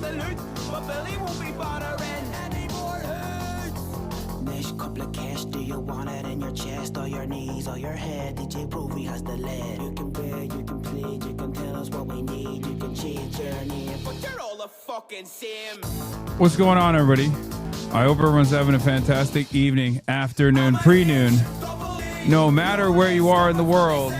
the loot, but Billy won't be bothering anymore. Next couple of cash, do you want it in your chest or your knees or your head? DJ Provy has the lead. You can beg, you can plead, you can tell us what we need, you can change your name, but you're all the fucking same. What's going on, everybody? I hope everyone's having a fantastic evening, afternoon, pre-noon, no matter where you are in the world.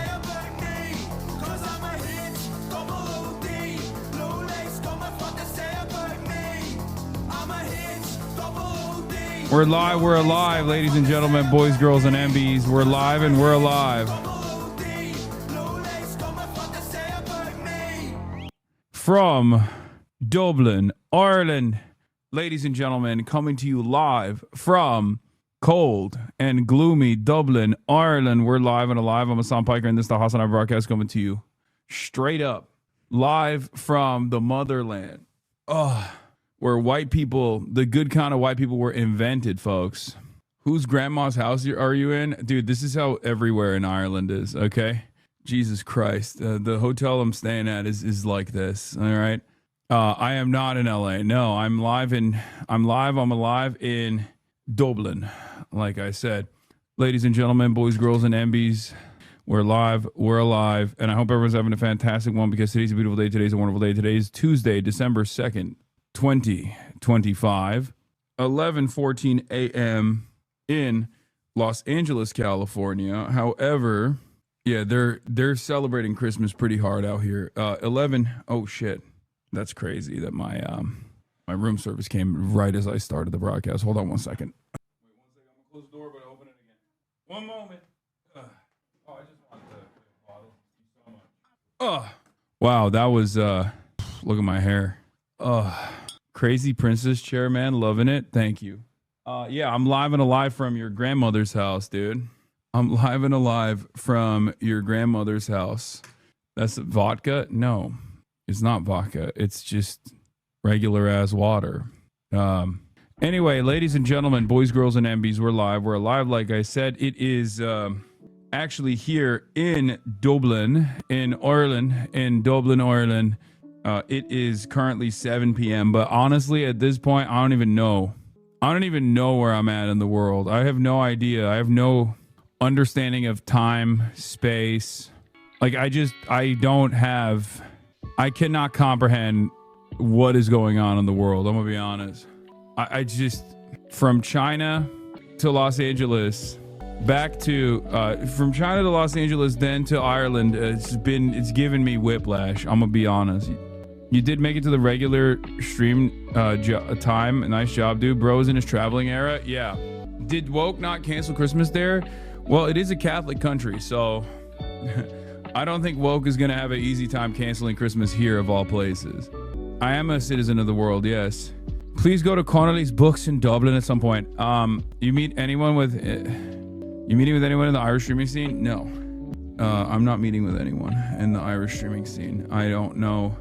We're live, we're alive, ladies and gentlemen, boys, girls, and MBs. We're live and we're alive. From Dublin, Ireland, ladies and gentlemen, coming to you live from cold and gloomy Dublin, Ireland. We're live and alive. I'm Hassan Piker, and this is the HasanAbi broadcast coming to you straight up, live from the motherland. Where white people, the good kind of white people, were invented, folks. Whose grandma's house are you in? Dude, this is how everywhere in Ireland is, okay? Jesus Christ. The hotel I'm staying at is like this, all right? I am not in LA. No, I'm alive in Dublin, like I said. Ladies and gentlemen, boys, girls, and MBs, we're live, we're alive, and I hope everyone's having a fantastic one because today's a beautiful day. Today's a wonderful day. Today is Tuesday, December 2nd. 2025, 11:14 a.m. in Los Angeles, California. However, yeah, they're celebrating Christmas pretty hard out here. 11. Oh shit, that's crazy that my room service came right as I started the broadcast. Hold on 1 second. Wait 1 second. I'm gonna close the door, but I'll open it again. One moment. I just want the bottle. Thank you so much. Wow, that was look at my hair. Crazy princess chair, man. Loving it. Thank you. Yeah, I'm live and alive from your grandmother's house, dude. I'm live and alive from your grandmother's house. That's vodka? No, it's not vodka. It's just regular ass water. Anyway, ladies and gentlemen, boys, girls, and MBs, we're live. We're alive. Like I said, it is actually here in Dublin, in Ireland, Ireland. It is currently 7 p.m. But honestly, at this point, I don't even know. I don't even know where I'm at in the world. I have no idea. I have no understanding of time, space. Like I cannot comprehend what is going on in the world. I'm gonna be honest. I just, from China to Los Angeles, back to from China to Los Angeles, then to Ireland. It's given me whiplash. I'm gonna be honest. You did make it to the regular stream time. Nice job, dude. Bro's in his traveling era. Yeah. Did woke not cancel Christmas there? Well, it is a Catholic country, so I don't think woke is gonna have an easy time canceling Christmas here of all places. I am a citizen of the world, yes. Please go to Connolly's Books in Dublin at some point. You meeting with anyone in the Irish streaming scene? No. I'm not meeting with anyone in the Irish streaming scene. I don't know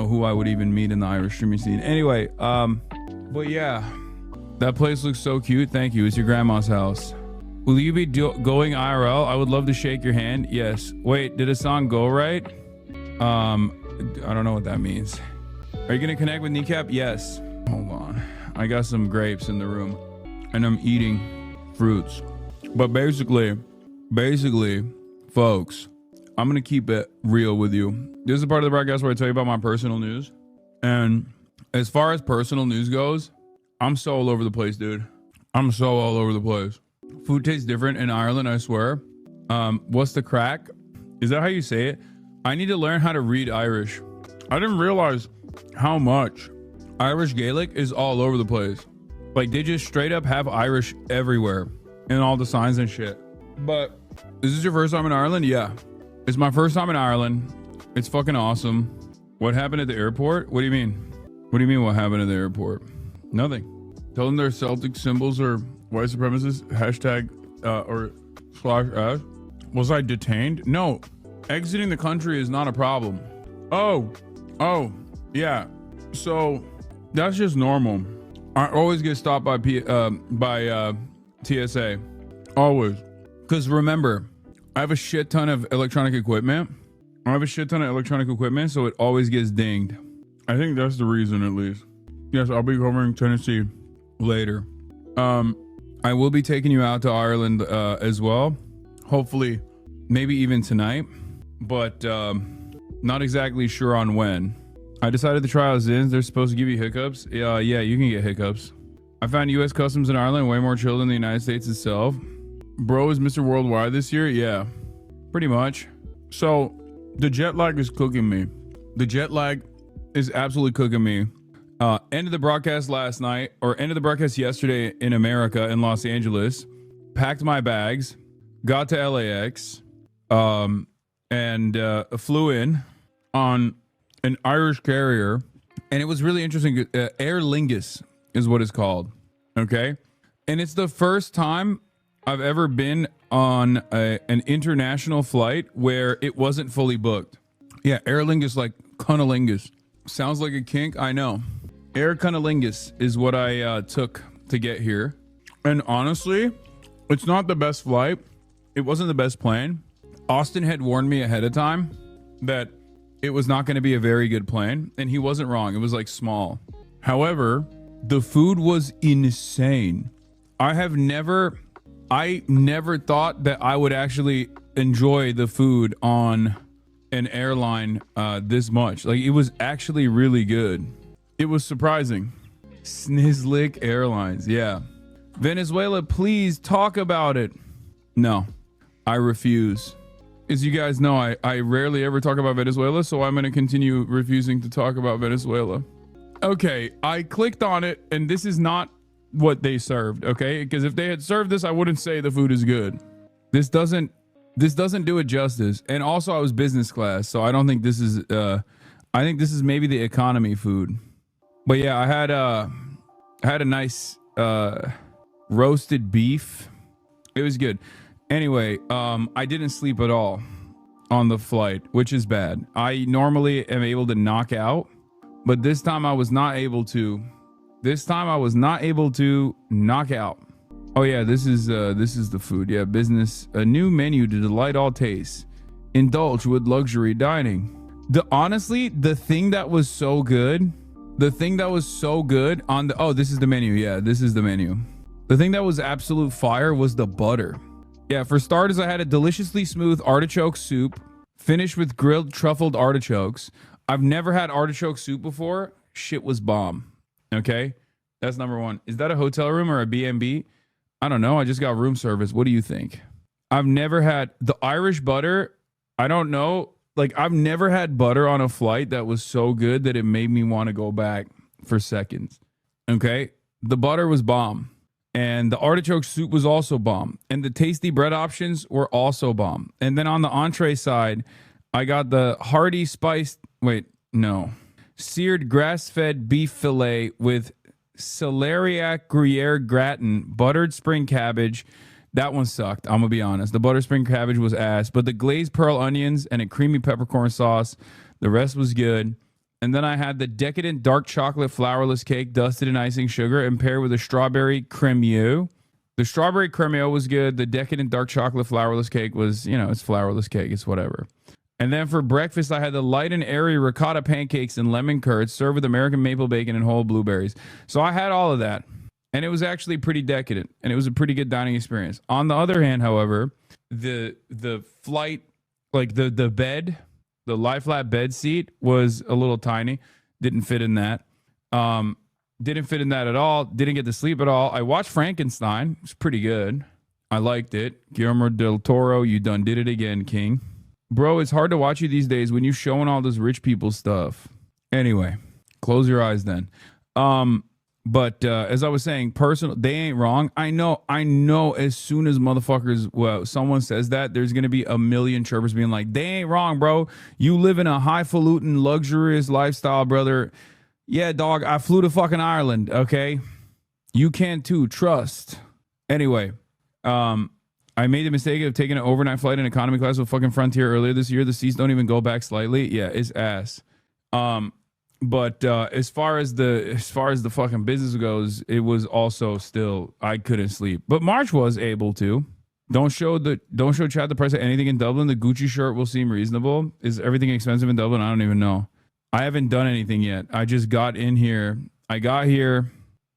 who I would even meet in the Irish streaming scene. Anyway, but yeah, that place looks so cute. Thank you. It's your grandma's house. Will you be going IRL? I would love to shake your hand. Yes. Wait, did a song go right? I don't know what that means. Are you going to connect with Kneecap? Yes. Hold on. I got some grapes in the room and I'm eating fruits. But basically, folks, I'm going to keep it real with you. This is a part of the broadcast where I tell you about my personal news. And as far as personal news goes, I'm so all over the place, dude. I'm so all over the place. Food tastes different in Ireland, I swear. What's the crack? Is that how you say it? I need to learn how to read Irish. I didn't realize how much Irish Gaelic is all over the place. Like, they just straight up have Irish everywhere in all the signs and shit. But is this your first time in Ireland? Yeah. It's my first time in Ireland. It's fucking awesome. What happened at the airport? What do you mean? What do you mean what happened at the airport? Nothing. Tell them their Celtic symbols are white supremacists. Hashtag or /. Was I detained? No. Exiting the country is not a problem. Oh, yeah. So that's just normal. I always get stopped by TSA. Always. Because remember, I have a shit ton of electronic equipment. So it always gets dinged. I think that's the reason, at least. Yes, I'll be covering Tennessee later. I will be taking you out to Ireland as well. Hopefully, maybe even tonight, but not exactly sure on when. I decided to try out Zins. They're supposed to give you hiccups. Yeah, you can get hiccups. I found U.S. Customs in Ireland way more chill than the United States itself. Bro is Mr. Worldwide this year? Yeah, pretty much. So the jet lag is cooking me. The jet lag is absolutely cooking me. Ended the broadcast last night, or ended the broadcast yesterday in America, in Los Angeles. Packed my bags, got to LAX, and flew in on an Irish carrier. And it was really interesting. Aer Lingus is what it's called. Okay. And it's the first time I've ever been on an international flight where it wasn't fully booked. Yeah, Aer Lingus, like cunnilingus. Sounds like a kink, I know. Air cunnilingus is what I took to get here. And honestly, it's not the best flight. It wasn't the best plane. Austin had warned me ahead of time that it was not going to be a very good plane. And he wasn't wrong. It was like small. However, the food was insane. I never thought that I would actually enjoy the food on an airline this much. Like, it was actually really good. It was surprising. Snizlik Airlines, yeah. Venezuela, please talk about it. No, I refuse. As you guys know, I rarely ever talk about Venezuela, so I'm going to continue refusing to talk about Venezuela. Okay, I clicked on it, and this is not what they served, okay? Because if they had served this, I wouldn't say the food is good. This doesn't do it justice. And also, I was business class, so I don't think this is I think this is maybe the economy food. But yeah, I had a nice roasted beef. It was good. Anyway, I didn't sleep at all on the flight, which is bad. I normally am able to knock out, but this time I was not able to. This time I was not able to knock out. Oh yeah, this is the food. Yeah, business, a new menu to delight all tastes. Indulge with luxury dining. Honestly, the thing that was so good on the, oh, this is the menu. Yeah, this is the menu. The thing that was absolute fire was the butter. Yeah, for starters, I had a deliciously smooth artichoke soup, finished with grilled truffled artichokes. I've never had artichoke soup before. Shit was bomb. Okay, that's number one. Is that a hotel room or a B&B? I don't know. I just got room service. What do you think? I've never had the Irish butter. I don't know. Like, I've never had butter on a flight that was so good that it made me want to go back for seconds. Okay, the butter was bomb. And the artichoke soup was also bomb. And the tasty bread options were also bomb. And then on the entree side, I got the hearty spiced, seared grass-fed beef fillet with celeriac Gruyere gratin, buttered spring cabbage. That one sucked, I'm going to be honest. The buttered spring cabbage was ass. But the glazed pearl onions and a creamy peppercorn sauce, the rest was good. And then I had the decadent dark chocolate flourless cake dusted in icing sugar and paired with a strawberry cremeux. The strawberry cremeux was good. The decadent dark chocolate flourless cake was, it's flourless cake. It's whatever. And then for breakfast, I had the light and airy ricotta pancakes and lemon curds served with American maple bacon and whole blueberries. So I had all of that. And it was actually pretty decadent. And it was a pretty good dining experience. On the other hand, however, the flight, like the bed, the lie flat bed seat was a little tiny. Didn't fit in that. Didn't fit in that at all. Didn't get to sleep at all. I watched Frankenstein. It was pretty good. I liked it. Guillermo del Toro, you done did it again, King. Bro, it's hard to watch you these days when you're showing all this rich people stuff. Anyway, close your eyes then. But as I was saying, personal, they ain't wrong. I know as soon as someone says that, there's going to be a million chirpers being like, they ain't wrong, bro. You live in a highfalutin, luxurious lifestyle, brother. Yeah, dog, I flew to fucking Ireland, okay? You can too, trust. Anyway, I made the mistake of taking an overnight flight in economy class with fucking Frontier earlier this year. The seats don't even go back slightly. Yeah, it's ass. But as far as the fucking business goes, it was also still, I couldn't sleep. But March was able to. Don't show chat the price of anything in Dublin. The Gucci shirt will seem reasonable. Is everything expensive in Dublin? I don't even know. I haven't done anything yet. I just got in here. I got here.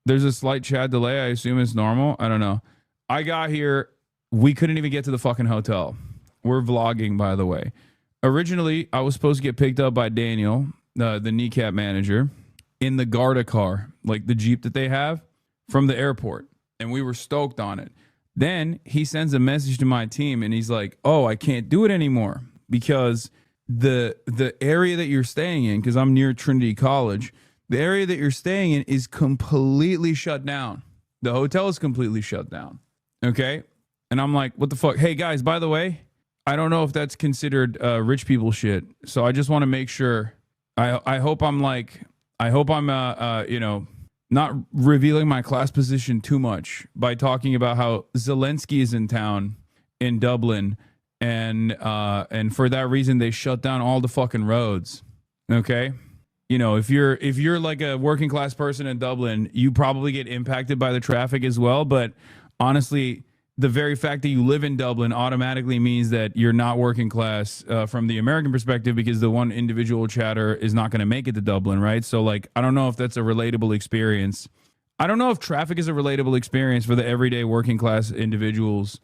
There's a slight chat delay. I assume it's normal. I don't know. I got here. We couldn't even get to the fucking hotel. We're vlogging, by the way. Originally, I was supposed to get picked up by Daniel, the kneecap manager, in the Garda car, like the Jeep that they have, from the airport. And we were stoked on it. Then he sends a message to my team and he's like, oh, I can't do it anymore because the area that you're staying in, because I'm near Trinity College, the area that you're staying in is completely shut down. The hotel is completely shut down. Okay. And I'm like, what the fuck? Hey guys, by the way, I don't know if that's considered rich people shit. So I just want to make sure. I hope I'm not revealing my class position too much by talking about how Zelensky is in town in Dublin, and for that reason they shut down all the fucking roads. Okay, you know, if you're like a working class person in Dublin, you probably get impacted by the traffic as well. But honestly, the very fact that you live in Dublin automatically means that you're not working class from the American perspective, because the one individual chatter is not going to make it to Dublin, right? So, like, I don't know if that's a relatable experience. I don't know if traffic is a relatable experience for the everyday working class individuals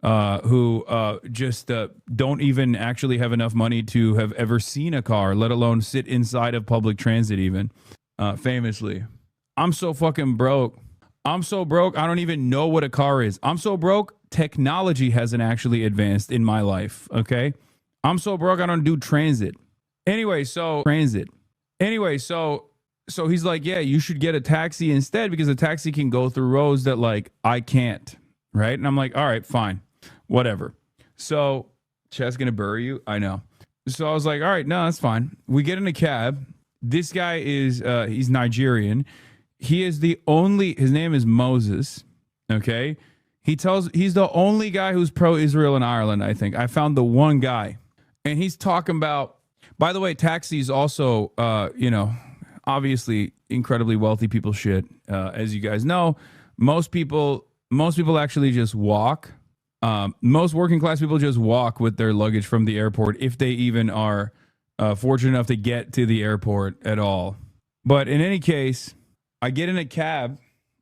who just don't even actually have enough money to have ever seen a car, let alone sit inside of public transit even, famously. I'm so fucking broke. I'm so broke, I don't even know what a car is. I'm so broke, technology hasn't actually advanced in my life, okay? I'm so broke, I don't do transit. Anyway, so he's like, yeah, you should get a taxi instead, because a taxi can go through roads that, like, I can't, right? And I'm like, all right, fine, whatever. So, Chat's gonna bury you? I know. So I was like, all right, no, that's fine. We get in a cab. This guy is, he's Nigerian. He is his name is Moses, okay? He's the only guy who's pro-Israel in Ireland, I think. I found the one guy. And he's talking about, by the way, taxis also, obviously incredibly wealthy people shit. As you guys know, most people actually just walk. Most working class people just walk with their luggage from the airport, if they even are fortunate enough to get to the airport at all. But in any case, I get in a cab,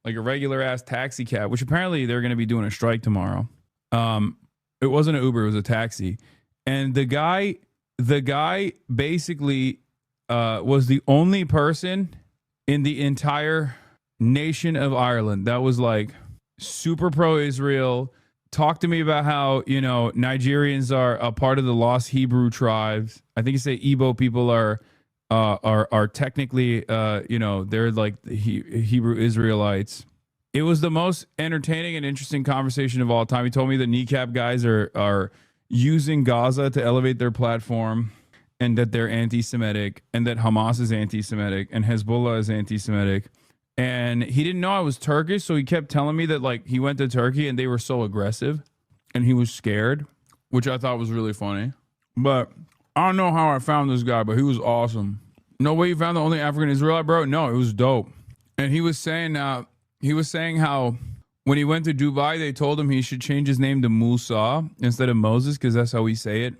like a regular ass taxi cab, which apparently they're going to be doing a strike tomorrow. It wasn't an Uber, it was a taxi. And the guy basically was the only person in the entire nation of Ireland that was like super pro-Israel. Talked to me about how, Nigerians are a part of the lost Hebrew tribes. I think you say Igbo people are technically, they're like the Hebrew Israelites. It was the most entertaining and interesting conversation of all time. He told me the kneecap guys are using Gaza to elevate their platform, and that they're anti-Semitic, and that Hamas is anti-Semitic, and Hezbollah is anti-Semitic. And he didn't know I was Turkish, so he kept telling me that, like, he went to Turkey and they were so aggressive, and he was scared, which I thought was really funny. But I don't know how I found this guy, but he was awesome. No way you found the only African Israelite, bro? No, it was dope. And he was saying how when he went to Dubai, they told him he should change his name to Musa instead of Moses, because that's how we say it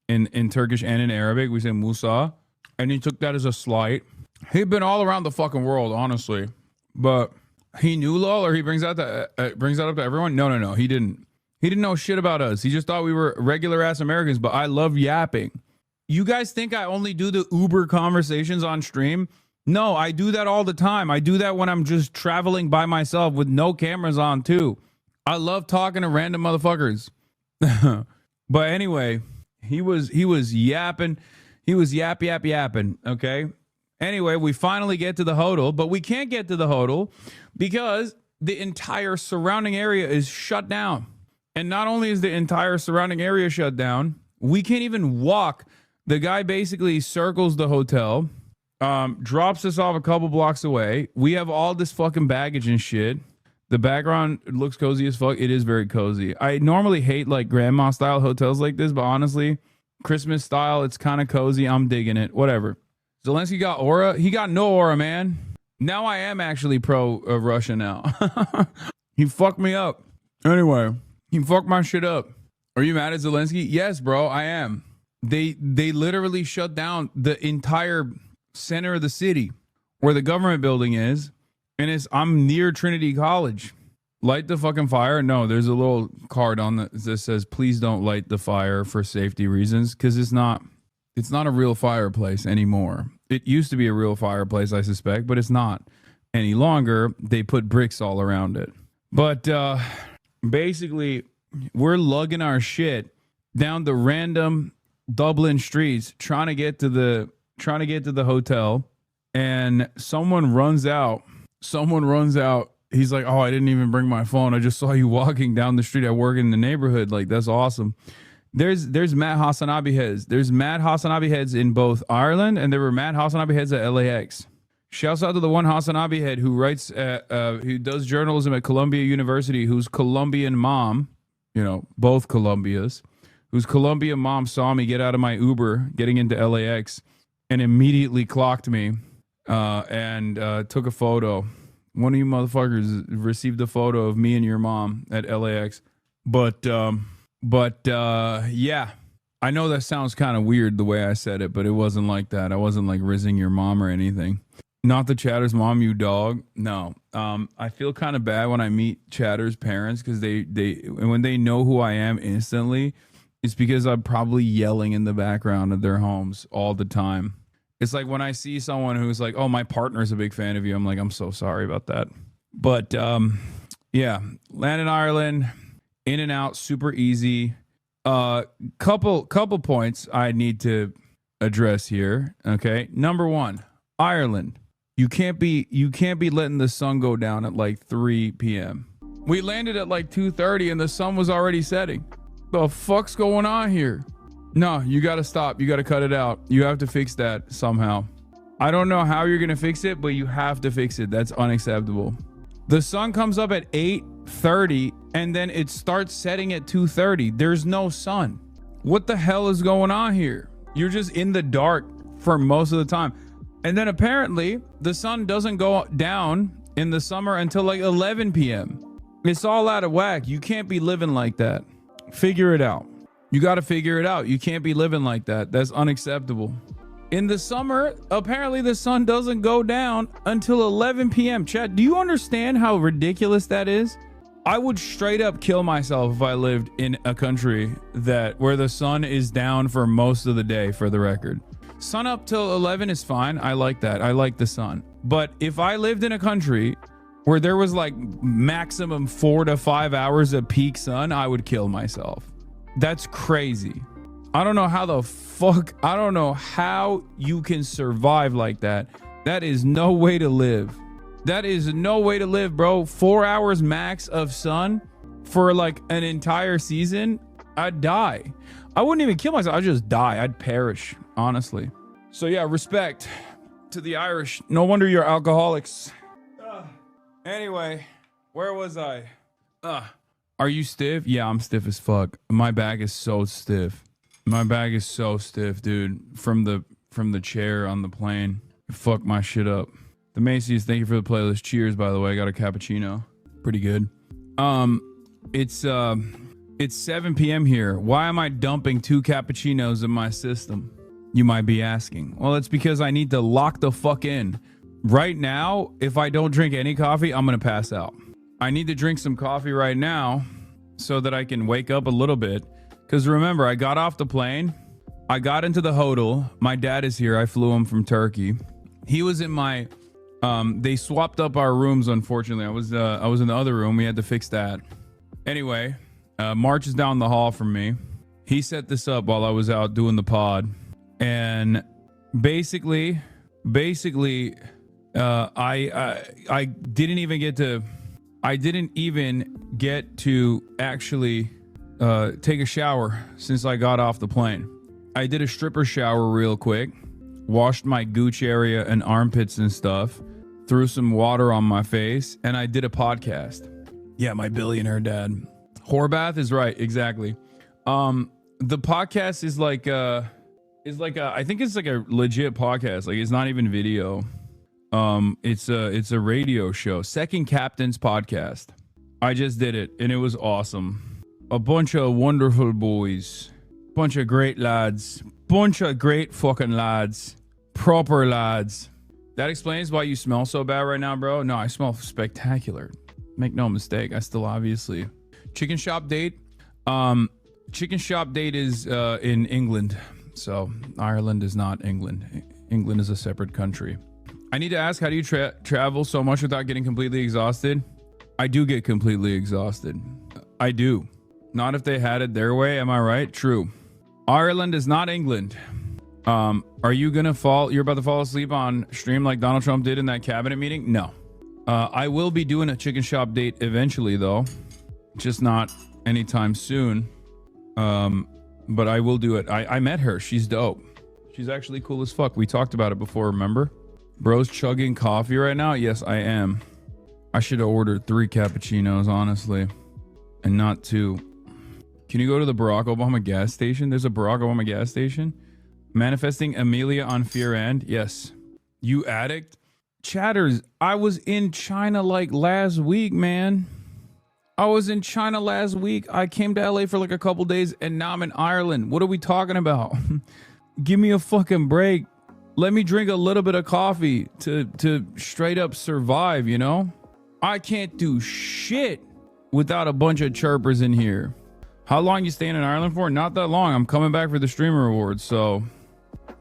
in Turkish and in Arabic. We say Musa. And he took that as a slight. He'd been all around the fucking world, honestly. But he knew lol, or he brings that up to everyone? No. He didn't. He didn't know shit about us. He just thought we were regular ass Americans, but I love yapping. You guys think I only do the Uber conversations on stream? No, I do that all the time. I do that when I'm just traveling by myself with no cameras on too. I love talking to random motherfuckers. But anyway, he was yapping. He was yapping. Okay. Anyway, we finally get to the hotel, but we can't get to the hotel because the entire surrounding area is shut down. And not only is the entire surrounding area shut down, we can't even walk. The guy basically circles the hotel, drops us off a couple blocks away. We have all this fucking baggage and shit. The background looks cozy as fuck. It is very cozy. I normally hate like grandma style hotels like this, but honestly, Christmas style, it's kind of cozy. I'm digging it. Whatever. Zelensky got aura. He got no aura, man. Now I am actually pro Russia now. He fucked me up. Anyway, he fucked my shit up. Are you mad at Zelensky? Yes, bro, I am. They literally shut down the entire center of the city where the government building is. And I'm near Trinity College. Light the fucking fire. No, there's a little card on that says, please don't light the fire for safety reasons. Cause it's not a real fireplace anymore. It used to be a real fireplace, I suspect, but it's not any longer. They put bricks all around it. But basically, we're lugging our shit down the random Dublin streets, trying to get to the hotel, and someone runs out. He's like, oh, I didn't even bring my phone. I just saw you walking down the street. I work in the neighborhood. Like, that's awesome. There's mad HasanAbi heads. There's mad HasanAbi heads in both Ireland, and there were mad HasanAbi heads at LAX. Shouts out to the one HasanAbi head who writes, who does journalism at Columbia University, whose Colombian mom, both Columbias, whose Colombian mom saw me get out of my Uber getting into LAX and immediately clocked me and took a photo. One of you motherfuckers received a photo of me and your mom at LAX. But yeah, I know that sounds kind of weird the way I said it, but it wasn't like that. I wasn't like rizzing your mom or anything. Not the Chatter's mom, you dog. No. I feel kind of bad when I meet Chatter's parents because when they know who I am instantly, it's because I'm probably yelling in the background of their homes all the time. It's like when I see someone who's like, oh, my partner's a big fan of you. I'm like, I'm so sorry about that. But yeah, land in Ireland, in and out, super easy. Couple points I need to address here. Okay. Number one, Ireland. You can't be letting the sun go down at like 3 p.m. We landed at like 2:30 and the sun was already setting. The fuck's going on here? No, you got to stop. You got to cut it out. You have to fix that somehow. I don't know how you're going to fix it, but you have to fix it. That's unacceptable. The sun comes up at 8:30 and then it starts setting at 2:30. There's no sun. What the hell is going on here? You're just in the dark for most of the time. And then apparently the sun doesn't go down in the summer until like 11 p.m. It's all out of whack. You can't be living like that. Figure it out. You got to figure it out. You can't be living like that. That's unacceptable. In the summer, apparently the sun doesn't go down until 11 p.m. Chat, do you understand how ridiculous that is? I would straight up kill myself if I lived in a country where the sun is down for most of the day, for the record. Sun up till 11 is fine. I like that. I like the sun. But if I lived in a country where there was like maximum 4 to 5 hours of peak sun, I would kill myself. That's crazy. I don't know how you can survive like that. That is no way to live. That is no way to live, bro. 4 hours max of sun for like an entire season. I'd die. I wouldn't even kill myself. I'd just die. I'd perish, honestly. So yeah, respect to the Irish. No wonder you're alcoholics. Anyway, where was I? Are you stiff? Yeah, I'm stiff as fuck. My back is so stiff. My back is so stiff, dude. From the chair on the plane. It fucked my shit up. The Macy's, thank you for the playlist. Cheers, by the way. I got a cappuccino. Pretty good. It's 7 p.m. here. Why am I dumping 2 cappuccinos in my system? You might be asking. Well, it's because I need to lock the fuck in. Right now, if I don't drink any coffee, I'm going to pass out. I need to drink some coffee right now so that I can wake up a little bit. Because remember, I got off the plane. I got into the hotel. My dad is here. I flew him from Turkey. He was in my... they swapped up our rooms, unfortunately. I was in the other room. We had to fix that. Anyway, March is down the hall from me. He set this up while I was out doing the pod. And basically, I didn't even get to actually take a shower since I got off the plane. I did a stripper shower real quick, washed my gooch area and armpits and stuff, threw some water on my face, and I did a podcast. Yeah, my billionaire dad. Whore bath is right, exactly. The podcast is like I think it's like a legit podcast. Like, it's not even video. It's a radio show. Second Captain's podcast. I just did it and it was awesome. A bunch of wonderful boys, bunch of great lads, bunch of great fucking lads. Proper, lads. That explains why you smell so bad right now, bro. No, I smell spectacular. Make no mistake. I still obviously. Chicken shop date. Chicken shop date is in England. So Ireland is not England. England is a separate country. I need to ask, how do you travel so much without getting completely exhausted? I do get completely exhausted. I do. Not if they had it their way. Am I right? True. Ireland is not England. Are you gonna you're about to fall asleep on stream like Donald Trump did in that cabinet meeting? No. I will be doing a chicken shop date eventually though. Just not anytime soon. But I will do it. I met her. She's dope. She's actually cool as fuck. We talked about it before, remember? Bro's chugging coffee right now? Yes, I am. I should have ordered 3 cappuccinos, honestly. And not 2. Can you go to the Barack Obama gas station? There's a Barack Obama gas station. Manifesting Amelia on Fear End. Yes. You addict. Chatters, I was in China like last week, man. I was in China last week. I came to LA for like a couple days and now I'm in Ireland. What are we talking about? Give me a fucking break. Let me drink a little bit of coffee to straight up survive, you know? I can't do shit without a bunch of chirpers in here. How long you staying in Ireland for? Not that long. I'm coming back for the streamer awards, so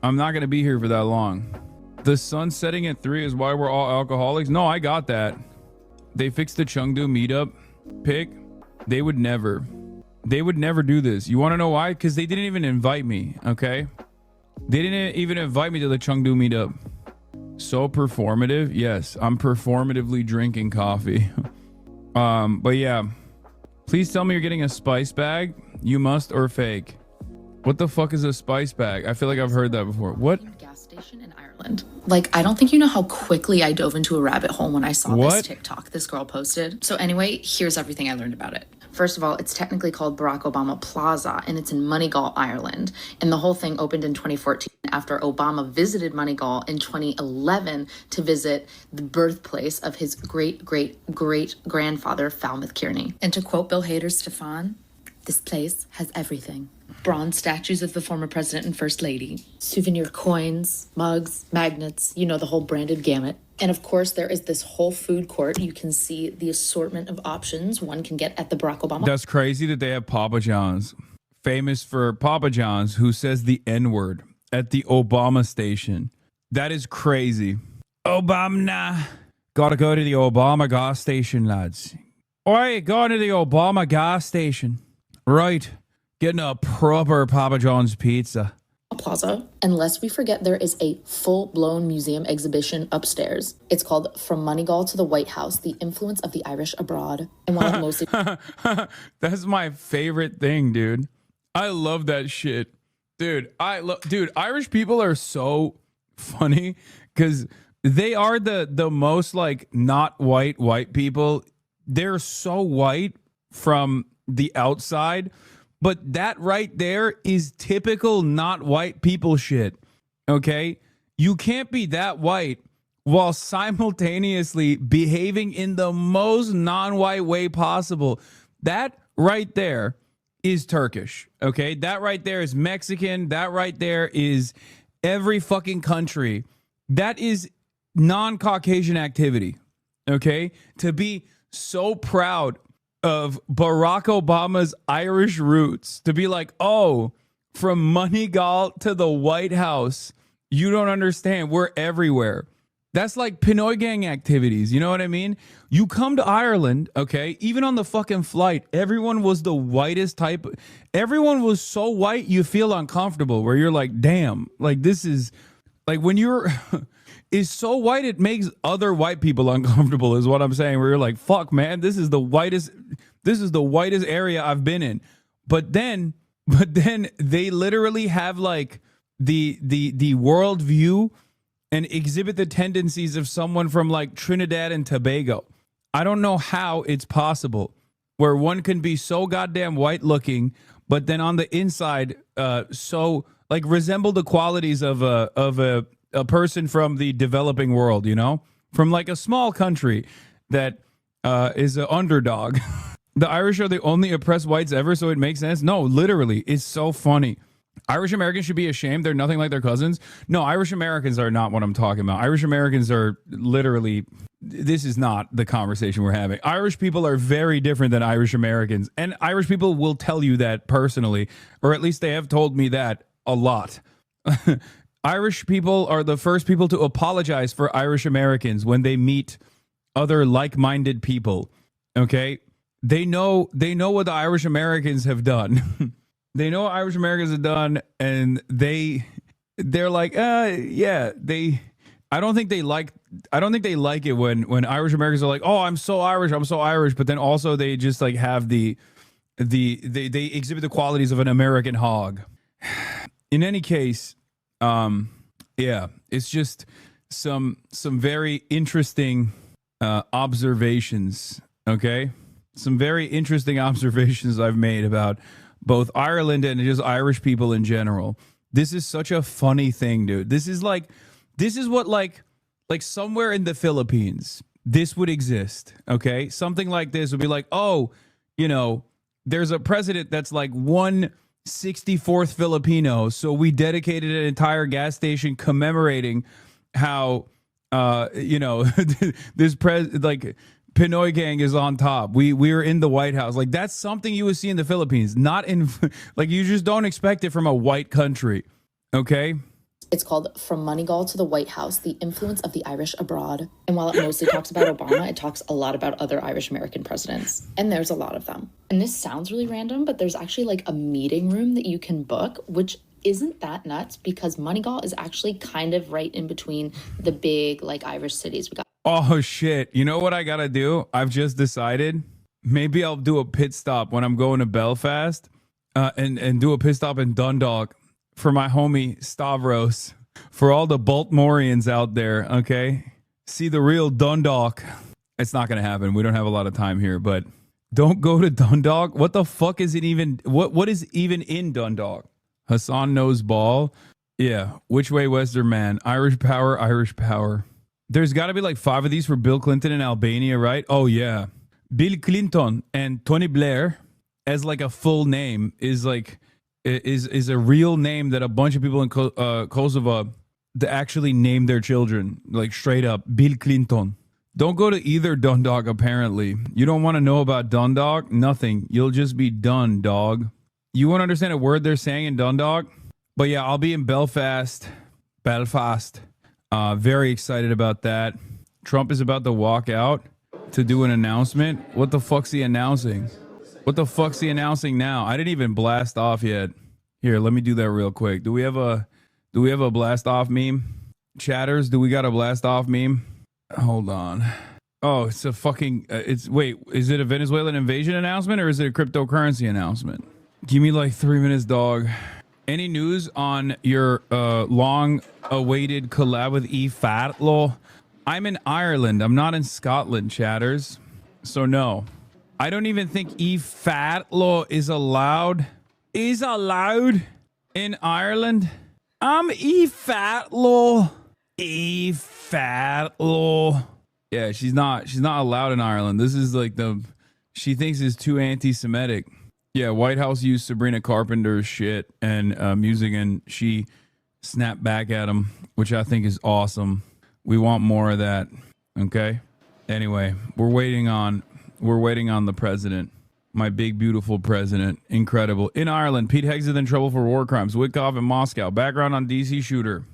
I'm not going to be here for that long. The sun setting at 3 is why we're all alcoholics. No, I got that. They fixed the Chengdu meetup pick. They would never do this. You want to know why? Because they didn't even invite me, okay? They didn't even invite me to the Chengdu meetup. So performative. Yes, I'm performatively drinking coffee. But yeah, please tell me you're getting a spice bag. You must, or fake. What the fuck is a spice bag? I feel like I've heard that before. What? Gas station in Ireland. Like, I don't think you know how quickly I dove into a rabbit hole when I saw this TikTok this girl posted. So anyway, here's everything I learned about it. First of all, it's technically called Barack Obama Plaza, and it's in Moneygall, Ireland. And the whole thing opened in 2014 after Obama visited Moneygall in 2011 to visit the birthplace of his great-great-great-grandfather, Falmouth Kearney. And to quote Bill Hader's Stefan, this place has everything. Bronze statues of the former president and first lady, souvenir coins, mugs, magnets, you know, the whole branded gamut. And of course, there is this whole food court. You can see the assortment of options one can get at the Barack Obama. That's crazy that they have Papa John's. Famous for Papa John's, who says the N-word at the Obama station. That is crazy. Obama. Gotta go to the Obama gas station, lads. Oi, going to the Obama gas station. Right. Getting a proper Papa John's pizza. Plaza. And lest we forget, there is a full-blown museum exhibition upstairs. It's called From Moneygall to the White House, The Influence of the Irish Abroad. And one of the most... That's my favorite thing, dude. I love that shit. Dude, Irish people are so funny because they are the most like not white people. They're so white from the outside. But that right there is typical not white people shit, okay? You can't be that white while simultaneously behaving in the most non-white way possible. That right there is Turkish, okay? That right there is Mexican. That right there is every fucking country. That is non-Caucasian activity, okay? To be so proud of Barack Obama's Irish roots, to be like, oh, from Moneygall to the White House, you don't understand, we're everywhere. That's like Pinoy gang activities, you know what I mean? You come to Ireland, okay, even on the fucking flight, everyone was the whitest type. Everyone was so white, you feel uncomfortable, where you're like, damn, like this is, like when you're... is so white it makes other white people uncomfortable is what I'm saying, where you're like, fuck man, this is the whitest area I've been in. But then they literally have like the world view and exhibit the tendencies of someone from like Trinidad and Tobago. I don't know how it's possible where one can be so goddamn white looking, but then on the inside so like resemble the qualities of a person from the developing world, you know, from like a small country that is an underdog. The Irish are the only oppressed whites ever, so it makes sense. No, literally, it's so funny. Irish Americans should be ashamed. They're nothing like their cousins. No, Irish Americans are not what I'm talking about. Irish Americans are literally, this is not the conversation we're having. Irish people are very different than Irish Americans. And Irish people will tell you that personally, or at least they have told me that a lot. Irish people are the first people to apologize for Irish Americans when they meet other like-minded people. Okay? They know what the Irish Americans have done. They know what Irish Americans have done, and they're like, yeah, I don't think they like it when Irish Americans are like, oh, I'm so Irish, but then also they just like have they exhibit the qualities of an American hog. In any case, yeah, it's just some very interesting observations, okay? Some very interesting observations I've made about both Ireland and just Irish people in general. This is such a funny thing, dude. This is what somewhere in the Philippines, this would exist, okay? Something like this would be like, oh, you know, there's a president that's like 1/64th Filipino, so we dedicated an entire gas station commemorating how, you know, this Pinoy gang is on top. We were in the White House. Like, that's something you would see in the Philippines, not in, like, you just don't expect it from a white country, okay? It's called From Moneygall to the White House, The Influence of the Irish Abroad. And while it mostly talks about Obama, it talks a lot about other Irish American presidents. And there's a lot of them. And this sounds really random, but there's actually like a meeting room that you can book, which isn't that nuts because Moneygall is actually kind of right in between the big like Irish cities. We got. Oh, shit. You know what I got to do? I've just decided maybe I'll do a pit stop when I'm going to Belfast and do a pit stop in Dundalk for my homie Stavros, for all the Baltimoreans out there, okay? See the real Dundalk. It's not going to happen. We don't have a lot of time here, but don't go to Dundalk. What the fuck is it even? What is even in Dundalk? Hasan knows ball. Yeah. Which way, Western man? Irish power, Irish power. There's got to be like 5 of these for Bill Clinton in Albania, right? Oh, yeah. Bill Clinton and Tony Blair as like a full name is like is a real name that a bunch of people in Kosovo that actually named their children, like straight up Bill Clinton. Don't go to either Dundalk, apparently. You don't want to know about Dundalk? Nothing. You'll just be done, dog. You won't understand a word they're saying in Dundalk? But yeah, I'll be in Belfast. Very excited about that. Trump is about to walk out to do an announcement. What the fuck's he announcing? What the fuck's he announcing now? I didn't even blast off yet. Here, let me do that real quick. Do we have a blast off meme? Chatters, do we got a blast off meme? Hold on. Oh, it's a fucking wait, is it a Venezuelan invasion announcement or is it a cryptocurrency announcement? Give me like 3 minutes, dog. Any news on your long-awaited collab with Fatlaw? I'm in Ireland. I'm not in Scotland, chatters. So no. I don't even think Fatlaw is allowed. Is allowed in Ireland. I'm Fatlaw. Fatlaw. Yeah, she's not allowed in Ireland. This is like she thinks it's too anti-Semitic. Yeah, White House used Sabrina Carpenter's shit and music, and she snapped back at him, which I think is awesome. We want more of that. Okay. Anyway, we're waiting on the president, my big beautiful president, incredible. In Ireland, Pete Hegseth in trouble for war crimes. WITKOFF in Moscow. Background on DC shooter.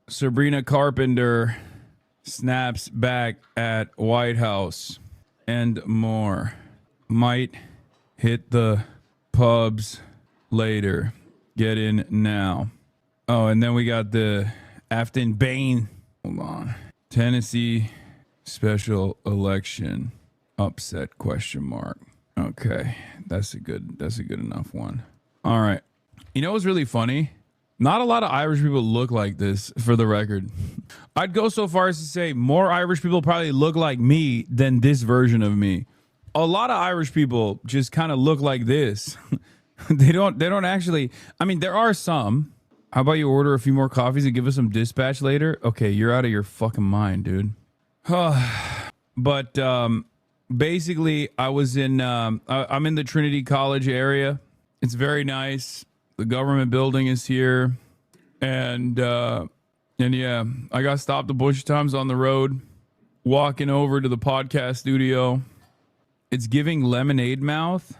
Sabrina Carpenter snaps back at White House, and more. Might hit the pubs later. Get in now. Oh, and then we got the Afton Bain. Hold on. Tennessee special election upset question mark. Okay. That's a good enough one. All right. You know what's really funny? Not a lot of Irish people look like this, for the record. I'd go so far as to say more Irish people probably look like me than this version of me. A lot of Irish people just kind of look like this. They don't actually. I mean, there are some. How about you order a few more coffees and give us some dispatch later? Okay, you're out of your fucking mind, dude. But basically, I'm in the Trinity College area. It's very nice. The government building is here. And yeah, I got stopped a bunch of times on the road, walking over to the podcast studio. It's giving lemonade mouth.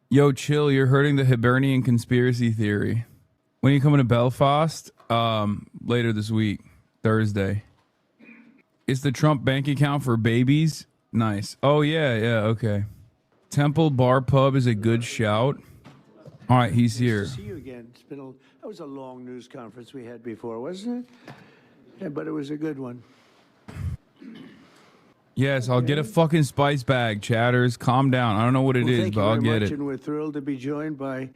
Yo, chill, you're hurting the Hibernian conspiracy theory. When are you coming to Belfast? Later this week, Thursday. It's the Trump bank account for babies. Nice. Oh, yeah, okay. Temple Bar Pub is a good shout. All right, he's here. Nice to see you again. That was a long news conference we had before, wasn't it? Yeah, but it was a good one. Yes, I'll get a fucking spice bag, chatters. Calm down. I don't know what it is, but I'll get it. And we're thrilled to be joined by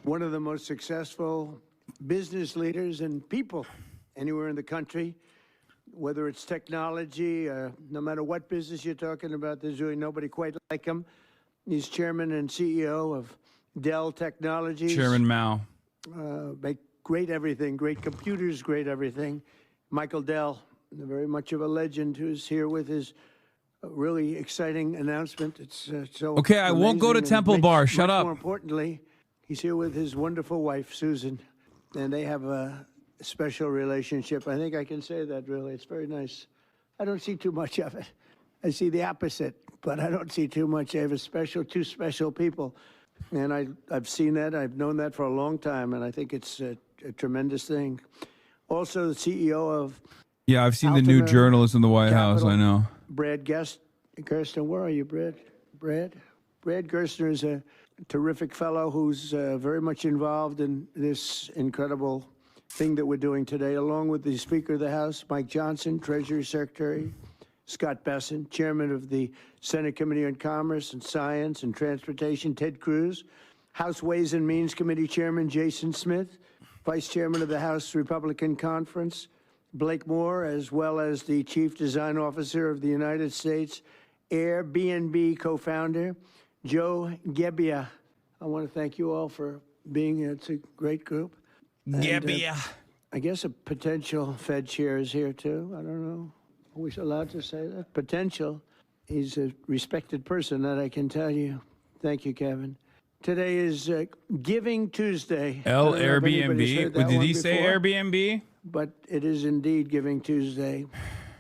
one of the most successful business leaders and people anywhere in the country, whether it's technology, no matter what business you're talking about, there's really nobody quite like him. He's chairman and CEO of Dell Technologies. Chairman Mao. Make great everything, great computers, great everything. Michael Dell, very much of a legend, who's here with his really exciting announcement. It's so okay, I won't go to Temple Bar. Shut up. More importantly, he's here with his wonderful wife, Susan, and they have a special relationship. I think I can say that, really. It's very nice. I don't see too much of it. I see the opposite, but I don't see too much. I have two special people. And I've seen that. I've known that for a long time, and I think it's a tremendous thing. Also, the CEO of I've seen the new journalist in the White House. I know. Brad Gerstner. Where are you, Brad? Brad Gerstner is a terrific fellow who's very much involved in this incredible thing that we're doing today, along with the Speaker of the House, Mike Johnson, Treasury Secretary, Scott Bessent, Chairman of the Senate Committee on Commerce and Science and Transportation, Ted Cruz, House Ways and Means Committee Chairman Jason Smith, Vice Chairman of the House Republican Conference, Blake Moore, as well as the Chief Design Officer of the United States Airbnb co-founder, Joe Gebbia. I want to thank you all for being here. It's a great group. Gebbia. I guess a potential Fed chair is here, too. I don't know. Are we allowed to say that? Potential. He's a respected person, that I can tell you. Thank you, Kevin. Today is Giving Tuesday. Airbnb. Did he say Airbnb? But it is indeed Giving Tuesday,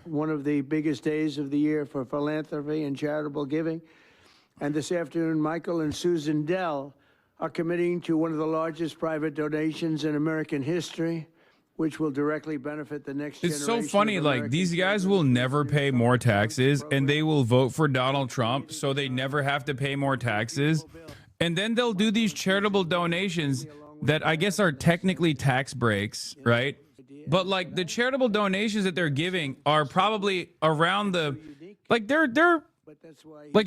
one of the biggest days of the year for philanthropy and charitable giving. And this afternoon, Michael and Susan Dell are committing to one of the largest private donations in American history, which will directly benefit the next generation. It's so funny, like, these guys will never pay more taxes, and they will vote for Donald Trump, so they never have to pay more taxes. And then they'll do these charitable donations that I guess are technically tax breaks, right? But, like, the charitable donations that they're giving are probably around the, like,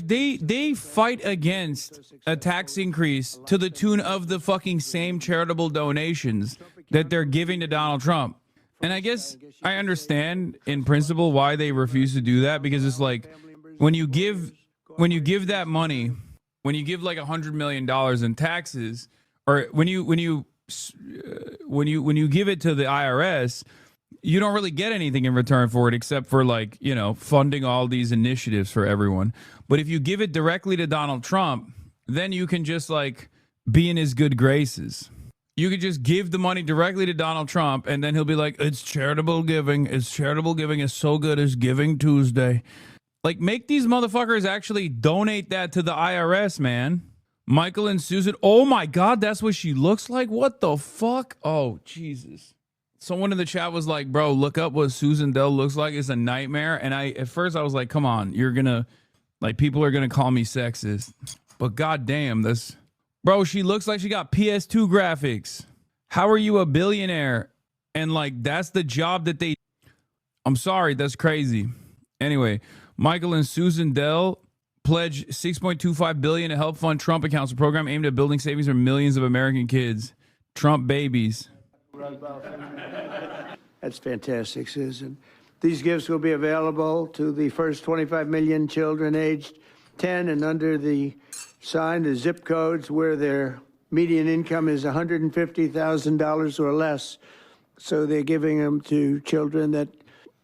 they fight against a tax increase to the tune of the fucking same charitable donations that they're giving to Donald Trump. And I guess I understand in principle why they refuse to do that, because it's like when you give that money, when you give like $100 million in taxes, or when you give it to the IRS, you don't really get anything in return for it except for, like, you know, funding all these initiatives for everyone. But if you give it directly to Donald Trump, then you can just, like, be in his good graces. You could just give the money directly to Donald Trump, and then he'll be like, it's charitable giving. It's charitable giving is so good as Giving Tuesday. Like, make these motherfuckers actually donate that to the IRS, man. Michael and Susan. Oh, my God, that's what she looks like? What the fuck? Oh, Jesus. Someone in the chat was like, bro, look up what Susan Dell looks like. It's a nightmare. And at first I was like, come on, you're going to, like, people are going to call me sexist. But goddamn, bro, she looks like she got PS2 graphics. How are you a billionaire? And, like, that's the job that I'm sorry, that's crazy. Anyway, Michael and Susan Dell pledged $6.25 billion to help fund Trump accounts, a program aimed at building savings for millions of American kids. Trump babies. That's fantastic, Susan. These gifts will be available to the first 25 million children aged 10 and under the zip codes where their median income is $150,000 or less. So they're giving them to children that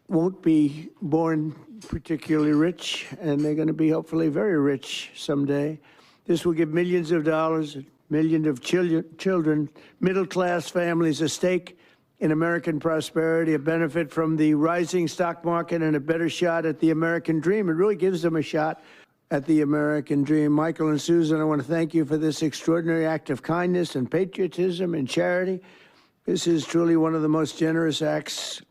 won't be born particularly rich, and they're going to be hopefully very rich someday. This will give millions of dollars millions of children, middle-class families, a stake in American prosperity, a benefit from the rising stock market, and a better shot at the American dream. It really gives them a shot at the American dream. Michael and Susan, I want to thank you for this extraordinary act of kindness and patriotism and charity. This is truly one of the most generous acts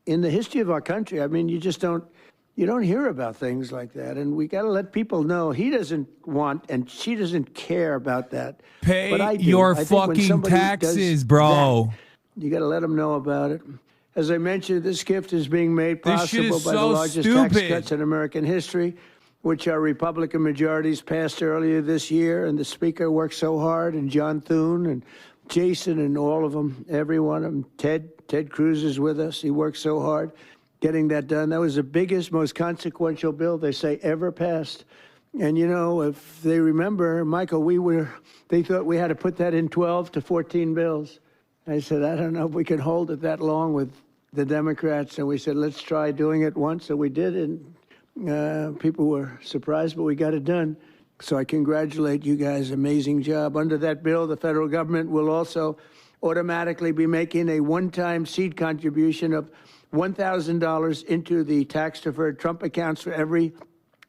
in the history of our country. I mean, you don't hear about things like that, and we got to let people know he doesn't want and she doesn't care about that. Pay but I do. your I think when fucking somebody taxes, does bro. that, you got to let them know about it. As I mentioned, this gift is being made This shit possible is by so the largest stupid. tax cuts in American history, which our Republican majorities passed earlier this year, and the Speaker worked so hard, and John Thune and Jason and all of them, every one of them. Ted Cruz is with us. He worked so hard getting that done. That was the biggest, most consequential bill they say ever passed. And you know, if they remember, Michael, they thought we had to put that in 12 to 14 bills. I said, I don't know if we can hold it that long with the Democrats. And we said, let's try doing it once. So we did, and people were surprised, but we got it done. So I congratulate you guys. Amazing job. Under that bill, the federal government will also automatically be making a one-time seed contribution of $1,000 into the tax-deferred Trump accounts for every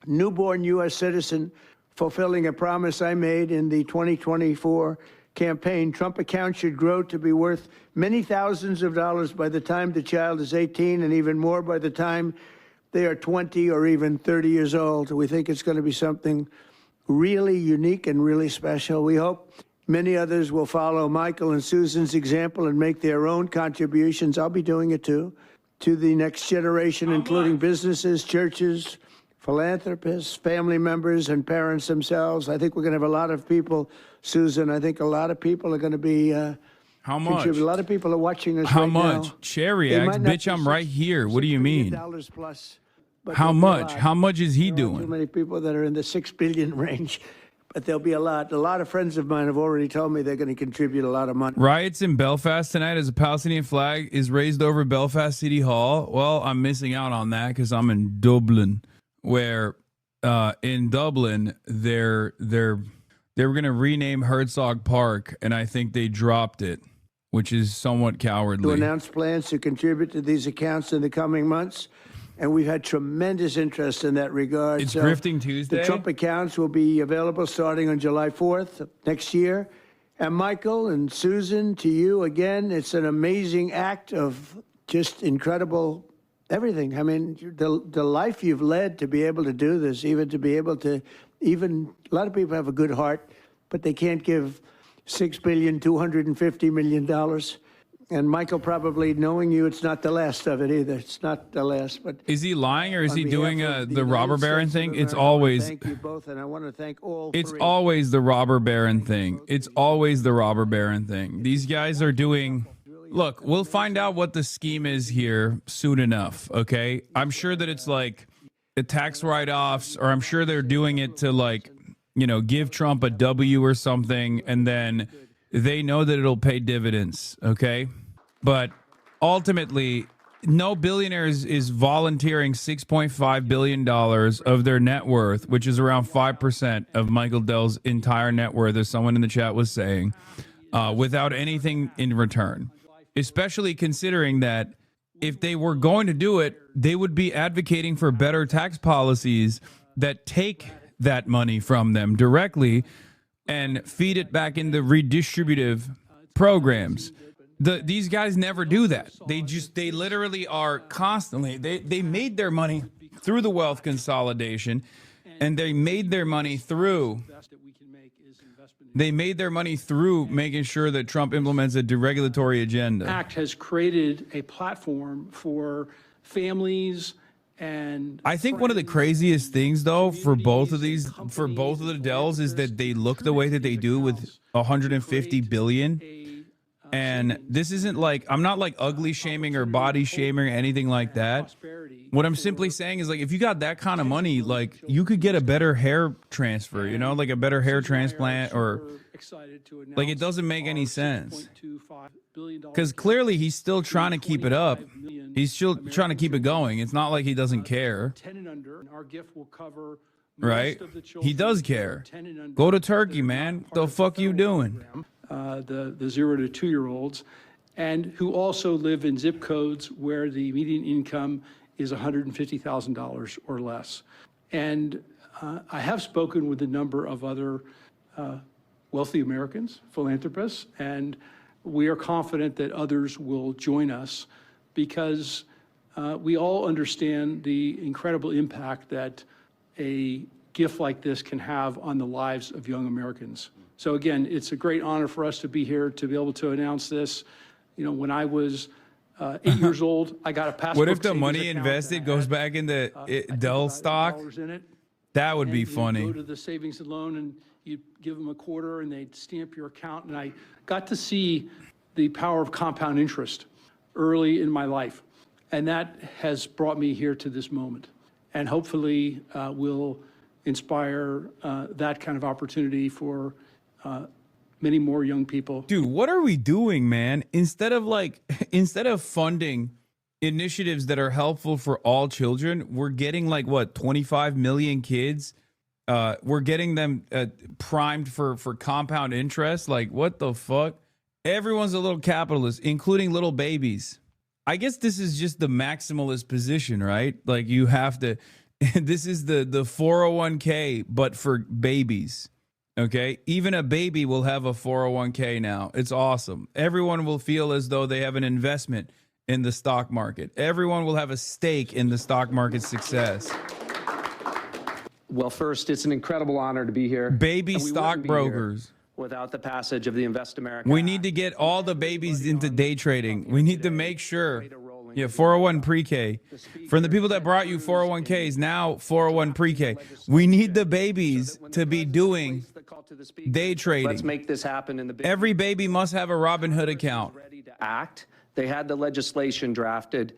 newborn U.S. citizen, fulfilling a promise I made in the 2024 campaign. Trump accounts should grow to be worth many thousands of dollars by the time the child is 18, and even more by the time they are 20 or even 30 years old. We think it's going to be something really unique and really special. We hope many others will follow Michael and Susan's example and make their own contributions. I'll be doing it too, to the next generation, including businesses, churches, philanthropists, family members, and parents themselves. I think we're going to have a lot of people, Susan. I think a lot of people are going to be How much? A lot of people are watching us How right much? now. Cherry They X, might not bitch, be I'm right here. What do you mean? $6 plus, but How there'll be a much? lot. How much is he There aren't doing? Too many people that are in the 6 billion range, but there'll be a lot. A lot of friends of mine have already told me they're going to contribute a lot of money. Riots in Belfast tonight as a Palestinian flag is raised over Belfast City Hall. Well, I'm missing out on that because I'm in Dublin, where in Dublin they were going to rename Herzog Park, and I think they dropped it, which is somewhat To cowardly. announce plans to contribute to these accounts in the coming months, and we've had tremendous interest in that regard. It's So Grifting Tuesday. The Trump accounts will be available starting on July 4th next year. And Michael and Susan, to you again, it's an amazing act of just incredible everything. I mean, the life you've led to be able to do this, even to be able to, even a lot of people have a good heart, but they can't give $6.25 billion. And Michael, probably knowing you, it's not the last of it either. It's not the last. But Is he lying, or is on he behalf doing of the robber United baron States of thing? It's America, I wanna always thank you both, and I want to thank all It's three. always the robber baron thing. It's always the robber baron thing. These guys are doing. Look, we'll find out what the scheme is here soon enough. Okay, I'm sure that it's like the tax write-offs, or I'm sure they're doing it to, like, you know, give Trump a W or something, and then they know that it'll pay dividends. Okay, but ultimately, no billionaire is volunteering $6.5 billion of their net worth, which is around 5% of Michael Dell's entire net worth, as someone in the chat was saying, without anything in return. Especially considering that if they were going to do it, they would be advocating for better tax policies that take that money from them directly and feed it back into redistributive programs. These guys never do that. They literally are constantly, they made their money through the wealth consolidation, and they made their money through making sure that Trump implements a deregulatory agenda. Act has created a platform for families and I think one of the craziest things, though, for both of the Dells is that they look the way that they do with 150 billion. And this isn't like, I'm not like ugly shaming or body shaming or anything like that. What I'm simply saying is, like, if you got that kind of money, like, you could get a better hair transfer, you know, like a better hair transplant, or like, it doesn't make any sense. Because clearly he's still trying to keep it up. He's still trying to keep it going. It's not like he doesn't care. 10 and under. Our gift will cover right? Most of the He children does that are care. 10 and under Go to that Turkey, are not man. part The of the fuck you federal doing? program, the 0 to 2-year-olds, and who also live in zip codes where the median income is $150,000 or less. And I have spoken with a number of other wealthy Americans, philanthropists, and we are confident that others will join us because we all understand the incredible impact that a gift like this can have on the lives of young Americans. So again, it's a great honor for us to be here to be able to announce this. You know, when I was 8 years old, I got a passbook. What if the savings money account invested and I goes had, back into I think Dell about stock? $8 in it. That would be And you'd funny. go to the savings and loan and you'd give them a quarter and they'd stamp your account. And I got to see the power of compound interest early in my life. And that has brought me here to this moment. And hopefully will inspire that kind of opportunity for many more young people. Dude, what are we doing, man? Instead of funding initiatives that are helpful for all children, we're getting like what, 25 million kids? We're getting them primed for compound interest. Like, what the fuck? Everyone's a little capitalist, including little babies. I guess this is just the maximalist position, right? Like, you have to, this is the 401k, but for babies. Okay, even a baby will have a 401k now. It's awesome. Everyone will feel as though they have an investment in the stock market. Everyone will have a stake in the stock market success. Well, first, it's an incredible honor to be here. Baby And we wouldn't be here stockbrokers. without the passage of the Invest America We Act. need to get all the babies into day trading. We need to make sure. Yeah, 401 pre-K. From the people that brought you 401ks, now 401 pre-K. We need the babies to be doing day trading. Let's make this happen in the big Every baby must have a Robinhood account. ready to act. They had the legislation drafted,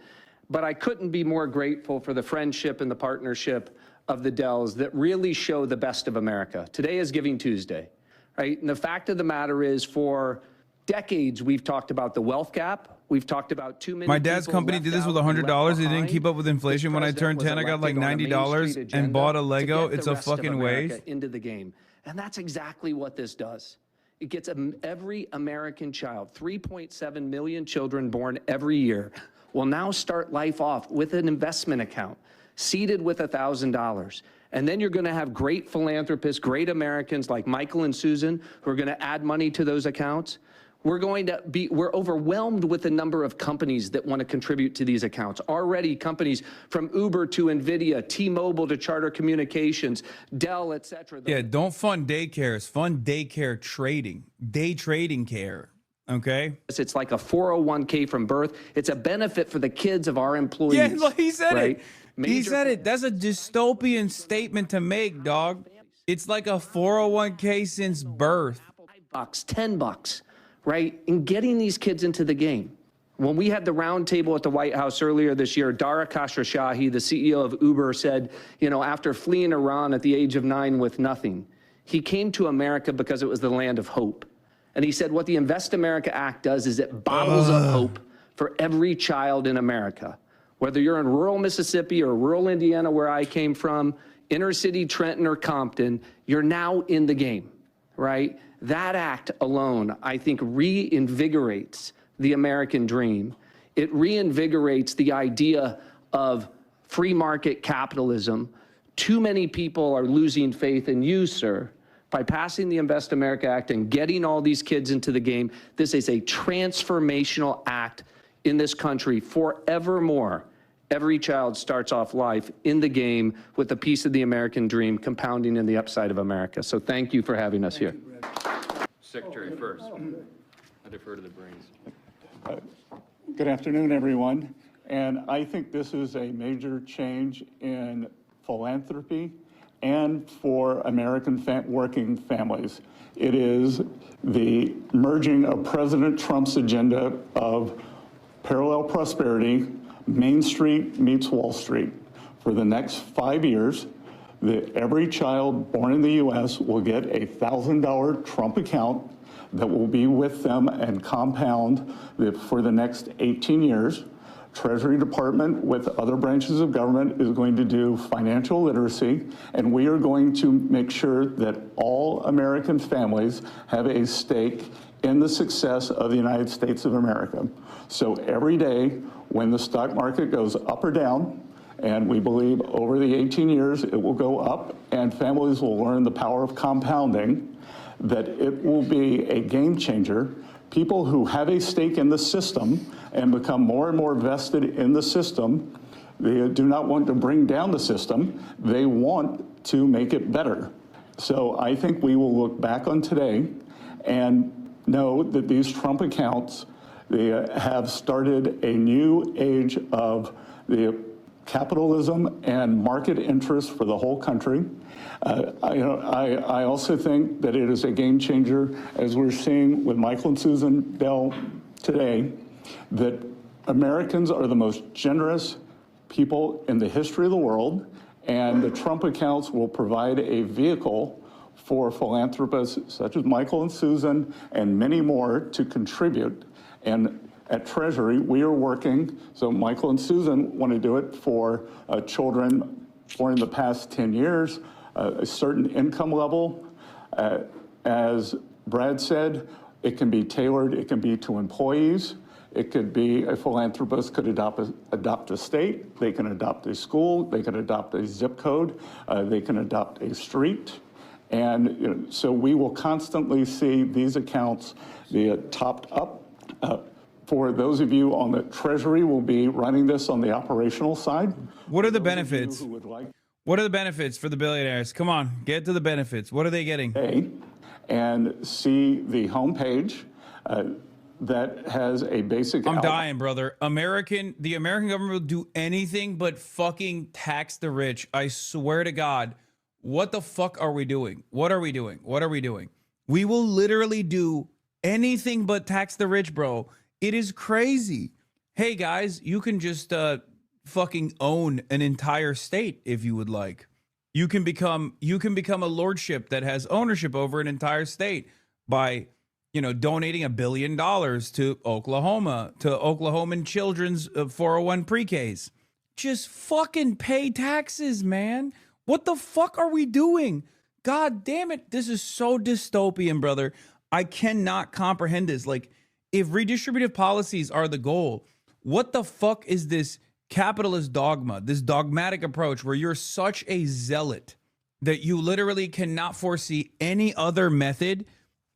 but I couldn't be more grateful for the friendship and the partnership of the Dells that really show the best of America. Today is Giving Tuesday, right? And the fact of the matter is, for decades, we've talked about the wealth gap. We've talked about too many. My dad's people company left did this with out and $100. left It didn't behind. keep up with This inflation. When I turned president 10, I got like was elected on a $90 Main Street and agenda bought a to Lego. get It's the a rest of fucking America waste. into the game. And that's exactly what this does. It gets every American child, 3.7 million children born every year, will now start life off with an investment account, seeded with $1,000. And then you're going to have great philanthropists, great Americans like Michael and Susan, who are going to add money to those accounts. We're overwhelmed with the number of companies that want to contribute to these accounts. Already companies from Uber to NVIDIA, T-Mobile to Charter Communications, Dell, et cetera. Yeah, don't fund daycares. Fund daycare trading. Day trading care. Okay? It's like a 401k from birth. It's a benefit for the kids of our employees. Yeah, look, he said right? it. He said it. That's a dystopian statement to make, dog. It's like a 401k since birth. $5, $10, right? In getting these kids into the game. When we had the roundtable at the White House earlier this year, Dara Khosrowshahi, the CEO of Uber, said, you know, after fleeing Iran at the age of 9 with nothing, he came to America because it was the land of hope. And he said what the Invest America Act does is it bottles up hope for every child in America. Whether you're in rural Mississippi or rural Indiana, where I came from, inner city Trenton or Compton, you're now in the game, right? That act alone, I think, reinvigorates the American dream. It reinvigorates the idea of free market capitalism. Too many people are losing faith in you, sir. By passing the Invest America Act and getting all these kids into the game, this is a transformational act in this country forevermore. Every child starts off life in the game with a piece of the American dream compounding in the upside of America. So thank you for having us here. Secretary first. I defer to the brains. Good afternoon, everyone. And I think this is a major change in philanthropy and for American working families. It is the merging of President Trump's agenda of parallel prosperity, Main Street meets Wall Street. For the next 5 years, every child born in the U.S. will get a $1,000 Trump account that will be with them and compound for the next 18 years. Treasury Department with other branches of government is going to do financial literacy, and we are going to make sure that all American families have a stake in the success of the United States of America. So every day when the stock market goes up or down, and we believe over the 18 years it will go up and families will learn the power of compounding, that it will be a game changer. People who have a stake in the system and become more and more vested in the system, they do not want to bring down the system, they want to make it better. So I think we will look back on today and know that these Trump accounts, they have started a new age of the capitalism and market interest for the whole country. I also think that it is a game changer, as we're seeing with Michael and Susan Bell today, that Americans are the most generous people in the history of the world, and the Trump accounts will provide a vehicle for philanthropists such as Michael and Susan and many more to contribute. And at Treasury, we are working, so Michael and Susan want to do it for children for in the past 10 years, a certain income level. As Brad said, it can be tailored, it can be to employees. It could be a philanthropist could adopt a state, they can adopt a school, they can adopt a zip code, they can adopt a street. And so we will constantly see these accounts be topped up. For those of you on the Treasury, will be running this on the operational side. What are the benefits? What are the benefits for the billionaires? Come on, get to the benefits. What are they getting? And see the homepage that has a basic. I'm dying, brother. The American government will do anything but fucking tax the rich. I swear to God. What the fuck are we doing? What are we doing? What are we doing? We will literally do anything but tax the rich, bro. It is crazy. Hey guys, you can just fucking own an entire state if you would like. You can become a lordship that has ownership over an entire state by, donating $1 billion to Oklahoma, to Oklahoman children's 401 pre-Ks. Just fucking pay taxes, man. What the fuck are we doing? God damn it. This is so dystopian, brother. I cannot comprehend this. Like, if redistributive policies are the goal, what the fuck is this capitalist dogma, this dogmatic approach where you're such a zealot that you literally cannot foresee any other method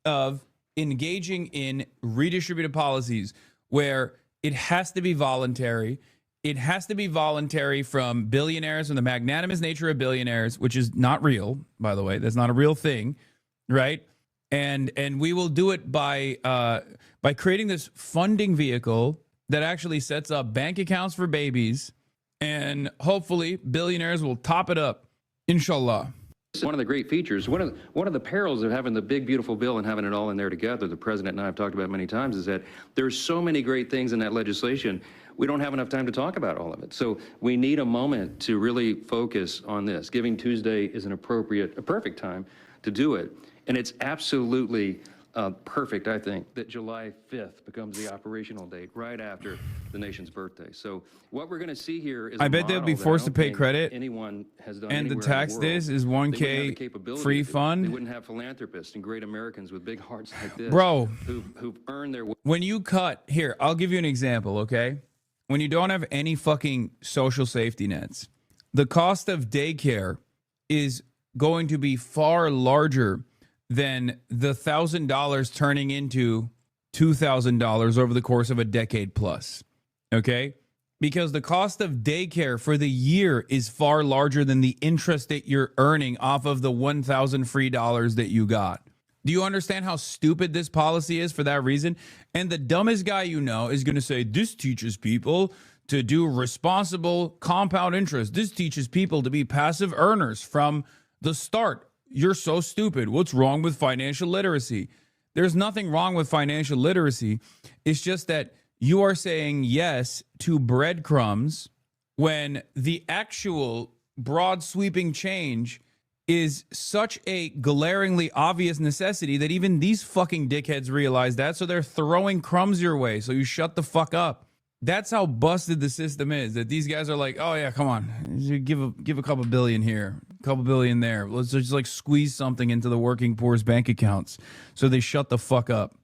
of engaging in redistributive policies where it has to be voluntary? It has to be voluntary from billionaires and the magnanimous nature of billionaires, which is not real, by the way. That's not a real thing, right? And we will do it by creating this funding vehicle that actually sets up bank accounts for babies, and hopefully billionaires will top it up, inshallah. One of the great features, one of the perils of having the big, beautiful bill and having it all in there together, the president and I have talked about many times, is that there's so many great things in that legislation, we don't have enough time to talk about all of it. So we need a moment to really focus on this. Giving Tuesday is a perfect time to do it. And it's absolutely perfect, I think, that July 5th becomes the operational date right after the nation's birthday. So what we're going to see here is I bet they'll be forced to pay credit. Anyone has done and the tax this is 1K free fund. They wouldn't have philanthropists and great Americans with big hearts like this, bro, who've earned their. When you cut here, I'll give you an example, okay? When you don't have any fucking social safety nets, the cost of daycare is going to be far larger than the $1,000 turning into $2,000 over the course of a decade plus, okay? Because the cost of daycare for the year is far larger than the interest that you're earning off of the $1,000 free dollars that you got. Do you understand how stupid this policy is for that reason? And the dumbest guy you know is going to say, this teaches people to do responsible compound interest. This teaches people to be passive earners from the start. You're so stupid. What's wrong with financial literacy? There's nothing wrong with financial literacy. It's just that you are saying yes to breadcrumbs when the actual broad sweeping change is such a glaringly obvious necessity that even these fucking dickheads realize that. So they're throwing crumbs your way. So you shut the fuck up. That's how busted the system is. That these guys are like, oh yeah, come on, give a couple billion here, a couple billion there. Let's just like squeeze something into the working poor's bank accounts, so they shut the fuck up.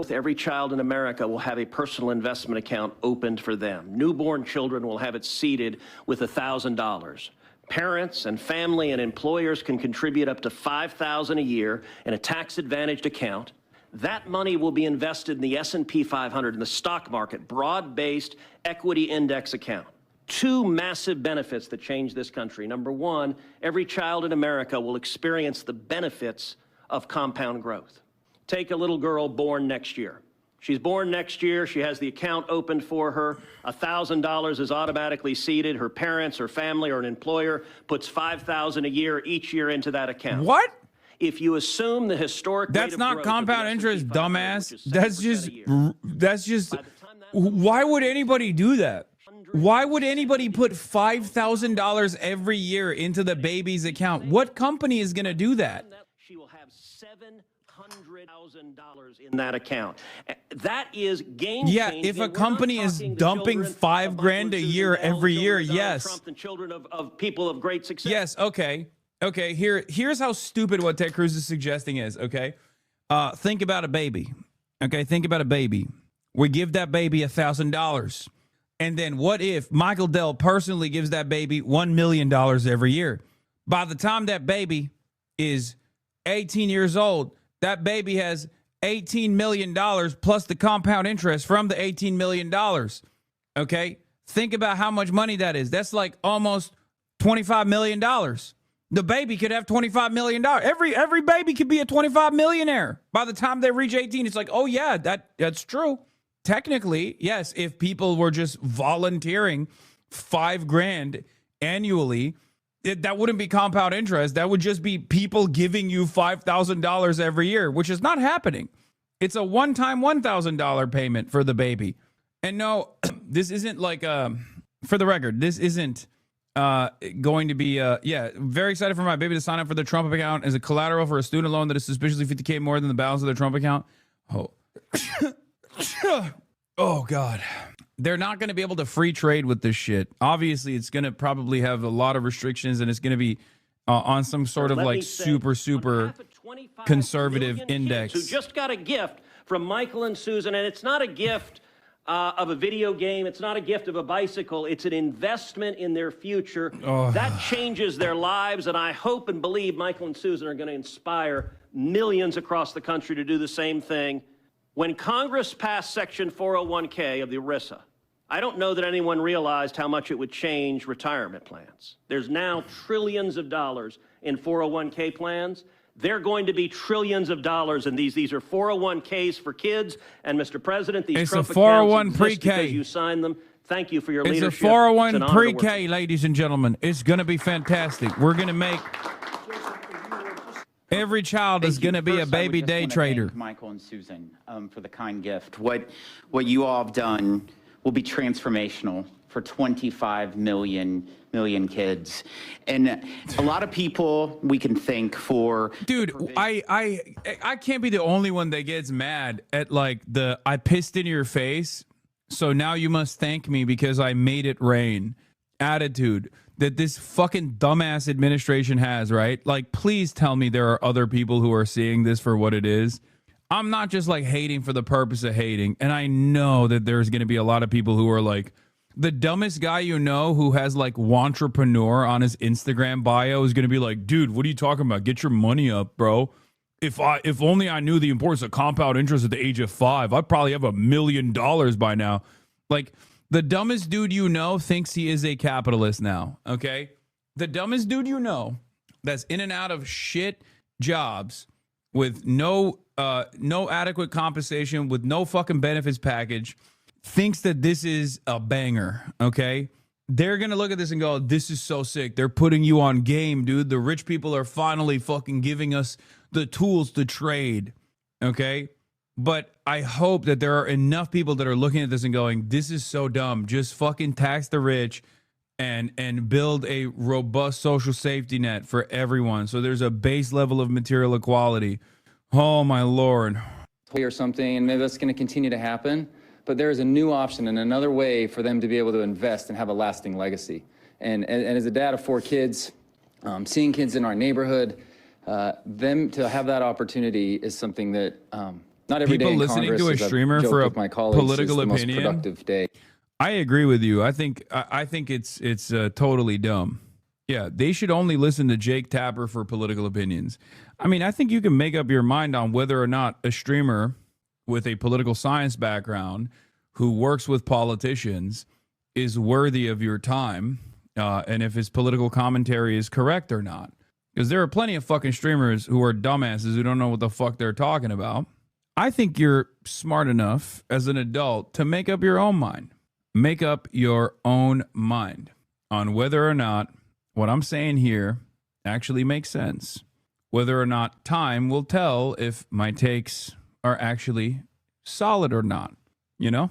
Every child in America will have a personal investment account opened for them. Newborn children will have it seeded with $1,000. Parents and family and employers can contribute up to $5,000 a year in a tax-advantaged account. That money will be invested in the S&P 500 in the stock market, broad-based equity index account. Two massive benefits that change this country. Number one, every child in America will experience the benefits of compound growth. Take a little girl born next year. She's born next year. She has the account opened for her. $1,000 is automatically seeded. Her parents or family or an employer puts $5,000 a year each year into that account. What? If you assume the historic rate That's of not growth compound of the interest, S&P 500, dumbass. which is That's just. By the time that Why would anybody do that? Why would anybody put $5,000 every year into the baby's account? What company is going to do that? she will have $700,000 in that account. That is game Yeah, changing. if a We're not company is talking the dumping children $5 of grand Michael a and year Susan Bell, every children year, of Donald yes. Trump, and children of people of great success. Yes, okay. Okay, here's how stupid what Ted Cruz is suggesting is, okay? Think about a baby. Okay, think about a baby. We give that baby $1,000. And then what if Michael Dell personally gives that baby $1 million every year? By the time that baby is 18 years old, that baby has $18 million plus the compound interest from the $18 million. Okay? Think about how much money that is. That's like almost $25 million. The baby could have $25 million. Every baby could be a 25 millionaire. By the time they reach 18, it's like, oh yeah, that's true. Technically, yes, if people were just volunteering $5 grand annually, that wouldn't be compound interest. That would just be people giving you $5,000 every year, which is not happening. It's a one-time $1,000 payment for the baby. And no, this isn't like, for the record, this isn't going to be, very excited for my baby to sign up for the Trump account as a collateral for a student loan that is suspiciously $50K more than the balance of their Trump account. Oh. Oh, God. They're not going to be able to free trade with this shit. Obviously, it's going to probably have a lot of restrictions, and it's going to be on some sort of like super conservative index. Who just got a gift from Michael and Susan, and it's not a gift of a video game. It's not a gift of a bicycle. It's an investment in their future. That changes their lives, and I hope and believe Michael and Susan are going to inspire millions across the country to do the same thing. When Congress passed Section 401K of the ERISA, I don't know that anyone realized how much it would change retirement plans. There's now trillions of dollars in 401K plans. They're going to be trillions of dollars in these. These are 401Ks for kids. And Mr. President, these Trump accounts 401 exist pre-K. because you signed them. Thank you for your leadership. It's a 401 It's an honor to work with pre-K, ladies and gentlemen. It's going to be fantastic. We're going to make every child is going to be a baby day trader. Thank Michael and Susan for the kind gift. What you all have done will be transformational for 25 million kids. And a lot of people we can thank for. Dude, I can't be the only one that gets mad at like the I pissed in your face, so now you must thank me because I made it rain attitude that this fucking dumbass administration has, right? Like, please tell me there are other people who are seeing this for what it is. I'm not just like hating for the purpose of hating. And I know that there's going to be a lot of people who are like, the dumbest guy you know who has like wantrepreneur on his Instagram bio is going to be like, dude, what are you talking about? Get your money up, bro. If only I knew the importance of compound interest at the age of 5, I'd probably have $1 million by now. Like, the dumbest dude you know thinks he is a capitalist now, okay? The dumbest dude you know that's in and out of shit jobs with no adequate compensation, with no fucking benefits package, thinks that this is a banger, okay? They're going to look at this and go, this is so sick. They're putting you on game, dude. The rich people are finally fucking giving us the tools to trade, okay? But I hope that there are enough people that are looking at this and going, this is so dumb. Just fucking tax the rich and build a robust social safety net for everyone. So there's a base level of material equality. Oh, my Lord. Or something, and maybe that's going to continue to happen. but there is a new option and another way for them to be able to invest and have a lasting legacy. And as a dad of 4 kids, seeing kids in our neighborhood, them to have that opportunity is something that not every day in listening Congress, to a as I've streamer joked for a with my colleagues, political is the most opinion. productive day. I agree with you. I think it's totally dumb. Yeah, they should only listen to Jake Tapper for political opinions. I mean, I think you can make up your mind on whether or not a streamer with a political science background who works with politicians is worthy of your time, and if his political commentary is correct or not. Because there are plenty of fucking streamers who are dumbasses who don't know what the fuck they're talking about. I think you're smart enough as an adult to make up your own mind. Make up your own mind on whether or not what I'm saying here actually makes sense. Whether or not time will tell if my takes are actually solid or not, you know?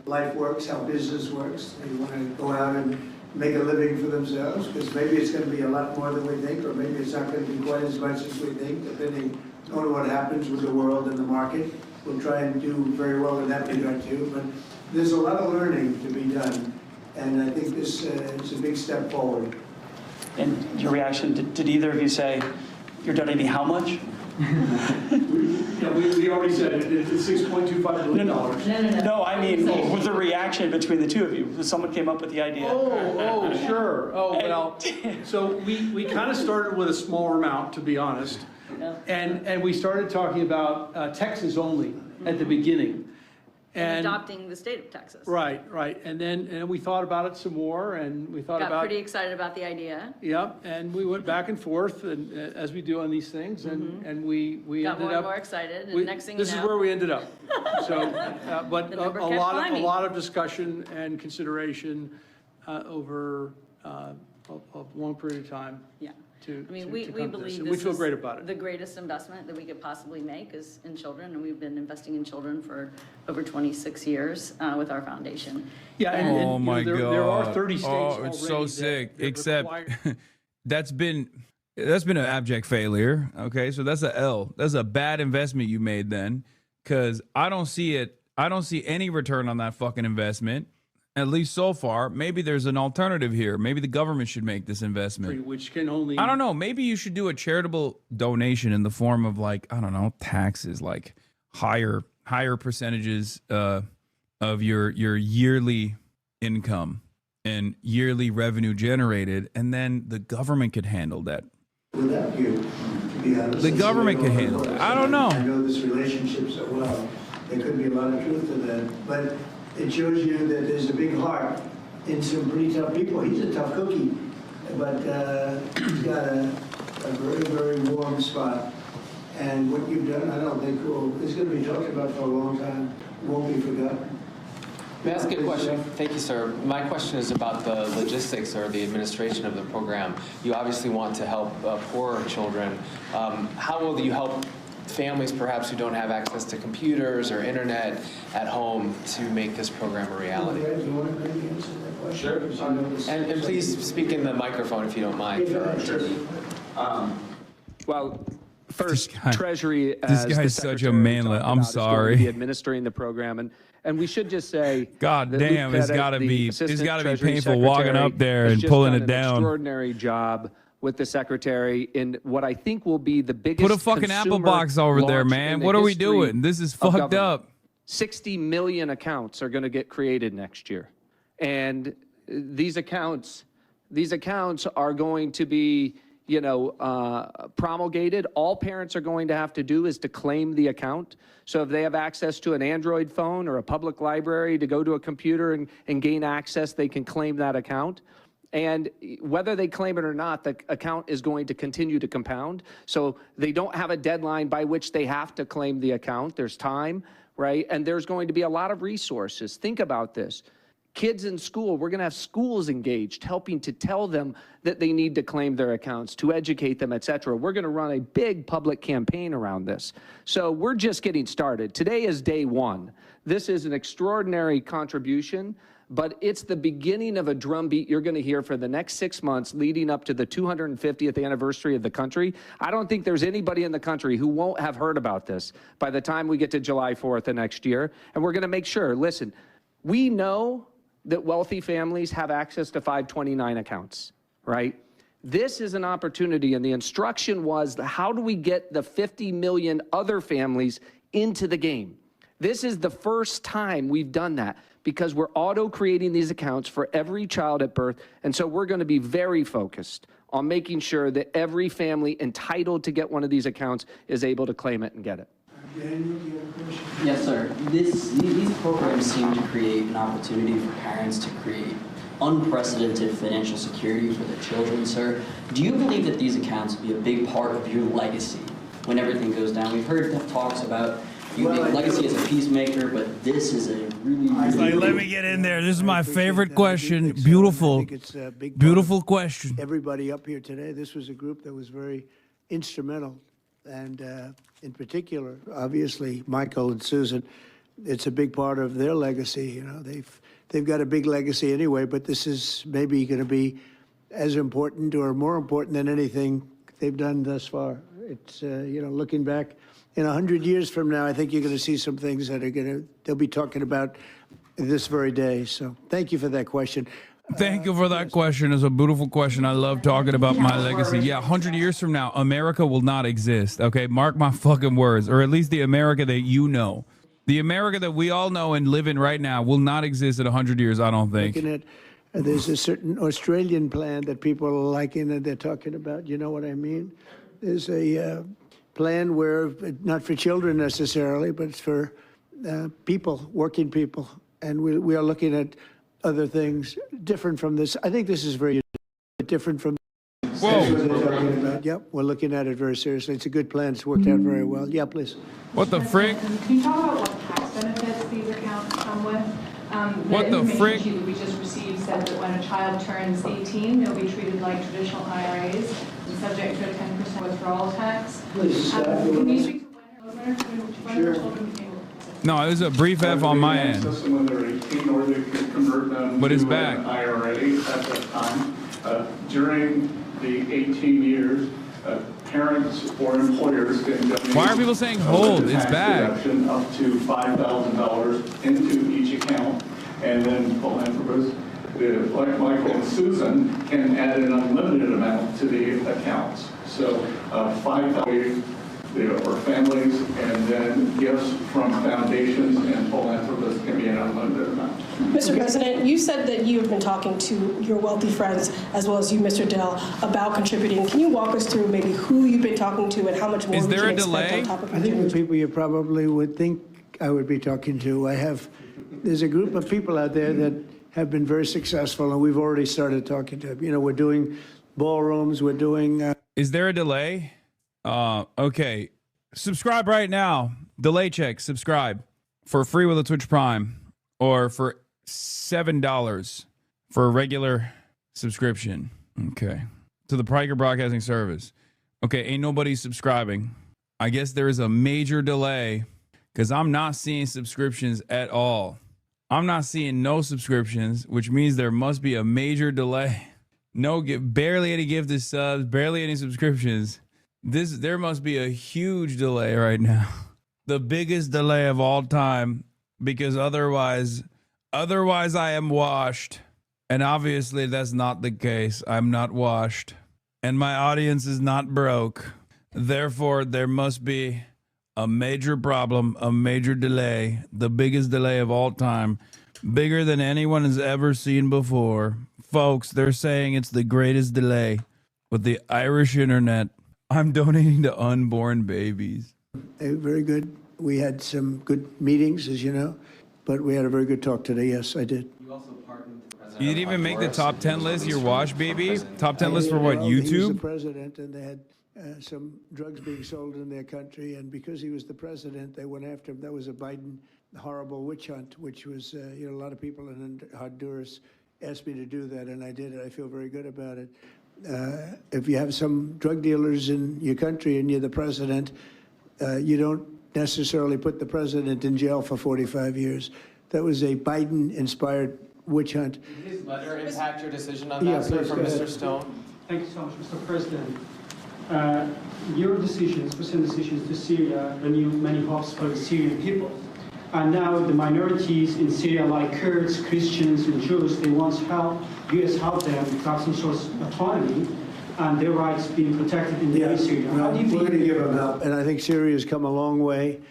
Life works, how business works. They want to go out and make a living for themselves, because maybe it's going to be a lot more than we think, or maybe it's not going to be quite as much as we think, depending on what happens with the world and the market. We'll try and do very well in that regard too, but there's a lot of learning to be done, and I think this is a big step forward. And your reaction, did either of you say, you're donating how much? Yeah, we already said it's $6.25 billion. No, I mean, with the reaction between the two of you, someone came up with the idea. Oh, sure. Oh, well, so we kind of started with a smaller amount, to be honest. And we started talking about Texas only at the beginning. And adopting the state of Texas. Right. And then we thought about it some more, and we thought Got pretty excited about the idea. Yep, and we went back and forth, and as we do on these things, and we got ended more up and more excited, and next thing you know, this is where we ended up. So, but The number a kept lot climbing. of discussion and consideration over a long period of time. Yeah. To, I mean, to we come to this, believe and this we feel is great about it. the greatest investment that we could possibly make is in children, and we've been investing in children for over 26 years with our foundation. Yeah, and Oh my God. there are 30 states Oh, it's so already sick. that Except require- that's been an abject failure. Okay, so that's a L. That's a bad investment you made then, because I don't see it. I don't see any return on that fucking investment. At least so far. Maybe there's an alternative here. Maybe the government should make this investment. which can only I don't know. Maybe you should do a charitable donation in the form of, like, I don't know, taxes, like higher percentages of your yearly income and yearly revenue generated, and then the government could handle that. Without you, to be honest. The government can handle it. I don't know. I know this relationship so well. There could be a lot of truth to that, but it shows you that there's a big heart in some pretty tough people. He's a tough cookie, but he's got a very, very warm spot. And what you've done, I don't think it's going to be talked about for a long time. It won't be forgotten. May I ask a question? Thank you, sir. My question is about the logistics or the administration of the program. You obviously want to help poorer children. How will you help families perhaps who don't have access to computers or internet at home to make this program a reality? Do you want to maybe answer that question? Sure. And please speak in the microphone if you don't mind. Well, first, This guy- Treasury this as guy the is such a Secretary manlet. talked I'm about, is going to sorry. be administering the program, and we should just say, God that damn, Luke it's Pettit, gotta the be- it's Assistant gotta be Treasury painful walking Secretary, up there has and just pulling done it down. An extraordinary job with the Secretary in what I think will be the biggest Put a fucking Apple consumer box over there, launch man. in the What are we history doing? This is of fucked government. up. 60 million accounts are going to get created next year. And these accounts are going to be, promulgated. All parents are going to have to do is to claim the account. So if they have access to an Android phone or a public library to go to a computer and gain access, they can claim that account. And whether they claim it or not, the account is going to continue to compound. So they don't have a deadline by which they have to claim the account. There's time, right? And there's going to be a lot of resources. Think about this. Kids in school, we're going to have schools engaged, helping to tell them that they need to claim their accounts, to educate them, et cetera. We're going to run a big public campaign around this. So we're just getting started. Today is day one. This is an extraordinary contribution, but it's the beginning of a drumbeat you're going to hear for the next 6 months leading up to the 250th anniversary of the country. I don't think there's anybody in the country who won't have heard about this by the time we get to July 4th of next year. And we're going to make sure, listen, we know that wealthy families have access to 529 accounts, right? This is an opportunity, and the instruction was, how do we get the 50 million other families into the game? This is the first time we've done that because we're auto-creating these accounts for every child at birth, and so we're going to be very focused on making sure that every family entitled to get one of these accounts is able to claim it and get it. Yes, sir. These programs seem to create an opportunity for parents to create unprecedented financial security for their children, sir. Do you believe that these accounts will be a big part of your legacy when everything goes down? We've heard talks about you make legacy as a peacemaker, but this is a really let me get in there. This is my favorite question. Beautiful, beautiful question. Everybody up here today, this was a group that was very instrumental. And in particular, obviously, Michael and Susan, it's a big part of their legacy. You know, they've got a big legacy anyway, but this is maybe going to be as important or more important than anything they've done thus far. It's, you know, looking back in 100 years from now, I think you're going to see some things that are they'll be talking about this very day. So thank you for that question. Thank you for that question. It's a beautiful question. I love talking about my legacy. Yeah, 100 years from now, America will not exist. Okay, mark my fucking words. Or at least the America that you know. The America that we all know and live in right now will not exist in 100 years, I don't think. Looking at, there's a certain Australian plan that people are liking and they're talking about. You know what I mean? There's a plan where, not for children necessarily, but it's for people, working people. And we are looking at other things different from this. I think this is very different from. Whoa. Yep, we're looking at it very seriously. It's a good plan. It's worked out very well. Yeah, please. What the frick? Can you talk about what tax benefits these accounts come with? What the frick? The information sheet that we just received said that when a child turns 18, they'll be treated like traditional IRAs and subject to a 10% withdrawal tax. Please. Can you speak to when their children became? No, it was a brief F on my end. When they're 18, or they could convert them But it's to back. an IRA at that time. During the 18 years, parents or employers can donate. Why are people saying hold? It's tax back. deduction up to $5,000 into each account, and then philanthropists, like Michael and Susan, can add an unlimited amount to the accounts. So $5,000 for families, and then gifts from foundations and philanthropists can be an unlimited amount. Mr. President, you said that you have been talking to your wealthy friends, as well as you, Mr. Dell, about contributing. Can you walk us through maybe who you've been talking to and how much more Is we there can a delay? expect on top of I think the people you probably would think I would be talking to. There's a group of people out there that have been very successful, and we've already started talking to them. You know, we're doing ballrooms, we're doing. Is there a delay? Okay. Subscribe right now. Delay check. Subscribe for free with a Twitch Prime, or for $7 for a regular subscription. Okay. To the Priker Broadcasting Service. Okay. Ain't nobody subscribing. I guess there is a major delay because I'm not seeing subscriptions at all. I'm not seeing no subscriptions, which means there must be a major delay. Barely any gifted subs, barely any subscriptions. There must be a huge delay right now. The biggest delay of all time, because otherwise I am washed. And obviously that's not the case. I'm not washed. And my audience is not broke. Therefore, there must be a major problem, a major delay, the biggest delay of all time, bigger than anyone has ever seen before. Folks, they're saying it's the greatest delay with the Irish internet. I'm donating to unborn babies. Very good. We had some good meetings, as you know, but we had a very good talk today. Yes, I did. You also partnered with the president. You didn't even make the top 10 list, your wash baby? Top 10 list for what, He was the YouTube? president, and they had some drugs being sold in their country, and because he was the president, they went after him. That was a Biden horrible witch hunt, which was, a lot of people in Honduras asked me to do that, and I did it. I feel very good about it. If you have some drug dealers in your country and you're the president, you don't necessarily put the president in jail for 45 years. That was a Biden-inspired witch hunt. Did his letter impact your decision on that, sir, from Mr. Stone? Thank you so much, Mr. President. Your decisions, recent decisions to Syria, renewed many hopes for the Syrian people. And now the minorities in Syria, like Kurds, Christians, and Jews, they once helped, U.S. helped them to have some sort of autonomy and their rights being protected in the Syria. Well, we're going to give them help, and I think Syria's come a long way.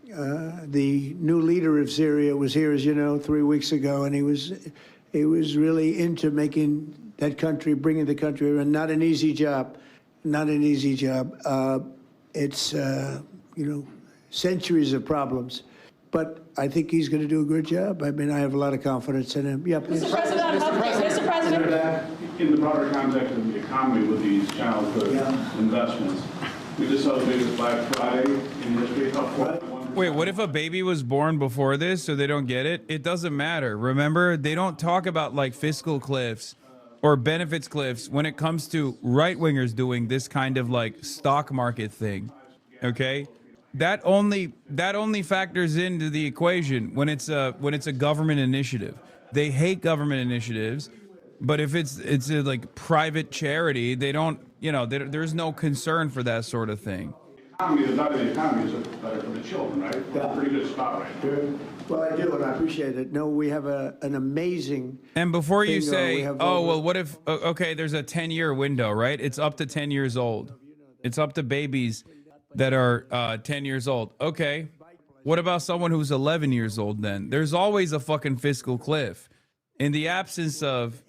The new leader of Syria was here, as you know, 3 weeks ago, and he was really into making that country, bringing the country around. Not an easy job, not an easy job. It's centuries of problems. But I think he's going to do a good job. I mean, I have a lot of confidence in him. Yeah, please. Mr. President, Mr. President. In the broader context of the economy with these childhood investments, we just celebrated Black Friday in history. Wait, what if a baby was born before this so they don't get it? It doesn't matter. Remember, they don't talk about like fiscal cliffs or benefits cliffs when it comes to right-wingers doing this kind of like stock market thing, okay? That only factors into the equation when it's a government initiative. They hate government initiatives, but if it's a like private charity, they don't, there's no concern for that sort of thing. The better the economy is better for the children, right? We're in a pretty good spot right now. Well, I do, and I appreciate it. No, we have an amazing. And before you thing, say, well, what if? Okay, there's a 10-year window, right? It's up to 10 years old. It's up to babies that are 10 years old. Okay, what about someone who's 11 years old then? There's always a fucking fiscal cliff. In the absence of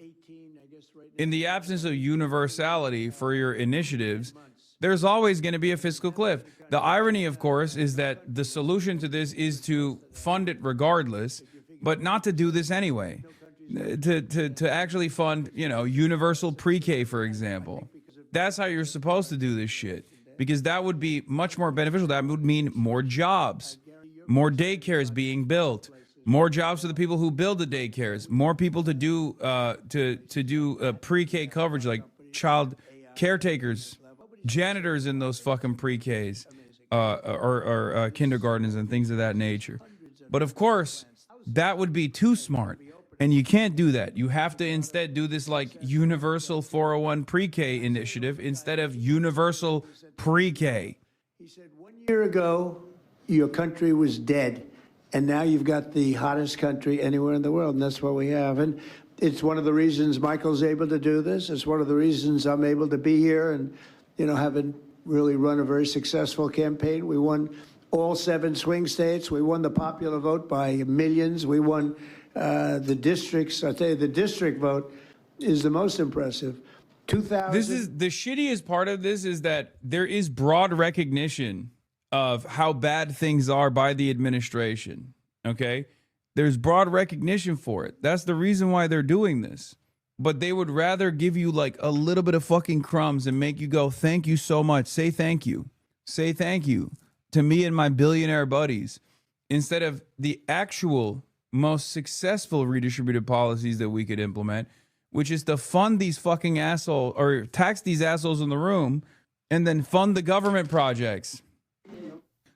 universality for your initiatives, there's always going to be a fiscal cliff. The irony, of course, is that the solution to this is to fund it regardless, but not to do this anyway. To actually fund, universal pre-K, for example. That's how you're supposed to do this shit. Because that would be much more beneficial. That would mean more jobs, more daycares being built, more jobs for the people who build the daycares, more people to do pre-K coverage, like child caretakers, janitors in those fucking pre-Ks, or kindergartens and things of that nature. But of course, that would be too smart. And you can't do that. You have to instead do this like universal 401 pre-K initiative instead of universal pre-K. He said 1 year ago, your country was dead. And now you've got the hottest country anywhere in the world. And that's what we have. And it's one of the reasons Michael's able to do this. It's one of the reasons I'm able to be here and, having really run a very successful campaign. We won all 7 swing states. We won the popular vote by millions. We won the districts. I'll tell you, the district vote is the most impressive. 2000. This is the shittiest part of this is that there is broad recognition of how bad things are by the administration. Okay, there's broad recognition for it. That's the reason why they're doing this. But they would rather give you like a little bit of fucking crumbs and make you go, thank you so much. Say thank you. Say thank you to me and my billionaire buddies instead of the actual most successful redistributive policies that we could implement, which is to fund these fucking assholes or tax these assholes in the room and then fund the government projects.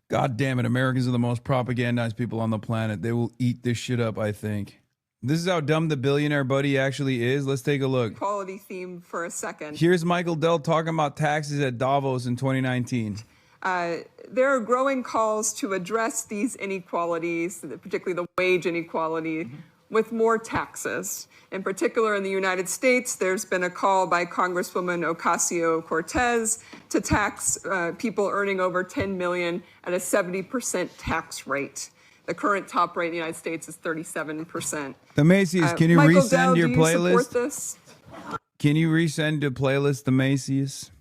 God damn it. Americans are the most propagandized people on the planet. They will eat this shit up, I think. This is how dumb the billionaire buddy actually is. Let's take a look. Equality theme for a second. Here's Michael Dell talking about taxes at Davos in 2019. There are growing calls to address these inequalities, particularly the wage inequality, with more taxes. In particular, in the United States, there's been a call by Congresswoman Ocasio-Cortez to tax people earning over $10 million at a 70% tax rate. The current top rate in the United States is 37%. The Macy's, can you Michael resend Dell, your do you playlist? support this? Can you resend your playlist, The Macy's?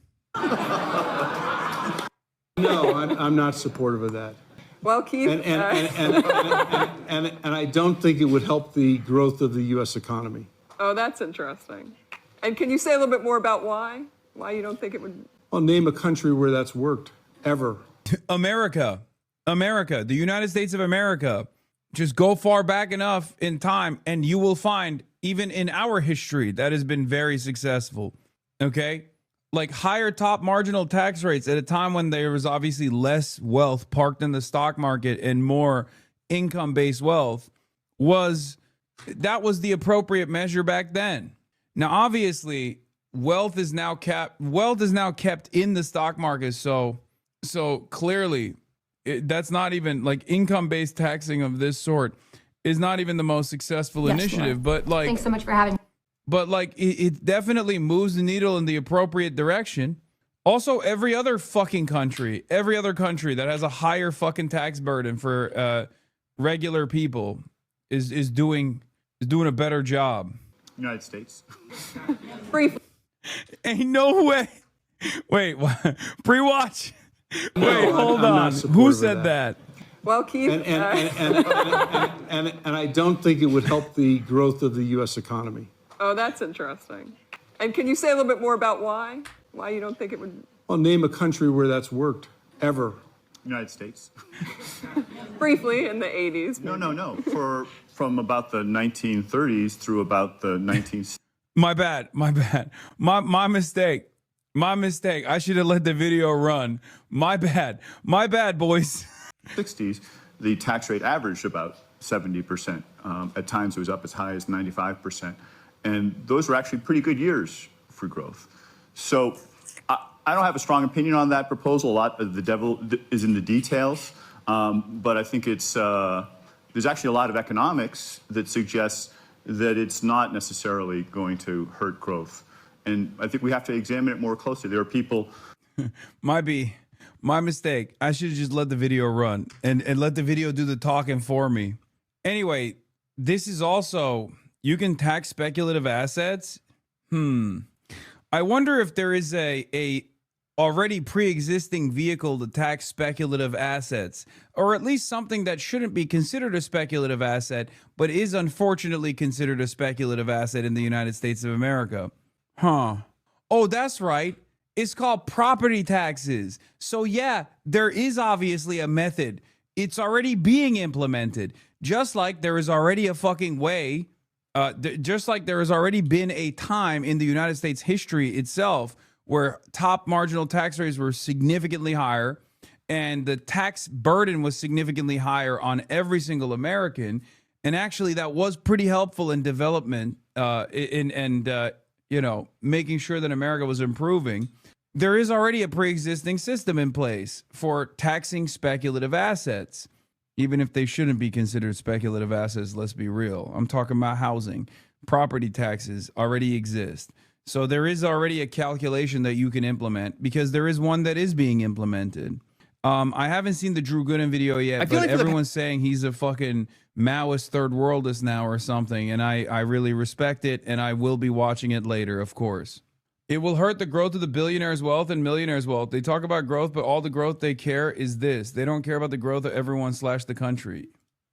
No, I'm not supportive of that. Well, Keith, and I don't think it would help the growth of the U.S. economy. oh, that's interesting. And can you say a little bit more about why? Why you don't think it would? Well, name a country where that's worked, ever. America, the United States of America. Just go far back enough in time and you will find, even in our history, that has been very successful. Okay? Like higher top marginal tax rates at a time when there was obviously less wealth parked in the stock market and more income-based wealth was the appropriate measure back then. Now, obviously, wealth is now kept in the stock market. So clearly, that's not even like income-based taxing of this sort is not even the most successful initiative. But like, thanks so much for having me. But like, it definitely moves the needle in the appropriate direction. Also, every other country that has a higher fucking tax burden for regular people is doing a better job. United States. Ain't no way. Wait, what? Pre-watch. No, Wait, hold I'm on. not Who supportive said of that? Well, Keith. And I don't think it would help the growth of the U.S. economy. Oh, that's interesting. And can you say a little bit more about why? Why you don't think it would? Well, name a country where that's worked, ever. United States. Briefly, in the 80s. No. From about the 1930s through about the 1960s. My bad. My mistake. I should have let the video run. My bad, boys. 60s, the tax rate averaged about 70%. At times it was up as high as 95%. And those were actually pretty good years for growth. So I don't have a strong opinion on that proposal. A lot of the devil is in the details. But I think there's actually a lot of economics that suggests that it's not necessarily going to hurt growth. And I think we have to examine it more closely. There are people. My mistake. I should have just let the video run and let the video do the talking for me. Anyway, this is also, you can tax speculative assets. I wonder if there is a already pre-existing vehicle to tax speculative assets, or at least something that shouldn't be considered a speculative asset, but is unfortunately considered a speculative asset in the United States of America. Oh, that's right. It's called property taxes. So yeah, there is obviously a method. It's already being implemented. Just like there is already a fucking way, just like there has already been a time in the United States history itself where top marginal tax rates were significantly higher and the tax burden was significantly higher on every single American. And actually that was pretty helpful in development making sure that America was improving. There is already a pre-existing system in place for taxing speculative assets, even if they shouldn't be considered speculative assets. Let's be real. I'm talking about housing. Property taxes already exist. So there is already a calculation that you can implement because there is one that is being implemented. I haven't seen the Drew Gooden video yet, but everyone's saying he's a fucking Maoist third worldist now or something. And I really respect it. And I will be watching it later, of course. It will hurt the growth of the billionaires' wealth and millionaires' wealth. They talk about growth, but all the growth they care is this. They don't care about the growth of everyone / the country.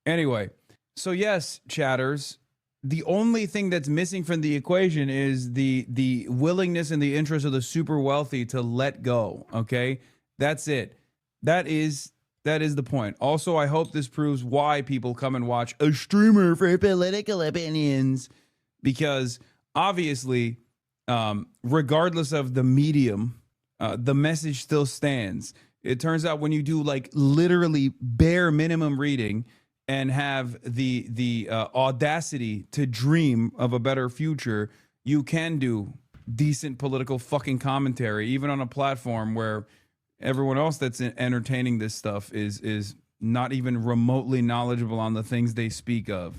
Anyway, so yes, chatters, the only thing that's missing from the equation is the willingness and the interest of the super wealthy to let go. Okay, that's it. That is the point. Also, I hope this proves why people come and watch a streamer for political opinions, because obviously, regardless of the medium, the message still stands. It turns out when you do like literally bare minimum reading and have the audacity to dream of a better future, you can do decent political fucking commentary, even on a platform where everyone else that's entertaining this stuff is not even remotely knowledgeable on the things they speak of.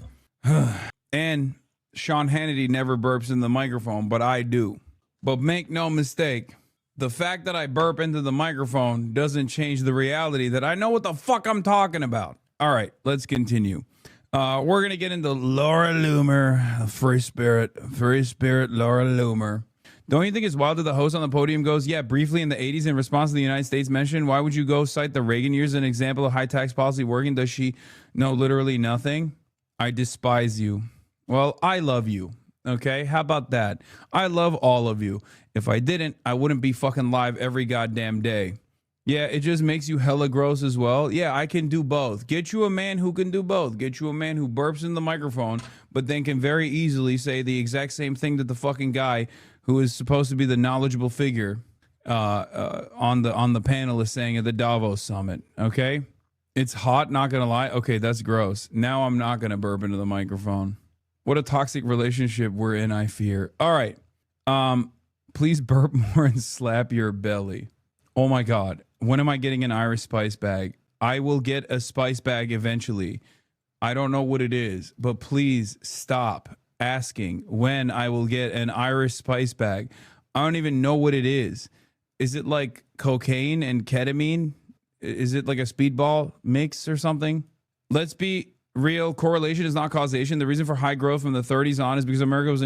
And Sean Hannity never burps in the microphone, but I do. But make no mistake, the fact that I burp into the microphone doesn't change the reality that I know what the fuck I'm talking about. All right, let's continue. We're going to get into Laura Loomer, free spirit Laura Loomer. Don't you think it's wild that the host on the podium goes, yeah, briefly in the 80s in response to the United States mention, why would you go cite the Reagan years as an example of high tax policy working? Does she know literally nothing? I despise you. Well, I love you. Okay, how about that? I love all of you. If I didn't, I wouldn't be fucking live every goddamn day. Yeah, it just makes you hella gross as well. Yeah, I can do both. Get you a man who can do both. Get you a man who burps in the microphone, but then can very easily say the exact same thing that the fucking guy who is supposed to be the knowledgeable figure on the panel is saying at the Davos summit. Okay, it's hot. Not gonna lie. Okay, that's gross. Now I'm not gonna burp into the microphone. What a toxic relationship we're in, I fear. All right. Please burp more and slap your belly. Oh my God. When am I getting an Irish spice bag? I will get a spice bag eventually. I don't know what it is, but please stop asking when I will get an Irish spice bag. I don't even know what it is. Is it like cocaine and ketamine? Is it like a speedball mix or something? Let's be real. Correlation is not causation. The reason for high growth from the 30s on is because America was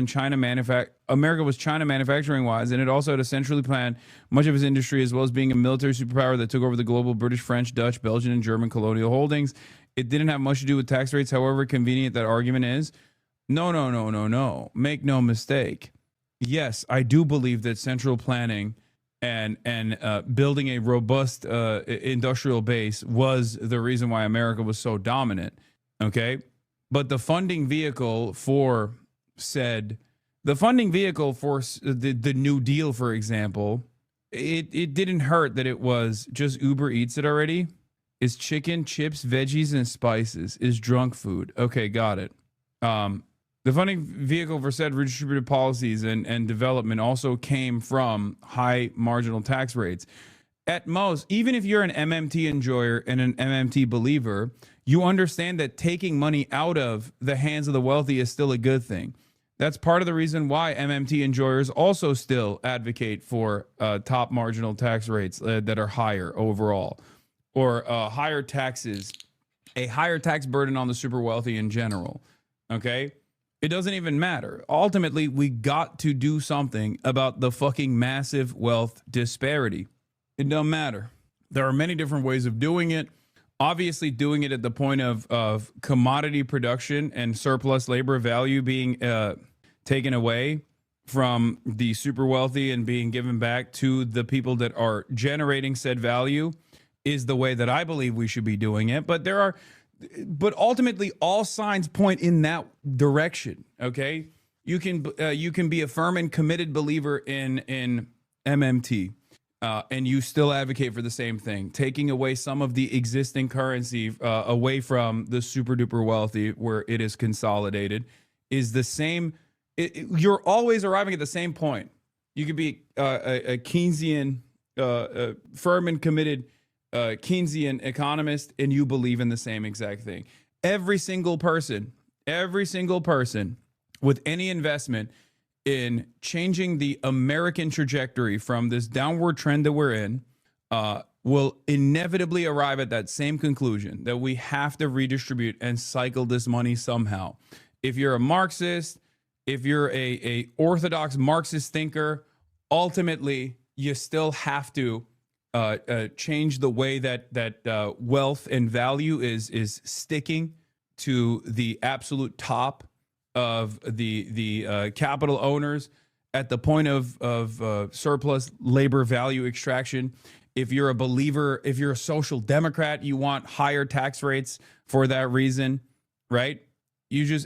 China manufacturing wise, and it also had a centrally planned much of its industry, as well as being a military superpower that took over the global British, French, Dutch, Belgian, and German colonial holdings. It didn't have much to do with tax rates, however convenient that argument is. No. Make no mistake. Yes, I do believe that central planning and building a robust industrial base was the reason why America was so dominant. Okay, but the funding vehicle for the New Deal, for example, it didn't hurt that it was just Uber Eats it already. Is chicken, chips, veggies, and spices. Is drunk food. Okay, got it. The funding vehicle for said redistributive policies and development also came from high marginal tax rates. At most, even if you're an MMT enjoyer and an MMT believer, you understand that taking money out of the hands of the wealthy is still a good thing. That's part of the reason why MMT enjoyers also still advocate for top marginal tax rates that are higher overall, or higher taxes, a higher tax burden on the super wealthy in general. Okay? It doesn't even matter. Ultimately, we got to do something about the fucking massive wealth disparity. It doesn't matter. There are many different ways of doing it. Obviously, doing it at the point of commodity production and surplus labor value being taken away from the super wealthy and being given back to the people that are generating said value is the way that I believe we should be doing it. But ultimately, all signs point in that direction. Okay, you can be a firm and committed believer in MMT. And you still advocate for the same thing, taking away some of the existing currency away from the super duper wealthy where it is consolidated is the same. You're always arriving at the same point. You could be a Keynesian, firm and committed Keynesian economist, and you believe in the same exact thing. Every single person with any investment in changing the American trajectory from this downward trend that we're in, will inevitably arrive at that same conclusion that we have to redistribute and cycle this money somehow. If you're a Marxist, if you're a orthodox Marxist thinker, ultimately you still have to change the way that wealth and value is sticking to the absolute top of the capital owners at the point of surplus labor value extraction. If you're a believer, if you're a social democrat, you want higher tax rates for that reason, right?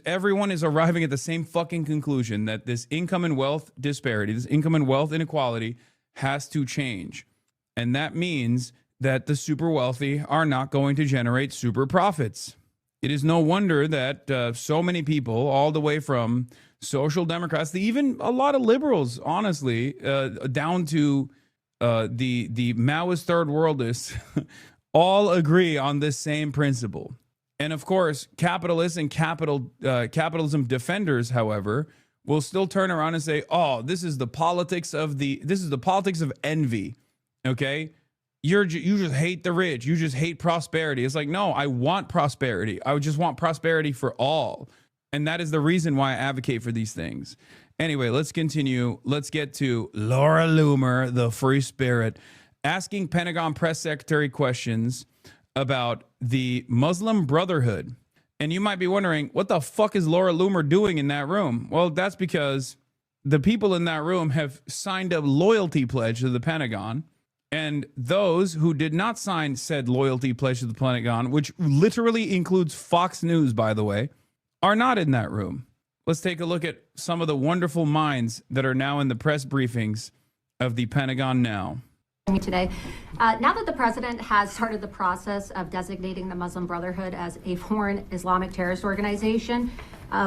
Everyone is arriving at the same fucking conclusion that this income and wealth disparity, this income and wealth inequality has to change. And that means that the super wealthy are not going to generate super profits. It is no wonder that so many people, all the way from social democrats to even a lot of liberals, honestly, down to the Maoist third worldists, all agree on this same principle. And of course, capitalists and capitalism defenders, however, will still turn around and say, "Oh, this is the politics of envy." Okay. You just hate the rich. You just hate prosperity. It's like, no, I want prosperity. I just want prosperity for all. And that is the reason why I advocate for these things. Anyway, let's continue. Let's get to Laura Loomer, the free spirit, asking Pentagon press secretary questions about the Muslim Brotherhood And you might be wondering, what the fuck is Laura Loomer doing in that room? Well, that's because the people in that room have signed a loyalty pledge to the Pentagon. And those who did not sign said loyalty pledge to the Pentagon, which literally includes Fox News, by the way, are not in that room. Let's take a look at some of the wonderful minds that are now in the press briefings of the Pentagon now. Today. Now that the president has started the process of designating the Muslim Brotherhood as a foreign Islamic terrorist organization,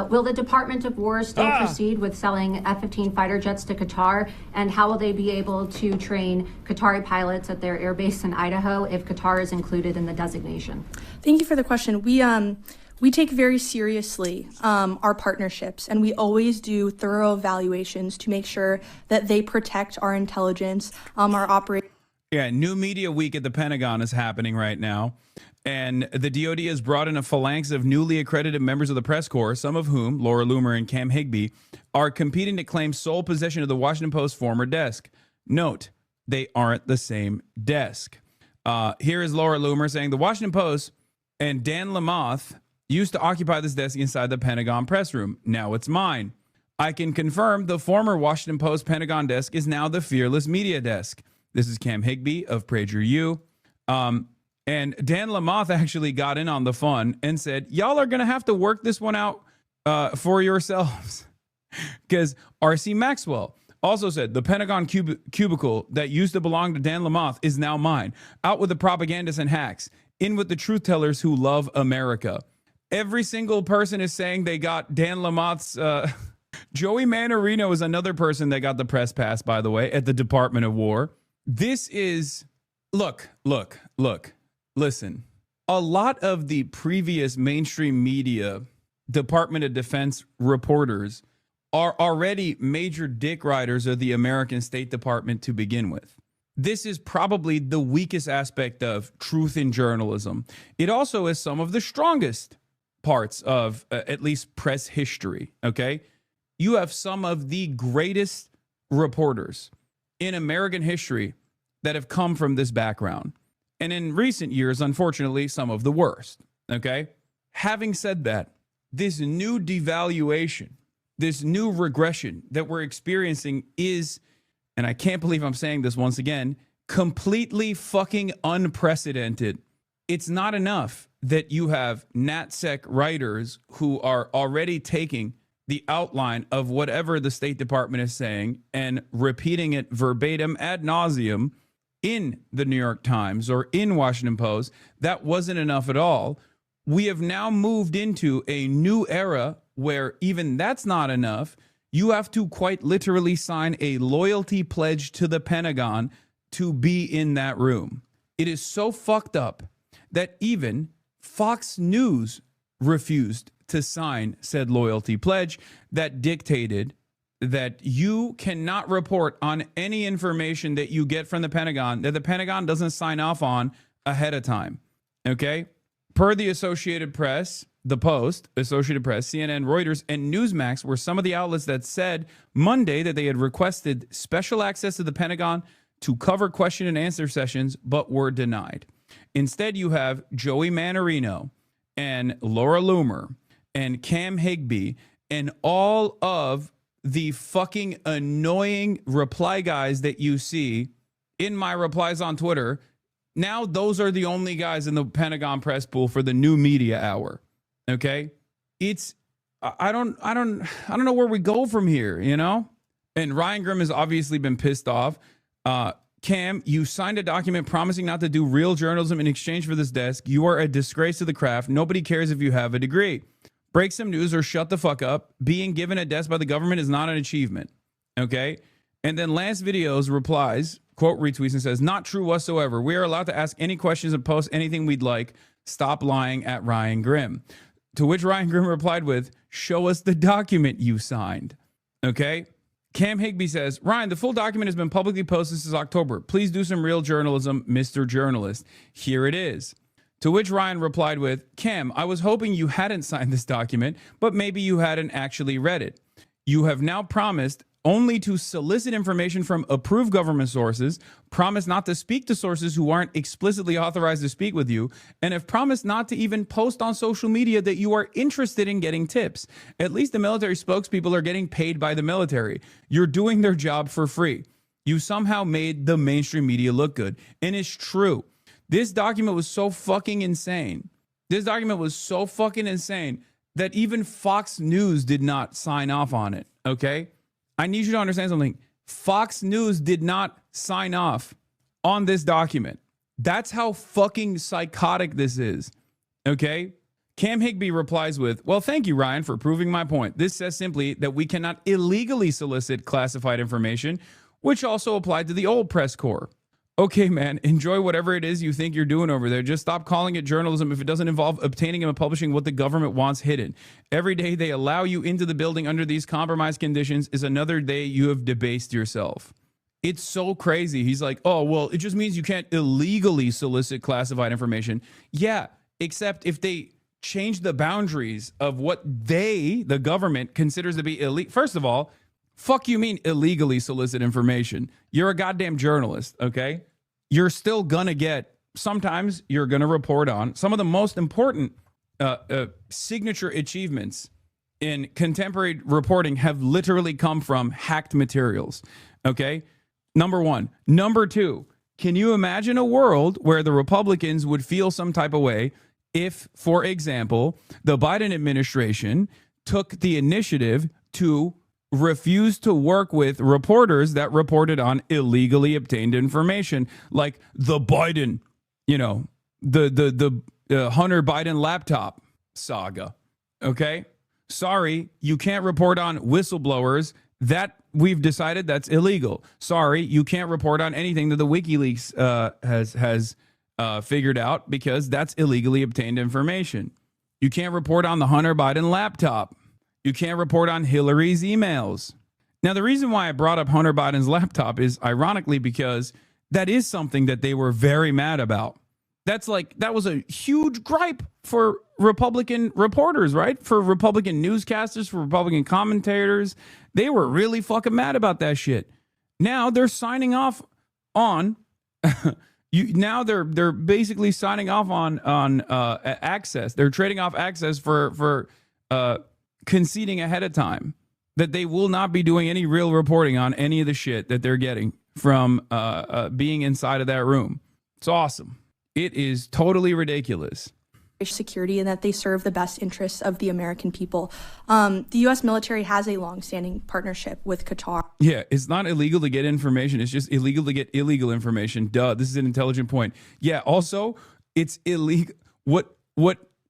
will the Department of War still proceed with selling F-15 fighter jets to Qatar? And how will they be able to train Qatari pilots at their air base in Idaho if Qatar is included in the designation? Thank you for the question. We take very seriously our partnerships, and we always do thorough evaluations to make sure that they protect our intelligence, our operations. Yeah, New Media Week at the Pentagon is happening right now, and the DoD has brought in a phalanx of newly accredited members of the press corps, some of whom, Laura Loomer and Cam Higbee, are competing to claim sole possession of the Washington Post former desk. Note, they aren't the same desk. Here is Laura Loomer saying, the Washington Post and Dan Lamothe used to occupy this desk inside the Pentagon press room. Now it's mine. I can confirm the former Washington Post Pentagon desk is now the Fearless Media desk. This is Cam Higbee of PragerU. And Dan Lamothe actually got in on the fun and said, y'all are going to have to work this one out for yourselves. Because R.C. Maxwell also said, the Pentagon cubicle that used to belong to Dan Lamothe is now mine. Out with the propagandists and hacks. In with the truth tellers who love America. Every single person is saying they got Dan Lamothe's... Joey Manarino is another person that got the press pass, by the way, at the Department of War. This is... Look. Listen. A lot of the previous mainstream media Department of Defense reporters are already major dick riders of the American State Department to begin with. This is probably the weakest aspect of truth in journalism. It also is some of the strongest parts of at least press history, okay? You have some of the greatest reporters in American history that have come from this background. And in recent years, unfortunately, some of the worst, okay? Having said that, this new devaluation, this new regression that we're experiencing is, and I can't believe I'm saying this once again, completely fucking unprecedented. It's not enough that you have NatSec writers who are already taking the outline of whatever the State Department is saying and repeating it verbatim ad nauseum in the New York Times or in Washington Post. That wasn't enough at all. We have now moved into a new era where even that's not enough. You have to quite literally sign a loyalty pledge to the Pentagon to be in that room. It is so fucked up that even Fox News refused to sign said loyalty pledge that dictated that you cannot report on any information that you get from the Pentagon that the Pentagon doesn't sign off on ahead of time. Okay? Per the Associated Press, the Post, Associated Press, CNN, Reuters, and Newsmax were some of the outlets that said Monday that they had requested special access to the Pentagon to cover question and answer sessions, but were denied. Instead, you have Joey Manarino and Laura Loomer and Cam Higbee and all of the fucking annoying reply guys that you see in my replies on Twitter. Now those are the only guys in the Pentagon press pool for the new media hour. Okay? It's I don't know where we go from here, you know? And Ryan Grimm has obviously been pissed off. Cam, you signed a document promising not to do real journalism in exchange for this desk. You are a disgrace to the craft. Nobody cares if you have a degree. Break some news or shut the fuck up. Being given a desk by the government is not an achievement. Okay? And then Lance Videos replies, quote, retweets and says, not true whatsoever. We are allowed to ask any questions and post anything we'd like. Stop lying at Ryan Grimm. To which Ryan Grimm replied with, show us the document you signed. Okay? Cam Higbee says, Ryan, the full document has been publicly posted since October. Please do some real journalism, Mr. Journalist. Here it is. To which Ryan replied with, Cam, I was hoping you hadn't signed this document, but maybe you hadn't actually read it. You have now promised only to solicit information from approved government sources, promise not to speak to sources who aren't explicitly authorized to speak with you, and have promised not to even post on social media that you are interested in getting tips. At least the military spokespeople are getting paid by the military. You're doing their job for free. You somehow made the mainstream media look good. And it's true. This document was so fucking insane. This document was so fucking insane that even Fox News did not sign off on it, okay? I need you to understand something. Fox News did not sign off on this document. That's how fucking psychotic this is, okay? Cam Higbee replies with, well, thank you, Ryan, for proving my point. This says simply that we cannot illegally solicit classified information, which also applied to the old press corps. Okay, man, enjoy whatever it is you think you're doing over there. Just stop calling it journalism if it doesn't involve obtaining and publishing what the government wants hidden. Every day they allow you into the building under these compromised conditions is another day you have debased yourself. It's so crazy. He's like, oh, well, it just means you can't illegally solicit classified information. Yeah, except if they change the boundaries of what they, the government, considers to be illegal. First of all, fuck you mean illegally solicit information? You're a goddamn journalist, okay? You're still gonna get, sometimes you're gonna report on some of the most important signature achievements in contemporary reporting have literally come from hacked materials, okay? Number one. Number two, can you imagine a world where the Republicans would feel some type of way if, for example, the Biden administration took the initiative to refused to work with reporters that reported on illegally obtained information, like the Biden, the Hunter Biden laptop saga. Okay, sorry, you can't report on whistleblowers. That we've decided that's illegal. Sorry, you can't report on anything that the WikiLeaks has figured out because that's illegally obtained information. You can't report on the Hunter Biden laptop. You can't report on Hillary's emails. Now, the reason why I brought up Hunter Biden's laptop is ironically because that is something that they were very mad about. That was a huge gripe for Republican reporters, right? For Republican newscasters, for Republican commentators. They were really fucking mad about that shit. Now they're signing off on now they're basically signing off on access. They're trading off access for conceding ahead of time that they will not be doing any real reporting on any of the shit that they're getting from being inside of that room. It's awesome. It is totally ridiculous. Security and that they serve the best interests of the American people. The U.S. military has a long-standing partnership with Qatar. Yeah, it's not illegal to get information. It's just illegal to get illegal information. Duh, this is an intelligent point. Yeah, also, it's illegal. What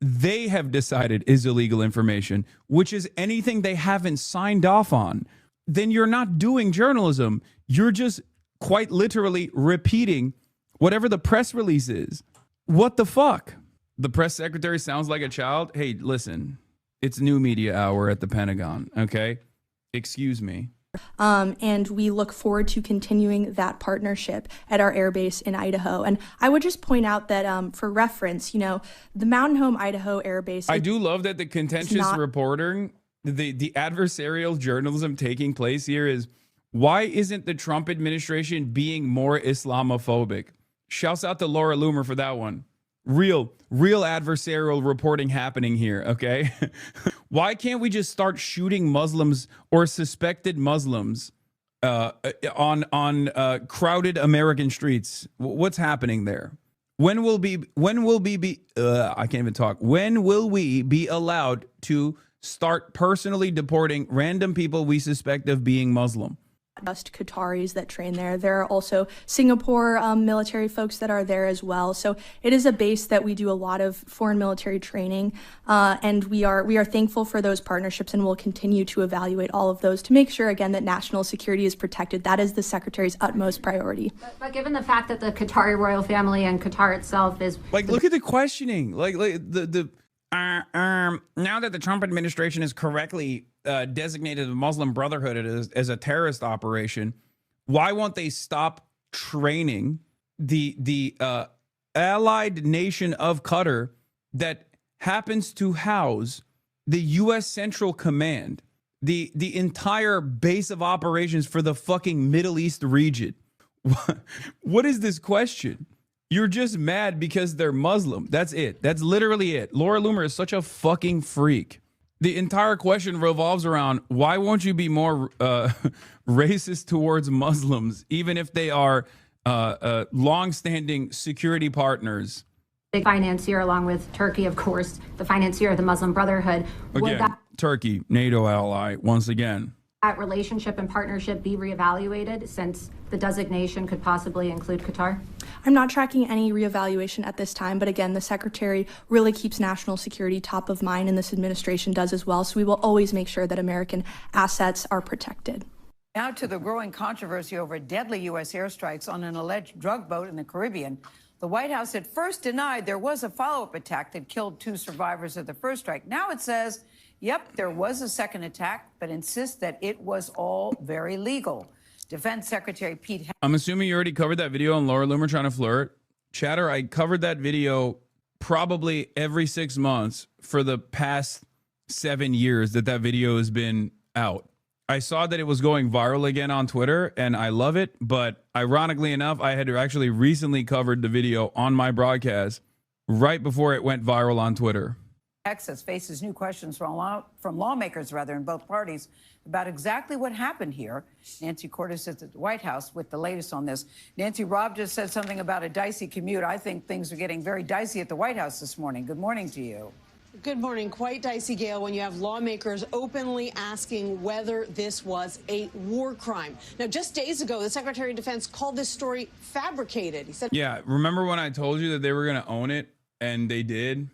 they have decided is illegal information, which is anything they haven't signed off on. Then you're not doing journalism. You're just quite literally repeating whatever the press release is. What the fuck? The press secretary sounds like a child. Hey, listen, it's new media hour at the Pentagon, okay? Excuse me. And we look forward to continuing that partnership at our air base in Idaho. And I would just point out that for reference, the Mountain Home, Idaho Air Base. I do love that the contentious reporting, the adversarial journalism taking place here is, why isn't the Trump administration being more Islamophobic? Shouts out to Laura Loomer for that one. Real adversarial reporting happening here, okay? Why can't we just start shooting Muslims or suspected Muslims on crowded American streets? What's happening there? When will we be allowed to start personally deporting random people we suspect of being Muslim? Just Qataris that train there. There are also Singapore military folks that are there as well. So it is a base that we do a lot of foreign military training, and we are thankful for those partnerships, and we'll continue to evaluate all of those to make sure, again, that national security is protected. That is the Secretary's utmost priority. But given the fact that the Qatari royal family and Qatar itself is look at the questioning, now that the Trump administration has correctly designated the Muslim Brotherhood as a terrorist operation, why won't they stop training the allied nation of Qatar that happens to house the U.S. Central Command? the entire base of operations for the fucking Middle East region. What is this question? You're just mad because they're Muslim. That's it. That's literally it. Laura Loomer is such a fucking freak. The entire question revolves around why won't you be more racist towards Muslims, even if they are long-standing security partners? Big financier, along with Turkey, of course, the financier of the Muslim Brotherhood. Would Again, Turkey, NATO ally, once again. that relationship and partnership be reevaluated since the designation could possibly include Qatar? I'm not tracking any reevaluation at this time, but again, the Secretary really keeps national security top of mind, and this administration does as well. So we will always make sure that American assets are protected. Now to the growing controversy over deadly U.S. airstrikes on an alleged drug boat in the Caribbean. The White House at first denied there was a follow-up attack that killed 2 survivors of the first strike. Now it says, yep, there was a second attack, but insists that it was all very legal. Defense Secretary Pete... I'm assuming you already covered that video on Laura Loomer trying to flirt. Chatter, I covered that video probably every 6 months for the past 7 years that video has been out. I saw that it was going viral again on Twitter, and I love it. But ironically enough, I had actually recently covered the video on my broadcast right before it went viral on Twitter. Texas faces new questions from lawmakers, in both parties about exactly what happened here. Nancy Cordes is at the White House with the latest on this. Nancy, Rob just said something about a dicey commute. I think things are getting very dicey at the White House this morning. Good morning to you. Good morning. Quite dicey, Gail, when you have lawmakers openly asking whether this was a war crime. Now, just days ago, the Secretary of Defense called this story fabricated. He said, yeah, remember when I told you that they were going to own it, and they did?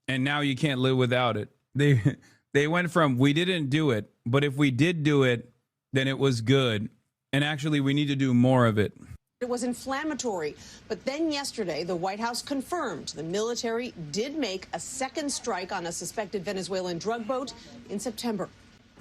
And now you can't live without it. They went from, we didn't do it, but if we did do it, then it was good. And actually, we need to do more of it. it was inflammatory. But then yesterday, the White House confirmed the military did make a second strike on a suspected Venezuelan drug boat in September.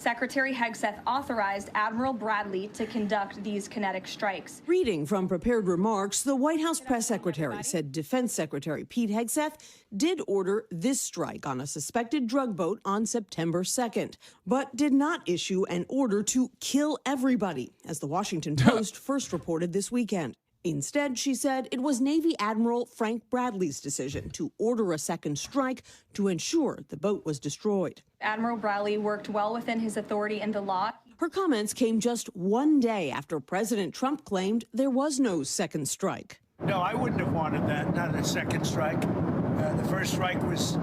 Secretary HEGSETH authorized Admiral Bradley to conduct these kinetic strikes. Reading from prepared remarks, the White House press secretary said Defense Secretary Pete HEGSETH did order this strike on a suspected drug boat on September 2nd, but did not issue an order to kill everybody, as the Washington Post first reported this weekend. Instead, she said it was Navy Admiral Frank Bradley's decision to order a second strike to ensure the boat was destroyed. Admiral Bradley worked well within his authority and the law. Her comments came just one day after President Trump claimed there was no second strike. No, I wouldn't have wanted that, not a second strike. The first strike was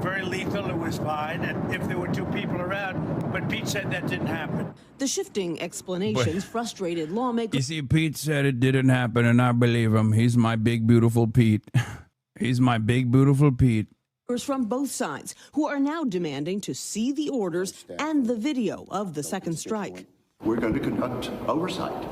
very lethal, it was fine, and if there were 2 people around, but Pete said that didn't happen. The shifting explanations frustrated lawmakers. You see, Pete said it didn't happen, and I believe him. He's my big, beautiful Pete. He's my big, beautiful Pete. From both sides, who are now demanding to see the orders and the video of the second strike. We're going to conduct oversight,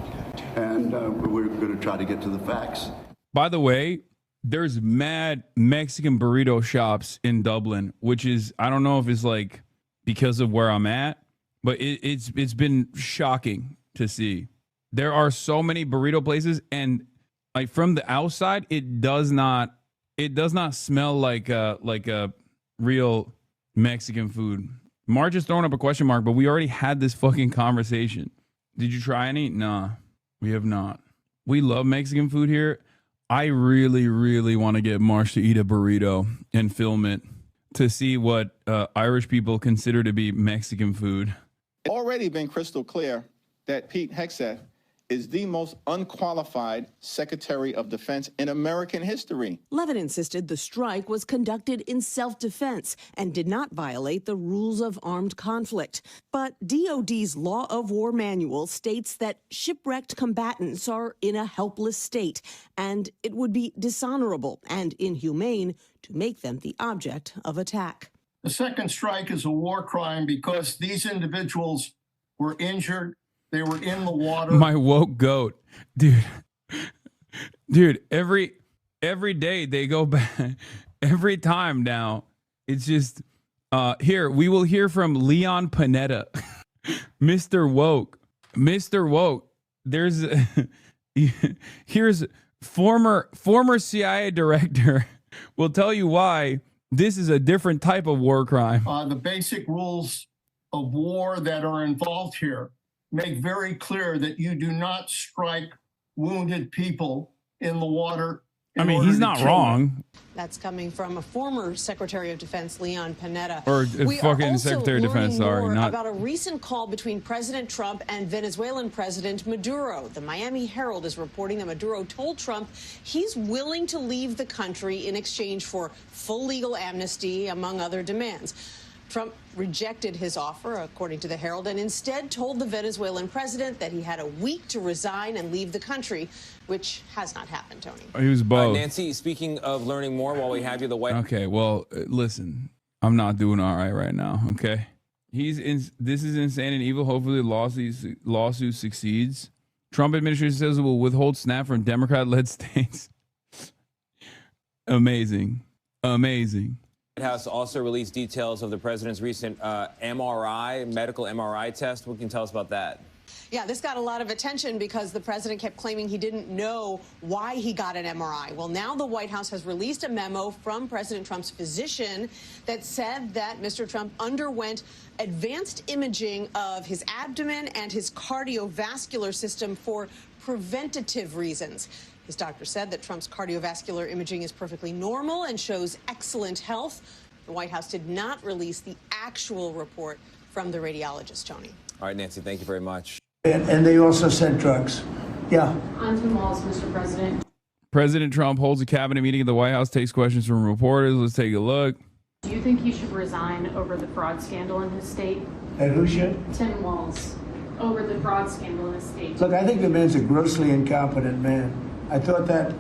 and we're going to try to get to the facts. By the way, there's mad Mexican burrito shops in Dublin, which is, I don't know if it's like because of where I'm at, but it's been shocking to see. There are so many burrito places, and like from the outside, it does not smell like a real Mexican food. Marge is throwing up a question mark, but we already had this fucking conversation. Did you try any? Nah, we have not. We love Mexican food here. I really, really want to get Marsh to eat a burrito and film it to see what Irish people consider to be Mexican food. It's already been crystal clear that Pete HEGSETH is the most unqualified Secretary of Defense in American history. Levin insisted the strike was conducted in self-defense and did not violate the rules of armed conflict. But DOD's Law of War manual states that shipwrecked combatants are in a helpless state, and it would be dishonorable and inhumane to make them the object of attack. The second strike is a war crime because these individuals were injured. They were in the water. My woke goat, dude, every day they go back, every time now, it's just, here, we will hear from Leon Panetta, Mr. Woke, here's former CIA director will tell you why this is a different type of war crime. The basic rules of war that are involved here make very clear that you do not strike wounded people in the water. I mean, he's not wrong. That's coming from a former Secretary of Defense, Leon Panetta. Or We fucking are also Secretary of Defense, learning sorry, more not- about a recent call between President Trump and Venezuelan President Maduro. The Miami Herald is reporting that Maduro told Trump he's willing to leave the country in exchange for full legal amnesty, among other demands. Trump rejected his offer, according to the Herald, and instead told the Venezuelan president that he had a week to resign and leave the country, which has not happened, Tony. He was both. Nancy, speaking of learning more while we have you, the White Okay, well, listen, I'm not doing all right now, okay? This is insane and evil. Hopefully the lawsuit succeeds. Trump administration says it will withhold SNAP from Democrat-led states. Amazing. Amazing. White House also released details of the president's recent medical MRI test. What can you tell us about that? Yeah, this got a lot of attention because the president kept claiming he didn't know why he got an MRI. Well, now the White House has released a memo from President Trump's physician that said that Mr. Trump underwent advanced imaging of his abdomen and his cardiovascular system for preventative reasons. His doctor said that Trump's cardiovascular imaging is perfectly normal and shows excellent health. The White House did not release the actual report from the radiologist, Tony. All right, Nancy, thank you very much. And they also sent drugs. Yeah. On to Walls, Mr. President. President Trump holds a cabinet meeting at the White House, takes questions from reporters. Let's take a look. Do you think he should resign over the fraud scandal in his state? And who should? Tim Walz, over the fraud scandal in his state. Look, I think the man's a grossly incompetent man. I thought that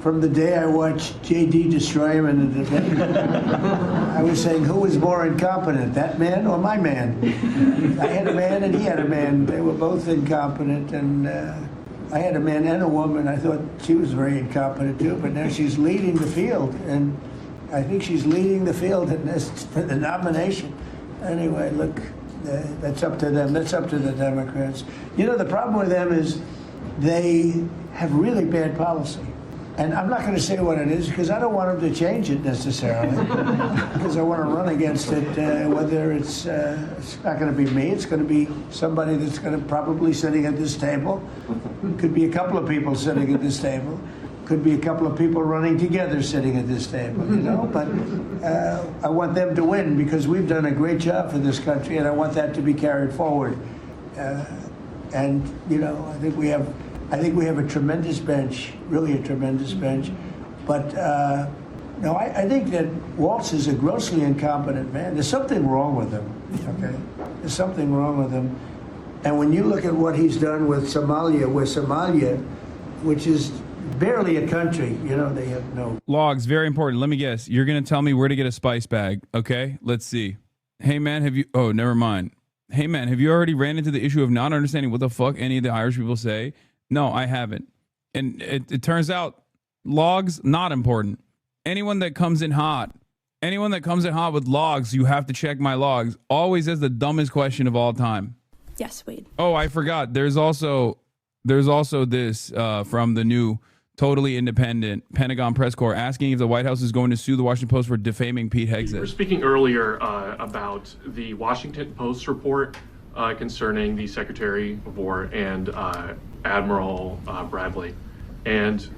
from the day I watched JD destroy him in the debate. I was saying, who was more incompetent, that man or my man? I had a man and he had a man. They were both incompetent, and I had a man and a woman. I thought she was very incompetent too, but now she's leading the field, and I think she's leading the field in this for the nomination. Anyway, look, that's up to them. That's up to the Democrats. You know, the problem with them is they have really bad policy. And I'm not going to say what it is because I don't want them to change it necessarily because I want to run against it, whether it's not going to be me, it's going to be somebody that's going to probably sitting at this table. Could be a couple of people sitting at this table. Could be a couple of people running together sitting at this table, you know, but I want them to win because we've done a great job for this country and I want that to be carried forward. And, you know, I think we have a tremendous bench, really a tremendous bench. But, no, I think that Walz is a grossly incompetent man. There's something wrong with him, okay? There's something wrong with him. And when you look at what he's done with Somalia, which is barely a country, you know, they have no... Logs, very important. Let me guess. You're going to tell me where to get a spice bag, okay? Let's see. Hey, man, have you... Oh, never mind. Hey, man, have you already ran into the issue of not understanding what the fuck any of the Irish people say? No, I haven't. And it turns out logs, not important. Anyone that comes in hot with logs, you have to check my logs. Always as the dumbest question of all time. Yes, Wade. Oh, I forgot. There's also this from the new totally independent Pentagon press corps asking if the White House is going to sue the Washington Post for defaming Pete Hegseth. We were speaking earlier about the Washington Post report concerning the Secretary of War and Admiral Bradley. And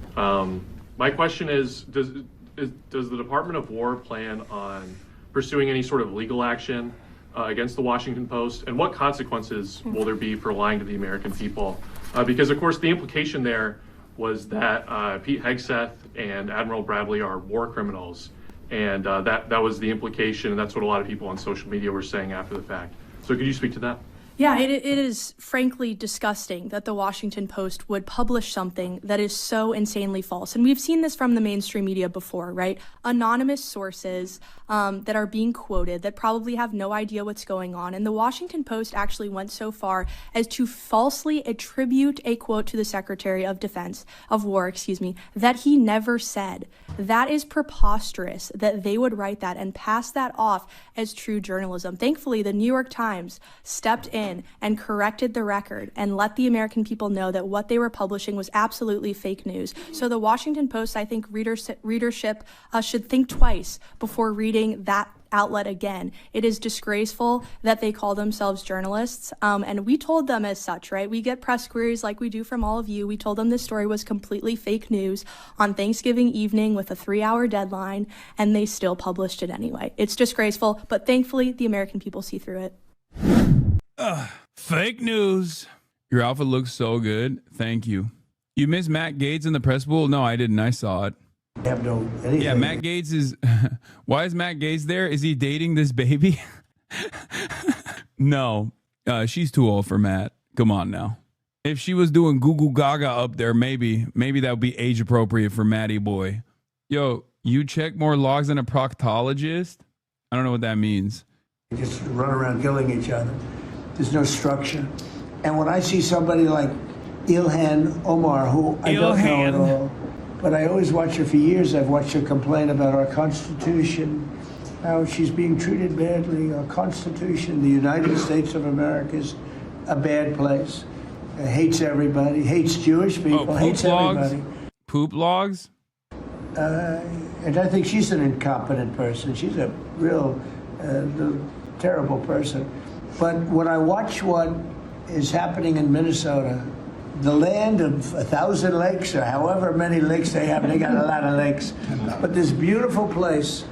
my question is, does the Department of War plan on pursuing any sort of legal action against the Washington Post? And what consequences will there be for lying to the American people? Because, of course, the implication there was that Pete Hegseth and Admiral Bradley are war criminals. And that was the implication, and that's what a lot of people on social media were saying after the fact. So could you speak to that? Yeah, it is frankly disgusting that the Washington Post would publish something that is so insanely false. And we've seen this from the mainstream media before, right? Anonymous sources that are being quoted that probably have no idea what's going on. And the Washington Post actually went so far as to falsely attribute a quote to the Secretary of War, that he never said. That is preposterous that they would write that and pass that off as true journalism. Thankfully, the New York Times stepped in and corrected the record and let the American people know that what they were publishing was absolutely fake news. So the Washington Post, I think readership should think twice before reading that outlet again. It is disgraceful that they call themselves journalists, and we told them as such, right? We get press queries like we do from all of you. We told them this story was completely fake news on Thanksgiving evening with a 3-hour deadline, and they still published it anyway. It's disgraceful, but thankfully the American people see through it. Fake news. Your outfit looks so good. Thank you. You missed Matt Gaetz in the press pool? No, I didn't. I saw it. I have no anything. Yeah, Matt Gaetz is... Why is Matt Gaetz there? Is he dating this baby? No. She's too old for Matt. Come on now. If she was doing Goo Goo Gaga up there, maybe that would be age appropriate for Matty boy. Yo, you check more logs than a proctologist? I don't know what that means. They just run around killing each other. There's no structure. And when I see somebody like Ilhan Omar, who I don't know at all, but I always watch her for years. I've watched her complain about our Constitution, how she's being treated badly. Our Constitution, the United States of America, is a bad place. Hates everybody, hates Jewish people, hates everybody. Poop logs? And I think she's an incompetent person. She's a real terrible person. But when I watch what is happening in Minnesota, the land of 1,000 lakes, or however many lakes they have, they got a lot of lakes, but this beautiful place,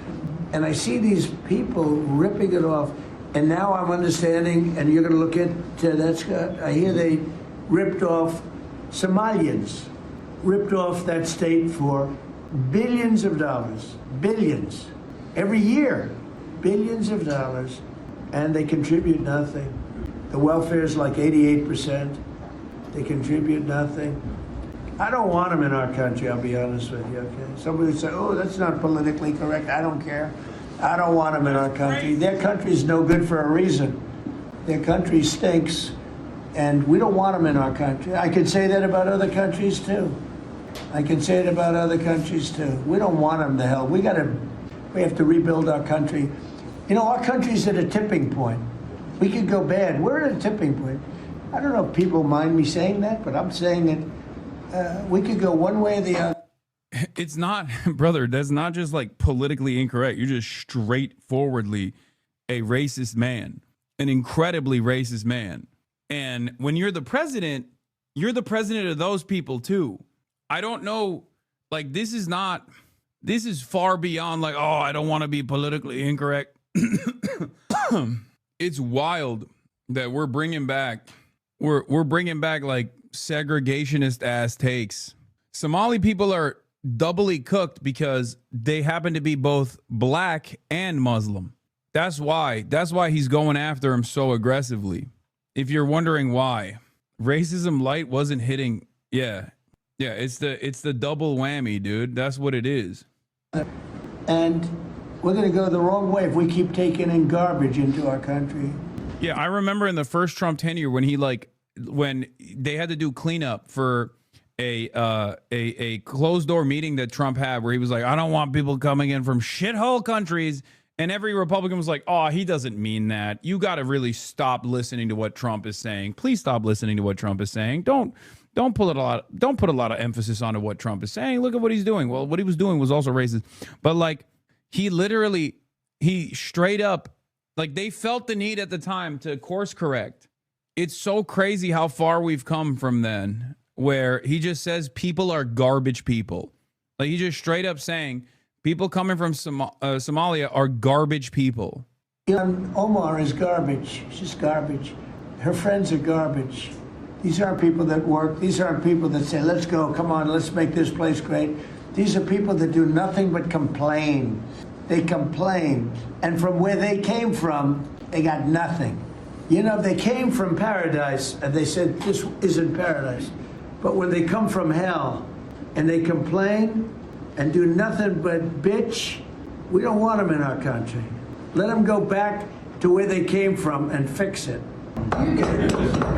and I see these people ripping it off, and now I'm understanding, and you're going to look at that, Scott, I hear they ripped off Somalians, ripped off that state for billions of dollars, billions, every year, billions of dollars, and they contribute nothing. The welfare is like 88%. They contribute nothing. I don't want them in our country, I'll be honest with you, okay? Somebody would say, oh, that's not politically correct. I don't care. I don't want them in our country. Their country's no good for a reason. Their country stinks, and we don't want them in our country. I could say that about other countries, too. I can say it about other countries, too. We don't want them to hell. We have to rebuild our country. You know, our country's at a tipping point. We could go bad. We're at a tipping point. I don't know if people mind me saying that, but I'm saying it. We could go one way or the other. It's not, brother, that's not just like politically incorrect. You're just straightforwardly a racist man, an incredibly racist man. And when you're the president of those people too. I don't know, like this is far beyond like, oh, I don't want to be politically incorrect. It's wild that we're bringing back like segregationist ass takes. Somali people are doubly cooked because they happen to be both black and Muslim. That's why he's going after him so aggressively. If you're wondering why, racism light wasn't hitting. Yeah, it's the double whammy, dude. That's what it is. And we're going to go the wrong way if we keep taking in garbage into our country. Yeah, I remember in the first Trump tenure when they had to do cleanup for a closed door meeting that Trump had where he was like, I don't want people coming in from shithole countries. And every Republican was like, oh, he doesn't mean that. You got to really stop listening to what Trump is saying. Please stop listening to what Trump is saying. Don't put a lot of emphasis onto what Trump is saying. Look at what he's doing. Well, what he was doing was also racist. But like he straight up, like they felt the need at the time to course correct. It's so crazy how far we've come from then, where he just says people are garbage people. Like he just straight up saying people coming from Somalia are garbage people. Ilhan Omar is garbage. She's garbage. Her friends are garbage. These aren't people that work. These aren't people that say, let's go, come on, let's make this place great. These are people that do nothing but complain. They complain. And from where they came from, they got nothing. You know, they came from paradise, and they said, this isn't paradise. But when they come from hell, and they complain, and do nothing but bitch, we don't want them in our country. Let them go back to where they came from and fix it. Okay.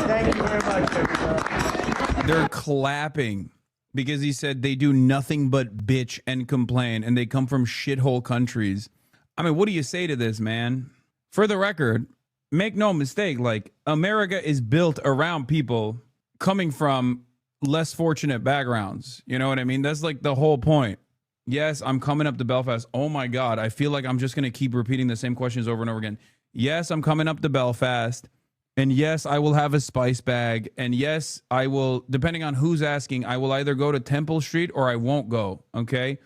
Thank you very much, everybody. They're clapping because he said they do nothing but bitch and complain, and they come from shithole countries. I mean, what do you say to this, man? For the record, make no mistake, like, America is built around people coming from less fortunate backgrounds. You know what I mean? That's like the whole point. Yes, I'm coming up to Belfast. Oh my God. I feel like I'm just going to keep repeating the same questions over and over again. Yes, I'm coming up to Belfast. And yes, I will have a spice bag. And yes, I will, depending on who's asking, I will either go to Temple Street or I won't go. Okay.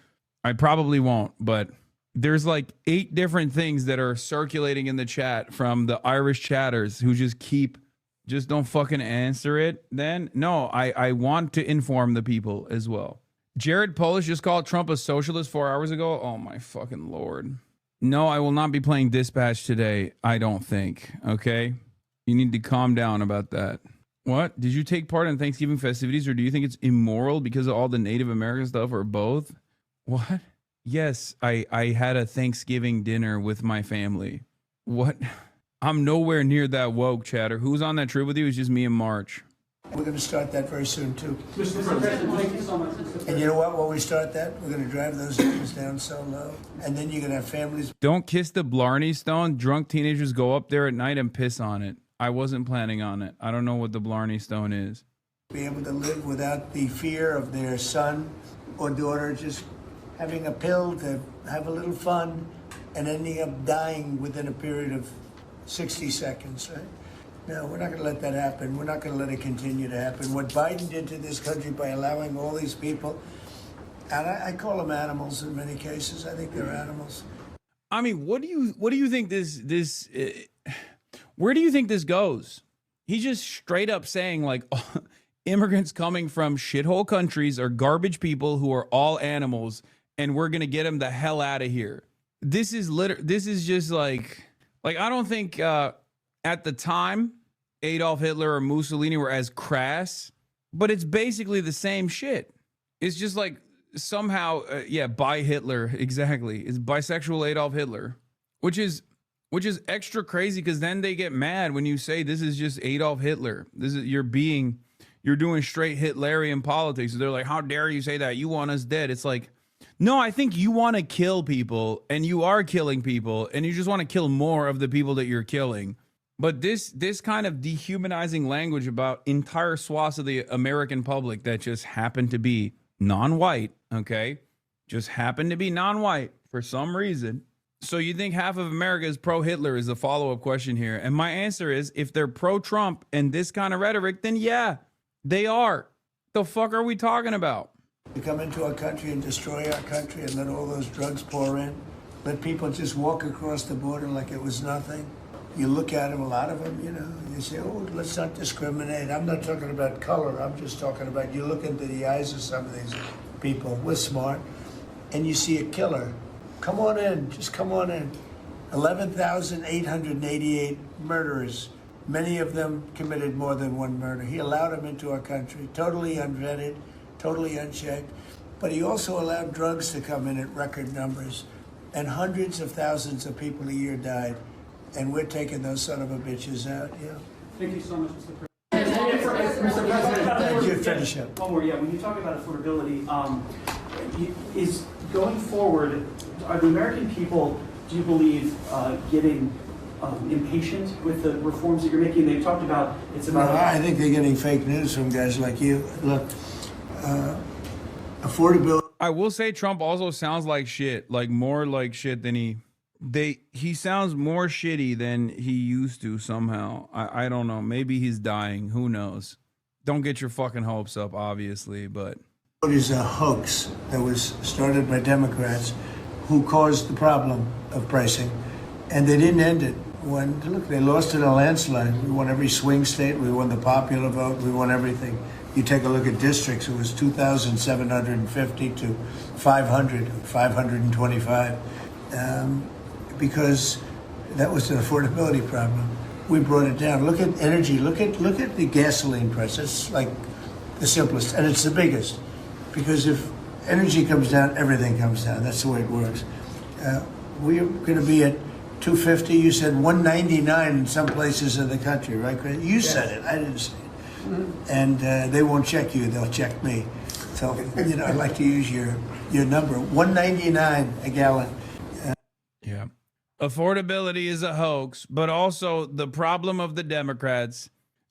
I probably won't, but there's like 8 different things that are circulating in the chat from the Irish chatters who just don't fucking answer it. Then no, I want to inform the people as well. Jared Polish just called Trump a socialist 4 hours ago. Oh my fucking Lord. No, I will not be playing Dispatch today. I don't think. Okay. You need to calm down about that. What? Did you take part in Thanksgiving festivities, or do you think it's immoral because of all the Native American stuff, or both? What? Yes, I had a Thanksgiving dinner with my family. What? I'm nowhere near that woke, chatter. Who's on that trip with you? It's just me and March. We're going to start that very soon, too. Mr. President, thank you so much. And you know what? When we start that, we're going to drive those numbers down so low. And then you're going to have families. Don't kiss the Blarney Stone. Drunk teenagers go up there at night and piss on it. I wasn't planning on it. I don't know what the Blarney Stone is. Be able to live without the fear of their son or daughter just having a pill to have a little fun and ending up dying within a period of 60 seconds, right? No, we're not going to let that happen. We're not going to let it continue to happen. What Biden did to this country by allowing all these people, and I call them animals in many cases. I think they're animals. I mean, what do you think where do you think this goes? He's just straight up saying like immigrants coming from shithole countries are garbage people who are all animals, and we're going to get them the hell out of here. This is just like I don't think at the time Adolf Hitler or Mussolini were as crass, but it's basically the same shit. It's just like somehow, by Hitler, exactly. It's bisexual Adolf Hitler, which is extra crazy because then they get mad when you say this is just Adolf Hitler. You're doing straight Hitlerian politics. They're like, how dare you say that? You want us dead. It's like, no, I think you want to kill people, and you are killing people, and you just want to kill more of the people that you're killing. But this kind of dehumanizing language about entire swaths of the American public that just happen to be non-white, okay? Just happen to be non-white for some reason. So you think half of America is pro-Hitler is the follow-up question here. And my answer is, if they're pro-Trump and this kind of rhetoric, then yeah, they are. The fuck are we talking about? To come into our country and destroy our country and let all those drugs pour in, let people just walk across the border like it was nothing. You look at them, a lot of them, you say, oh, let's not discriminate. I'm not talking about color. I'm just talking about, you look into the eyes of some of these people. We're smart. And you see a killer. Come on in. Just come on in. 11,888 murderers. Many of them committed more than one murder. He allowed them into our country, totally unvetted, totally unchecked. But he also allowed drugs to come in at record numbers. And hundreds of thousands of people a year died. And we're taking those son of a bitches out, yeah. Thank you so much, Mr. President. Mr. President, you finish up. One more, when you talk about affordability, is going forward, are the American people, do you believe, getting impatient with the reforms that you're making? They've talked about I think they're getting fake news from guys like you. Look, affordability. I will say Trump also sounds like shit, like more like shit than he sounds more shitty than he used to somehow. I don't know. Maybe he's dying. Who knows? Don't get your fucking hopes up, obviously, but it is a hoax that was started by Democrats who caused the problem of pricing, and they didn't end it. Look, they lost in a landslide. We won every swing state. We won the popular vote. We won everything. You take a look at districts, it was 2,750 to 525. Because that was an affordability problem. We brought it down. Look at energy. Look at the gasoline price. It's like the simplest, and it's the biggest. Because if energy comes down, everything comes down. That's the way it works. We're going to be at 250. You said 199 in some places in the country, right, Chris? You said it. I didn't say it. Mm-hmm. And they won't check you. They'll check me. So I'd like to use your number. 199 a gallon. Yeah. Affordability is a hoax, but also the problem of the Democrats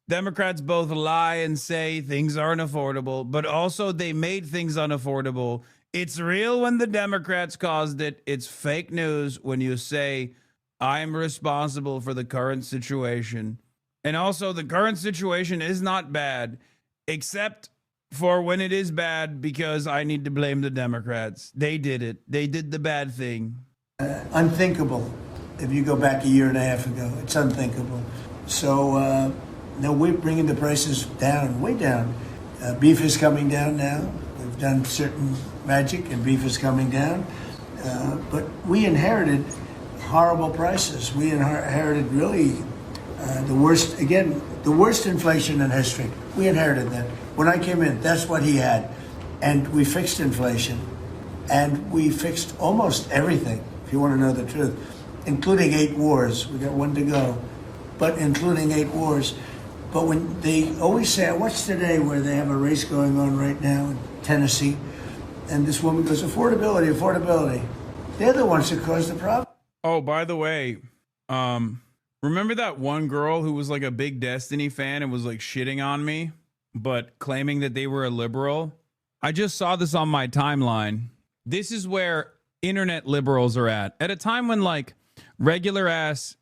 both lie and say things aren't affordable, but also they made things unaffordable It's real when the Democrats caused it. It's fake news when you say, I'm responsible for the current situation. And also, the current situation is not bad, except for when it is bad, because I need to blame the Democrats. They did it. They did the bad thing. Unthinkable. If you go back a year and a half ago, it's unthinkable. So, no, we're bringing the prices down, way down. Beef is coming down now. We've done certain magic, and beef is coming down. But we inherited horrible prices. We inherited really the worst inflation in history. We inherited that. When I came in, that's what he had. And we fixed inflation. And we fixed almost everything, if you want to know the truth, including 8 wars. We got 1 to go, but including 8 wars. But when they always say, I watched today where they have a race going on right now in Tennessee, and this woman goes, affordability, affordability. They're the ones that caused the problem. Oh, by the way, remember that one girl who was like a big Destiny fan and was like shitting on me, but claiming that they were a liberal? I just saw this on my timeline. This is where internet liberals are at a time when regular ass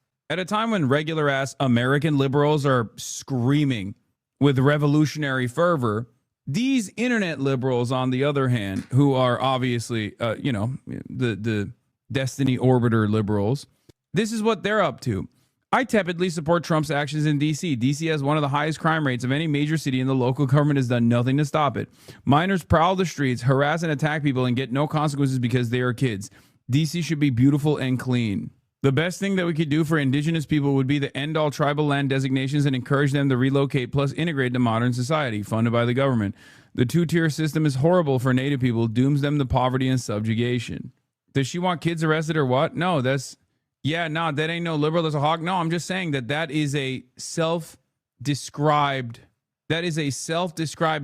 American liberals are screaming with revolutionary fervor. These internet liberals, on the other hand, who are obviously, the Destiny Orbiter liberals, this is what they're up to. I tepidly support Trump's actions in D.C. D.C. has one of the highest crime rates of any major city, and the local government has done nothing to stop it. Minors prowl the streets, harass and attack people, and get no consequences because they are kids. D.C. should be beautiful and clean. The best thing that we could do for indigenous people would be to end all tribal land designations and encourage them to relocate plus integrate to modern society, funded by the government. The 2-tier system is horrible for Native people, dooms them to poverty and subjugation. Does she want kids arrested or what? No, that ain't no liberal, that's a hog. No, I'm just saying that is a self-described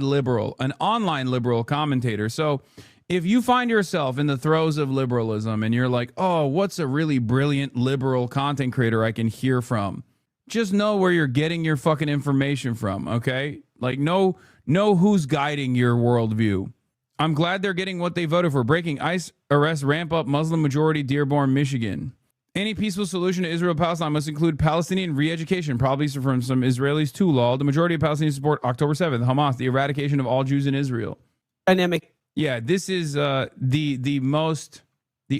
liberal, an online liberal commentator. So if you find yourself in the throes of liberalism and you're like, oh, what's a really brilliant liberal content creator I can hear from? Just know where you're getting your fucking information from, okay? Like, know who's guiding your worldview. I'm glad they're getting what they voted for. Breaking ICE arrests ramp up Muslim majority Dearborn, Michigan. Any peaceful solution to Israel-Palestine must include Palestinian re-education, probably from some Israelis too, lol. The majority of Palestinians support October 7th, Hamas, the eradication of all Jews in Israel. Dynamic. Yeah, this is the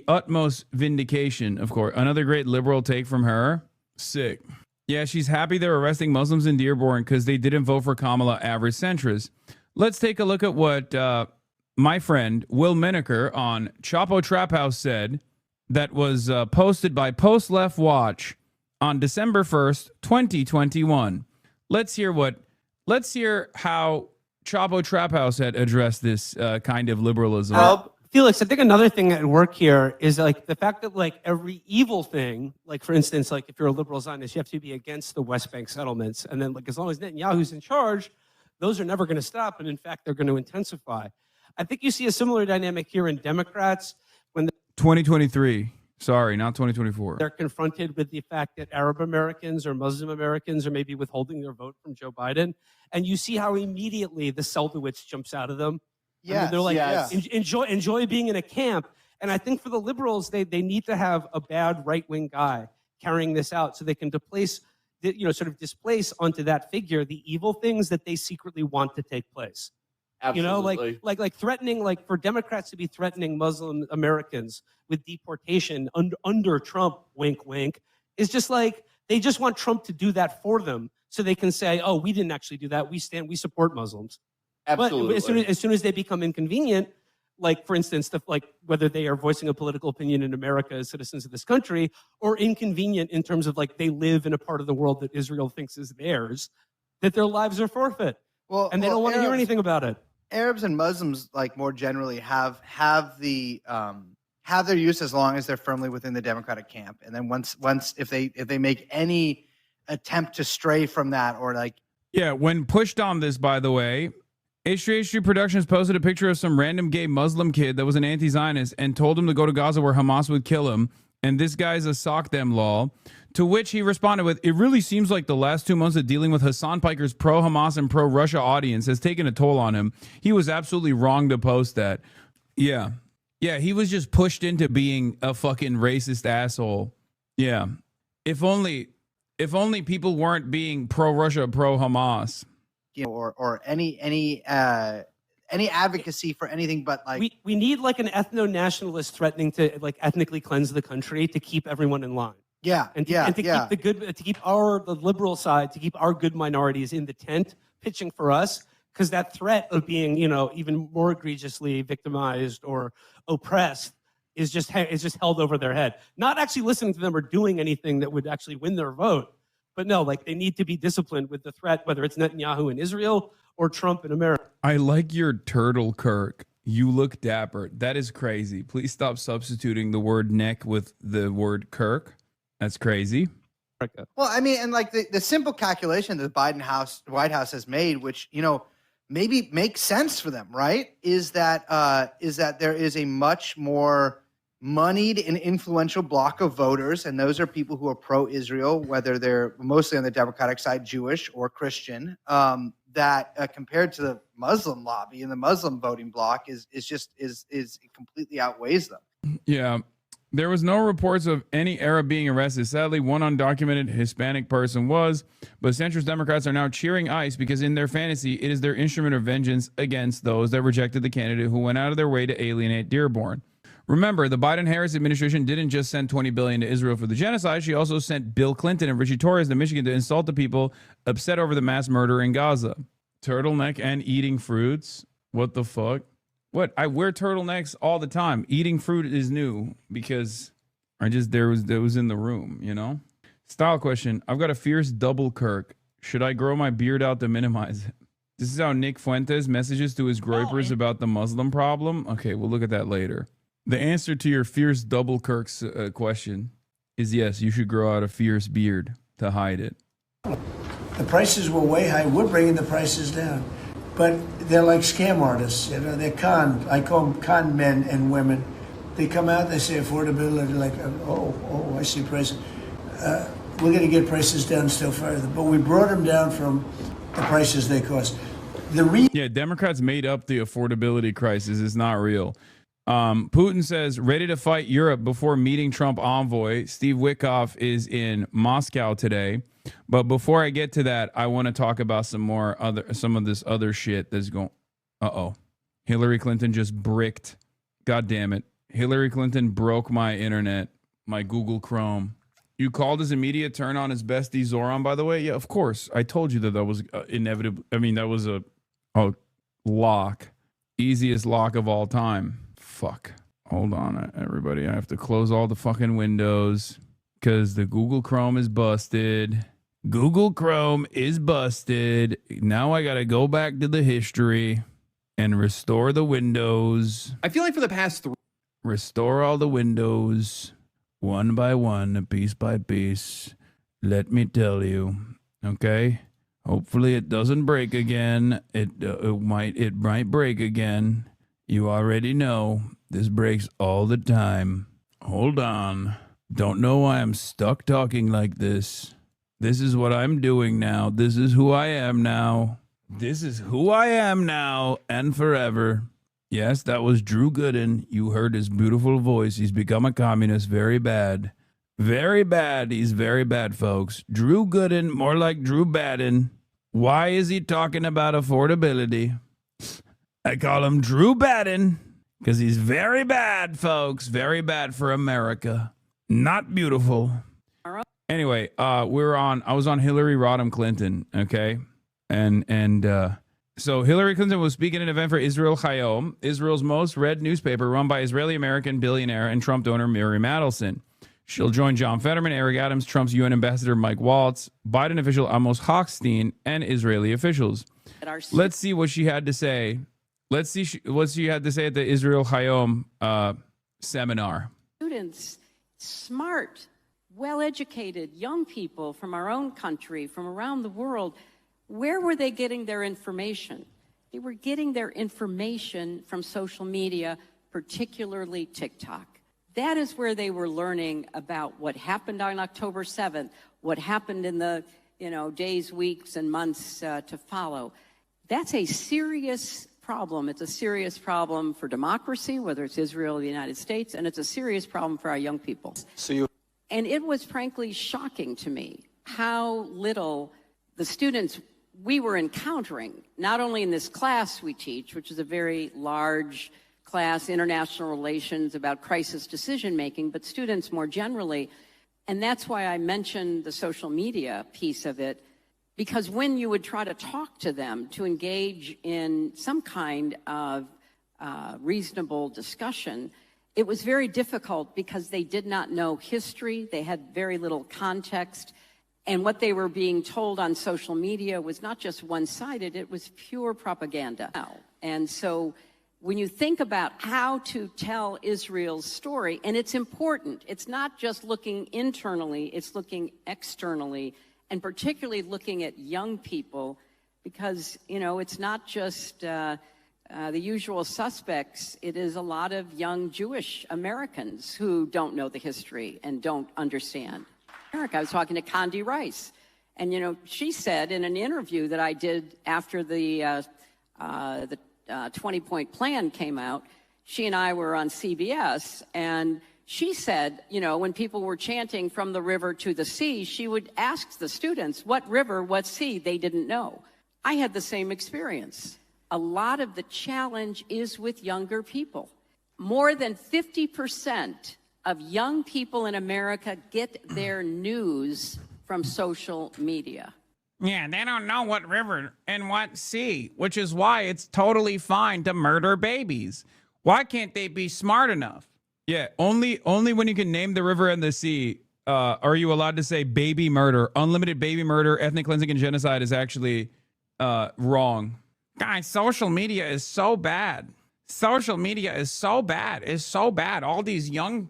utmost vindication, of course. Another great liberal take from her. Sick. Yeah, she's happy they're arresting Muslims in Dearborn because they didn't vote for Kamala, average centrist. Let's take a look at what my friend Will Menaker on Chapo Trap House said that was posted by Post Left Watch on December 1st, 2021. Let's hear how Chapo Trap House had addressed this kind of liberalism. Felix, I think another thing at work here is like the fact that like every evil thing, like for instance, like if you're a liberal Zionist, you have to be against the West Bank settlements. And then like as long as Netanyahu's in charge, those are never going to stop. And in fact, they're going to intensify. I think you see a similar dynamic here in Democrats when 2023. Sorry, not 2024. They're confronted with the fact that Arab Americans or Muslim Americans are maybe withholding their vote from Joe Biden. And you see how immediately the Seldowitz jumps out of them. Yeah, they're like, yes. enjoy being in a camp. And I think for the liberals, they need to have a bad right-wing guy carrying this out so they can displace onto that figure the evil things that they secretly want to take place. Absolutely. Like threatening, like for Democrats to be threatening Muslim Americans with deportation under Trump, wink, wink, is just like, they just want Trump to do that for them so they can say, oh, we didn't actually do that. We support Muslims. Absolutely. But as soon as they become inconvenient, like for instance, like whether they are voicing a political opinion in America as citizens of this country, or inconvenient in terms of like they live in a part of the world that Israel thinks is theirs, that their lives are forfeit. And they don't want to hear anything about it. Arabs and Muslims, like more generally, have their use as long as they're firmly within the Democratic camp. And then once if they make any attempt to stray from that or like. Yeah, when pushed on this, by the way, H3H3 Productions posted a picture of some random gay Muslim kid that was an anti-Zionist and told him to go to Gaza where Hamas would kill him. And this guy's a sock them lol. To which he responded with, it really seems like the last 2 months of dealing with Hassan Piker's pro-Hamas and pro-Russia audience has taken a toll on him. He was absolutely wrong to post that. Yeah. Yeah, he was just pushed into being a fucking racist asshole. Yeah. If only people weren't being pro-Russia, pro-Hamas. Or any advocacy for anything but like we need like an ethno-nationalist threatening to like ethnically cleanse the country to keep everyone in line. And to keep the good, to keep the liberal side, to keep our good minorities in the tent pitching for us, because that threat of being, even more egregiously victimized or oppressed is just held over their head. Not actually listening to them or doing anything that would actually win their vote, but no, like they need to be disciplined with the threat, whether it's Netanyahu in Israel or Trump in America. I like your turtle, Kirk. You look dapper. That is crazy. Please stop substituting the word neck with the word Kirk. That's crazy. Well, I mean, and like the simple calculation that the White House has made, which, maybe makes sense for them, right? Is that there is a much more moneyed and influential block of voters, and those are people who are pro-Israel, whether they're mostly on the Democratic side, Jewish or Christian, that compared to the Muslim lobby and the Muslim voting bloc is completely outweighs them. Yeah. There was no reports of any Arab being arrested. Sadly, one undocumented Hispanic person was, but centrist Democrats are now cheering ICE because in their fantasy, it is their instrument of vengeance against those that rejected the candidate who went out of their way to alienate Dearborn. Remember, the Biden-Harris administration didn't just send $20 billion to Israel for the genocide. She also sent Bill Clinton and Richie Torres to Michigan to insult the people upset over the mass murder in Gaza. Turtleneck and eating fruits? What the fuck? What? I wear turtlenecks all the time. Eating fruit is new because there was in the room, Style question. I've got a fierce double Kirk. Should I grow my beard out to minimize it? This is how Nick Fuentes messages to his groypers about the Muslim problem. Okay, we'll look at that later. The answer to your fierce double Kirk's question is yes, you should grow out a fierce beard to hide it. The prices were way high. We're bringing the prices down. But they're like scam artists, they're I call them con men and women. They come out, they say affordability, like, I see prices. We're going to get prices down still further. But we brought them down from the prices they cost. Yeah, Democrats made up the affordability crisis. It's not real. Putin says, ready to fight Europe before meeting Trump envoy. Steve Witkoff is in Moscow today. But before I get to that, I want to talk about some of this other shit that's going. Hillary Clinton just bricked. God damn it. Hillary Clinton broke my internet, my Google Chrome. You called his immediate turn on his bestie Zoran, by the way? Yeah, of course. I told you that was inevitable. I mean, that was a lock. Easiest lock of all time. Fuck. Hold on, everybody. I have to close all the fucking windows because the Google Chrome is busted. Google Chrome is busted. Now I got to go back to the history and restore the windows. I feel like for the past restore all the windows one by one, piece by piece. Let me tell you, okay? Hopefully it doesn't break again. It might break again. You already know this breaks all the time. Hold on. Don't know why I'm stuck talking like this. This is what I'm doing now. This is who I am now. This is who I am now and forever. Yes, that was Drew Gooden. You heard his beautiful voice. He's become a communist. Very bad. Very bad. He's very bad, folks. Drew Gooden, more like Drew Badden. Why is he talking about affordability? I call him Drew Badden because he's very bad, folks. Very bad for America. Not beautiful. Anyway, I was on Hillary Rodham Clinton, okay? So Hillary Clinton was speaking at an event for Israel Hayom, Israel's most read newspaper run by Israeli-American billionaire and Trump donor Mary Madelson. She'll join John Fetterman, Eric Adams, Trump's UN ambassador Mike Waltz, Biden official Amos Hochstein, and Israeli officials. Let's see what she had to say. Let's see what she had to say at the Israel Hayom seminar. Students, smart, well-educated young people from our own country, from around the world, where were they getting their information? They were getting their information from social media, particularly TikTok. That is where they were learning about what happened on October 7th, what happened in the days, weeks, and months to follow. That's a serious problem. It's a serious problem for democracy, whether it's Israel or the United States, and it's a serious problem for our young people. And it was frankly shocking to me how little the students we were encountering, not only in this class we teach, which is a very large class, international relations about crisis decision making, but students more generally. And that's why I mentioned the social media piece of it, because when you would try to talk to them to engage in some kind of reasonable discussion, it was very difficult because they did not know history, they had very little context, and what they were being told on social media was not just one-sided, it was pure propaganda. And so when you think about how to tell Israel's story, and it's important, it's not just looking internally, it's looking externally, and particularly looking at young people, because, you know, it's not just the usual suspects, it is a lot of young Jewish Americans who don't know the history and don't understand. I was talking to Condi Rice, and, you know, she said in an interview that I did after the 20-point plan came out, she and I were on CBS, and she said, you know, when people were chanting from the river to the sea, she would ask the students, what river, what sea? They didn't know. I had the same experience. A lot of the challenge is with younger people. More than 50% of young people in America get their news from social media. Yeah, they don't know what river and what sea, which is why it's totally fine to murder babies. Why can't they be smart enough? Yeah, only when you can name the river and the sea are you allowed to say baby murder. Unlimited baby murder, ethnic cleansing, and genocide is actually wrong. Guys, social media is so bad. Social media is so bad. It's so bad. All these young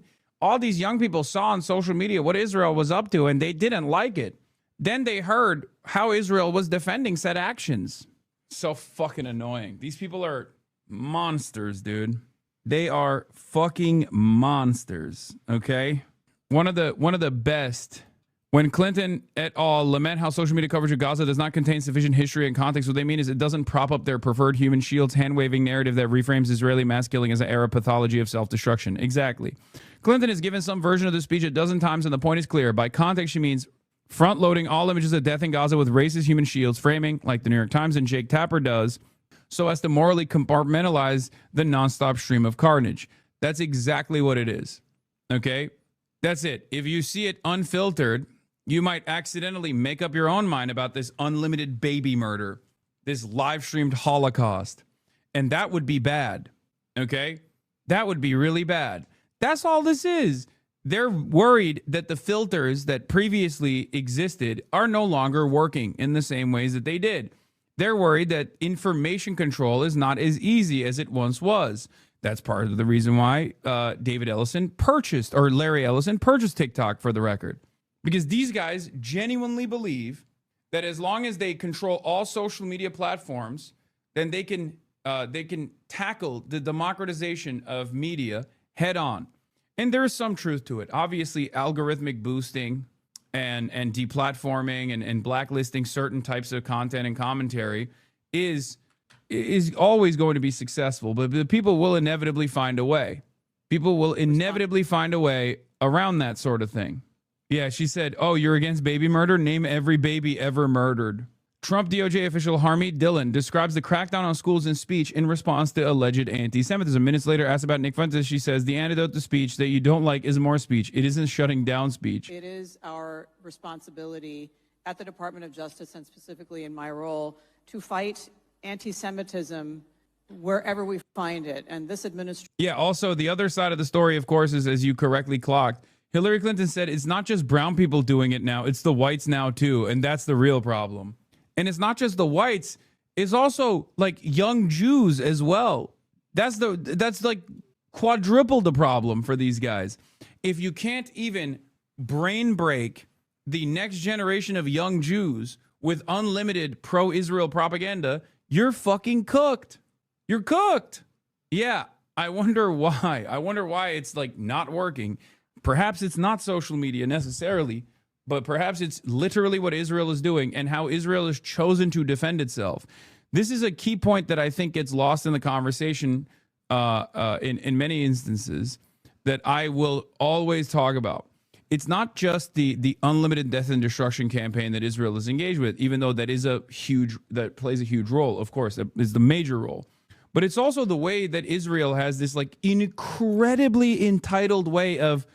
people saw on social media what Israel was up to, and they didn't like it. Then they heard how Israel was defending said actions. So fucking annoying. These people are monsters, dude. They are fucking monsters, okay? One of the best. When Clinton et al. Lament how social media coverage of Gaza does not contain sufficient history and context, what they mean is it doesn't prop up their preferred human shields, hand-waving narrative that reframes Israeli mass killing as an era pathology of self-destruction. Exactly. Clinton has given some version of the speech a dozen times, and the point is clear. By context, she means front-loading all images of death in Gaza with racist human shields, framing, like the New York Times and Jake Tapper does, so as to morally compartmentalize the nonstop stream of carnage. That's exactly what it is, okay? That's it. If you see it unfiltered, you might accidentally make up your own mind about this unlimited baby murder, this live-streamed Holocaust, and that would be bad, okay? That would be really bad. That's all this is. They're worried that the filters that previously existed are no longer working in the same ways that they did. They're worried that information control is not as easy as it once was. That's part of the reason why Larry Ellison purchased TikTok, for the record. Because these guys genuinely believe that as long as they control all social media platforms, then they can tackle the democratization of media head on. And there is some truth to it. Obviously, algorithmic boosting and deplatforming and blacklisting certain types of content and commentary is always going to be successful. But the people will inevitably find a way. People will inevitably find a way around that sort of thing. Yeah, she said, oh, you're against baby murder? Name every baby ever murdered. Trump DOJ official Harmeet Dillon describes the crackdown on schools in speech in response to alleged anti-Semitism. Minutes later, asked about Nick Fuentes, she says, the antidote to speech that you don't like is more speech. It isn't shutting down speech. It is our responsibility at the Department of Justice, and specifically in my role, to fight anti-Semitism wherever we find it. And this administration... Yeah, also, the other side of the story, of course, is, as you correctly clocked, Hillary Clinton said it's not just brown people doing it now, it's the whites now too, and that's the real problem. And it's not just the whites, it's also like young Jews as well. That's like quadruple the problem for these guys. If you can't even brain break the next generation of young Jews with unlimited pro-Israel propaganda, you're fucking cooked. You're cooked. Yeah, I wonder why. I wonder why it's like not working. Perhaps it's not social media necessarily, but perhaps it's literally what Israel is doing and how Israel has chosen to defend itself. This is a key point that I think gets lost in the conversation in many instances that I will always talk about. It's not just the unlimited death and destruction campaign that Israel is engaged with, even though that plays a huge role, of course, that is the major role. But it's also the way that Israel has this like incredibly entitled way of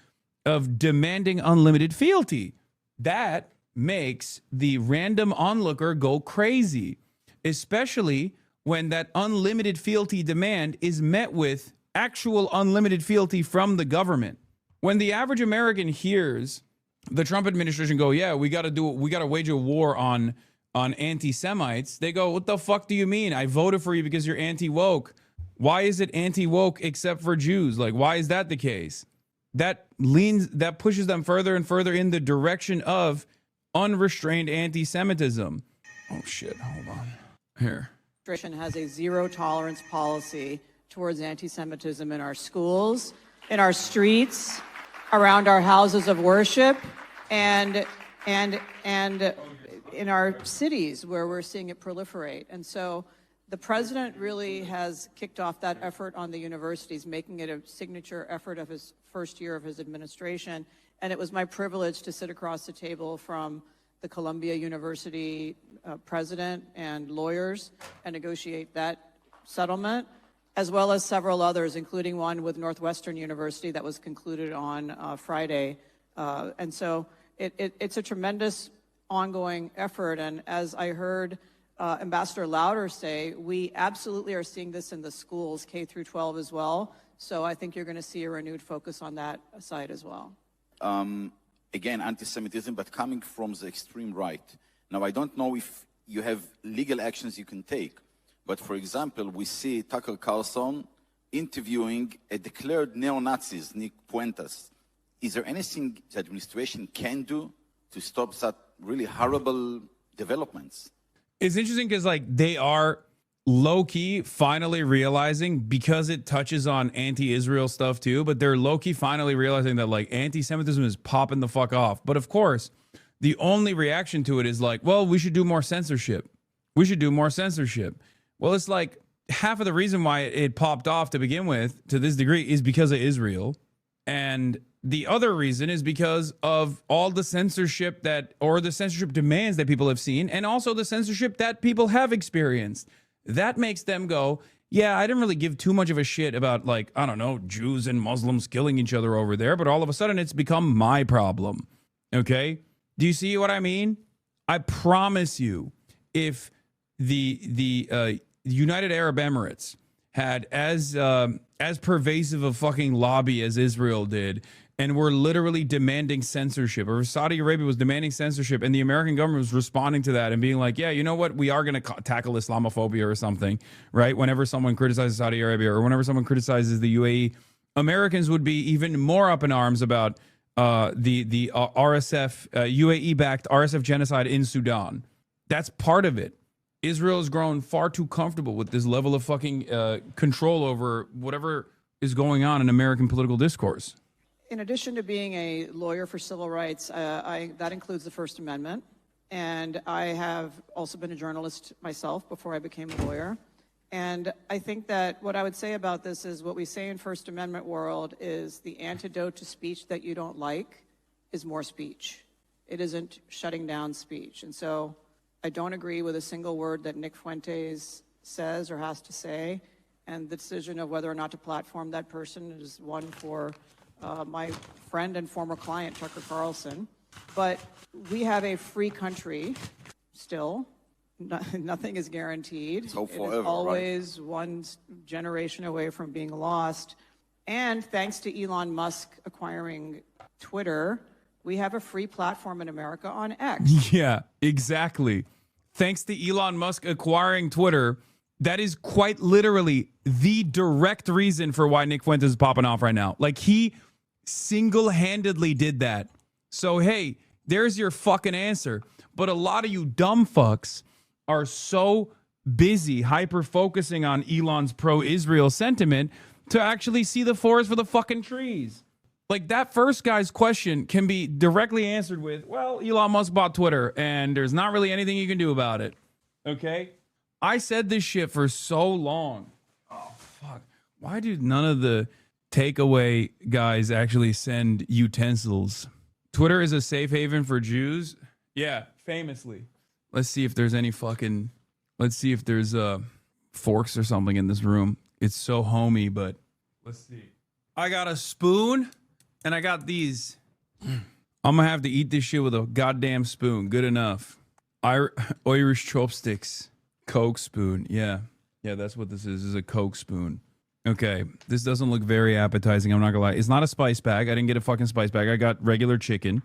demanding unlimited fealty. That makes the random onlooker go crazy, especially when that unlimited fealty demand is met with actual unlimited fealty from the government. When the average American hears the Trump administration go, yeah, we got to wage a war on anti-Semites, they go, what the fuck do you mean? I voted for you because you're anti-woke. Why is it anti-woke except for Jews? Like, why is that the case? That pushes them further and further in the direction of unrestrained anti-Semitism. Oh shit, hold on. Here. Administration has a zero tolerance policy towards anti-Semitism in our schools, in our streets, around our houses of worship, and in our cities where we're seeing it proliferate. And so the president really has kicked off that effort on the universities, making it a signature effort of his first year of his administration. And it was my privilege to sit across the table from the Columbia University president and lawyers and negotiate that settlement, as well as several others, including one with Northwestern University that was concluded on Friday. And so it's a tremendous ongoing effort. And as I heard Ambassador Lauder say, we absolutely are seeing this in the schools, K through 12 as well. So I think you're going to see a renewed focus on that side as well. Again, anti-Semitism, but coming from the extreme right. Now, I don't know if you have legal actions you can take, but for example, we see Tucker Carlson interviewing a declared neo-Nazi, Nick Fuentes. Is there anything the administration can do to stop such really horrible developments? It's interesting because like they are low-key finally realizing, because it touches on anti-Israel stuff too, but they're low-key finally realizing that like anti-Semitism is popping the fuck off. But of course, the only reaction to it is like, well, we should do more censorship. We should do more censorship. Well, it's like half of the reason why it popped off to begin with, to this degree, is because of Israel. And the other reason is because of all the censorship the censorship demands that people have seen, and also the censorship that people have experienced. That makes them go, yeah, I didn't really give too much of a shit about, like, I don't know, Jews and Muslims killing each other over there, but all of a sudden it's become my problem. Okay? Do you see what I mean? I promise you, if the United Arab Emirates had as pervasive a fucking lobby as Israel did, and were literally demanding censorship, or Saudi Arabia was demanding censorship, and the American government was responding to that and being like, yeah, you know what, we are going to tackle Islamophobia or something, right? Whenever someone criticizes Saudi Arabia or whenever someone criticizes the UAE, Americans would be even more up in arms about the RSF, UAE-backed RSF genocide in Sudan. That's part of it. Israel has grown far too comfortable with this level of fucking control over whatever is going on in American political discourse. In addition to being a lawyer for civil rights, that includes the First Amendment. And I have also been a journalist myself before I became a lawyer. And I think that what I would say about this is what we say in First Amendment world is the antidote to speech that you don't like is more speech. It isn't shutting down speech. And so I don't agree with a single word that Nick Fuentes says or has to say. And the decision of whether or not to platform that person is one for my friend and former client, Tucker Carlson. But we have a free country still. Nothing is guaranteed. So forever, it is always one generation away from being lost. And thanks to Elon Musk acquiring Twitter, we have a free platform in America on X. Yeah, exactly. Thanks to Elon Musk acquiring Twitter, that is quite literally the direct reason for why Nick Fuentes is popping off right now. Like, he single-handedly did that. So, hey, there's your fucking answer. But a lot of you dumb fucks are so busy hyper-focusing on Elon's pro-Israel sentiment to actually see the forest for the fucking trees. Like, that first guy's question can be directly answered with, well, Elon Musk bought Twitter, and there's not really anything you can do about it. Okay? I said this shit for so long. Oh, fuck. Why do none of the takeaway guys actually send utensils? Twitter is a safe haven for Jews? Yeah, famously. Let's see if there's any fucking... Let's see if there's forks or something in this room. It's so homey, but... Let's see. I got a spoon, and I got these. I'm gonna have to eat this shit with a goddamn spoon. Good enough. Irish chopsticks. Coke spoon. Yeah. Yeah, that's what this is. This is a Coke spoon. Okay. This doesn't look very appetizing. I'm not gonna lie. It's not a spice bag. I didn't get a fucking spice bag. I got regular chicken.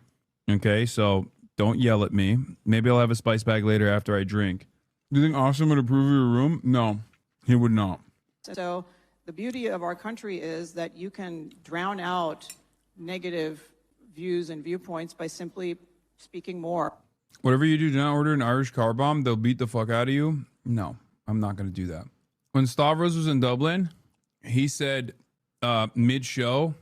Okay, so don't yell at me. Maybe I'll have a spice bag later after I drink. Do you think Austin would approve of your room? No, he would not. So the beauty of our country is that you can drown out negative views and viewpoints by simply speaking more. Whatever you do not order an Irish car bomb. They'll beat the fuck out of you. No, I'm not going to do that. When Stavros was in Dublin, he said mid-show,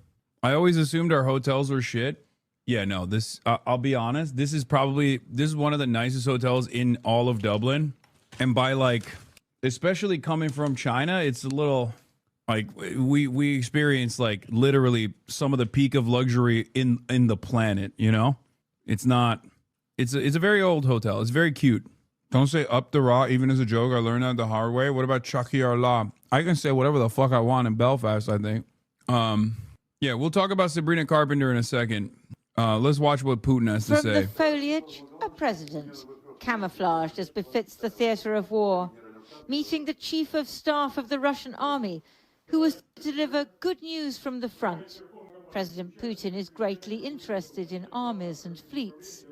I always assumed our hotels were shit. Yeah, no, this, I'll be honest, this is one of the nicest hotels in all of Dublin. And by like, especially coming from China, it's a little like we experience like literally some of the peak of luxury in the planet, you know? It's not, it's a very old hotel. It's very cute. Don't say up the raw, even as a joke. I learned that the hard way. What about Chucky or La? I can say whatever the fuck I want in Belfast, I think. Yeah, we'll talk about Sabrina Carpenter in a second. Let's watch what Putin has to From say. the foliage, a president, camouflaged as befits the theatre of war, meeting the chief of staff of the Russian army, who was to deliver good news from the front. President Putin is greatly interested in armies and fleets,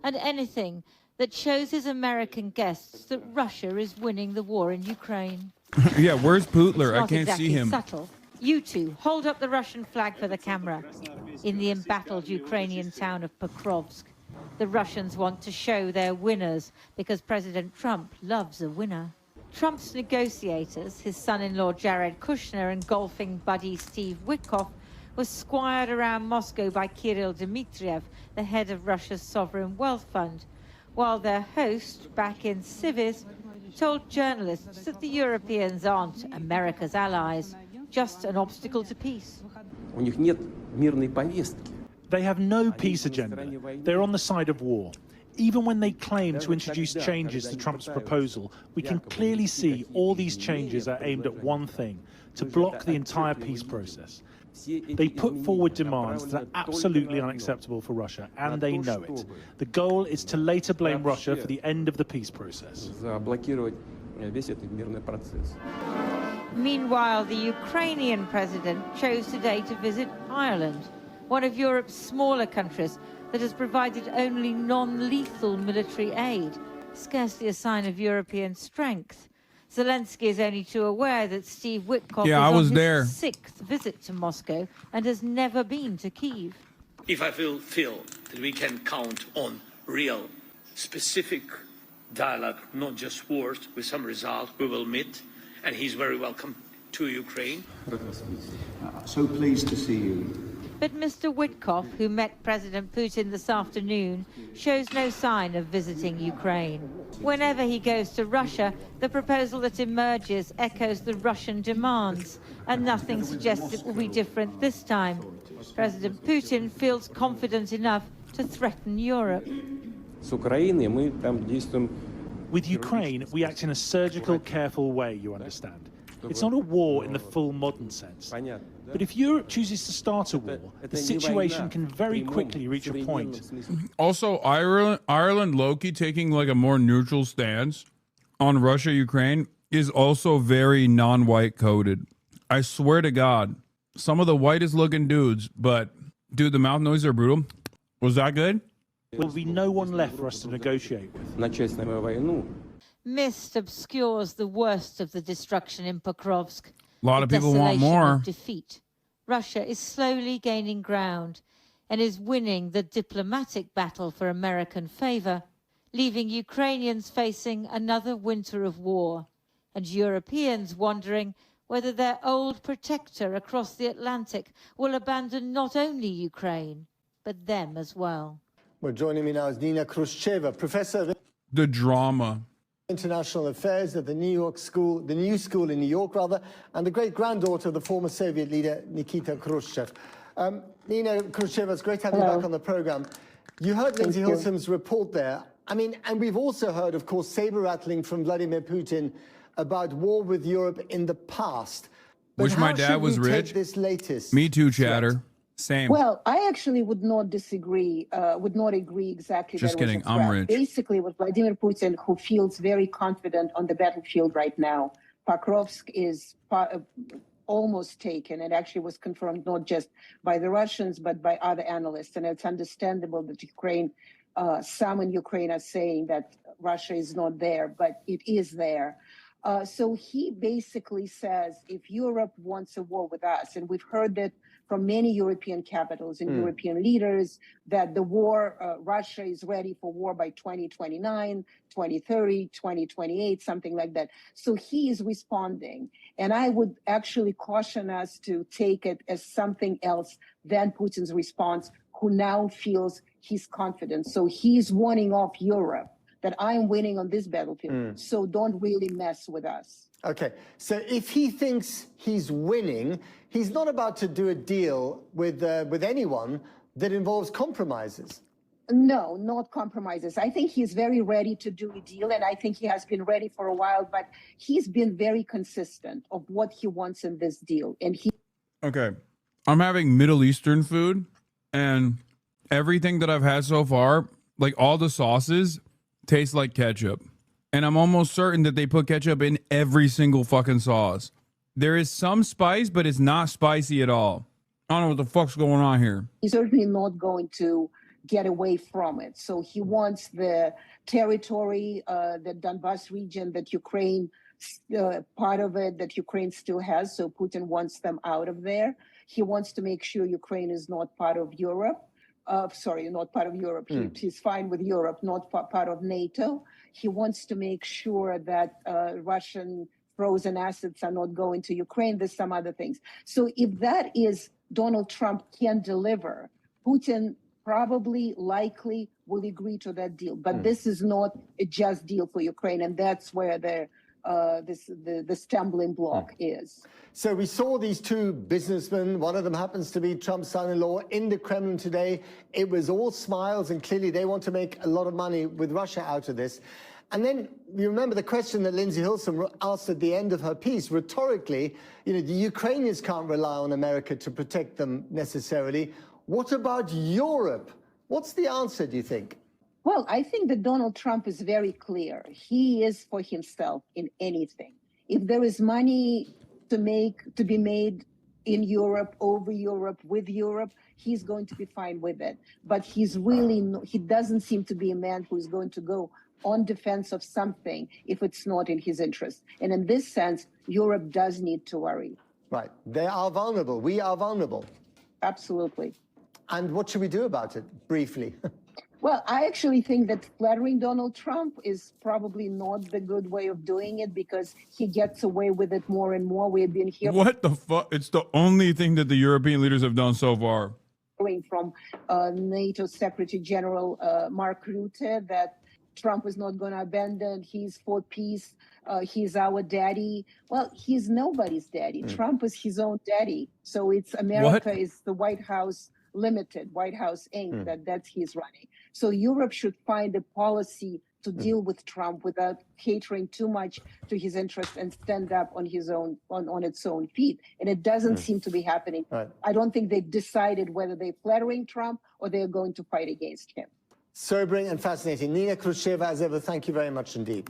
and anything that shows his American guests that Russia is winning the war in Ukraine. Yeah, where's Putler? It's I not can't exactly see him. Subtle. You two, hold up the Russian flag for the camera. In the embattled Ukrainian town of Pokrovsk, the Russians want to show they're winners because President Trump loves a winner. Trump's negotiators, his son-in-law Jared Kushner and golfing buddy Steve Witkoff, was squired around Moscow by Kirill Dmitriev, the head of Russia's sovereign wealth fund, while their host, back in Civis, told journalists that the Europeans aren't America's allies, just an obstacle to peace. They have no peace agenda. They're on the side of war. Even when they claim to introduce changes to Trump's proposal, we can clearly see all these changes are aimed at one thing, to block the entire peace process. They put forward demands that are absolutely unacceptable for Russia, and they know it. The goal is to later blame Russia for the end of the peace process. Meanwhile, the Ukrainian president chose today to visit Ireland, one of Europe's smaller countries that has provided only non-lethal military aid, scarcely a sign of European strength. Zelensky is only too aware that Steve Witkoff is on his sixth visit to Moscow and has never been to Kyiv. If I feel that we can count on real, specific dialogue, not just words, with some result, we will meet, and he's very welcome to Ukraine. So pleased to see you. But Mr. Witkoff, who met President Putin this afternoon, shows no sign of visiting Ukraine. Whenever he goes to Russia, the proposal that emerges echoes the Russian demands, and nothing suggests it will be different this time. President Putin feels confident enough to threaten Europe. With Ukraine, we act in a surgical, careful way, you understand. It's not a war in the full modern sense. But if Europe chooses to start a war, the situation can very quickly reach a point. Also, Ireland low-key taking like a more neutral stance on Russia, Ukraine is also very non-white coded. I swear to God, some of the whitest looking dudes, but dude, the mouth noises are brutal. Was that good? There will be no one left for us to negotiate with. Mist obscures the worst of the destruction in Pokrovsk. A lot of people want more. Of defeat. Russia is slowly gaining ground and is winning the diplomatic battle for American favor, leaving Ukrainians facing another winter of war, and Europeans wondering whether their old protector across the Atlantic will abandon not only Ukraine, but them as well. Well, joining me now is Nina Khrushcheva, professor. The drama. International Affairs at the New School in New York, and the great-granddaughter of the former Soviet leader Nikita Khrushchev. Nina Khrushcheva, it's great to have you back on the program. You heard Lindsay Hilsum's report there. I mean, and we've also heard, of course, saber-rattling from Vladimir Putin about war with Europe in the past. But Wish my dad was rich. This latest Me too, chatter. Same. Well, I actually would not disagree, would not agree exactly. Just that was kidding, a threat. I'm rich. Basically, with Vladimir Putin, who feels very confident on the battlefield right now. Pokrovsk is almost taken. It actually was confirmed not just by the Russians, but by other analysts. And it's understandable that Ukraine, some in Ukraine are saying that Russia is not there, but it is there. So he basically says, if Europe wants a war with us, and we've heard that from many European capitals and European leaders, that the war, Russia is ready for war by 2029, 2030, 2028, something like that. So he is responding. And I would actually caution us to take it as something else than Putin's response, who now feels he's confident. So he's warning off Europe that I'm winning on this battlefield, so don't really mess with us. Okay, so if he thinks he's winning, he's not about to do a deal with anyone that involves compromises. No, not compromises. I think he's very ready to do a deal, and I think he has been ready for a while, but he's been very consistent of what he wants in this deal. And he. Okay, I'm having Middle Eastern food, and everything that I've had so far, like all the sauces, taste like ketchup. And I'm almost certain that they put ketchup in every single fucking sauce. There is some spice, but it's not spicy at all. I don't know what the fuck's going on here. He's certainly not going to get away from it. So he wants the territory, the Donbas region that Ukraine, part of it that Ukraine still has. So Putin wants them out of there. He wants to make sure Ukraine is not part of Europe. Sorry, not part of Europe. He's fine with Europe, not part of NATO. He wants to make sure that Russian frozen assets are not going to Ukraine. There's some other things. So if that is Donald Trump can deliver, Putin probably, likely will agree to that deal. But this is not a just deal for Ukraine, and that's where the stumbling block is. So we saw these two businessmen, one of them happens to be Trump's son-in-law, in the Kremlin today. It was all smiles, and clearly they want to make a lot of money with Russia out of this. And then you remember the question that Lindsay Hilsum asked at the end of her piece, rhetorically, you know, the Ukrainians can't rely on America to protect them necessarily. What about Europe? What's the answer, do you think? Well, I think that Donald Trump is very clear. He is for himself in anything. If there is money to be made in Europe, over Europe, with Europe, he's going to be fine with it. But he doesn't seem to be a man who's going to go on defense of something if it's not in his interest. And in this sense, Europe does need to worry. Right. They are vulnerable. We are vulnerable. Absolutely. And what should we do about it, briefly? Well, I actually think that flattering Donald Trump is probably not the good way of doing it, because he gets away with it more and more. We've been hearing. What the fuck? It's the only thing that the European leaders have done so far. From NATO Secretary General Mark Rutte that Trump is not going to abandon. He's for peace. He's our daddy. Well, he's nobody's daddy. Trump is his own daddy. So it's America is the White House Limited, White House Inc. That's he's running. So Europe should find a policy to deal with Trump without catering too much to his interests and stand up on his own on its own feet. And it doesn't seem to be happening. Right. I don't think they've decided whether they're flattering Trump or they're going to fight against him. Sobering and fascinating. Nina Khrushcheva, as ever, thank you very much indeed.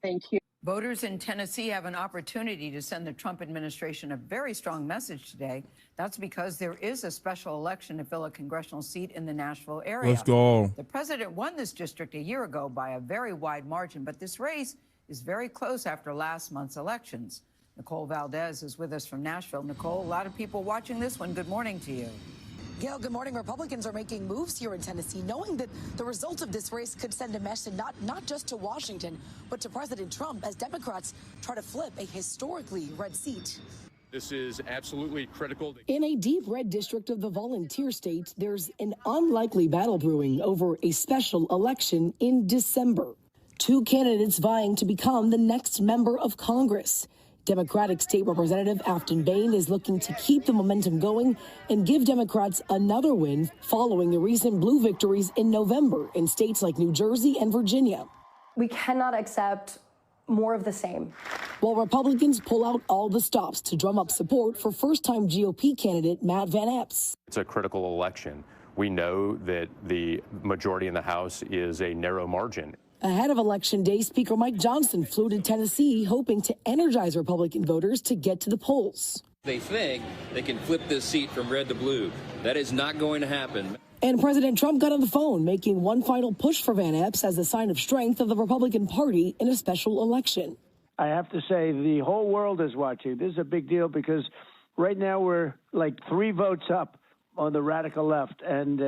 Thank you. Voters in Tennessee have an opportunity to send the Trump administration a very strong message today. That's because there is a special election to fill a congressional seat in the Nashville area. Let's go. The president won this district a year ago by a very wide margin, but this race is very close after last month's elections. Nicole Valdez is with us from Nashville. Nicole, a lot of people watching this one. Good morning to you. Gail, good morning. Republicans are making moves here in Tennessee, knowing that the result of this race could send a message not just to Washington, but to President Trump as Democrats try to flip a historically red seat. This is absolutely critical. In a deep red district of the volunteer state, there's an unlikely battle brewing over a special election in December. two candidates vying to become the next member of Congress. Democratic State Representative Afton Bain is looking to keep the momentum going and give Democrats another win following the recent blue victories in November in states like New Jersey and Virginia. We cannot accept more of the same. While Republicans pull out all the stops to drum up support for first-time GOP candidate Matt Van Epps. It's a critical election. We know that the majority in the House is a narrow margin. Ahead of Election Day, Speaker Mike Johnson flew to Tennessee, hoping to energize Republican voters to get to the polls. They think they can flip this seat from red to blue. That is not going to happen. And President Trump got on the phone, making one final push for Van Epps as a sign of strength of the Republican Party in a special election. I have to say, the whole world is watching. This is a big deal because right now we're like 3 votes up on the radical left, and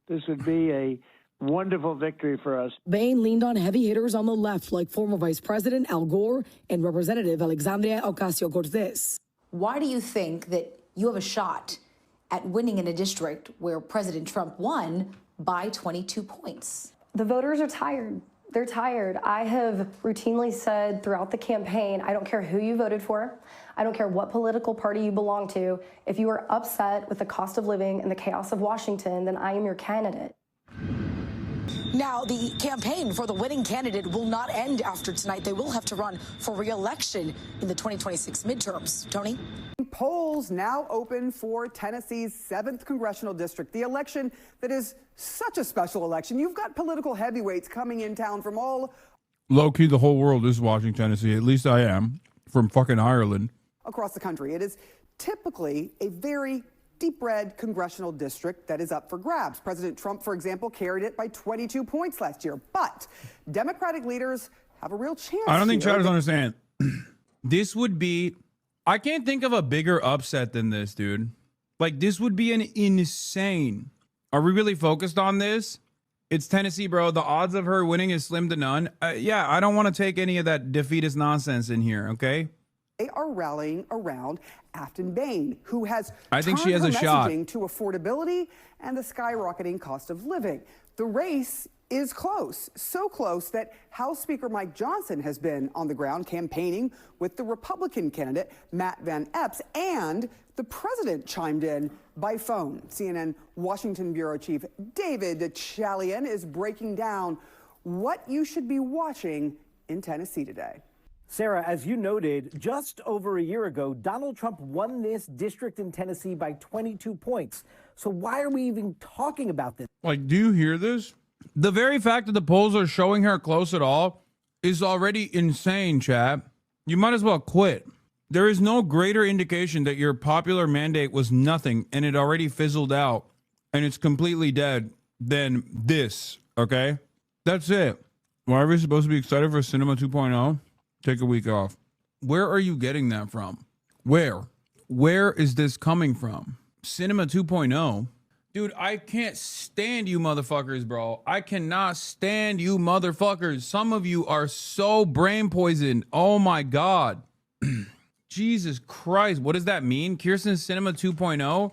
this would be a wonderful victory for us. Bain leaned on heavy hitters on the left, like former Vice President Al Gore and Representative Alexandria Ocasio-Cortez. Why do you think that you have a shot at winning in a district where President Trump won by 22 points? The voters are tired. They're tired. I have routinely said throughout the campaign, I don't care who you voted for. I don't care what political party you belong to. If you are upset with the cost of living and the chaos of Washington, then I am your candidate. Now, the campaign for the winning candidate will not end after tonight. They will have to run for re-election in the 2026 midterms. Tony? Polls now open for Tennessee's 7th congressional district, the election that is such a special election. You've got political heavyweights coming in town from all Low key, the whole world is watching Tennessee. At least I am, from fucking Ireland. across the country. It is typically a very deep red congressional district that is up for grabs. President Trump, for example, carried it by 22 points last year. But Democratic leaders have a real chance. I don't think here. chatters understand. This would be, I can't think of a bigger upset than this, dude. Like, this would be an insane. Are we really focused on this? It's Tennessee, bro. The odds of her winning is slim to none. Yeah, I don't want to take any of that defeatist nonsense in here, okay? They are rallying around Afton Bain, who has I think turned she has her a shot. messaging to affordability and the skyrocketing cost of living. The race is close, so close that House Speaker Mike Johnson has been on the ground campaigning with the Republican candidate, Matt Van Epps, and the president chimed in by phone. CNN Washington Bureau Chief David Chalian is breaking down what you should be watching in Tennessee today. Sarah, as you noted, just over a year ago, Donald Trump won this district in Tennessee by 22 points. So why are we even talking about this? Like, do you hear this? The very fact that the polls are showing her close at all is already insane, chap. You might as well quit. There is no greater indication that your popular mandate was nothing and it already fizzled out and it's completely dead than this, okay? That's it. Why are we supposed to be excited for Cinema 2.0? Take a week off. Where are you getting that from? Where is this coming from? Cinema 2.0? Dude, I can't stand you motherfuckers, bro. I cannot stand you motherfuckers. Some of you are so brain poisoned. Oh my God. Jesus Christ. What does that mean? Kirsten Cinema 2.0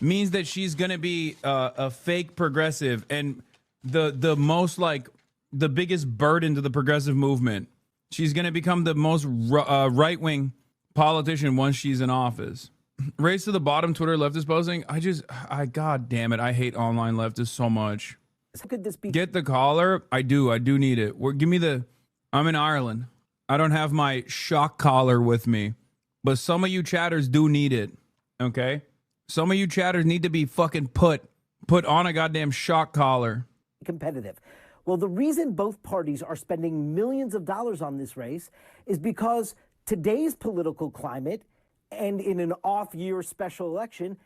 means that she's going to be a fake progressive and the most, like, the biggest burden to the progressive movement. She's going to become the most right-wing politician once she's in office. Race to the bottom, Twitter leftist posting. God damn it. I hate online leftists so much. How could this be? Get the collar. I do need it. Give me I'm in Ireland. I don't have my shock collar with me, but some of you chatters do need it. Okay. Some of you chatters need to be fucking put on a goddamn shock collar. Competitive. Well, the reason both parties are spending millions of dollars on this race is because today's political climate and in an off-year special election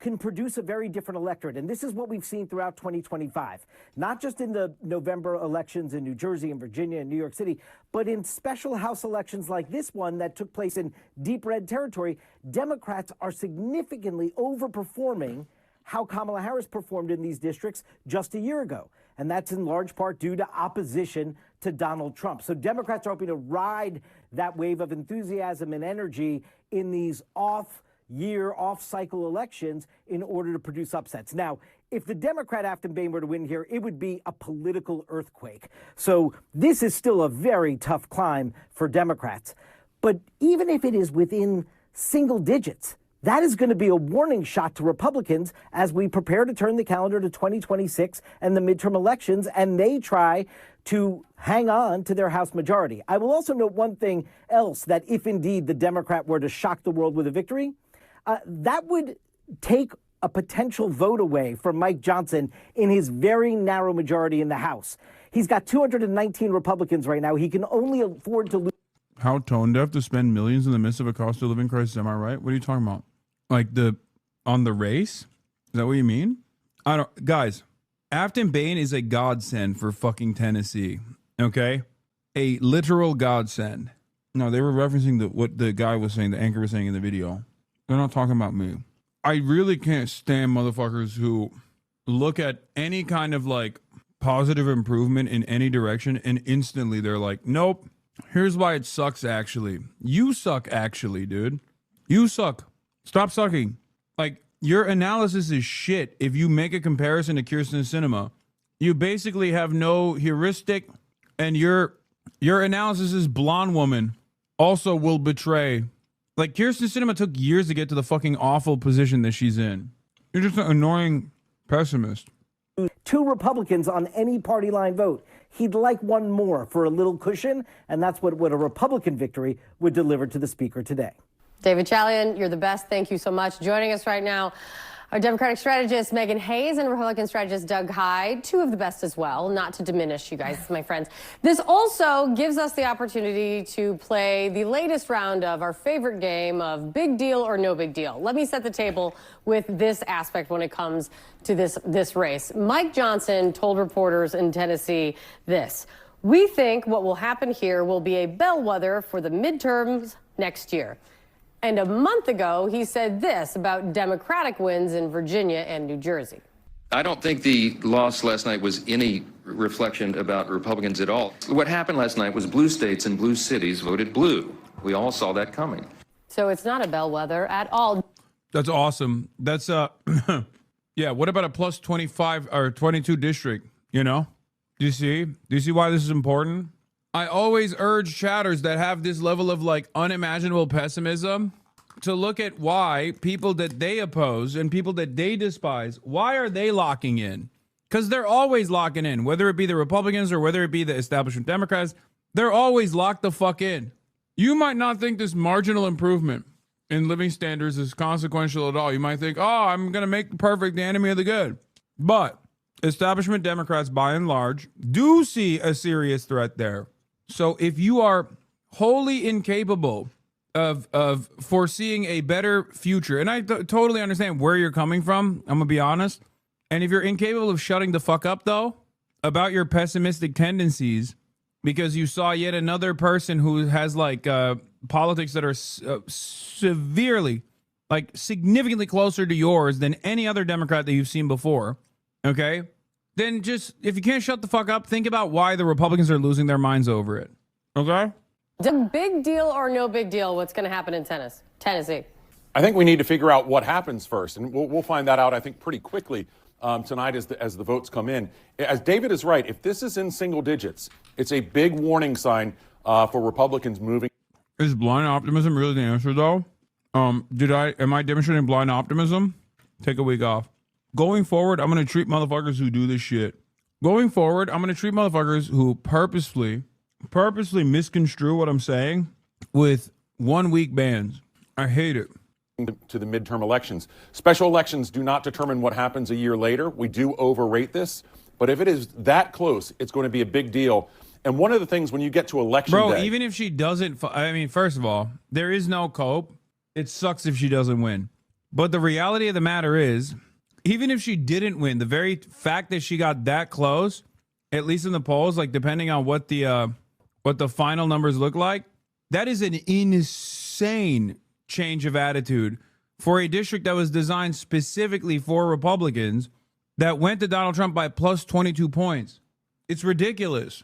can produce a very different electorate. And this is what we've seen throughout 2025, not just in the November elections in New Jersey and Virginia and New York City, but in special House elections like this one that took place in deep red territory. Democrats are significantly overperforming how Kamala Harris performed in these districts just a year ago. And that's in large part due to opposition to Donald Trump. So Democrats are hoping to ride that wave of enthusiasm and energy in these off-year, off-cycle elections in order to produce upsets. Now, if the Democrat Afton Bain were to win here, it would be a political earthquake. So this is still a very tough climb for Democrats. But even if it is within single digits, that is going to be a warning shot to Republicans as we prepare to turn the calendar to 2026 and the midterm elections, and they try to hang on to their House majority. I will also note one thing else, that if indeed the Democrat were to shock the world with a victory, that would take a potential vote away from Mike Johnson in his very narrow majority in the House. He's got 219 Republicans right now. He can only afford to lose. How tone deaf to spend millions in the midst of a cost of living crisis? Am I right? What are you talking about? Like on the race? Is that what you mean? Guys, Afton Bain is a godsend for fucking Tennessee. Okay? A literal godsend. No, they were referencing what the guy was saying, the anchor was saying in the video. They're not talking about me. I really can't stand motherfuckers who look at any kind of like positive improvement in any direction and instantly they're like, nope, here's why it sucks actually. You suck actually, dude. You suck. Stop sucking. Like, your analysis is shit if you make a comparison to Kyrsten Sinema. You basically have no heuristic, and your analysis is blonde woman also will betray. Like, Kyrsten Sinema took years to get to the fucking awful position that she's in. You're just an annoying pessimist. 2 Republicans on any party line vote. He'd like one more for a little cushion, and that's what a Republican victory would deliver to the Speaker today. David Chalian, you're the best. Thank you so much. Joining us right now, our Democratic strategist Megan Hayes and Republican strategist Doug Hyde, 2 of the best as well, not to diminish you guys, my friends. This also gives us the opportunity to play the latest round of our favorite game of big deal or no big deal. Let me set the table with this aspect when it comes to this race. Mike Johnson told reporters in Tennessee this: "We think what will happen here will be a bellwether for the midterms next year." And a month ago, he said this about Democratic wins in Virginia and New Jersey. I don't think the loss last night was any reflection about Republicans at all. What happened last night was blue states and blue cities voted blue. We all saw that coming. So it's not a bellwether at all. That's awesome. That's yeah, what about a plus 25 or 22 district, you know? Do you see why this is important? I always urge chatters that have this level of like unimaginable pessimism to look at why people that they oppose and people that they despise, why are they locking in? Because they're always locking in, whether it be the Republicans or whether it be the establishment Democrats, they're always locked the fuck in. You might not think this marginal improvement in living standards is consequential at all. You might think, oh, I'm going to make the perfect the enemy of the good. But establishment Democrats, by and large, do see a serious threat there. So if you are wholly incapable of foreseeing a better future, and I totally understand where you're coming from, I'm going to be honest. And if you're incapable of shutting the fuck up, though, about your pessimistic tendencies, because you saw yet another person who has like politics that are severely, like significantly closer to yours than any other Democrat that you've seen before, okay? Then just, if you can't shut the fuck up, think about why the Republicans are losing their minds over it. Okay? Big deal or no big deal, what's going to happen in Tennessee? I think we need to figure out what happens first, and we'll find that out, I think, pretty quickly tonight as the votes come in. As David is right, if this is in single digits, it's a big warning sign for Republicans moving. Is blind optimism really the answer, though? Am I demonstrating blind optimism? Take a week off. Going forward, I'm going to treat motherfuckers who do this shit. Going forward, I'm going to treat motherfuckers who purposely misconstrue what I'm saying with 1 week bans. I hate it. To the midterm elections. Special elections do not determine what happens a year later. We do overrate this. But if it is that close, it's going to be a big deal. And one of the things when you get to election day, even if she doesn't, I mean, first of all, there is no cope. It sucks if she doesn't win. But the reality of the matter is, even if she didn't win, the very fact that she got that close, at least in the polls, like depending on what the final numbers look like, that is an insane change of attitude for a district that was designed specifically for Republicans that went to Donald Trump by plus 22 points. It's ridiculous.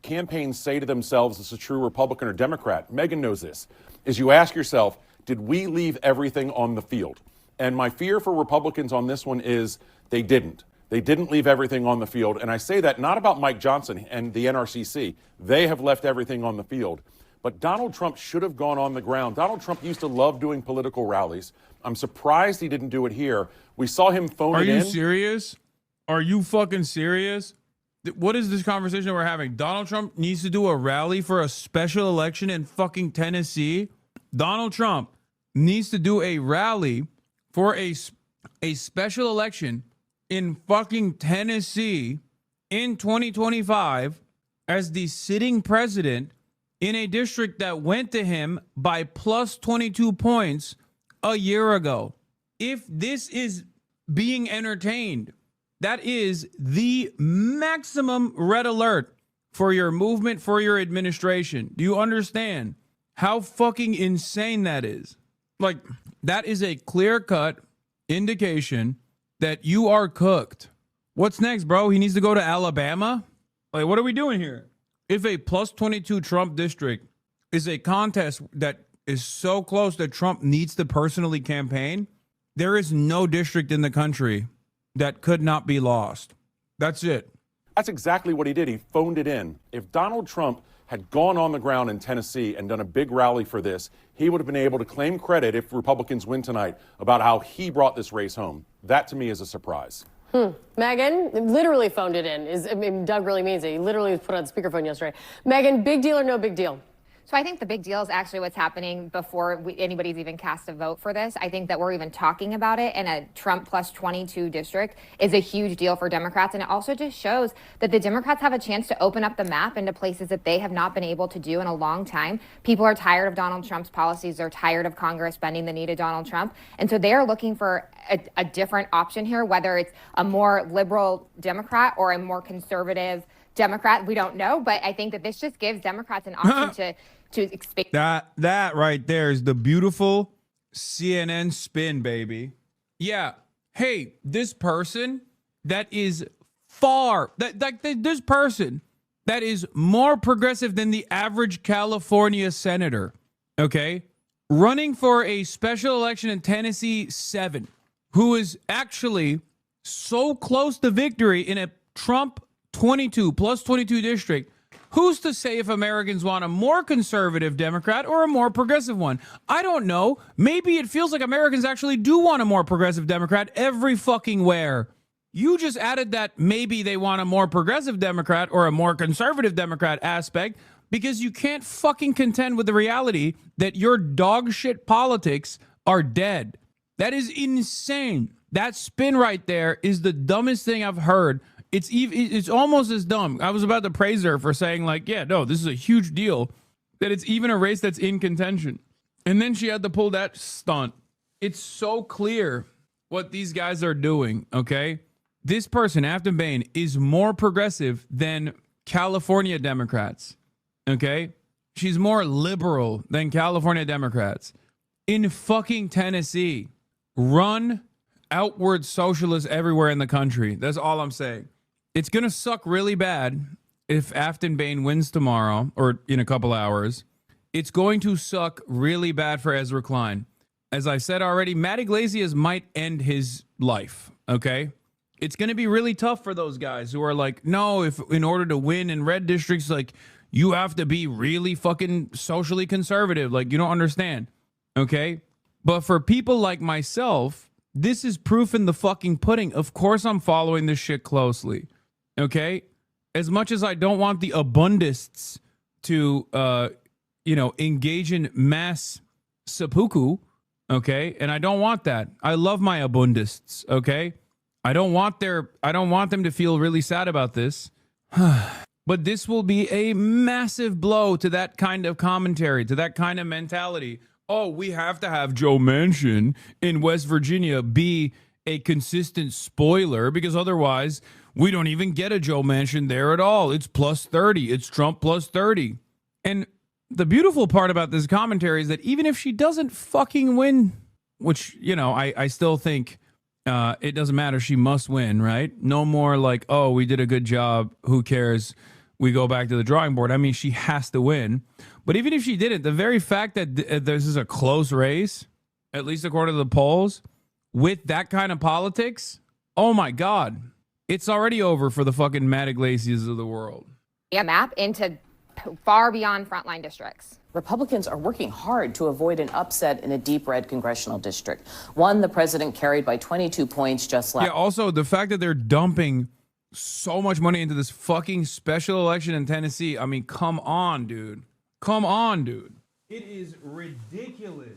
Campaigns say to themselves, "This is a true Republican or Democrat." Megan knows this. Is you ask yourself, did we leave everything on the field? And my fear for Republicans on this one is They didn't. They didn't leave everything on the field. And I say that not about Mike Johnson and the NRCC. They have left everything on the field. But Donald Trump should have gone on the ground. Donald Trump used to love doing political rallies. I'm surprised he didn't do it here. We saw him phone it in. Are you serious? Are you fucking serious? What is this conversation we're having? Donald Trump needs to do a rally for a special election in fucking Tennessee. Donald Trump needs to do a rally for a special election in fucking Tennessee in 2025 as the sitting president in a district that went to him by plus 22 points a year ago. If this is being entertained, that is the maximum red alert for your movement, for your administration. Do you understand how fucking insane that is? Like, that is a clear-cut indication that you are cooked. What's next, bro? He needs to go to Alabama? Like, what are we doing here? If a plus 22 Trump district is a contest that is so close that Trump needs to personally campaign, there is no district in the country that could not be lost. That's it. That's exactly what he did. He phoned it in. If Donald Trump had gone on the ground in Tennessee and done a big rally for this, he would have been able to claim credit if Republicans win tonight about how he brought this race home. That, to me, is a surprise. Megan literally phoned it in. I mean, Doug really means it. He literally was put on speakerphone yesterday. Megan, big deal or no big deal? So I think the big deal is actually what's happening before anybody's even cast a vote for this. I think that we're even talking about it in a Trump plus 22 district is a huge deal for Democrats. And it also just shows that the Democrats have a chance to open up the map into places that they have not been able to do in a long time. People are tired of Donald Trump's policies. They're tired of Congress bending the knee to Donald Trump. And so they are looking for a different option here, whether it's a more liberal Democrat or a more conservative Democrat. We don't know. But I think that this just gives Democrats an option to expand. That right there is the beautiful CNN spin, baby. Yeah. Hey, this person that is this person that is more progressive than the average California senator, okay, running for a special election in Tennessee 7, who is actually so close to victory in a Trump 22 plus 22 district. Who's to say if Americans want a more conservative Democrat or a more progressive one? I don't know. Maybe it feels like Americans actually do want a more progressive Democrat every fucking where. You just added that maybe they want a more progressive Democrat or a more conservative Democrat aspect because you can't fucking contend with the reality that your dog shit politics are dead. That is insane. That spin right there is the dumbest thing I've heard. It's almost as dumb. I was about to praise her for saying, like, yeah, no, this is a huge deal that it's even a race that's in contention. And then she had to pull that stunt. It's so clear what these guys are doing, okay? This person, Afton Bain, is more progressive than California Democrats, okay? She's more liberal than California Democrats. In fucking Tennessee, run outward socialists everywhere in the country. That's all I'm saying. It's going to suck really bad if Afton Bain wins tomorrow or in a couple hours. It's going to suck really bad for Ezra Klein. As I said already, Matt Iglesias might end his life, okay? It's going to be really tough for those guys who are like, no, if in order to win in red districts, like, you have to be really fucking socially conservative. Like, you don't understand, okay? But for people like myself, this is proof in the fucking pudding. Of course I'm following this shit closely. Okay? As much as I don't want the abundists to, engage in mass seppuku, okay? And I don't want that. I love my abundists, okay? I don't want them to feel really sad about this. But this will be a massive blow to that kind of commentary, to that kind of mentality. Oh, we have to have Joe Manchin in West Virginia be a consistent spoiler because otherwise we don't even get a Joe Manchin there at all. It's plus 30. It's Trump plus 30. And the beautiful part about this commentary is that even if she doesn't fucking win, which, I still think it doesn't matter. She must win, right? No more like, oh, we did a good job. Who cares? We go back to the drawing board. I mean, she has to win. But even if she didn't, the very fact that this is a close race, at least according to the polls, with that kind of politics, Oh my God. It's already over for the fucking Matt Iglesias of the world. A map into far beyond frontline districts. Republicans are working hard to avoid an upset in a deep red congressional district, one the president carried by 22 points just last. Yeah, also the fact that they're dumping so much money into this fucking special election in Tennessee. I mean, come on, dude. Come on, dude. It is ridiculous.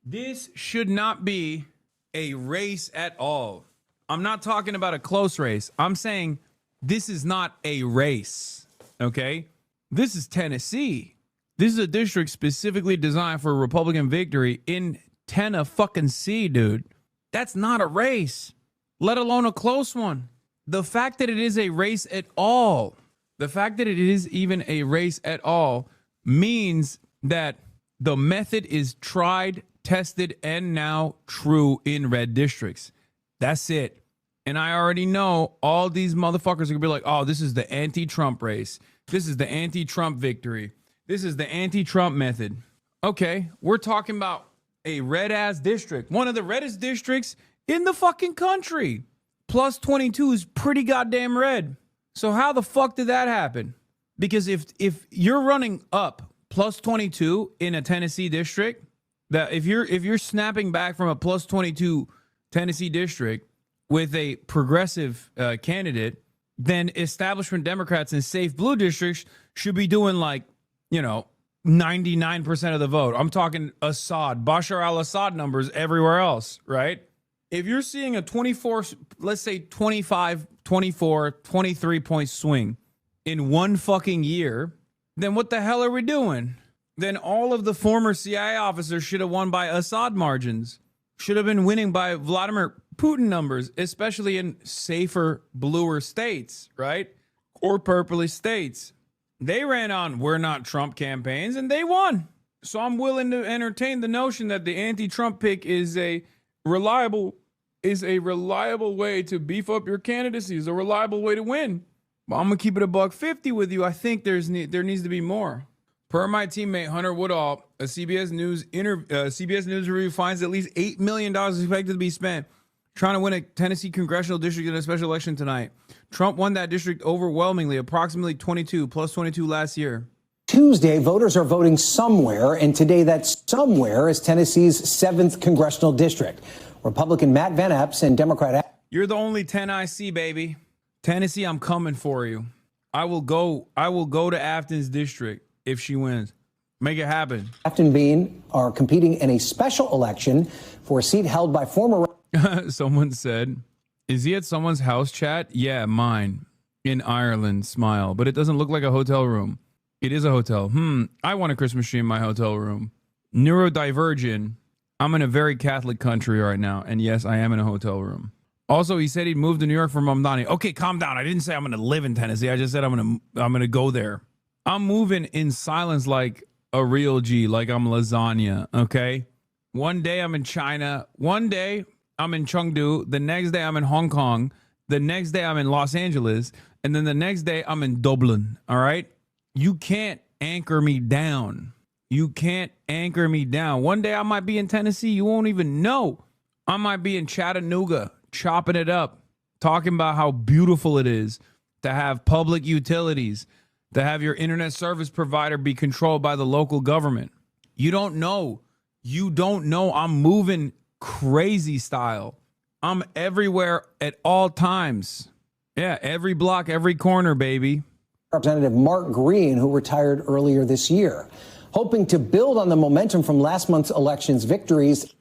This should not be a race at all. I'm not talking about a close race. I'm saying this is not a race, okay? This is Tennessee. This is a district specifically designed for a Republican victory in Tennessee, dude. That's not a race, let alone a close one. The fact that it is a race at all, the fact that it is even a race at all means that the method is tried, tested, and now true in red districts. That's it. And I already know all these motherfuckers are gonna be like, oh, this is the anti-Trump race. This is the anti-Trump victory. This is the anti-Trump method. Okay, we're talking about a red-ass district. One of the reddest districts in the fucking country. Plus 22 is pretty goddamn red. So how the fuck did that happen? Because if you're running up plus 22 in a Tennessee district, that if you're snapping back from a plus 22 Tennessee district with a progressive candidate, then establishment Democrats in safe blue districts should be doing 99% of the vote. I'm talking Assad, Bashar al-Assad numbers everywhere else, right? If you're seeing a 24, let's say 25, 24, 23 point swing in one fucking year, then what the hell are we doing? Then all of the former CIA officers should have won by Assad margins, should have been winning by Vladimir Putin numbers, especially in safer, bluer states, right? Or purpley states. They ran on "we're not Trump" campaigns and they won. So I'm willing to entertain the notion that the anti-Trump pick is a reliable way to beef up your candidacy, is a reliable way to win. But I'm gonna keep it $150 with you. I think there needs to be more. Per my teammate Hunter Woodall, a CBS News review finds at least $8 million is expected to be spent trying to win a Tennessee congressional district in a special election tonight. Trump won that district overwhelmingly, approximately 22, plus 22 last year. Tuesday, voters are voting somewhere, and today that somewhere is Tennessee's 7th congressional district. Republican Matt Van Epps and Democrat... You're the only 10 I see, baby. Tennessee, I'm coming for you. I will go to Afton's district if she wins. Make it happen. Afton Bean are competing in a special election for a seat held by former... Someone said, is he at someone's house chat? Yeah, mine. In Ireland, smile. But it doesn't look like a hotel room. It is a hotel. I want a Christmas tree in my hotel room. Neurodivergent. I'm in a very Catholic country right now. And yes, I am in a hotel room. Also, he said he'd moved to New York from Mamdani. Okay, calm down. I didn't say I'm going to live in Tennessee. I just said I'm going to go there. I'm moving in silence like a real G, like I'm lasagna, okay? One day I'm in China. One day I'm in Chengdu. The next day I'm in Hong Kong. The next day I'm in Los Angeles. And then the next day I'm in Dublin, all right? You can't anchor me down. You can't anchor me down. One day I might be in Tennessee. You won't even know. I might be in Chattanooga, chopping it up, talking about how beautiful it is to have public utilities, to have your internet service provider be controlled by the local government. You don't know. You don't know. I'm moving crazy style. I'm everywhere at all times. Yeah, every block, every corner, baby. Representative Mark Green, who retired earlier this year. Hoping to build on the momentum from last month's election's victories,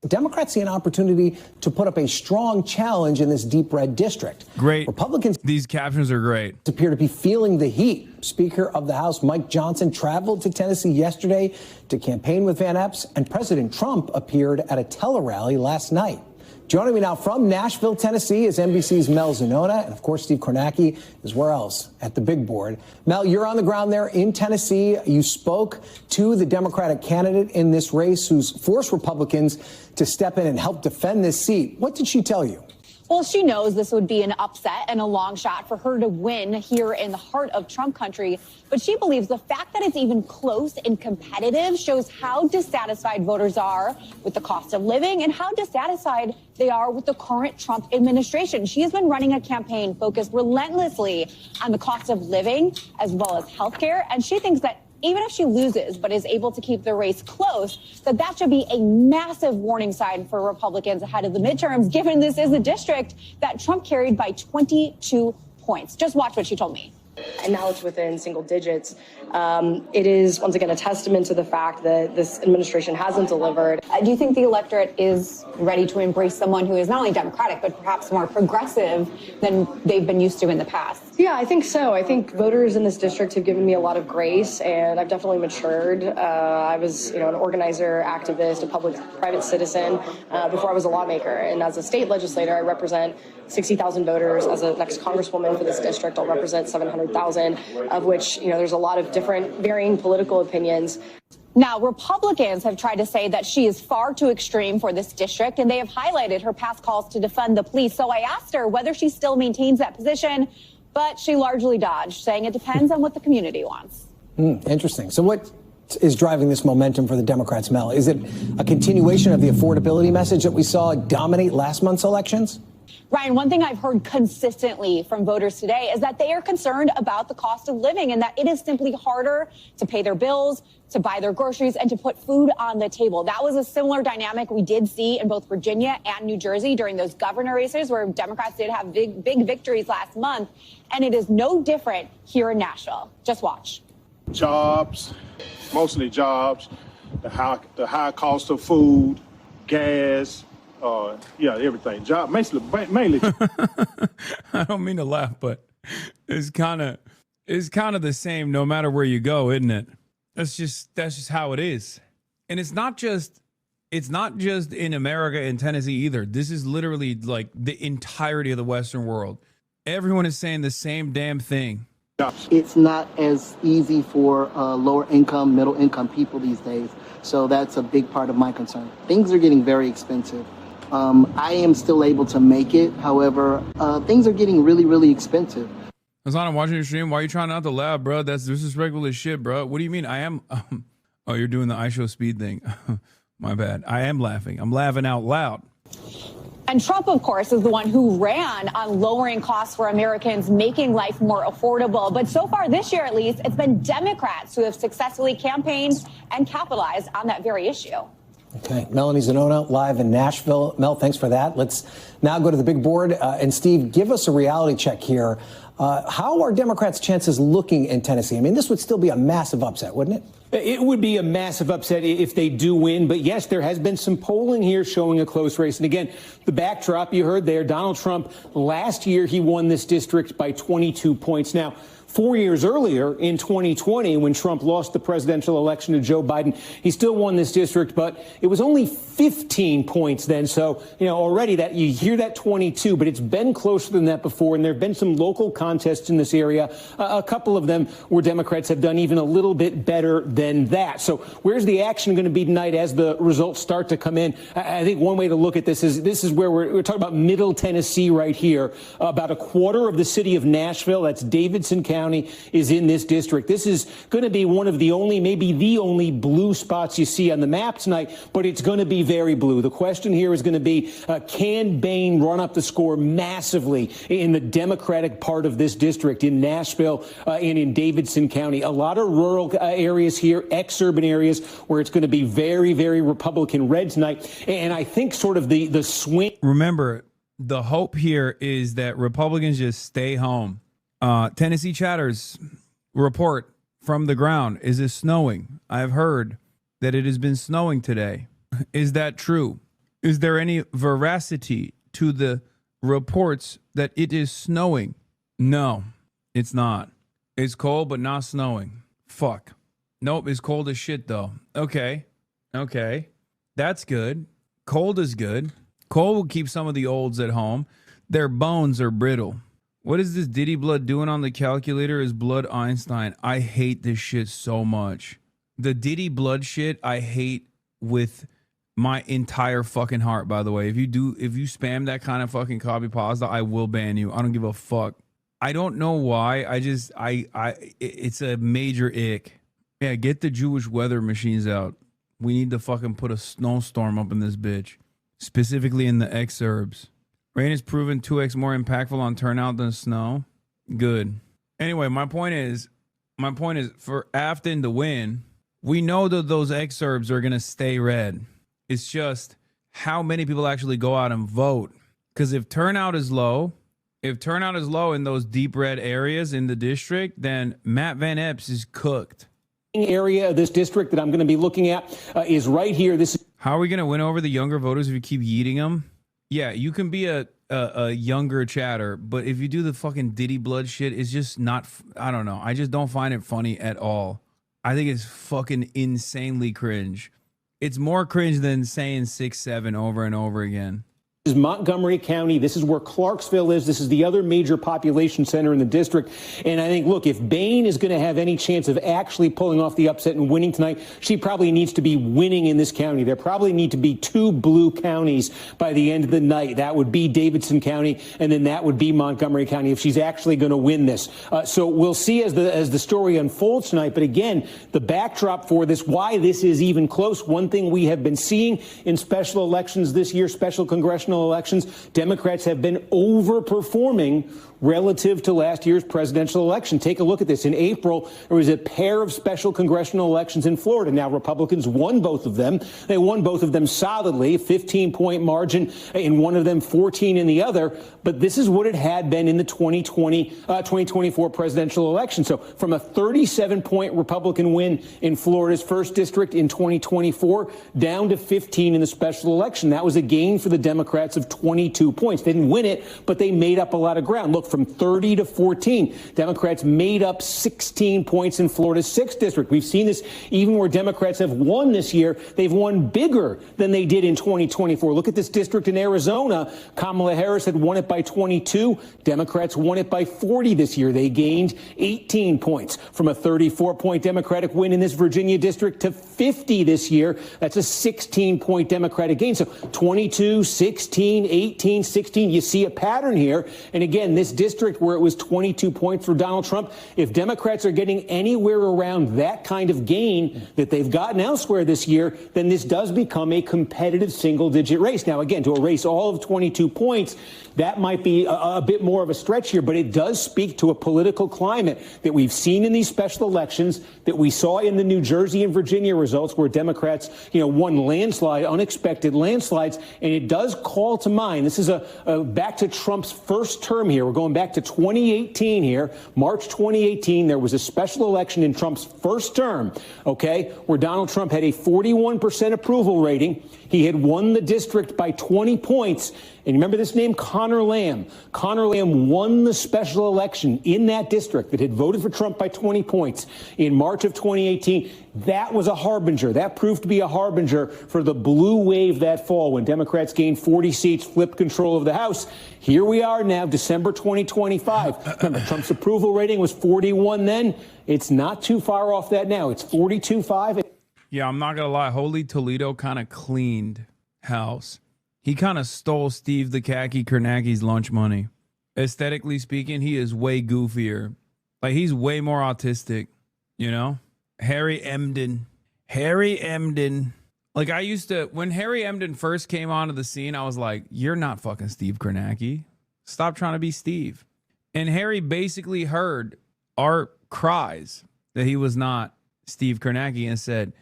Democrats see an opportunity to put up a strong challenge in this deep red district. Great. Republicans, these captions are great, appear to be feeling the heat. Speaker of the House Mike Johnson traveled to Tennessee yesterday to campaign with Van Epps, and President Trump appeared at a tele-rally last night. Joining me now from Nashville, Tennessee is NBC's Mel Zanona, and of course Steve Kornacki is where else? At the big board. Mel, you're on the ground there in Tennessee. You spoke to the Democratic candidate in this race who's forced Republicans to step in and help defend this seat. What did she tell you? Well, she knows this would be an upset and a long shot for her to win here in the heart of Trump country. But she believes the fact that it's even close and competitive shows how dissatisfied voters are with the cost of living and how dissatisfied they are with the current Trump administration. She has been running a campaign focused relentlessly on the cost of living as well as healthcare. And she thinks that even if she loses but is able to keep the race close, that should be a massive warning sign for Republicans ahead of the midterms, given this is a district that Trump carried by 22 points. Just watch what she told me. And now it's within single digits. It is, once again, a testament to the fact that this administration hasn't delivered. Do you think the electorate is ready to embrace someone who is not only Democratic, but perhaps more progressive than they've been used to in the past? Yeah, I think so. I think voters in this district have given me a lot of grace, and I've definitely matured. I was, an organizer, activist, a public-private citizen before I was a lawmaker. And as a state legislator, I represent 60,000 voters. As a next congresswoman for this district, I'll represent 700,000, of which, there's a lot of different varying political opinions. Now, Republicans have tried to say that she is far too extreme for this district, and they have highlighted her past calls to defund the police. So I asked her whether she still maintains that position, but she largely dodged, saying it depends on what the community wants. Interesting. So what is driving this momentum for the Democrats, Mel? Is it a continuation of the affordability message that we saw dominate last month's elections? Ryan, one thing I've heard consistently from voters today is that they are concerned about the cost of living and that it is simply harder to pay their bills, to buy their groceries, and to put food on the table. That was a similar dynamic we did see in both Virginia and New Jersey during those governor races where Democrats did have big victories last month. And it is no different here in Nashville. Just watch. Jobs, mostly jobs, the high cost of food, gas, everything. Job, mainly. I don't mean to laugh, but it's kind of the same no matter where you go, isn't it? That's just how it is. And it's not just in America and Tennessee either. This is literally like the entirety of the Western world. Everyone is saying the same damn thing. It's not as easy for lower income, middle income people these days. So that's a big part of my concern. Things are getting very expensive. I am still able to make it. However, things are getting really, really expensive. Hasan, I'm watching your stream. Why are you trying not to laugh, bro? This is regular shit, bro. What do you mean? I am. Oh, you're doing the I show speed thing. My bad. I am laughing. I'm laughing out loud. And Trump, of course, is the one who ran on lowering costs for Americans, making life more affordable. But so far this year, at least, it's been Democrats who have successfully campaigned and capitalized on that very issue. Okay, Melanie Zanona live in Nashville. Mel, thanks for that. Let's now go to the big board. And Steve, give us a reality check here. How are Democrats' chances looking in Tennessee? I mean, this would still be a massive upset, wouldn't it? It would be a massive upset if they do win. But yes, there has been some polling here showing a close race. And again, the backdrop you heard there, Donald Trump, last year he won this district by 22 points. Now, 4 years earlier, in 2020, when Trump lost the presidential election to Joe Biden, he still won this district, but it was only 15 points then. So, already that you hear that 22, but it's been closer than that before. And there have been some local contests in this area, a couple of them where Democrats have done even a little bit better than that. So where's the action going to be tonight as the results start to come in? I think one way to look at this is where we're talking about Middle Tennessee right here. About a quarter of the city of Nashville, that's Davidson County, is in this district. This is going to be one of the only, maybe the only blue spots you see on the map tonight, but it's going to be very blue. The question here is going to be, can Bain run up the score massively in the Democratic part of this district in Nashville and in Davidson County? A lot of rural areas here, ex-urban areas where it's going to be very, very Republican red tonight. And I think sort of the swing. Remember, the hope here is that Republicans just stay home. Tennessee Chatter's report from the ground. Is it snowing? I've heard that it has been snowing today. Is that true? Is there any veracity to the reports that it is snowing? No, it's not. It's cold, but not snowing. Fuck. Nope, it's cold as shit, though. Okay. That's good. Cold is good. Cold will keep some of the olds at home. Their bones are brittle. What is this Diddy blood doing on the calculator? Is blood Einstein? I hate this shit so much. The Diddy blood shit I hate with my entire fucking heart, by the way. If you spam that kind of fucking copy pasta, I will ban you. I don't give a fuck. I don't know why. It's a major ick. Yeah, get the Jewish weather machines out. We need to fucking put a snowstorm up in this bitch. Specifically in the exurbs. Rain is proven 2x more impactful on turnout than snow. Good. Anyway, my point is for Afton to win, we know that those exurbs are going to stay red. It's just how many people actually go out and vote. Because if turnout is low in those deep red areas in the district, then Matt Van Epps is cooked. Area of this district that I'm going to be looking at is right here. How are we going to win over the younger voters if you keep yeeting them? Yeah, you can be a younger chatter, but if you do the fucking Diddy blood shit, it's just not, I don't know. I just don't find it funny at all. I think it's fucking insanely cringe. It's more cringe than saying 6-7 over and over again. This is Montgomery County. This is where Clarksville is. This is the other major population center in the district. And I think, look, if Bain is going to have any chance of actually pulling off the upset and winning tonight, she probably needs to be winning in this county. There probably need to be 2 blue counties by the end of the night. That would be Davidson County, and then that would be Montgomery County if she's actually going to win this. So we'll see as the story unfolds tonight. But again, the backdrop for this, why this is even close, one thing we have been seeing in special elections this year, special congressional elections, Democrats have been overperforming relative to last year's presidential election. Take a look at this. In April, there was a pair of special congressional elections in Florida. Now, Republicans won both of them. They won both of them solidly, 15-point margin in one of them, 14 in the other. But this is what it had been in the 2024 presidential election. So from a 37-point Republican win in Florida's first district in 2024 down to 15 in the special election. That was a gain for the Democrats of 22 points. They didn't win it, but they made up a lot of ground. Look, from 30 to 14, Democrats made up 16 points in Florida's 6th district. We've seen this even where Democrats have won this year. They've won bigger than they did in 2024. Look at this district in Arizona. Kamala Harris had won it by 22. Democrats won it by 40 this year. They gained 18 points from a 34-point Democratic win in this Virginia district to 50 this year. That's a 16-point Democratic gain. So 22, 16, 18, 16. You see a pattern here. And again, this district where it was 22 points for Donald Trump, if Democrats are getting anywhere around that kind of gain that they've gotten elsewhere this year, then this does become a competitive single-digit race. Now, again, to erase all of 22 points, that might be a bit more of a stretch here, but it does speak to a political climate that we've seen in these special elections, that we saw in the New Jersey and Virginia results where Democrats, won unexpected landslides. And it does call to mind, this is a back to Trump's first term here. We're going back to 2018 here. March 2018, there was a special election in Trump's first term, where Donald Trump had a 41% approval rating. He had won the district by 20 points. And remember this name, Connor Lamb. Connor Lamb won the special election in that district that had voted for Trump by 20 points in March of 2018. That was a harbinger. That proved to be a harbinger for the blue wave that fall when Democrats gained 40 seats, flipped control of the House. Here we are now, December 2025. Remember, Trump's approval rating was 41 then. It's not too far off that now. It's 42.5. Yeah, I'm not going to lie. Holy Toledo kind of cleaned house. He kind of stole Steve the Khaki Kornacki's lunch money. Aesthetically speaking, he is way goofier. Like, he's way more autistic, Harry Emden. Like, I used to, when Harry Emden first came onto the scene, I was like, you're not fucking Steve Kornacki. Stop trying to be Steve. And Harry basically heard our cries that he was not Steve Kornacki and said,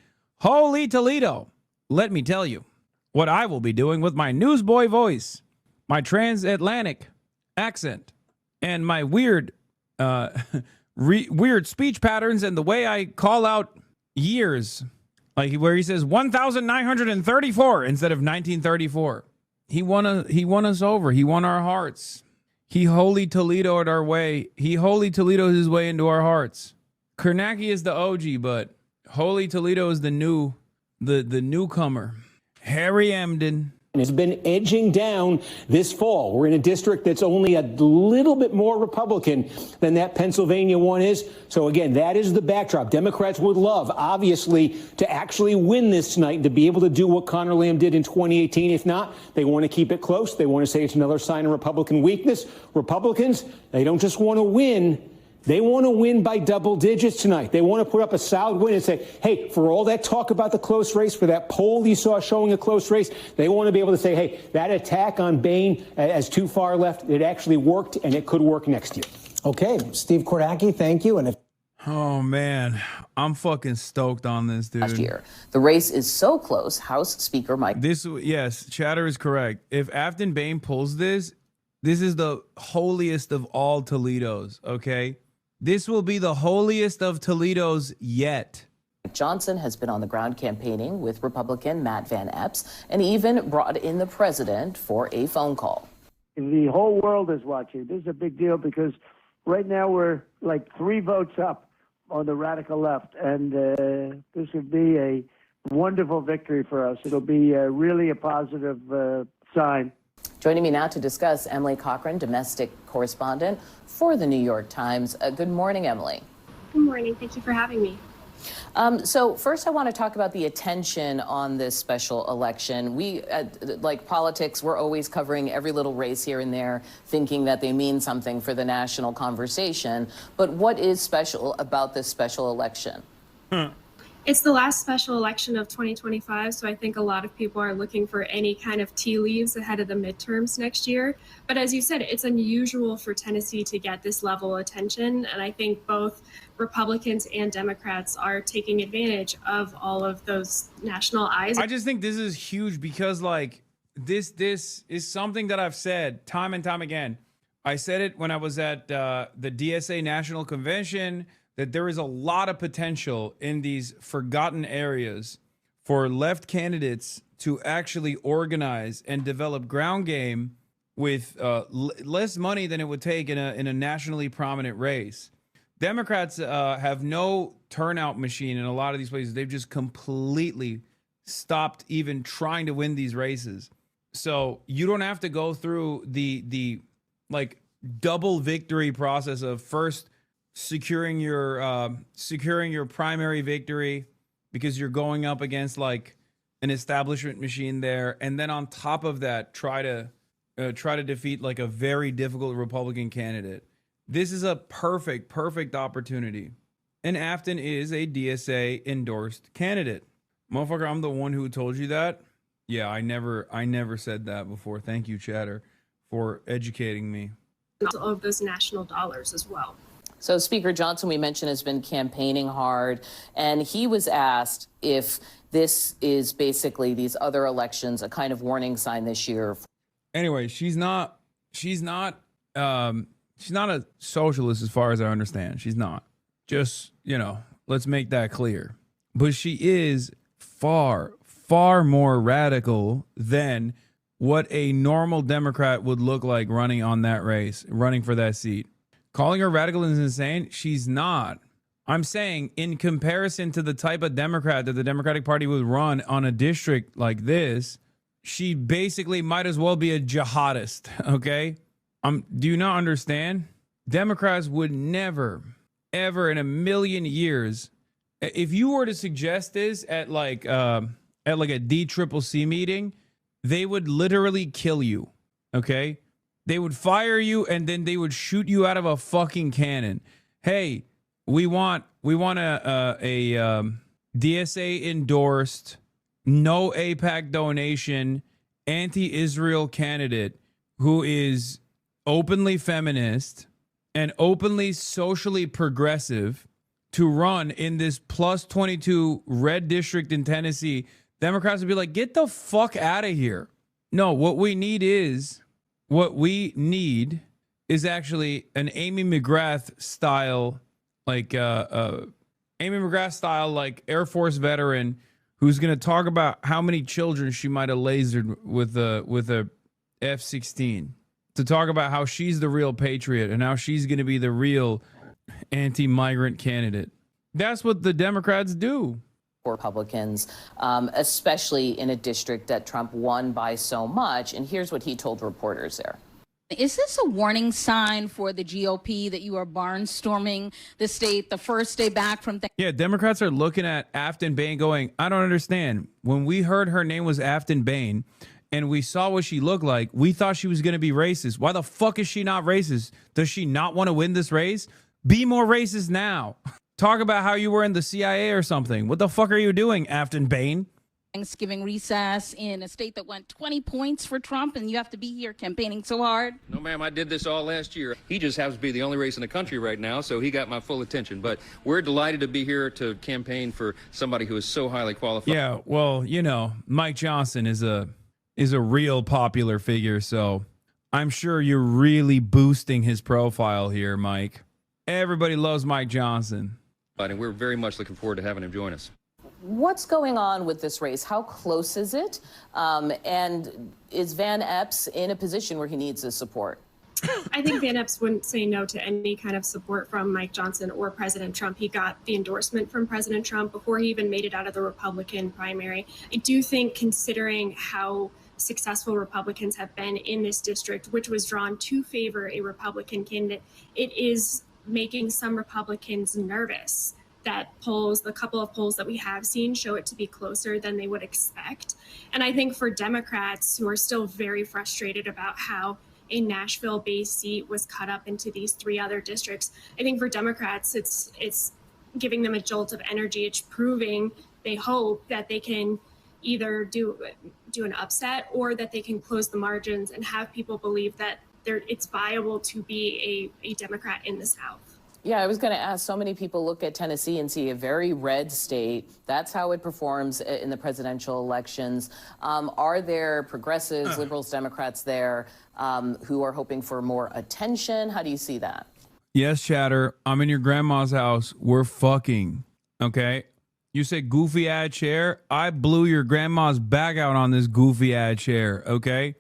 Holy Toledo, let me tell you what I will be doing with my newsboy voice, my transatlantic accent, and my weird weird speech patterns and the way I call out years, like where he says 1934 instead of 1934. He won us over. He won our hearts. He Holy Toledo'd our way. He Holy Toledo'd his way into our hearts. Kornacki is the OG, but Holy Toledo is the newcomer. Harry Emden. has been edging down this fall. We're in a district that's only a little bit more Republican than that Pennsylvania one is. So again, that is the backdrop. Democrats would love, obviously, to actually win this tonight and to be able to do what Conor Lamb did in 2018. If not, they want to keep it close. They want to say it's another sign of Republican weakness. Republicans, they don't just want to win. They want to win by double digits tonight. They want to put up a solid win and say, hey, for all that talk about the close race, for that poll you saw showing a close race, they want to be able to say, hey, that attack on Bain as too far left, it actually worked and it could work next year. Okay, Steve Kornacki, thank you. And if Oh, man, I'm fucking stoked on this, dude. Last year, the race is so close, House Speaker Mike. Yes, Chatter is correct. If Afton Bain pulls this, this is the holiest of all Toledos, okay? This will be the holiest of Toledos yet. Johnson has been on the ground campaigning with Republican Matt Van Epps and even brought in the president for a phone call. The whole world is watching. This is a big deal because right now we're like 3 votes up on the radical left, and this would be a wonderful victory for us. It'll be really a positive sign. Joining me now to discuss, Emily Cochran, domestic correspondent for the New York Times. Good morning, Emily. Good morning. Thank you for having me. So first, I want to talk about the attention on this special election. We, like politics, we're always covering every little race here and there, thinking that they mean something for the national conversation. But what is special about this special election? It's the last special election of 2025, so I think a lot of people are looking for any kind of tea leaves ahead of the midterms next year. But as you said, it's unusual for Tennessee to get this level of attention, and I think both Republicans and Democrats are taking advantage of all of those national eyes. I just think this is huge because, like, this is something that I've said time and time again. I said it when I was at the DSA National Convention, that there is a lot of potential in these forgotten areas for left candidates to actually organize and develop ground game with less money than it would take in a nationally prominent race. Democrats have no turnout machine in a lot of these places. They've just completely stopped even trying to win these races. So you don't have to go through the like double victory process of first securing your primary victory because you're going up against like an establishment machine there, and then on top of that try to defeat like a very difficult Republican candidate. This is a perfect opportunity, and Afton is a DSA endorsed candidate. Motherfucker, I'm the one who told you that. Yeah, I never said that before. Thank you, Chatter, for educating me. Of those national dollars as well. So Speaker Johnson, we mentioned, has been campaigning hard, and he was asked if this is basically these other elections a kind of warning sign this year. Anyway, she's not a socialist as far as I understand. She's not. Just, let's make that clear. But she is far more radical than what a normal Democrat would look like running on that race, running for that seat. Calling her radical is insane. She's not. I'm saying in comparison to the type of Democrat that the Democratic Party would run on a district like this, she basically might as well be a jihadist, okay? Do you not understand? Democrats would never, ever in a million years, if you were to suggest this at like a DCCC meeting, they would literally kill you, okay? They would fire you and then they would shoot you out of a fucking cannon. Hey, we want a DSA endorsed, no AIPAC donation, anti-Israel candidate who is openly feminist and openly socially progressive to run in this plus 22 red district in Tennessee. Democrats would be like, get the fuck out of here. No, what we need is actually an Amy McGrath style, like Air Force veteran who's going to talk about how many children she might have lasered with a F-16, to talk about how she's the real patriot and how she's going to be the real anti-migrant candidate. That's what the Democrats do. Republicans, especially in a district that Trump won by so much. And here's what he told reporters there. Is this a warning sign for the GOP that you are barnstorming the state the first day back from Yeah, Democrats are looking at Afton Bain going, I don't understand. When we heard her name was Afton Bain and we saw what she looked like, we thought she was going to be racist. Why the fuck is she not racist? Does she not want to win this race? Be more racist now. Talk about how you were in the CIA or something. What the fuck are you doing, Afton Bain? Thanksgiving recess in a state that went 20 points for Trump, and you have to be here campaigning so hard? No, ma'am, I did this all last year. He just happens to be the only race in the country right now, so he got my full attention. But we're delighted to be here to campaign for somebody who is so highly qualified. Yeah, well, you know, Mike Johnson is a real popular figure, so I'm sure you're really boosting his profile here, Mike. Everybody loves Mike Johnson. And we're very much looking forward to having him join us. What's going on with this race? How close is it? And is Van Epps in a position where he needs his support? I think Van Epps wouldn't say no to any kind of support from Mike Johnson or President Trump. He got the endorsement from President Trump before he even made it out of the Republican primary. I do think, considering how successful Republicans have been in this district, which was drawn to favor a Republican candidate, it is making some Republicans nervous. That polls, the couple of polls that we have seen, show it to be closer than they would expect. And I think for Democrats who are still very frustrated about how a Nashville-based seat was cut up into these three other districts, I think for Democrats, it's giving them a jolt of energy. It's proving, they hope, that they can either do an upset or that they can close the margins and have people believe that it's viable to be a Democrat in the South. Yeah, I was going to ask, so many people look at Tennessee and see a very red state. That's how it performs in the presidential elections. Are there progressives, liberals, Democrats there who are hoping for more attention? How do you see that? Yes, Chatter. I'm in your grandma's house. We're fucking. Okay? You said goofy ad chair. I blew your grandma's back out on this goofy ad chair. Okay?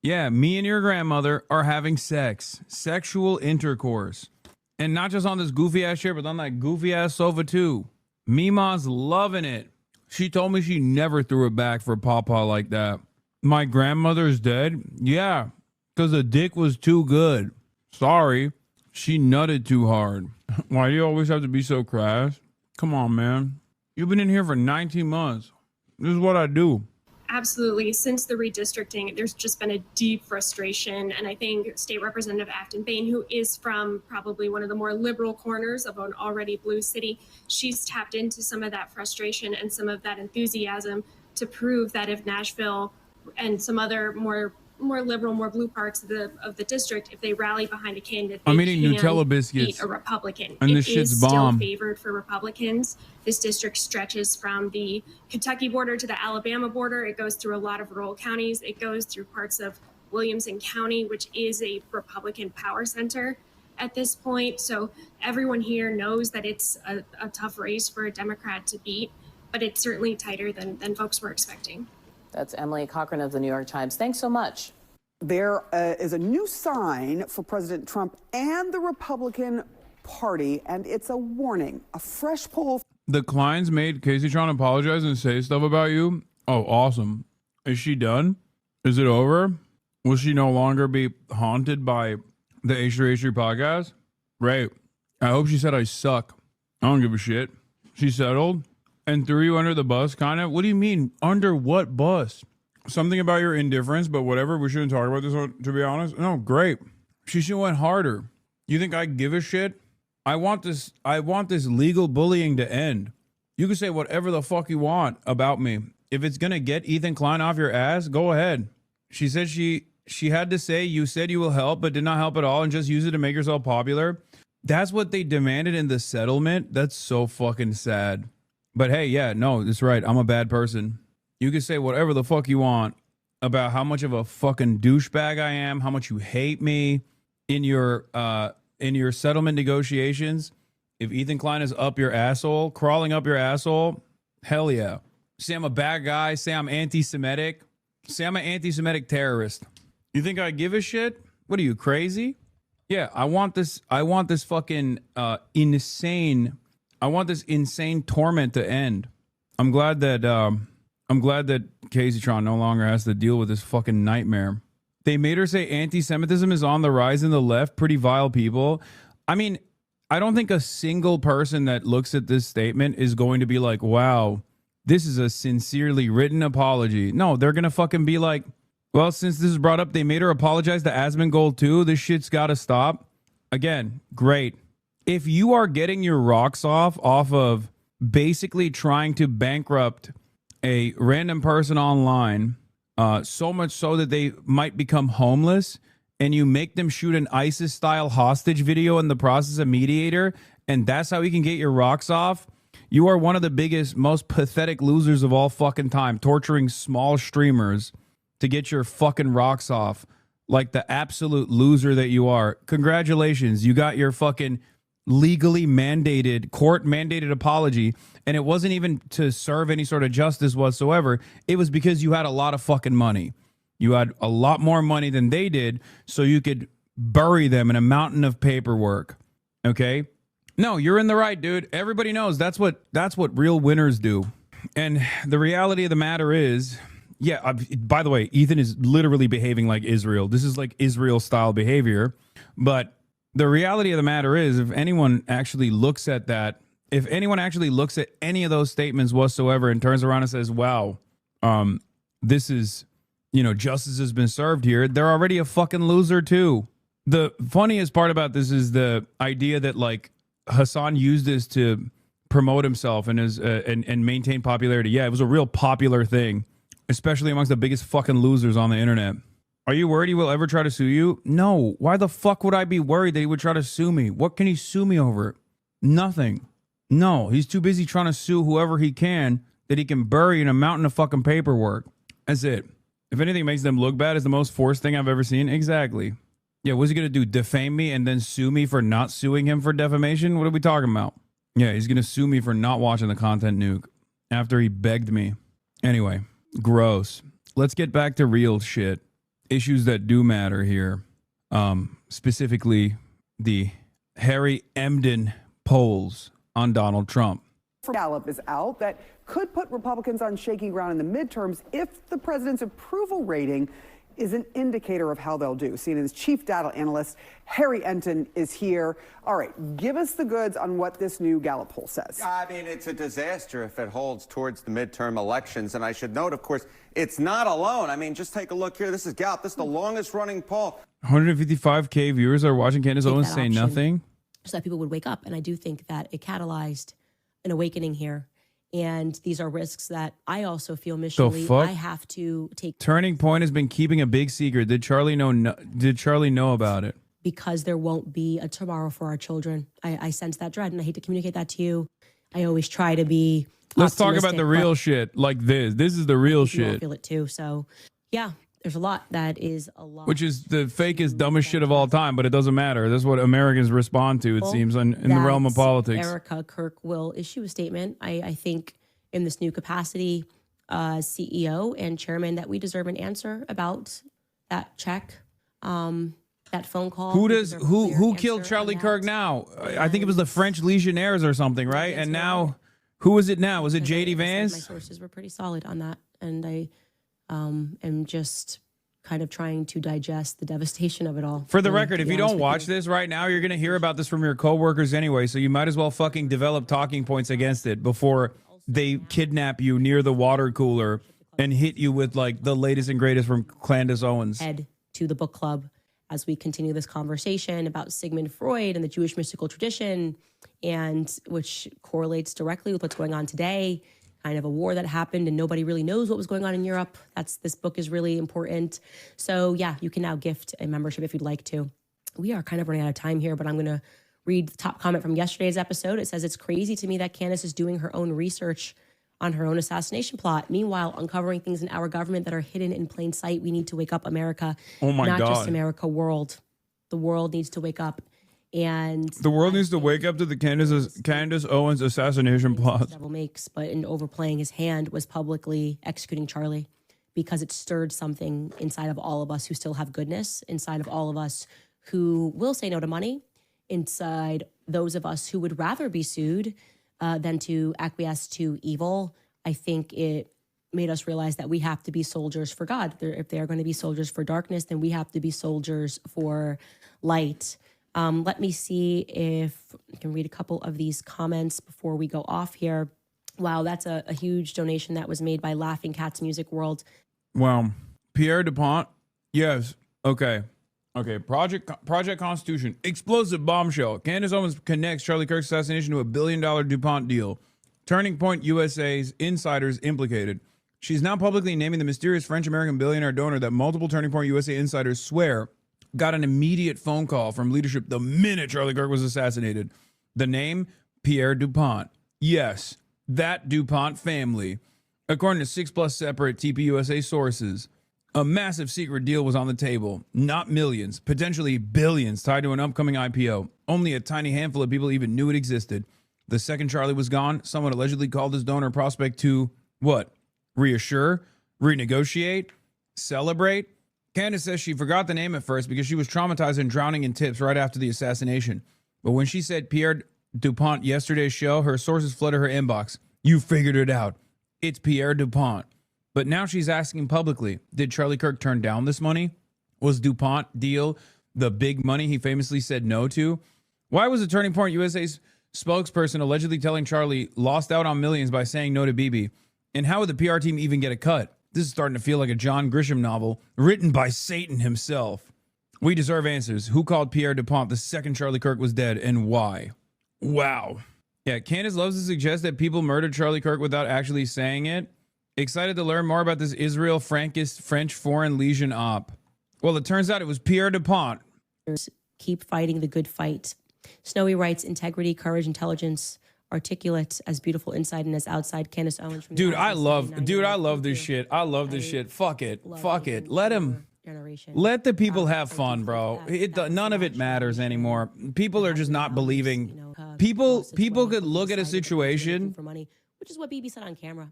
Yeah, me and your grandmother are having sex. Sexual intercourse. And not just on this goofy ass chair, but on that goofy ass sofa too. Mima's loving it. She told me she never threw it back for Papa like that. My grandmother's dead? Yeah, because the dick was too good. Sorry, she nutted too hard. Why do you always have to be so crass? Come on, man. You've been in here for 19 months. This is what I do. Absolutely. Since the redistricting, there's just been a deep frustration. And I think State Representative Afton Bain, who is from probably one of the more liberal corners of an already blue city, she's tapped into some of that frustration and some of that enthusiasm to prove that if Nashville and some other more liberal, more blue parts of the district, if they rally behind a candidate, I'm they eating can Nutella biscuits beat a Republican. and It this shit's is bomb. still favored for Republicans. This district stretches from the Kentucky border to the Alabama border. It goes through a lot of rural counties. It goes through parts of Williamson County, which is a Republican power center at this point. So everyone here knows that it's a tough race for a Democrat to beat, but it's certainly tighter than folks were expecting. That's Emily Cochran of the New York Times. Thanks so much. There is a new sign for President Trump and the Republican Party, and it's a warning. A fresh poll. The Kleins made Casey Tron apologize and say stuff about you. Oh, awesome. Is she done? Is it over? Will she no longer be haunted by the H3H3 podcast? Right. I hope she said I suck. I don't give a shit. She settled and threw you under the bus, kind of. What do you mean? Under what bus? Something about your indifference, but whatever. We shouldn't talk about this, to be honest. No, great. She should have went harder. You think I give a shit? I want this legal bullying to end. You can say whatever the fuck you want about me. If it's gonna get Ethan Klein off your ass, go ahead. She said she had to say you said you will help, but did not help at all and just use it to make yourself popular. That's what they demanded in the settlement. That's so fucking sad. But hey, yeah, no, that's right. I'm a bad person. You can say whatever the fuck you want about how much of a fucking douchebag I am, how much you hate me in your settlement negotiations. If Ethan Klein is up your asshole, crawling up your asshole, hell yeah. Say I'm a bad guy, say I'm anti-Semitic, say I'm an anti-Semitic terrorist. You think I give a shit? What are you, crazy? Yeah, I want this fucking insane torment to end. I'm glad that Casey Tron no longer has to deal with this fucking nightmare. They made her say anti-Semitism is on the rise in the left. Pretty vile people. I mean, I don't think a single person that looks at this statement is going to be like, wow, this is a sincerely written apology. No, they're going to fucking be like, well, since this is brought up, they made her apologize to Asmongold too. This shit's got to stop. Again, great. If you are getting your rocks off of basically trying to bankrupt a random person online, so much so that they might become homeless, and you make them shoot an ISIS-style hostage video in the process of mediator, and that's how you can get your rocks off, you are one of the biggest, most pathetic losers of all fucking time, torturing small streamers to get your fucking rocks off like the absolute loser that you are. Congratulations, you got your fucking legally mandated, court-mandated apology, and it wasn't even to serve any sort of justice whatsoever. It was because you had a lot of fucking money. You had a lot more money than they did, so you could bury them in a mountain of paperwork. Okay? No, you're in the right, dude. Everybody knows that's what real winners do. And the reality of the matter is, yeah, by the way, Ethan is literally behaving like Israel. This is like Israel-style behavior. But the reality of the matter is, if anyone actually looks at that, if anyone actually looks at any of those statements whatsoever and turns around and says, wow, this is, justice has been served here, they're already a fucking loser too. The funniest part about this is the idea that like Hasan used this to promote himself and his and maintain popularity. Yeah, it was a real popular thing, especially amongst the biggest fucking losers on the internet. Are you worried he will ever try to sue you? No. Why the fuck would I be worried that he would try to sue me? What can he sue me over? Nothing. No, he's too busy trying to sue whoever he can that he can bury in a mountain of fucking paperwork. That's it. If anything makes them look bad, it's the most forced thing I've ever seen. Exactly. Yeah, what's he going to do? Defame me and then sue me for not suing him for defamation? What are we talking about? Yeah, he's going to sue me for not watching the content nuke after he begged me. Anyway, gross. Let's get back to real shit. Issues that do matter here. Specifically, the Harry Emden polls on Donald Trump. Gallup is out that could put Republicans on shaky ground in the midterms if the president's approval rating is an indicator of how they'll do. CNN's chief data analyst, Harry Emden, is here. All right, give us the goods on what this new Gallup poll says. I mean, it's a disaster if it holds towards the midterm elections. And I should note, of course, it's not alone. I mean, just take a look here. This is Gallup. This is the longest running poll. 155K viewers are watching Candace Owens say nothing. So that people would wake up. And I do think that it catalyzed an awakening here. And these are risks that I also feel missionally I have to take. Turning Point has been keeping a big secret. Did Charlie know about it? Because there won't be a tomorrow for our children. I sense that dread, and I hate to communicate that to you. I always try to be Let's talk about the real shit like this. This is the real shit. I feel it too. So, yeah, there's a lot that is a lot. Which is the fakest, dumbest shit of all time, but it doesn't matter. That's what Americans respond to, it seems, in the realm of politics. Erica Kirk will issue a statement. I think in this new capacity, CEO and chairman, that we deserve an answer about that check, that phone call. Who killed Charlie Kirk now? I think it was the French Legionnaires or something, right? And now, who is it now? Was it J.D. Vance? My sources were pretty solid on that, and I am just kind of trying to digest the devastation of it all. For the record, if you don't watch this right now, you're going to hear about this from your coworkers anyway, so you might as well fucking develop talking points against it before they kidnap you near the water cooler and hit you with like the latest and greatest from Candace Owens. Head to the book club as we continue this conversation about Sigmund Freud and the Jewish mystical tradition, and which correlates directly with what's going on today. Kind of a war that happened and nobody really knows what was going on in Europe. This book is really important. So yeah, you can now gift a membership if you'd like to. We are kind of running out of time here, but I'm going to read the top comment from yesterday's episode. It says, "It's crazy to me that Candace is doing her own research on her own assassination plot. Meanwhile, uncovering things in our government that are hidden in plain sight. We need to wake up, America." Oh my God. Not just America, world. The world needs to wake up. And the world needs to wake up to the Candace Owens assassination plot. Devil makes, but in overplaying his hand was publicly executing Charlie, because it stirred something inside of all of us who still have goodness, inside of all of us who will say no to money, inside those of us who would rather be sued than to acquiesce to evil. I think it made us realize that we have to be soldiers for God. If they are going to be soldiers for darkness, then we have to be soldiers for light. Let me see if I can read a couple of these comments before we go off here. Wow, that's a huge donation that was made by Laughing Cats Music World. Wow. Pierre DuPont? Yes. Okay. Project Constitution. Explosive bombshell. Candace Owens connects Charlie Kirk's assassination to $1 billion DuPont deal. Turning Point USA's insiders implicated. She's now publicly naming the mysterious French-American billionaire donor that multiple Turning Point USA insiders swear got an immediate phone call from leadership the minute Charlie Kirk was assassinated. The name, Pierre DuPont. Yes, that DuPont family. According to 6+ separate TPUSA sources, a massive secret deal was on the table. Not millions, potentially billions tied to an upcoming IPO. Only a tiny handful of people even knew it existed. The second Charlie was gone, someone allegedly called his donor prospect to, what? Reassure? Renegotiate? Celebrate? Candace says she forgot the name at first because she was traumatized and drowning in tips right after the assassination. But when she said Pierre DuPont yesterday's show, her sources flooded her inbox. You figured it out. It's Pierre DuPont. But now she's asking publicly, did Charlie Kirk turn down this money? Was DuPont deal the big money he famously said no to? Why was the Turning Point USA's spokesperson allegedly telling Charlie lost out on millions by saying no to Bibi? And how would the PR team even get a cut? This is starting to feel like a John Grisham novel written by Satan himself. We deserve answers. Who called Pierre DuPont the second Charlie Kirk was dead and why? Wow. Yeah, Candace loves to suggest that people murdered Charlie Kirk without actually saying it. Excited to learn more about this Israel Frankist French Foreign Legion op. Well, it turns out it was Pierre DuPont. Keep fighting the good fight. Snowy writes, integrity, courage, intelligence, articulate, as beautiful inside and as outside. Candace Owens from I love this shit. I love this shit. Fuck it. Let the people have fun, bro. None of it matters anymore. People are just not believing. People could look at a situation for money, which is what Bibi said on camera.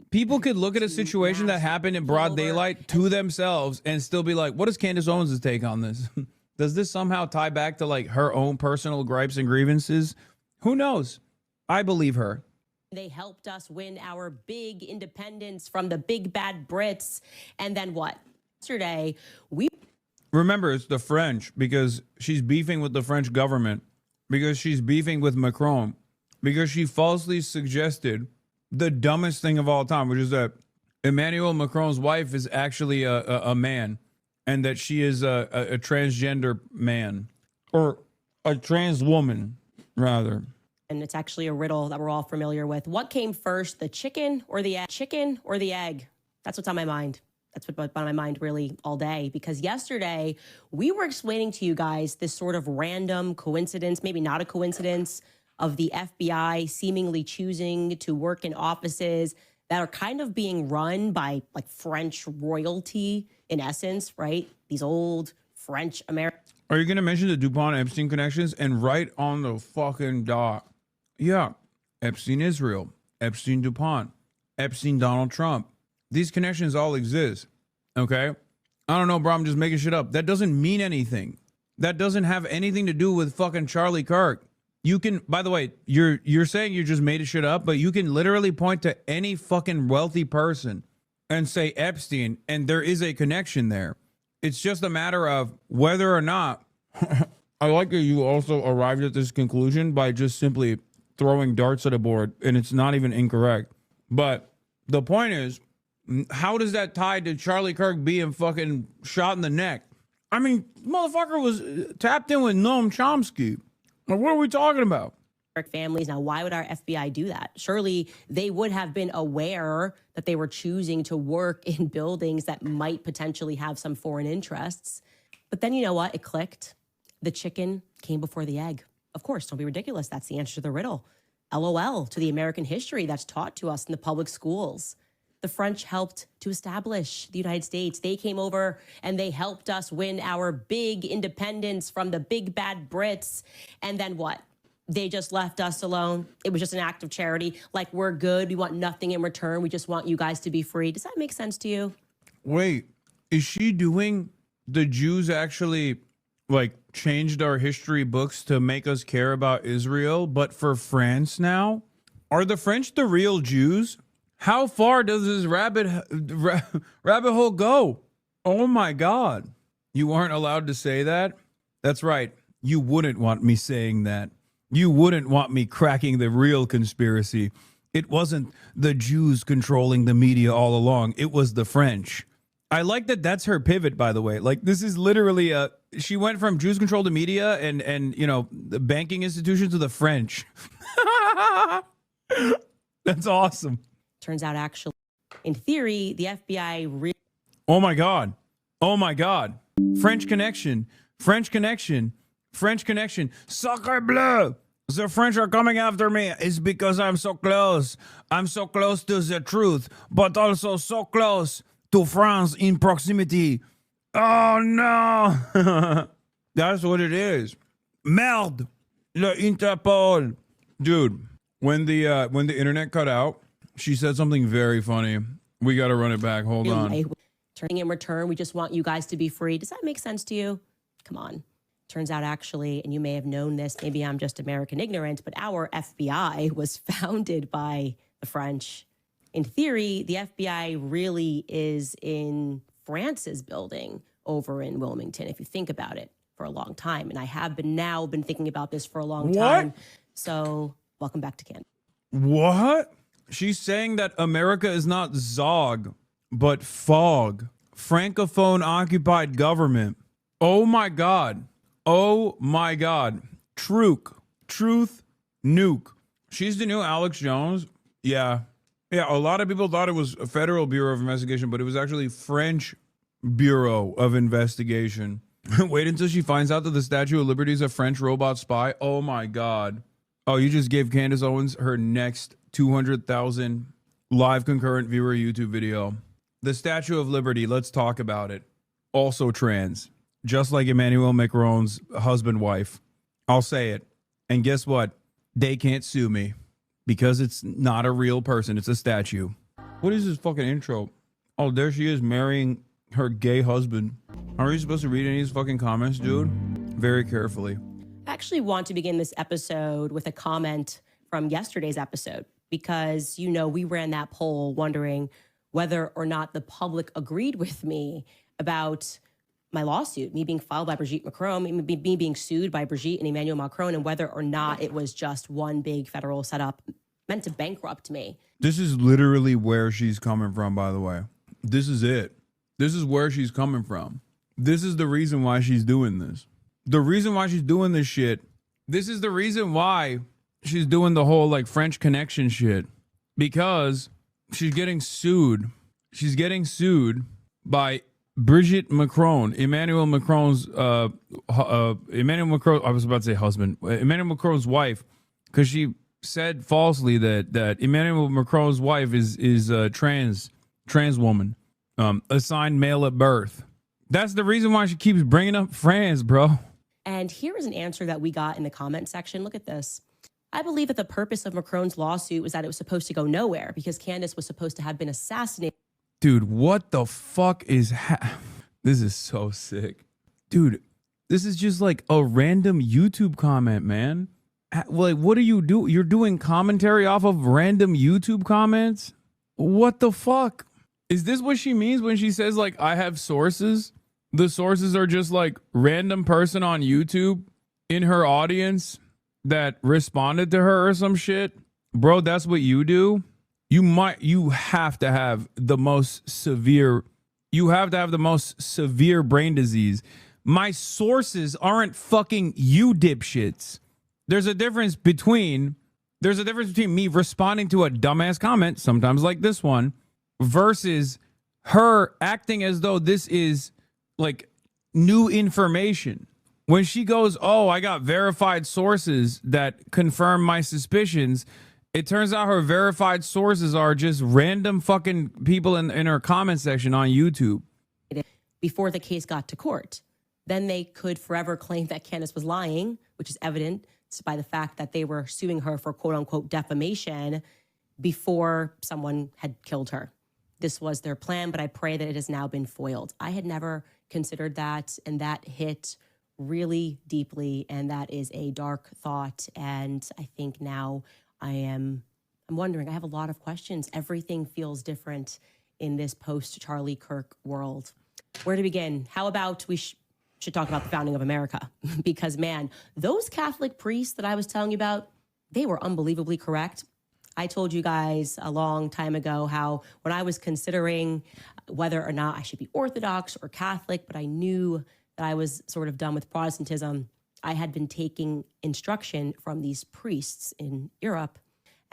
People could look at a situation that happened in broad daylight to themselves and still be like, what is Candace Owens' take on this? Does this somehow tie back to like her own personal gripes and grievances? Who knows? I believe her. They helped us win our big independence from the big bad Brits. And then what? Yesterday, remember, it's the French, because she's beefing with the French government, because she's beefing with Macron, because she falsely suggested the dumbest thing of all time, which is that Emmanuel Macron's wife is actually a man, and that she is a transgender man, or a trans woman, rather. And it's actually a riddle that we're all familiar with. What came first, the chicken or the egg? Chicken or the egg? That's what's on my mind. That's what's on my mind really all day. Because yesterday, we were explaining to you guys this sort of random coincidence, maybe not a coincidence, of the FBI seemingly choosing to work in offices that are kind of being run by like French royalty in essence, right? These old French Americans. Are you going to mention the DuPont Epstein connections? And right on the fucking dot. Yeah. Epstein Israel, Epstein DuPont, Epstein Donald Trump. These connections all exist. Okay. I don't know, bro. I'm just making shit up. That doesn't mean anything. That doesn't have anything to do with fucking Charlie Kirk. You can, by the way, you're saying you just made shit up, but you can literally point to any fucking wealthy person and say Epstein, and there is a connection there. It's just a matter of whether or not. I like that you also arrived at this conclusion by just simply throwing darts at a board, and it's not even incorrect. But the point is, how does that tie to Charlie Kirk being fucking shot in the neck? I mean, motherfucker was tapped in with Noam Chomsky. What are we talking about? Families. Now, why would our FBI do that? Surely they would have been aware that they were choosing to work in buildings that might potentially have some foreign interests. But then you know what? It clicked. The chicken came before the egg. Of course, don't be ridiculous. That's the answer to the riddle. LOL to the American history that's taught to us in the public schools. The French helped to establish the United States. They came over and they helped us win our big independence from the big bad Brits. And then what? They just left us alone. It was just an act of charity. Like, we're good. We want nothing in return. We just want you guys to be free. Does that make sense to you? Wait, is she doing the Jews actually like changed our history books to make us care about Israel, but for France now? Are the French the real Jews? How far does this rabbit hole go? Oh my God. You aren't allowed to say that? That's right. You wouldn't want me saying that. You wouldn't want me cracking the real conspiracy. It wasn't the Jews controlling the media all along. It was the French. I like that that's her pivot, by the way. Like, this is literally she went from Jews control the media and you know, the banking institutions to the French. That's awesome. Turns out, actually, in theory, the FBI Oh my God. Oh my God. French connection. French connection. French connection. Sacre bleu. The French are coming after me. It's because I'm so close. I'm so close to the truth, but also so close to France in proximity. Oh no. That's what it is. Merde. Le Interpol. Dude, when the internet cut out, she said something very funny. We got to run it back. Hold on. Turning in return, we just want you guys to be free. Does that make sense to you? Come on. Turns out, actually, and you may have known this, maybe I'm just American ignorant, but our FBI was founded by the French. In theory, the FBI really is in France's building over in Wilmington, if you think about it, for a long time. And I have been thinking about this for a long time. So welcome back to Canada. What? She's saying that America is not Zog, but FOG, Francophone occupied government. Oh my God. Oh my God. Truth nuke. She's the new Alex Jones. Yeah. A lot of people thought it was a Federal Bureau of Investigation, but it was actually French Bureau of Investigation. Wait until she finds out that the Statue of Liberty is a French robot spy. Oh my God. Oh, you just gave Candace Owens her next 200,000 live concurrent viewer YouTube video. The Statue of Liberty, let's talk about it. Also trans, just like Emmanuel Macron's husband-wife. I'll say it. And guess what? They can't sue me because it's not a real person. It's a statue. What is this fucking intro? Oh, there she is marrying her gay husband. Are you supposed to read any of these fucking comments, dude? Very carefully. I actually want to begin this episode with a comment from yesterday's episode because, you know, we ran that poll wondering whether or not the public agreed with me about my lawsuit, me being filed by Brigitte Macron, me being sued by Brigitte and Emmanuel Macron, and whether or not it was just one big federal setup meant to bankrupt me. This is literally where she's coming from, by the way. This is it. This is where she's coming from. This is the reason why she's doing this. The reason why she's doing this shit. This is the reason why she's doing the whole like French connection shit. Because she's getting sued. She's getting sued by Brigitte Macron, Emmanuel Macron's Emmanuel Macron, I was about to say husband, Emmanuel Macron's wife, because she said falsely that Emmanuel Macron's wife is a trans woman, assigned male at birth. That's the reason why she keeps bringing up France, bro. And here is an answer that we got in the comment section. Look at this. I believe that the purpose of Macron's lawsuit was that it was supposed to go nowhere because Candace was supposed to have been assassinated. Dude, what the fuck is this is so sick. Dude, this is just like a random YouTube comment, man. Like, what do you do? You're doing commentary off of random YouTube comments? What the fuck? Is this what she means when she says, like, I have sources? The sources are just like random person on YouTube in her audience that responded to her or some shit? Bro, that's what you do? You have to have the most severe brain disease. My sources aren't fucking you dipshits. There's a difference between me responding to a dumbass comment, sometimes like this one, versus her acting as though this is like new information. When she goes, oh, I got verified sources that confirm my suspicions, it turns out her verified sources are just random fucking people in her comment section on YouTube. Before the case got to court. Then they could forever claim that Candace was lying, which is evident by the fact that they were suing her for quote unquote defamation before someone had killed her. This was their plan, but I pray that it has now been foiled. I had never considered that, and that hit really deeply, and that is a dark thought. And I think now I am I'm wondering, I have a lot of questions. Everything feels different in this post-Charlie Kirk world. Where to begin? How about we should talk about the founding of America? Because, man, those Catholic priests that I was telling you about, they were unbelievably correct. I told you guys a long time ago how when I was considering whether or not I should be Orthodox or Catholic, but I knew that I was sort of done with Protestantism, I had been taking instruction from these priests in Europe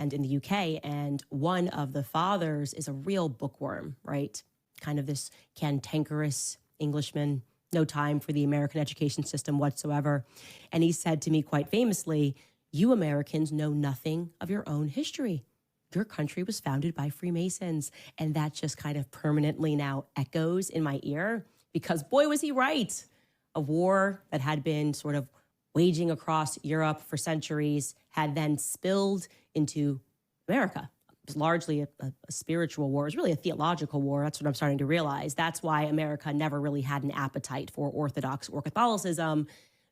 and in the UK. And one of the fathers is a real bookworm, right? Kind of this cantankerous Englishman, no time for the American education system whatsoever. And he said to me quite famously, "You Americans know nothing of your own history. Your country was founded by Freemasons." And that just kind of permanently now echoes in my ear because boy, was he right. A war that had been sort of waging across Europe for centuries had then spilled into America. It was largely a spiritual war. It was really a theological war. That's what I'm starting to realize. That's why America never really had an appetite for Orthodox or Catholicism,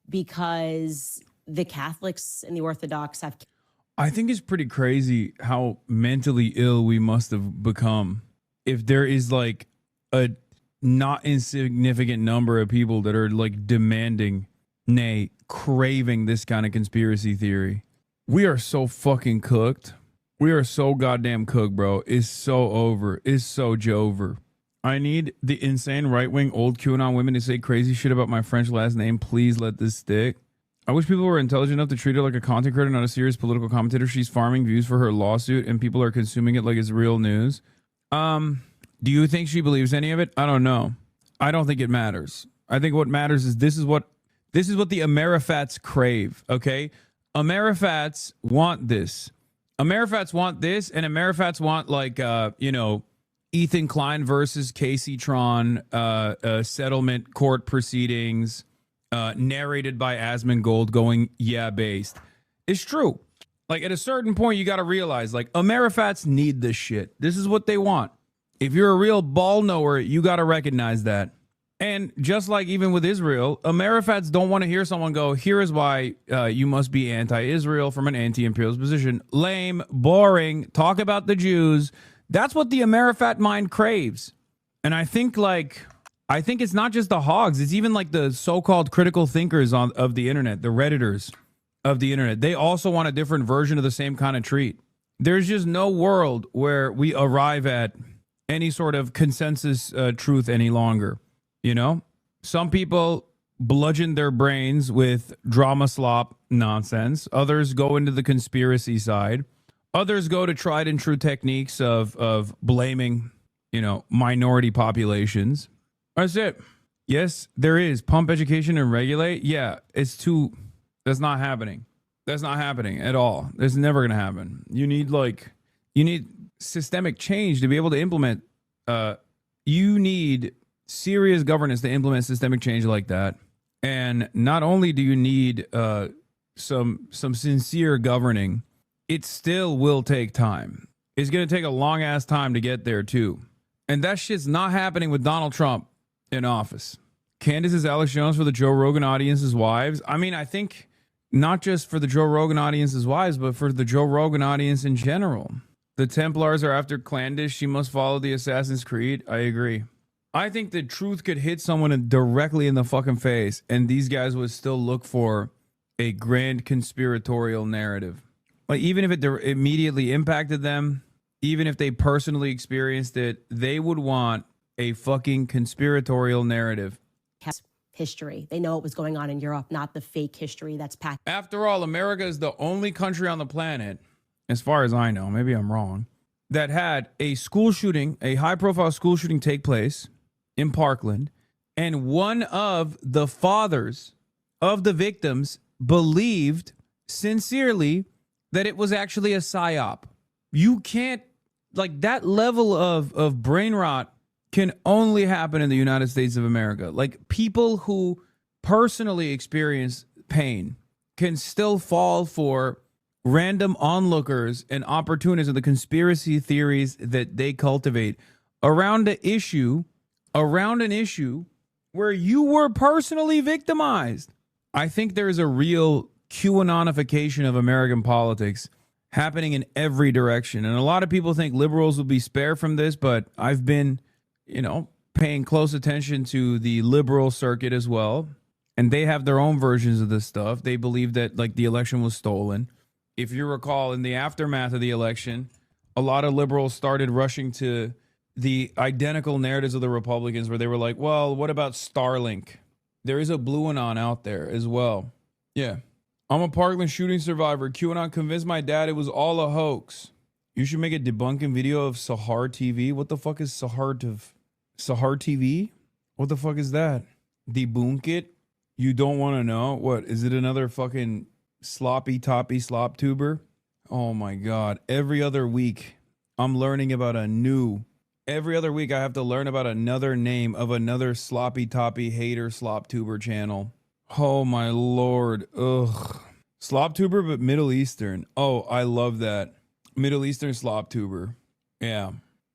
because the Catholics and the Orthodox have... I think it's pretty crazy how mentally ill we must have become. If there is like a not insignificant number of people that are like demanding, nay, craving this kind of conspiracy theory. We are so fucking cooked. We are so goddamn cooked, bro. It's so over. It's so jover. I need the insane right-wing old QAnon women to say crazy shit about my French last name. Please let this stick. I wish people were intelligent enough to treat her like a content creator, not a serious political commentator. She's farming views for her lawsuit, and people are consuming it like it's real news. Do you think she believes any of it? I don't know. I don't think it matters. I think what matters is this is what the Amerifats crave, okay? Amerifats want this. Amerifats want this, and Amerifats want like Ethan Klein versus Casey Tron settlement court proceedings narrated by Asmongold going, yeah, based. It's true. Like at a certain point, you got to realize like Amerifats need this shit. This is what they want. If you're a real ball knower, you got to recognize that. And just like even with Israel, Amerifats don't want to hear someone go, here is why you must be anti-Israel from an anti-imperialist position. Lame, boring, talk about the Jews. That's what the Amerifat mind craves. And I think it's not just the hogs. It's even like the so-called critical thinkers of the internet, the Redditors of the internet. They also want a different version of the same kind of treat. There's just no world where we arrive at any sort of consensus truth any longer. You know, some people bludgeon their brains with drama slop nonsense. Others go into the conspiracy side. Others go to tried and true techniques of blaming, minority populations. That's it. Yes, there is. Pump education and regulate. Yeah, that's not happening. That's not happening at all. It's never going to happen. You need systemic change to be able to implement. You need serious governance to implement systemic change like that. And not only do you need some sincere governing, it still will take time. It's going to take a long ass time to get there too. And that shit's not happening with Donald Trump in office. Candace is Alex Jones for the Joe Rogan audience's wives. I mean, I think not just for the Joe Rogan audience's wives, but for the Joe Rogan audience in general. The Templars are after Clandish. She must follow the Assassin's Creed. I agree. I think the truth could hit someone directly in the fucking face, and these guys would still look for a grand conspiratorial narrative. Like, even if it immediately impacted them, even if they personally experienced it, they would want a fucking conspiratorial narrative. History. They know what was going on in Europe, not the fake history that's packed. After all, America is the only country on the planet, as far as I know, maybe I'm wrong, that had a school shooting, a high-profile school shooting take place in Parkland, and one of the fathers of the victims believed sincerely that it was actually a psyop. You can't, like, that level of brain rot can only happen in the United States of America. Like, people who personally experience pain can still fall for random onlookers and opportunists of the conspiracy theories that they cultivate around an issue where you were personally victimized. I think there is a real QAnonification of American politics happening in every direction. And a lot of people think liberals will be spared from this, but I've been, paying close attention to the liberal circuit as well. And they have their own versions of this stuff. They believe that like the election was stolen. If you recall, in the aftermath of the election, a lot of liberals started rushing to the identical narratives of the Republicans where they were like, well, what about Starlink? There is a blue anon out there as well. Yeah. I'm a Parkland shooting survivor. QAnon convinced my dad it was all a hoax. You should make a debunking video of Sahar TV. What the fuck is Sahar TV? What the fuck is that? Debunk it? You don't want to know? What, is it another fucking sloppy toppy slop tuber? Oh my God. Every other week I'm learning about every other week I have to learn about another name of another sloppy toppy hater slop tuber channel. Oh my Lord. Ugh. Slop tuber, but Middle Eastern. Oh, I love that. Middle Eastern slop tuber. Yeah.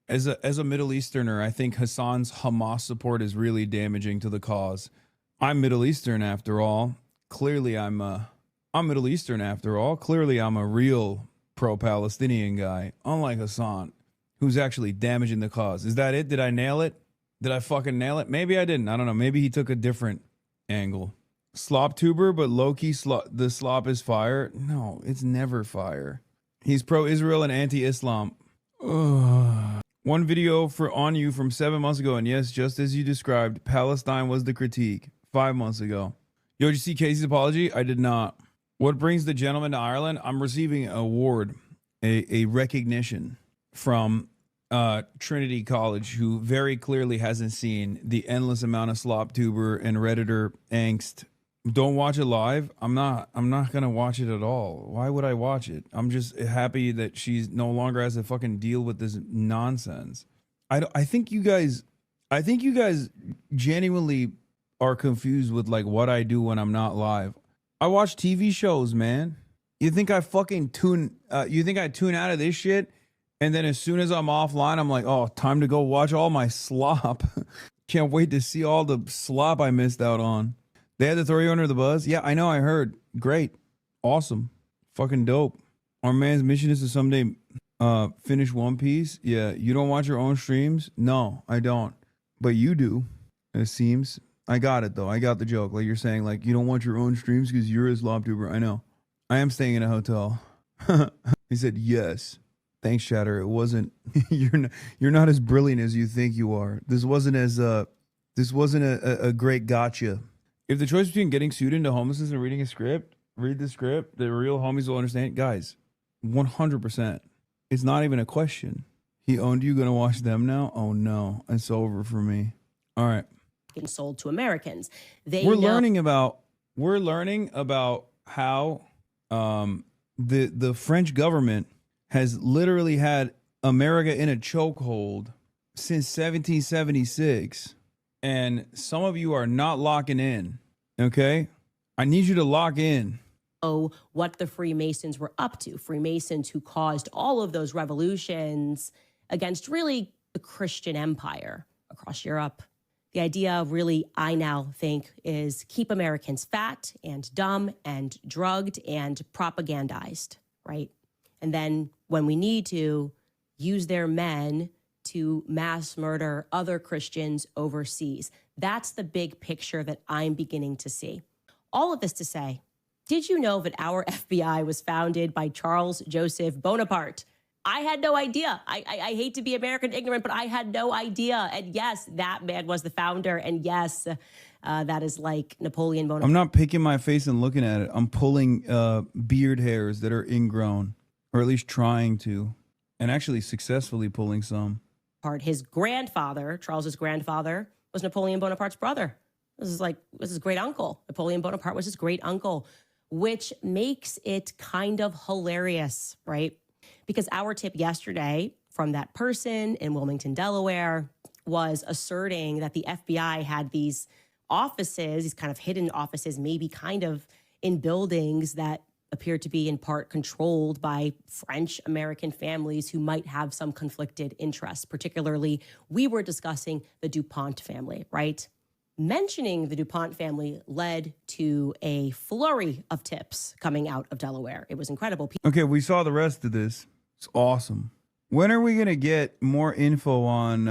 As a Middle Easterner, I think Hassan's Hamas support is really damaging to the cause. I'm Middle Eastern after all. Clearly I'm Middle Eastern after all. Clearly I'm a real pro-Palestinian guy, unlike Hassan, who's actually damaging the cause. Is that it? Did I nail it? Did I fucking nail it? Maybe I didn't. I don't know. Maybe he took a different angle. Slop tuber, but low-key the slop is fire. No, it's never fire. He's pro-Israel and anti-Islam. Ugh. One video on you from 7 months ago, and yes, just as you described, Palestine was the critique 5 months ago. Yo, did you see Casey's apology? I did not. What brings the gentleman to Ireland? I'm receiving an award, a recognition from Trinity College, who very clearly hasn't seen the endless amount of slop tuber and Redditor angst. Don't watch it live. I'm not gonna watch it at all. Why would I watch it? I'm just happy that she's no longer has to fucking deal with this nonsense. I think you guys genuinely are confused with like what I do when I'm not live. I watch TV shows, man. You think I fucking tune out of this shit, and then as soon as I'm offline, I'm like, oh, time to go watch all my slop. Can't wait to see all the slop I missed out on. They had to throw you under the bus? Yeah, I know, I heard. Great. Awesome. Fucking dope. Our man's mission is to someday finish One Piece. Yeah, you don't watch your own streams? No, I don't. But you do, it seems. I got it, though. I got the joke. Like you're saying, like, you don't watch your own streams because you're a slop tuber. I know. I am staying in a hotel. He said, yes. Thanks, Shatter. It wasn't, you're not as brilliant as you think you are. This wasn't a great gotcha. If the choice between getting sued into homelessness and reading a script, read the script. The real homies will understand. Guys, 100%. It's not even a question. He owned you, gonna watch them now? Oh no, it's over for me. All right. Sold to Americans. We're learning about how the French government has literally had America in a chokehold since 1776. And some of you are not locking in, okay? I need you to lock in. Oh, what the Freemasons were up to. Freemasons who caused all of those revolutions against really the Christian empire across Europe. The idea really, I now think, is keep Americans fat and dumb and drugged and propagandized, right? And then when we need to, use their men to mass murder other Christians overseas. That's the big picture that I'm beginning to see. All of this to say, did you know that our FBI was founded by Charles Joseph Bonaparte? I had no idea. I hate to be American ignorant, but I had no idea. And yes, that man was the founder. And yes, that is like Napoleon Bonaparte. I'm not picking my face and looking at it. I'm pulling beard hairs that are ingrown, or at least trying to, and actually successfully pulling some. His grandfather, Charles's grandfather, was Napoleon Bonaparte's brother. This is his great uncle. Napoleon Bonaparte was his great uncle, which makes it kind of hilarious, right? Because our tip yesterday from that person in Wilmington, Delaware, was asserting that the FBI had these offices, these kind of hidden offices, maybe kind of in buildings that appeared to be in part controlled by French-American families who might have some conflicted interests. Particularly, we were discussing the DuPont family, right? mentioning the DuPont family led to a flurry of tips coming out of Delaware. It was incredible. Okay, we saw the rest of this. It's awesome. When are we going to get more info on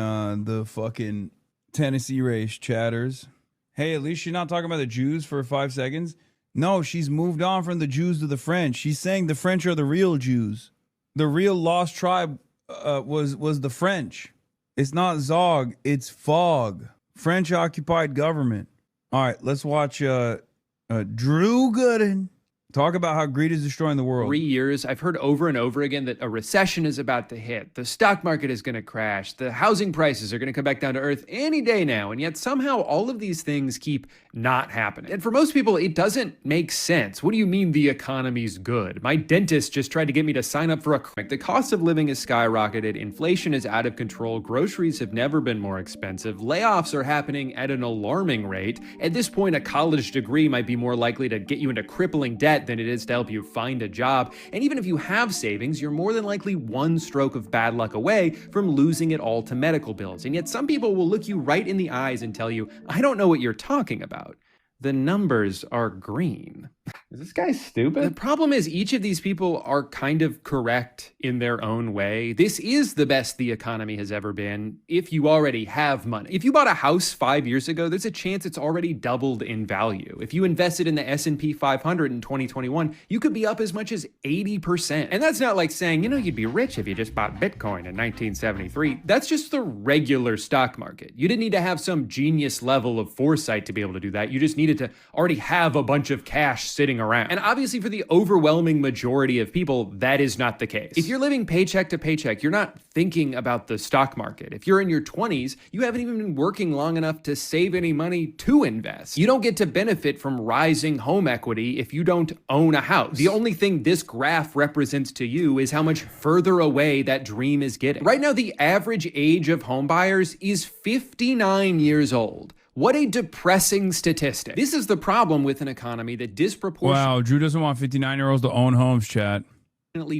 the fucking Tennessee race, chatters? Hey, at least she's not talking about the Jews for 5 seconds. No, she's moved on from the Jews to the French. She's saying the French are the real Jews. The real lost tribe was the French. It's not Zog, it's Fog. French occupied government. All right, let's watch Drew Gooden talk about how greed is destroying the world. 3 years, I've heard over and over again that a recession is about to hit. The stock market is going to crash. The housing prices are going to come back down to earth any day now. And yet somehow all of these things keep not happening. And for most people, it doesn't make sense. What do you mean the economy's good? My dentist just tried to get me to sign up for a clinic. The cost of living has skyrocketed. Inflation is out of control. Groceries have never been more expensive. Layoffs are happening at an alarming rate. At this point, a college degree might be more likely to get you into crippling debt than it is to help you find a job. And even if you have savings, you're more than likely one stroke of bad luck away from losing it all to medical bills. And yet some people will look you right in the eyes and tell you, I don't know what you're talking about. The numbers are green. Is this guy stupid? The problem is each of these people are kind of correct in their own way. This is the best the economy has ever been if you already have money. If you bought a house 5 years ago, there's a chance it's already doubled in value. If you invested in the S&P 500 in 2021, you could be up as much as 80%. And that's not like saying, you'd be rich if you just bought Bitcoin in 1973. That's just the regular stock market. You didn't need to have some genius level of foresight to be able to do that. You just needed to already have a bunch of cash sitting around. And obviously for the overwhelming majority of people, that is not the case. If you're living paycheck to paycheck, you're not thinking about the stock market. If you're in your 20s, you haven't even been working long enough to save any money to invest. You don't get to benefit from rising home equity if you don't own a house. The only thing this graph represents to you is how much further away that dream is getting. Right now, the average age of home buyers is 59 years old. What a depressing statistic. This is the problem with an economy that disproportionately Wow, Drew doesn't want 59-year-olds to own homes, chat.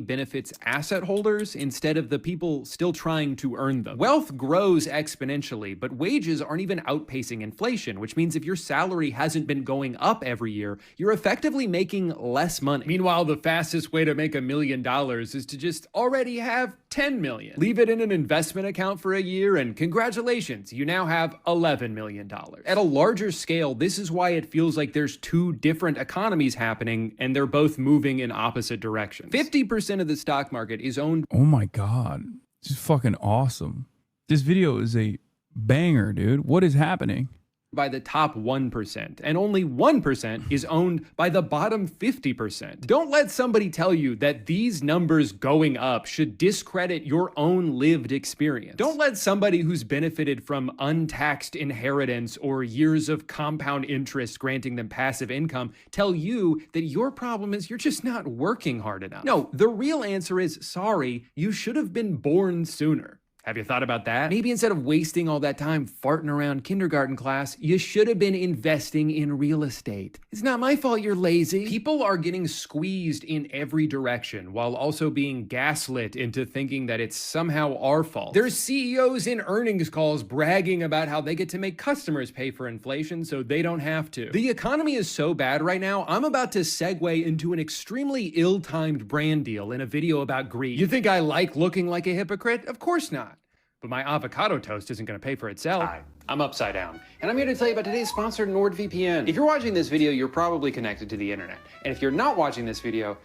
benefits asset holders instead of the people still trying to earn them. Wealth grows exponentially, but wages aren't even outpacing inflation, which means if your salary hasn't been going up every year, you're effectively making less money. Meanwhile, the fastest way to make $1 million is to just already have 10 million. Leave it in an investment account for a year and congratulations, you now have $11 million. At a larger scale, this is why it feels like there's two different economies happening and they're both moving in opposite directions. 50% of the stock market is owned. Oh my God. This is fucking awesome. This video is a banger, dude. What is happening? By the top 1%, and only 1% is owned by the bottom 50%. Don't let somebody tell you that these numbers going up should discredit your own lived experience. Don't let somebody who's benefited from untaxed inheritance or years of compound interest granting them passive income tell you that your problem is you're just not working hard enough. No, the real answer is, sorry, you should have been born sooner. Have you thought about that? Maybe instead of wasting all that time farting around kindergarten class, you should have been investing in real estate. It's not my fault you're lazy. People are getting squeezed in every direction while also being gaslit into thinking that it's somehow our fault. There's CEOs in earnings calls bragging about how they get to make customers pay for inflation so they don't have to. The economy is so bad right now, I'm about to segue into an extremely ill-timed brand deal in a video about greed. You think I like looking like a hypocrite? Of course not. But my avocado toast isn't going to pay for itself. Hi, I'm Upside Down, and I'm here to tell you about today's sponsor, NordVPN. If you're watching this video, you're probably connected to the internet. And if you're not watching this video,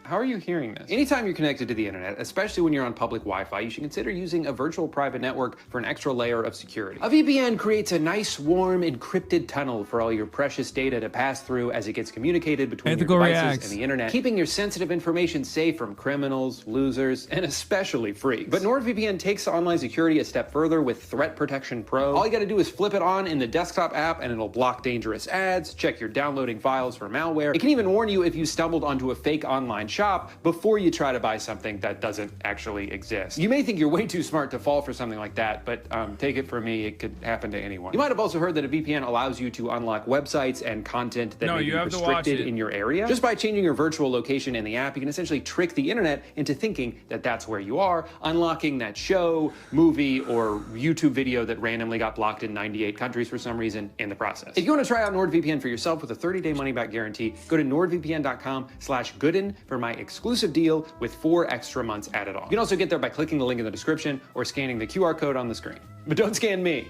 how are you hearing this? Anytime you're connected to the internet, especially when you're on public Wi-Fi, you should consider using a virtual private network for an extra layer of security. A VPN creates a nice, warm, encrypted tunnel for all your precious data to pass through as it gets communicated between your devices and the internet, keeping your sensitive information safe from criminals, losers, and especially freaks. But NordVPN takes online security a step further with Threat Protection Pro. All you gotta do is flip it on in the desktop app and it'll block dangerous ads, check your downloading files for malware. It can even warn you if you stumbled onto a fake online online shop before you try to buy something that doesn't actually exist. You may think you're way too smart to fall for something like that, but take it from me, it could happen to anyone. You might have also heard that a VPN allows you to unlock websites and content that may be restricted in your area. Just by changing your virtual location in the app, you can essentially trick the internet into thinking that that's where you are, unlocking that show, movie, or YouTube video that randomly got blocked in 98 countries for some reason in the process. If you want to try out NordVPN for yourself with a 30-day money-back guarantee, go to nordvpn.com/gooden for my exclusive deal with 4 extra months added on. You can also get there by clicking the link in the description or scanning the QR code on the screen. But don't scan me.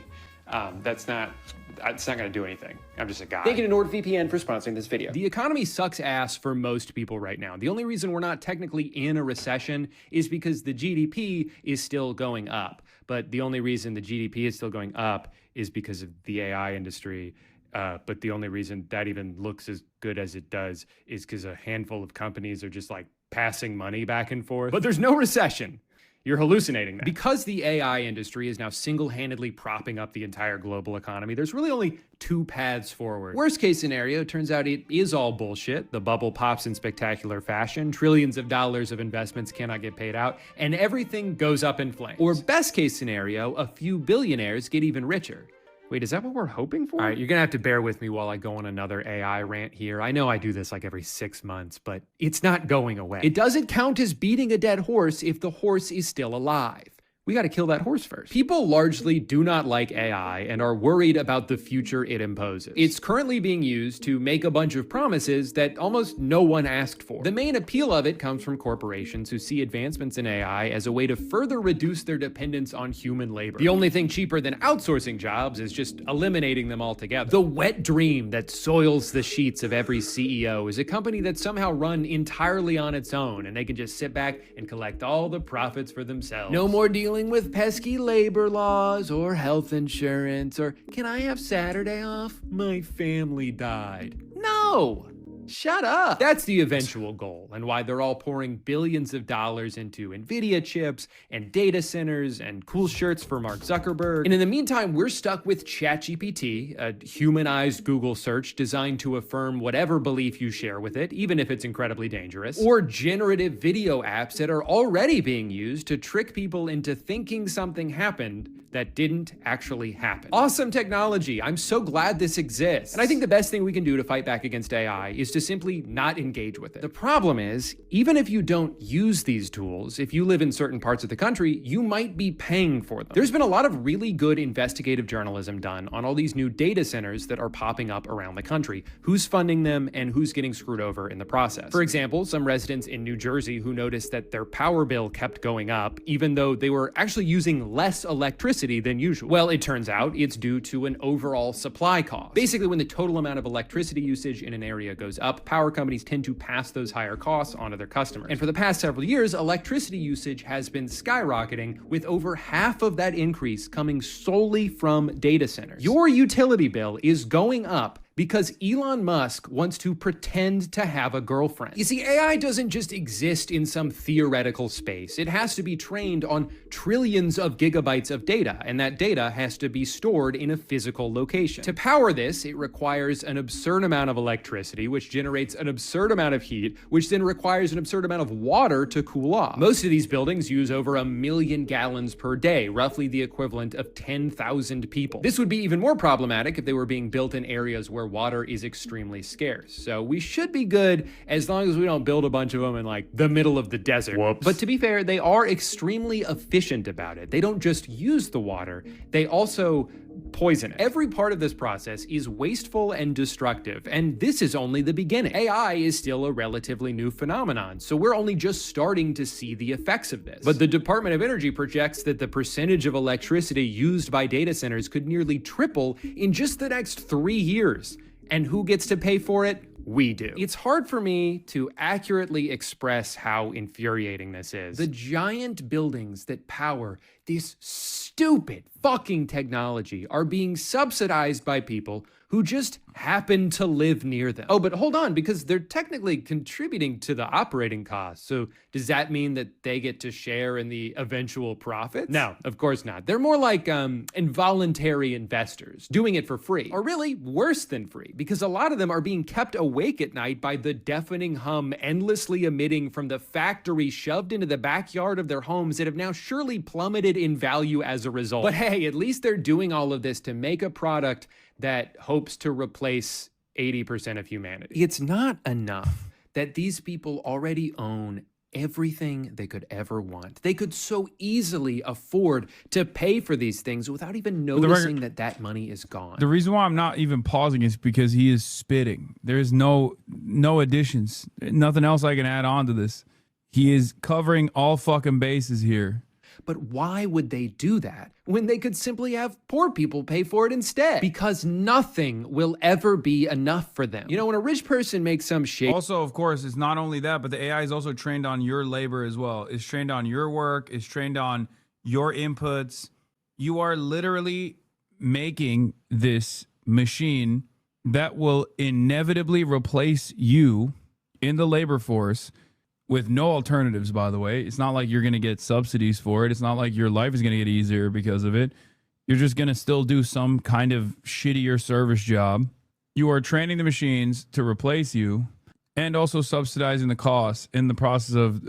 It's not gonna do anything. I'm just a guy. Thank you to NordVPN for sponsoring this video. The economy sucks ass for most people right now. The only reason we're not technically in a recession is because the GDP is still going up. But the only reason the GDP is still going up is because of the AI industry. But the only reason that even looks as good as it does is because a handful of companies are just like passing money back and forth. But there's no recession. You're hallucinating that. Because the AI industry is now single-handedly propping up the entire global economy, there's really only 2 paths forward. Worst case scenario, turns out it is all bullshit. The bubble pops in spectacular fashion, trillions of dollars of investments cannot get paid out, and everything goes up in flames. Or best case scenario, a few billionaires get even richer. Wait, is that what we're hoping for? All right, you're gonna have to bear with me while I go on another AI rant here. I know I do this like every 6 months, but it's not going away. It doesn't count as beating a dead horse if the horse is still alive. We got to kill that horse first. People largely do not like AI and are worried about the future it imposes. It's currently being used to make a bunch of promises that almost no one asked for. The main appeal of it comes from corporations who see advancements in AI as a way to further reduce their dependence on human labor. The only thing cheaper than outsourcing jobs is just eliminating them altogether. The wet dream that soils the sheets of every CEO is a company that's somehow run entirely on its own, and they can just sit back and collect all the profits for themselves. No more dealing with pesky labor laws or health insurance or can I have Saturday off? My family died. No! Shut up. That's the eventual goal and why they're all pouring billions of dollars into NVIDIA chips and data centers and cool shirts for Mark Zuckerberg. And in the meantime, we're stuck with ChatGPT, a humanized Google search designed to affirm whatever belief you share with it, even if it's incredibly dangerous, or generative video apps that are already being used to trick people into thinking something happened that didn't actually happen. Awesome technology. I'm so glad this exists. And I think the best thing we can do to fight back against AI is to simply not engage with it. The problem is, even if you don't use these tools, if you live in certain parts of the country, you might be paying for them. There's been a lot of really good investigative journalism done on all these new data centers that are popping up around the country, who's funding them and who's getting screwed over in the process. For example, some residents in New Jersey who noticed that their power bill kept going up, even though they were actually using less electricity than usual. Well, it turns out it's due to an overall supply cost. Basically, when the total amount of electricity usage in an area goes up, power companies tend to pass those higher costs onto their customers. And for the past several years, electricity usage has been skyrocketing, with over half of that increase coming solely from data centers. Your utility bill is going up because Elon Musk wants to pretend to have a girlfriend. You see, AI doesn't just exist in some theoretical space. It has to be trained on trillions of gigabytes of data, and that data has to be stored in a physical location. To power this, it requires an absurd amount of electricity, which generates an absurd amount of heat, which then requires an absurd amount of water to cool off. Most of these buildings use over 1 million gallons per day, roughly the equivalent of 10,000 people. This would be even more problematic if they were being built in areas where water is extremely scarce. So we should be good as long as we don't build a bunch of them in like the middle of the desert. Whoops. But to be fair, they are extremely efficient about it. They don't just use the water, they also poison it. Every part of this process is wasteful and destructive, and this is only the beginning. AI is still a relatively new phenomenon, so we're only just starting to see the effects of this. But the Department of Energy projects that the percentage of electricity used by data centers could nearly triple in just the next 3 years. And who gets to pay for it? We do. It's hard for me to accurately express how infuriating this is. The giant buildings that power this stupid fucking technology are being subsidized by people who just happen to live near them. Oh, but hold on, because they're technically contributing to the operating costs. So does that mean that they get to share in the eventual profits? No, of course not. They're more like involuntary investors, doing it for free. Or really, worse than free, because a lot of them are being kept awake at night by the deafening hum endlessly emitting from the factory shoved into the backyard of their homes that have now surely plummeted in value as a result. But hey, at least they're doing all of this to make a product that hopes to replace 80% of humanity. It's not enough that these people already own everything they could ever want. They could so easily afford to pay for these things without even noticing that money is gone. The reason why I'm not even pausing is because he is spitting. There's no additions. Nothing else I can add on to this. He is covering all fucking bases here. But why would they do that when they could simply have poor people pay for it instead? Because nothing will ever be enough for them. You know, when a rich person makes some shit. Also, of course, it's not only that, but the AI is also trained on your labor as well. It's trained on your work. It's trained on your inputs. You are literally making this machine that will inevitably replace you in the labor force with no alternatives, by the way. It's not like you're going to get subsidies for it. It's not like your life is going to get easier because of it. You're just going to still do some kind of shittier service job. You are training the machines to replace you and also subsidizing the costs in the process of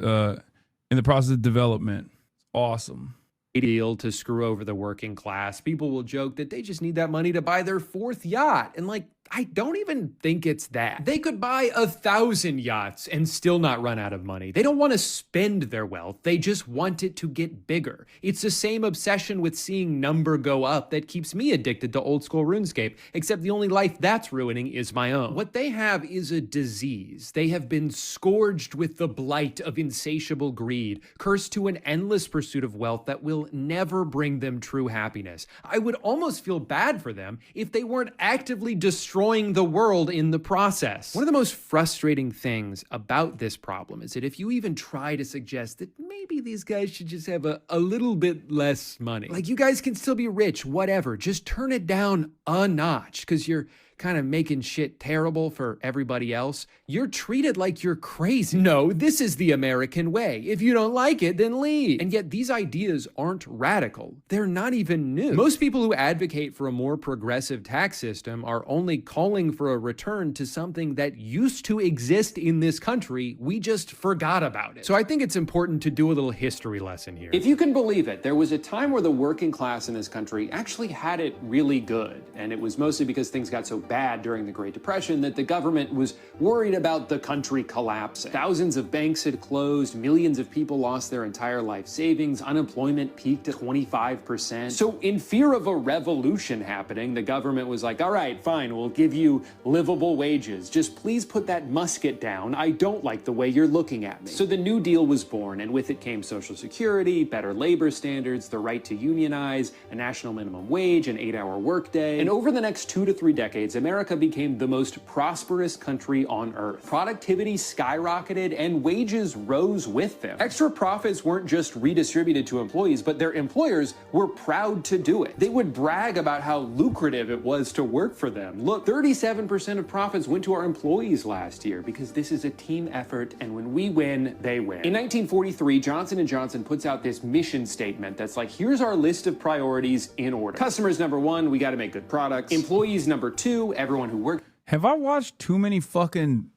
development. Awesome. Deal to screw over the working class. People will joke that they just need that money to buy their 4th yacht. And I don't even think it's that. They could buy 1,000 yachts and still not run out of money. They don't want to spend their wealth. They just want it to get bigger. It's the same obsession with seeing number go up that keeps me addicted to old school RuneScape, except the only life that's ruining is my own. What they have is a disease. They have been scourged with the blight of insatiable greed, cursed to an endless pursuit of wealth that will never bring them true happiness. I would almost feel bad for them if they weren't actively destroying the world in the process. One of the most frustrating things about this problem is that if you even try to suggest that maybe these guys should just have a little bit less money, like you guys can still be rich, whatever, just turn it down a notch because you're kind of making shit terrible for everybody else, you're treated like you're crazy. No, this is the American way. If you don't like it, then leave. And yet these ideas aren't radical. They're not even new. Most people who advocate for a more progressive tax system are only calling for a return to something that used to exist in this country. We just forgot about it. So I think it's important to do a little history lesson here. If you can believe it, there was a time where the working class in this country actually had it really good. And it was mostly because things got so bad during the Great Depression that the government was worried about the country collapsing. Thousands of banks had closed, millions of people lost their entire life savings, unemployment peaked at 25%. So in fear of a revolution happening, the government was like, all right, fine, we'll give you livable wages. Just please put that musket down. I don't like the way you're looking at me. So the New Deal was born, and with it came Social Security, better labor standards, the right to unionize, a national minimum wage, an 8-hour workday. And over the next 2 to 3 decades, America became the most prosperous country on earth. Productivity skyrocketed and wages rose with them. Extra profits weren't just redistributed to employees, but their employers were proud to do it. They would brag about how lucrative it was to work for them. Look, 37% of profits went to our employees last year because this is a team effort, and when we win, they win. In 1943, Johnson & Johnson puts out this mission statement that's like, here's our list of priorities in order. Customers number 1, we got to make good products. Employees number 2, everyone who works. Have I watched too many fucking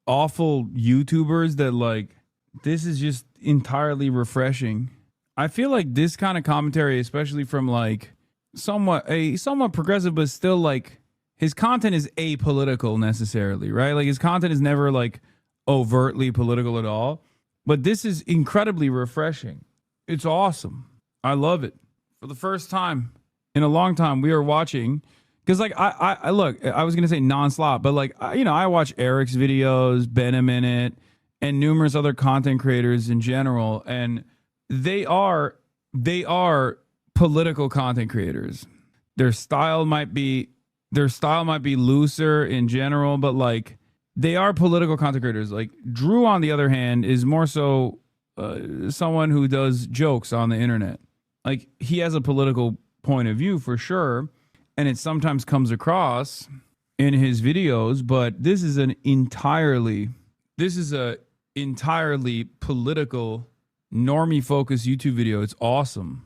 awful YouTubers that this is just entirely refreshing? I feel like this kind of commentary, especially from somewhat progressive, but still his content is apolitical necessarily, right? His content is never overtly political at all. But this is incredibly refreshing. It's awesome. I love it. For the first time in a long time, we are watching. Because I look, I was gonna say non-slop, but I watch Eric's videos, Ben a Minute, and numerous other content creators in general, and they are political content creators. Their style might be looser in general, but they are political content creators. Drew, on the other hand, is more so someone who does jokes on the internet. like he has a political point of view for sure, and it sometimes comes across in his videos, but this is a entirely political, normie focused YouTube video. It's awesome.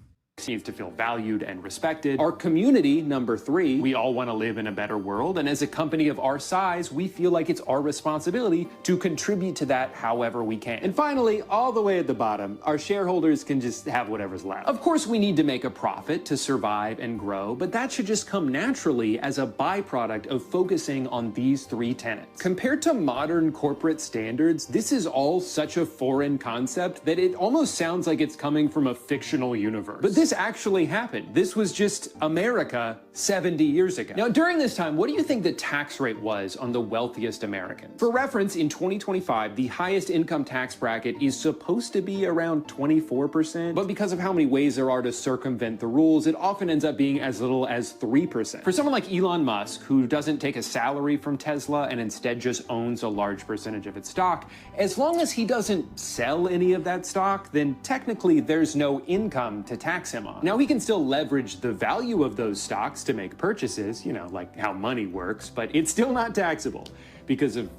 Needs to feel valued and respected. Our community, number 3, we all want to live in a better world, and as a company of our size, we feel like it's our responsibility to contribute to that however we can. And finally, all the way at the bottom, our shareholders can just have whatever's left. Of course, we need to make a profit to survive and grow, but that should just come naturally as a byproduct of focusing on these 3 tenets. Compared to modern corporate standards, this is all such a foreign concept that it almost sounds like it's coming from a fictional universe. But this actually happened. This was just America 70 years ago. Now, during this time, what do you think the tax rate was on the wealthiest Americans? For reference, in 2025, the highest income tax bracket is supposed to be around 24%, but because of how many ways there are to circumvent the rules, it often ends up being as little as 3%. For someone like Elon Musk, who doesn't take a salary from Tesla and instead just owns a large percentage of its stock, as long as he doesn't sell any of that stock, then technically there's no income to tax him on. Now, he can still leverage the value of those stocks to make purchases, you know, like how money works, but it's still not taxable because of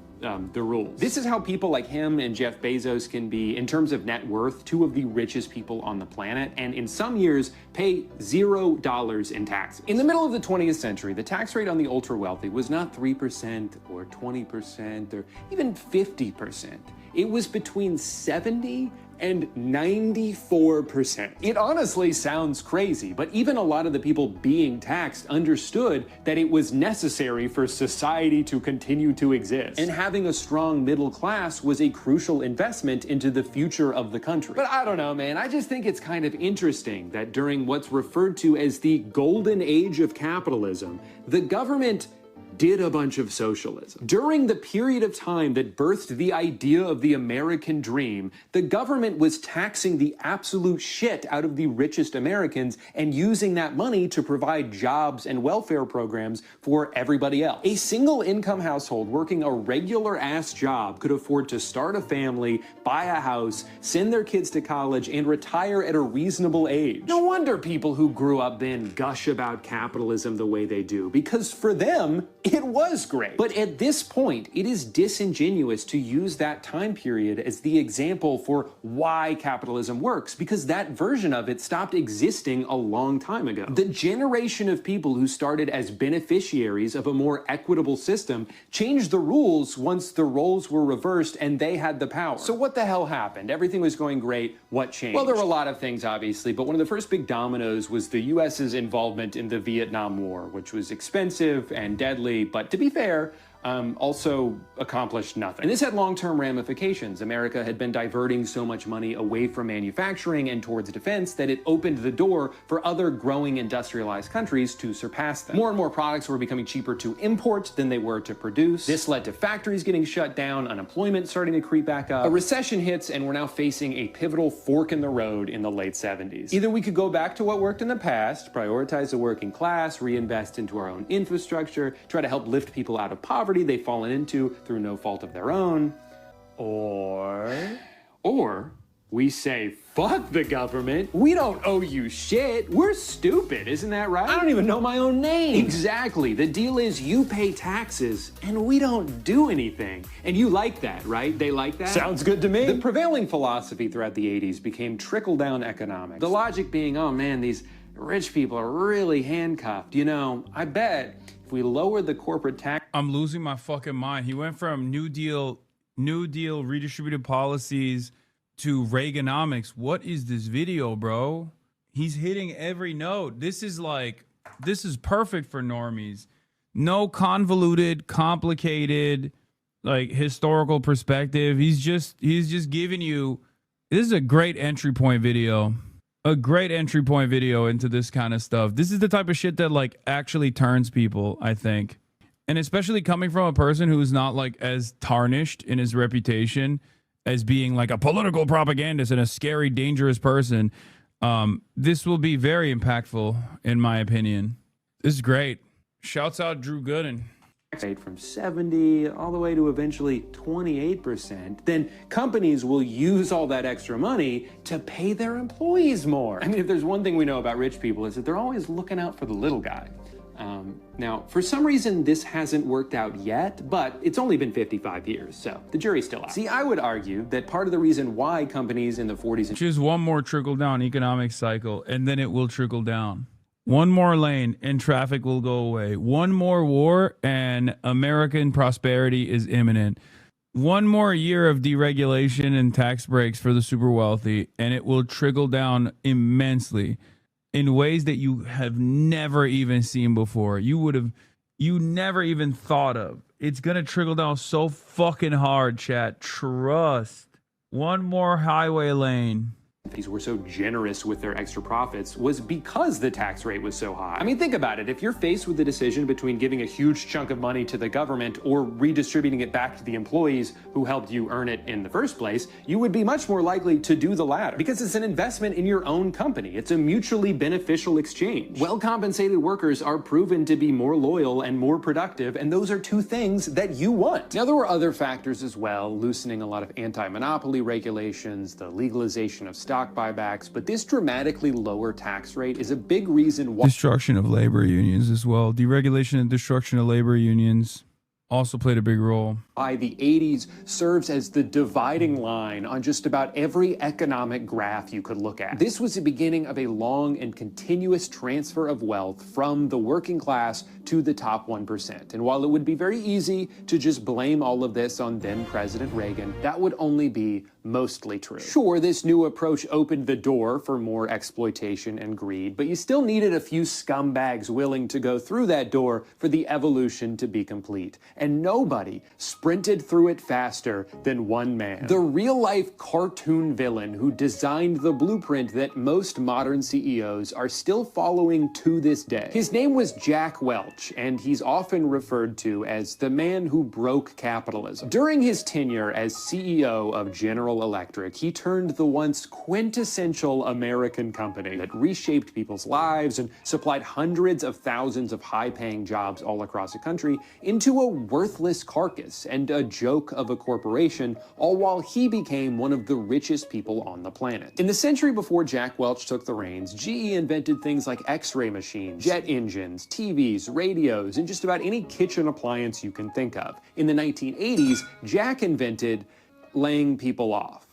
the rules. This is how people like him and Jeff Bezos can be, in terms of net worth, 2 of the richest people on the planet, and in some years pay $0 in taxes. In the middle of the 20th century, the tax rate on the ultra wealthy was not 3% or 20% or even 50%. It was between 70 and 94%. It honestly sounds crazy, but even a lot of the people being taxed understood that it was necessary for society to continue to exist. And having a strong middle class was a crucial investment into the future of the country. But I don't know, man, I just think it's kind of interesting that during what's referred to as the golden age of capitalism, the government did a bunch of socialism. During the period of time that birthed the idea of the American dream, the government was taxing the absolute shit out of the richest Americans and using that money to provide jobs and welfare programs for everybody else. A single income household working a regular ass job could afford to start a family, buy a house, send their kids to college, and retire at a reasonable age. No wonder people who grew up then gush about capitalism the way they do, because for them, it was great. But at this point, it is disingenuous to use that time period as the example for why capitalism works, because that version of it stopped existing a long time ago. The generation of people who started as beneficiaries of a more equitable system changed the rules once the roles were reversed and they had the power. So what the hell happened? Everything was going great. What changed? Well, there were a lot of things, obviously, but one of the first big dominoes was the US's involvement in the Vietnam War, which was expensive and deadly, but to be fair, also accomplished nothing. And this had long-term ramifications. America had been diverting so much money away from manufacturing and towards defense that it opened the door for other growing industrialized countries to surpass them. More and more products were becoming cheaper to import than they were to produce. This led to factories getting shut down, unemployment starting to creep back up. A recession hits, and we're now facing a pivotal fork in the road in the late 70s. Either we could go back to what worked in the past, prioritize the working class, reinvest into our own infrastructure, try to help lift people out of poverty they've fallen into through no fault of their own, or we say, fuck the government, we don't owe you shit, we're stupid, isn't that right? I don't even know my own name. Exactly, the deal is you pay taxes and we don't do anything. And you like that, right? They like that? Sounds good to me. The prevailing philosophy throughout the 80s became trickle-down economics. The logic being, oh man, these rich people are really handcuffed. You know, I bet if we lower the corporate tax... I'm losing my fucking mind. He went from New Deal redistributive policies to Reaganomics. What is this video, bro? He's hitting every note. This is perfect for normies. No convoluted, complicated, like historical perspective. He's just giving you, this is a great entry point video. A great entry point video into this kind of stuff. This is the type of shit that like actually turns people, I think. And especially coming from a person who is not like as tarnished in his reputation as being like a political propagandist and a scary, dangerous person. This will be very impactful, in my opinion. This is great. Shouts out Drew Gooden. rate from 70 all the way to eventually 28%, then companies will use all that extra money to pay their employees more. I mean, if there's one thing we know about rich people, is that they're always looking out for the little guy. Now, for some reason, this hasn't worked out yet, but it's only been 55 years, so the jury's still out. See, I would argue that part of the reason why companies in the 40s and Just one more trickle-down economic cycle, and then it will trickle down. One more lane, and traffic will go away. One more war, and American prosperity is imminent. One more year of deregulation and tax breaks for the super wealthy, and it will trickle down immensely in ways that you have never even seen before. You never even thought of. It's going to trickle down so fucking hard, chat. Trust. One more highway lane. companies were so generous with their extra profits was because the tax rate was so high. I mean, think about it. If you're faced with the decision between giving a huge chunk of money to the government or redistributing it back to the employees who helped you earn it in the first place, you would be much more likely to do the latter because it's an investment in your own company. It's a mutually beneficial exchange. Well-compensated workers are proven to be more loyal and more productive, and those are two things that you want. Now, there were other factors as well, loosening a lot of anti-monopoly regulations, the legalization of stock buybacks, but this dramatically lower tax rate is a big reason why— Destruction of labor unions as well. Deregulation and destruction of labor unions also played a big role. Why the 80s serves as the dividing line on just about every economic graph you could look at. This was the beginning of a long and continuous transfer of wealth from the working class to the top 1%. And while it would be very easy to just blame all of this on then President Reagan, that would only be mostly true. Sure, this new approach opened the door for more exploitation and greed, but you still needed a few scumbags willing to go through that door for the evolution to be complete. And nobody sprinted through it faster than one man. The real-life cartoon villain who designed the blueprint that most modern CEOs are still following to this day. His name was Jack Welch, and he's often referred to as the man who broke capitalism. During his tenure as CEO of General Electric, he turned the once quintessential American company that reshaped people's lives and supplied hundreds of thousands of high-paying jobs all across the country into a worthless carcass and a joke of a corporation, all while he became one of the richest people on the planet. In the century before Jack Welch took the reins, GE invented things like X-ray machines, jet engines, TVs, radios, and just about any kitchen appliance you can think of. In the 1980s, Jack invented laying people off.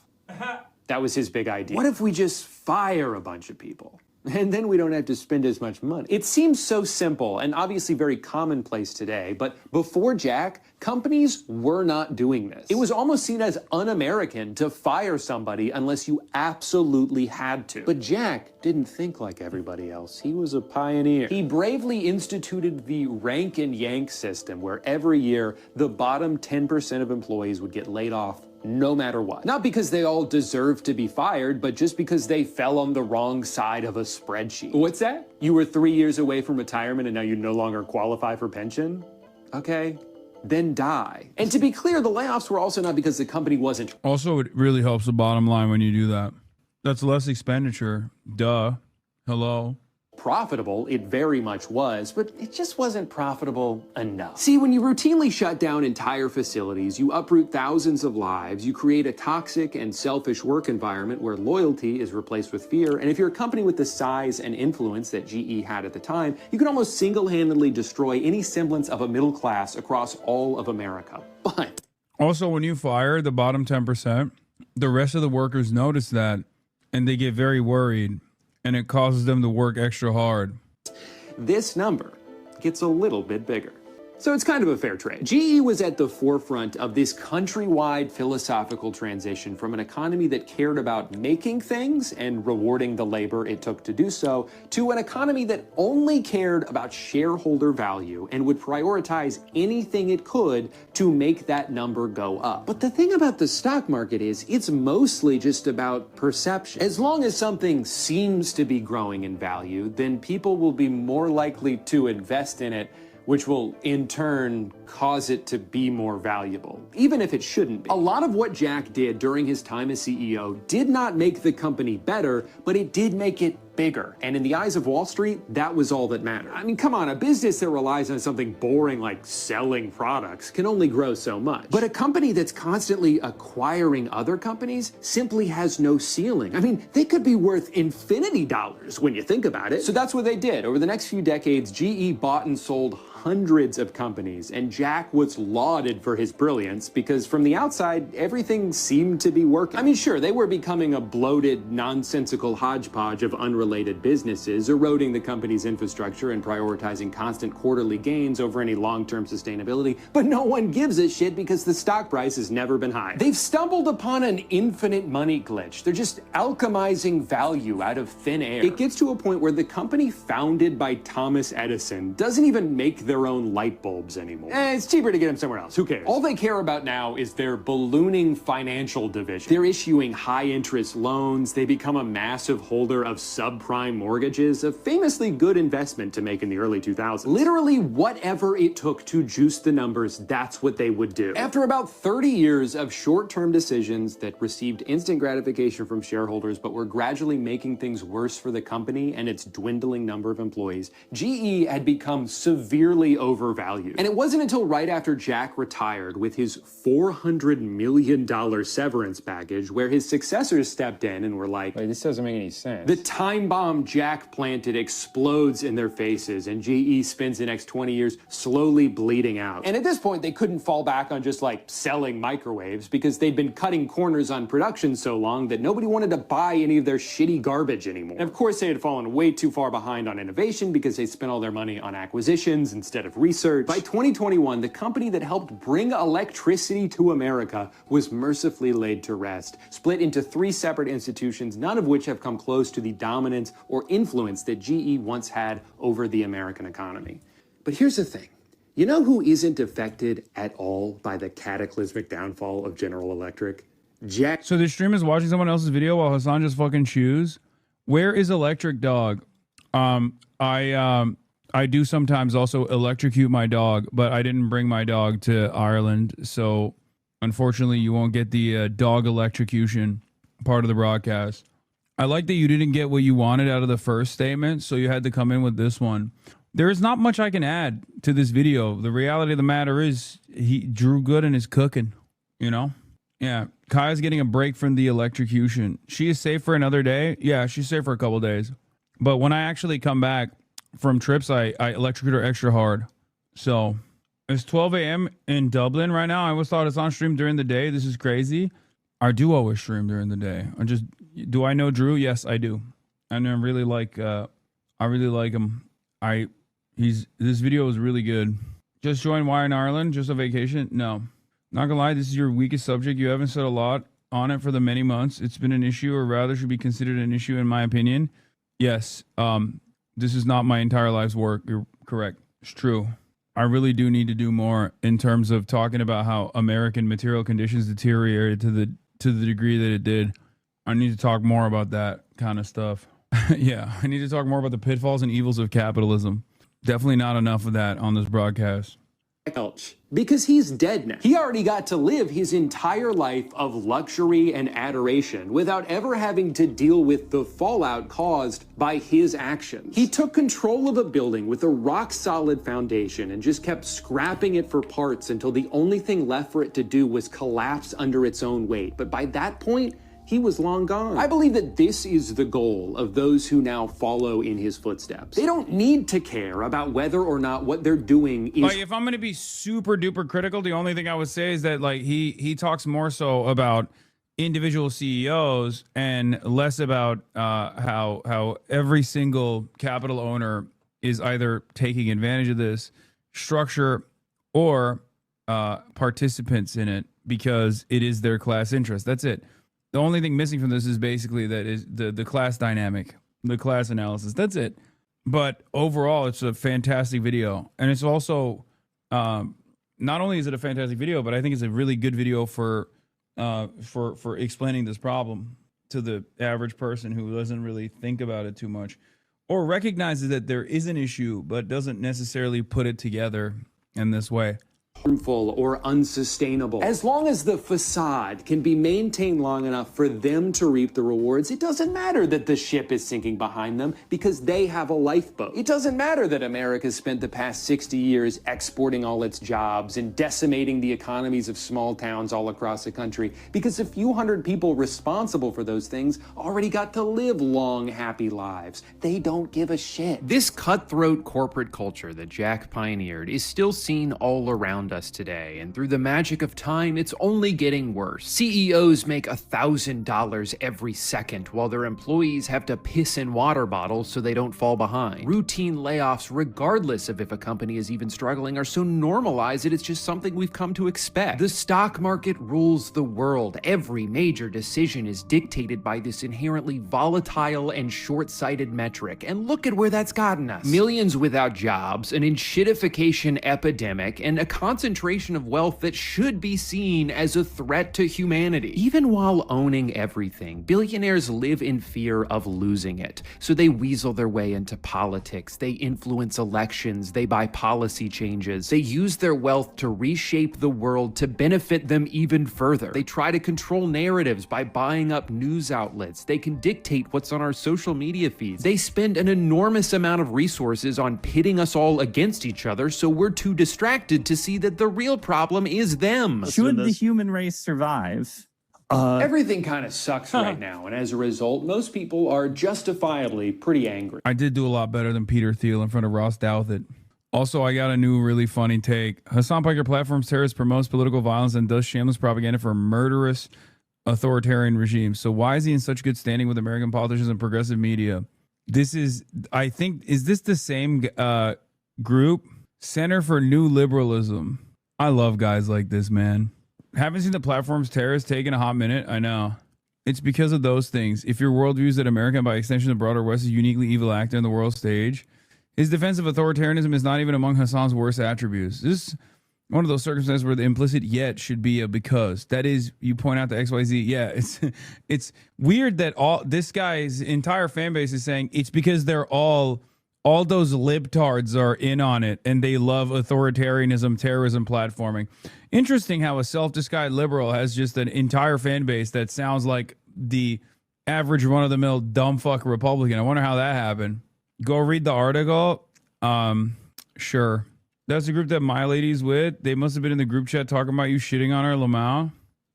That was his big idea. What if we just fire a bunch of people? And then we don't have to spend as much money. It seems so simple and obviously very commonplace today, but before Jack, companies were not doing this. It was almost seen as un-American to fire somebody unless you absolutely had to. But Jack didn't think like everybody else. He was a pioneer. He bravely instituted the rank and yank system, where every year the bottom 10% of employees would get laid off no matter what. Not because they all deserved to be fired, but just because they fell on the wrong side of a spreadsheet. What's that? You were 3 years away from retirement and now you no longer qualify for pension? Okay, then die. And to be clear, the layoffs were also not because the company wasn't— Also, it really helps the bottom line when you do that. That's less expenditure. Duh. Hello. profitable. It very much was, but it just wasn't profitable enough. See, when you routinely shut down entire facilities, you uproot thousands of lives, you create a toxic and selfish work environment where loyalty is replaced with fear, and if you're a company with the size and influence that GE had at the time, you can almost single-handedly destroy any semblance of a middle class across all of America. But also, when you fire the bottom 10%, the rest of the workers notice that, and they get very worried, and it causes them to work extra hard. this number gets a little bit bigger. So it's kind of a fair trade. GE was at the forefront of this countrywide philosophical transition from an economy that cared about making things and rewarding the labor it took to do so, to an economy that only cared about shareholder value and would prioritize anything it could to make that number go up. But the thing about the stock market is it's mostly just about perception. As long as something seems to be growing in value, then people will be more likely to invest in it, which will in turn cause it to be more valuable, even if it shouldn't be. A lot of what Jack did during his time as CEO did not make the company better, but it did make it bigger. And in the eyes of Wall Street, that was all that mattered. I mean, come on, a business that relies on something boring like selling products can only grow so much. But a company that's constantly acquiring other companies simply has no ceiling. I mean, they could be worth infinity dollars when you think about it. So that's what they did. Over the next few decades, GE bought and sold hundreds of companies, and Jack was lauded for his brilliance because from the outside, everything seemed to be working. I mean, sure, they were becoming a bloated, nonsensical hodgepodge of unrelated businesses, eroding the company's infrastructure and prioritizing constant quarterly gains over any long-term sustainability, but no one gives a shit because the stock price has never been higher. They've stumbled upon an infinite money glitch. They're just alchemizing value out of thin air. It gets to a point where the company founded by Thomas Edison doesn't even make their own light bulbs anymore. It's cheaper to get them somewhere else. Who cares? All they care about now is their ballooning financial division. They're issuing high interest loans. They become a massive holder of subprime mortgages, a famously good investment to make in the early 2000s. Literally whatever it took to juice the numbers, that's what they would do. After about 30 years of short-term decisions that received instant gratification from shareholders but were gradually making things worse for the company and its dwindling number of employees, GE had become severely overvalued. And it wasn't until right after Jack retired with his $400 million severance package where his successors stepped in and were like, "Wait, this doesn't make any sense." The time bomb Jack planted explodes in their faces, and GE spends the next 20 years slowly bleeding out. And at this point, they couldn't fall back on just like selling microwaves because they'd been cutting corners on production so long that nobody wanted to buy any of their shitty garbage anymore. And of course, they had fallen way too far behind on innovation because they spent all their money on acquisitions instead of research. By 2021, the company that helped bring electricity to America was mercifully laid to rest, split into 3 separate institutions, none of which have come close to the dominance or influence that GE once had over the American economy. But here's the thing. You know who isn't affected at all by the cataclysmic downfall of General Electric? Jack. So the stream is watching someone else's video while Hasan just fucking chews. Where is Electric Dog? I do sometimes also electrocute my dog, but I didn't bring my dog to Ireland, so unfortunately you won't get the dog electrocution part of the broadcast. I like that you didn't get what you wanted out of the first statement, so you had to come in with this one. There is not much I can add to this video. The reality of the matter is Drew Gooden is cooking, you know? Yeah, Kaya's getting a break from the electrocution. She is safe for another day. Yeah, she's safe for a couple days. But when I actually come back from trips, I electrocute her extra hard. So it's 12 a.m. in Dublin right now. I always thought it's on stream during the day. This is crazy. I do always stream during the day. Do I know Drew? Yes, I do. And I really like him. This video is really good. Just joined Why in Ireland? Just a vacation? No. Not gonna lie, this is your weakest subject. You haven't said a lot on it for the many months. It's been an issue, or rather should be considered an issue in my opinion. Yes. This is not my entire life's work. You're correct. It's true. I really do need to do more in terms of talking about how American material conditions deteriorated to the degree that it did. I need to talk more about that kind of stuff. Yeah, I need to talk more about the pitfalls and evils of capitalism. Definitely not enough of that on this broadcast. Because he's dead now. He already got to live his entire life of luxury and adoration without ever having to deal with the fallout caused by his actions. He took control of a building with a rock-solid foundation and just kept scrapping it for parts until the only thing left for it to do was collapse under its own weight. But by that point, he was long gone. I believe that this is the goal of those who now follow in his footsteps. They don't need to care about whether or not what they're doing is... Like, if I'm going to be super duper critical, the only thing I would say is that, like, he talks more so about individual CEOs and less about how every single capital owner is either taking advantage of this structure or participants in it because it is their class interest. That's it. The only thing missing from this is basically that is the class dynamic, the class analysis. That's it. But overall, it's a fantastic video. And it's also, not only is it a fantastic video, but I think it's a really good video for explaining this problem to the average person who doesn't really think about it too much or recognizes that there is an issue, but doesn't necessarily put it together in this way. harmful or unsustainable. As long as the facade can be maintained long enough for them to reap the rewards, it doesn't matter that the ship is sinking behind them because they have a lifeboat. It doesn't matter that America spent the past 60 years exporting all its jobs and decimating the economies of small towns all across the country because a few hundred people responsible for those things already got to live long, happy lives. They don't give a shit. This cutthroat corporate culture that Jack pioneered is still seen all around us today, and through the magic of time, it's only getting worse. CEOs make $1,000 every second, while their employees have to piss in water bottles so they don't fall behind. Routine layoffs, regardless of if a company is even struggling, are so normalized that it's just something we've come to expect. The stock market rules the world. Every major decision is dictated by this inherently volatile and short-sighted metric, and look at where that's gotten us. Millions without jobs, an enshittification epidemic, and a concentration of wealth that should be seen as a threat to humanity. Even while owning everything, billionaires live in fear of losing it. So they weasel their way into politics, they influence elections, they buy policy changes, they use their wealth to reshape the world to benefit them even further. They try to control narratives by buying up news outlets. They can dictate what's on our social media feeds. They spend an enormous amount of resources on pitting us all against each other, so we're too distracted to see that the real problem is them. Should the human race survive? Everything kind of sucks right now, and as a result, most people are justifiably pretty angry. I did do a lot better than Peter Thiel in front of Ross Douthat. Also, I got a new really funny take. Hassan Piker platforms terrorists, promotes political violence, and does shameless propaganda for murderous authoritarian regimes. So why is he in such good standing with American politicians and progressive media? This is, I think, is this the same group? Center for New Liberalism. I love guys like this, man. Haven't seen the platform's terrorists taking a hot minute? I know. It's because of those things. If your worldview is that America, and by extension the broader West, is a uniquely evil actor on the world stage, his defense of authoritarianism is not even among Hassan's worst attributes. This is one of those circumstances where the implicit yet should be a because. That is, you point out the XYZ. Yeah, it's weird that all this guy's entire fan base is saying it's because they're all those libtards are in on it and they love authoritarianism, terrorism, platforming. Interesting how a self-described liberal has just an entire fan base that sounds like the average run-of-the-mill dumb fuck Republican. I wonder how that happened. Go read the article. Sure. That's the group that my lady's with. They must have been in the group chat talking about you shitting on her, Lamau.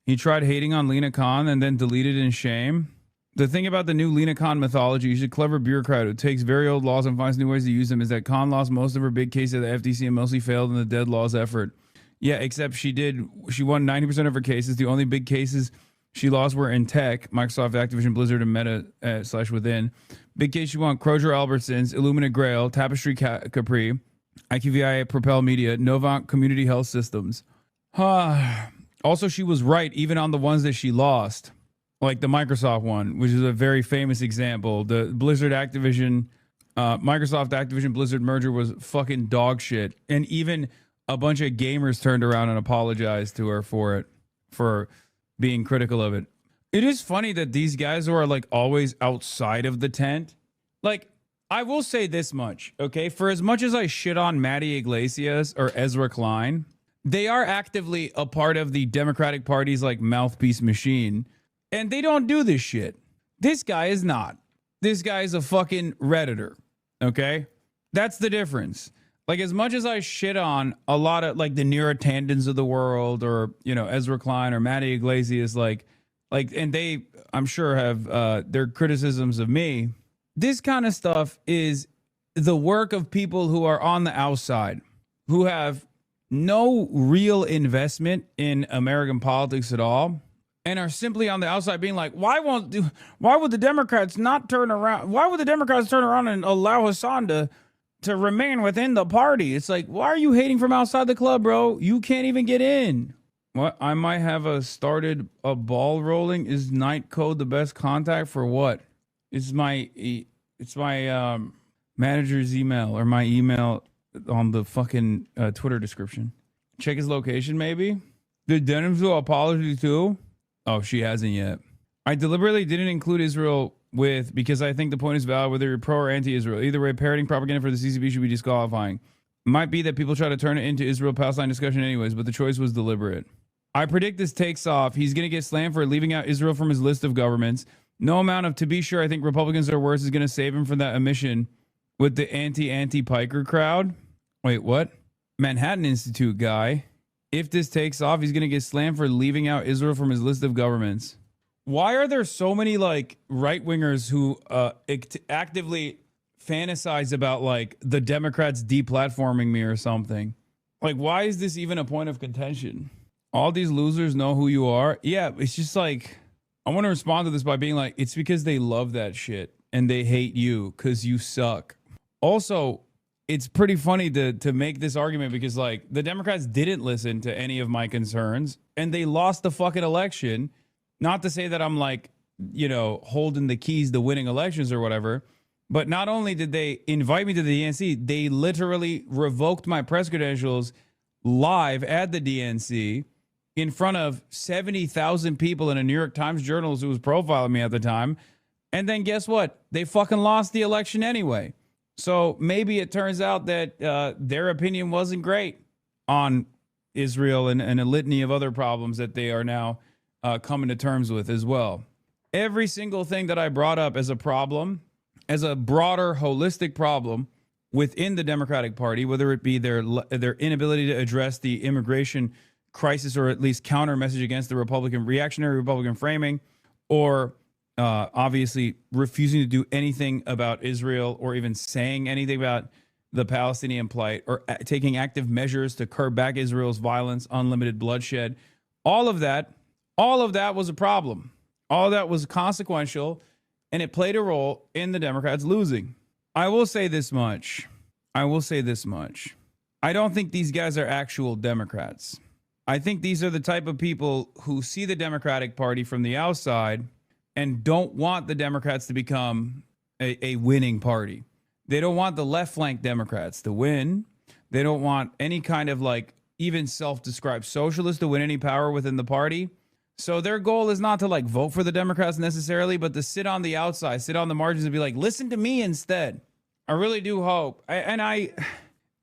He tried hating on Lena Khan and then deleted in shame. The thing about the new Lena Khan mythology, she's a clever bureaucrat who takes very old laws and finds new ways to use them, is that Khan lost most of her big cases at the FTC and mostly failed in the dead laws effort. Yeah, except she won 90% of her cases. The only big cases she lost were in tech, Microsoft, Activision, Blizzard, and Meta / Within. Big case she won, Crozier Albertsons, Illumina Grail, Tapestry Capri, IQVIA, Propel Media, Novant Community Health Systems. Also, she was right even on the ones that she lost. Like the Microsoft one, which is a very famous example. The Blizzard Activision, Microsoft Activision Blizzard merger was fucking dog shit. And even a bunch of gamers turned around and apologized to her for it, for being critical of it. It is funny that these guys who are like always outside of the tent, like, I will say this much, okay? For as much as I shit on Maddie Iglesias or Ezra Klein, they are actively a part of the Democratic Party's like mouthpiece machine. And they don't do this shit. This guy is not. This guy is a fucking Redditor. Okay? That's the difference. Like, as much as I shit on a lot of like the Neera Tandons of the world or, you know, Ezra Klein or Maddie Iglesias, like, and they, I'm sure, have their criticisms of me. This kind of stuff is the work of people who are on the outside, who have no real investment in American politics at all. And are simply on the outside being like, why would the Democrats not turn around? Why would the Democrats turn around and allow Hassan to remain within the party? It's like, why are you hating from outside the club, bro? You can't even get in. What? I might have started a ball rolling. Is Night Code the best contact for what? It's my manager's email or my email on the fucking Twitter description. Check his location, maybe. Did Denim do apology too? Oh, she hasn't yet. I deliberately didn't include Israel because I think the point is valid whether you're pro or anti-Israel. Either way, parroting propaganda for the CCP should be disqualifying. Might be that people try to turn it into Israel-Palestine discussion anyways, but the choice was deliberate. I predict this takes off. He's going to get slammed for leaving out Israel from his list of governments. No amount of, to be sure, I think Republicans are worse, is going to save him from that omission with the anti-Piker crowd. Wait, what? Manhattan Institute guy. If this takes off, he's going to get slammed for leaving out Israel from his list of governments. Why are there so many like right-wingers who actively fantasize about like the Democrats deplatforming me or something? Like, why is this even a point of contention? All these losers know who you are. Yeah, it's just like, I want to respond to this by being like, it's because they love that shit and they hate you because you suck. Also, it's pretty funny to make this argument because like the Democrats didn't listen to any of my concerns and they lost the fucking election. Not to say that I'm like, you know, holding the keys to winning elections or whatever, but not only did they invite me to the DNC, they literally revoked my press credentials live at the DNC in front of 70,000 people in a New York Times journalist who was profiling me at the time. And then guess what? They fucking lost the election anyway. So maybe it turns out that their opinion wasn't great on Israel and a litany of other problems that they are now coming to terms with as well. Every single thing that I brought up as a problem, as a broader holistic problem within the Democratic Party, whether it be their inability to address the immigration crisis or at least counter message against the reactionary Republican framing, or obviously refusing to do anything about Israel or even saying anything about the Palestinian plight or taking active measures to curb back Israel's violence, unlimited bloodshed. All of that was a problem. All of that was consequential, and it played a role in the Democrats losing. I will say this much. I don't think these guys are actual Democrats. I think these are the type of people who see the Democratic Party from the outside and don't want the Democrats to become a winning party. They don't want the left flank Democrats to win. They don't want any kind of like even self-described socialist to win any power within the party. So their goal is not to like vote for the Democrats necessarily, but to sit on the outside, sit on the margins and be like, listen to me instead. I really do hope. There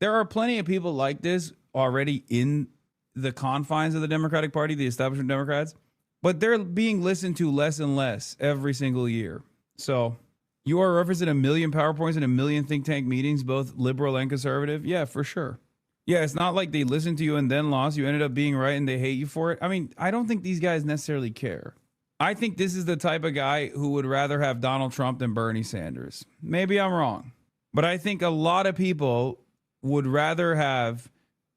are plenty of people like this already in the confines of the Democratic Party, the establishment Democrats, but they're being listened to less and less every single year. So you are referencing 1 million PowerPoints and 1 million think tank meetings, both liberal and conservative. Yeah, for sure. Yeah, it's not like they listened to you and then lost. You ended up being right and they hate you for it. I mean, I don't think these guys necessarily care. I think this is the type of guy who would rather have Donald Trump than Bernie Sanders. Maybe I'm wrong, but I think a lot of people would rather have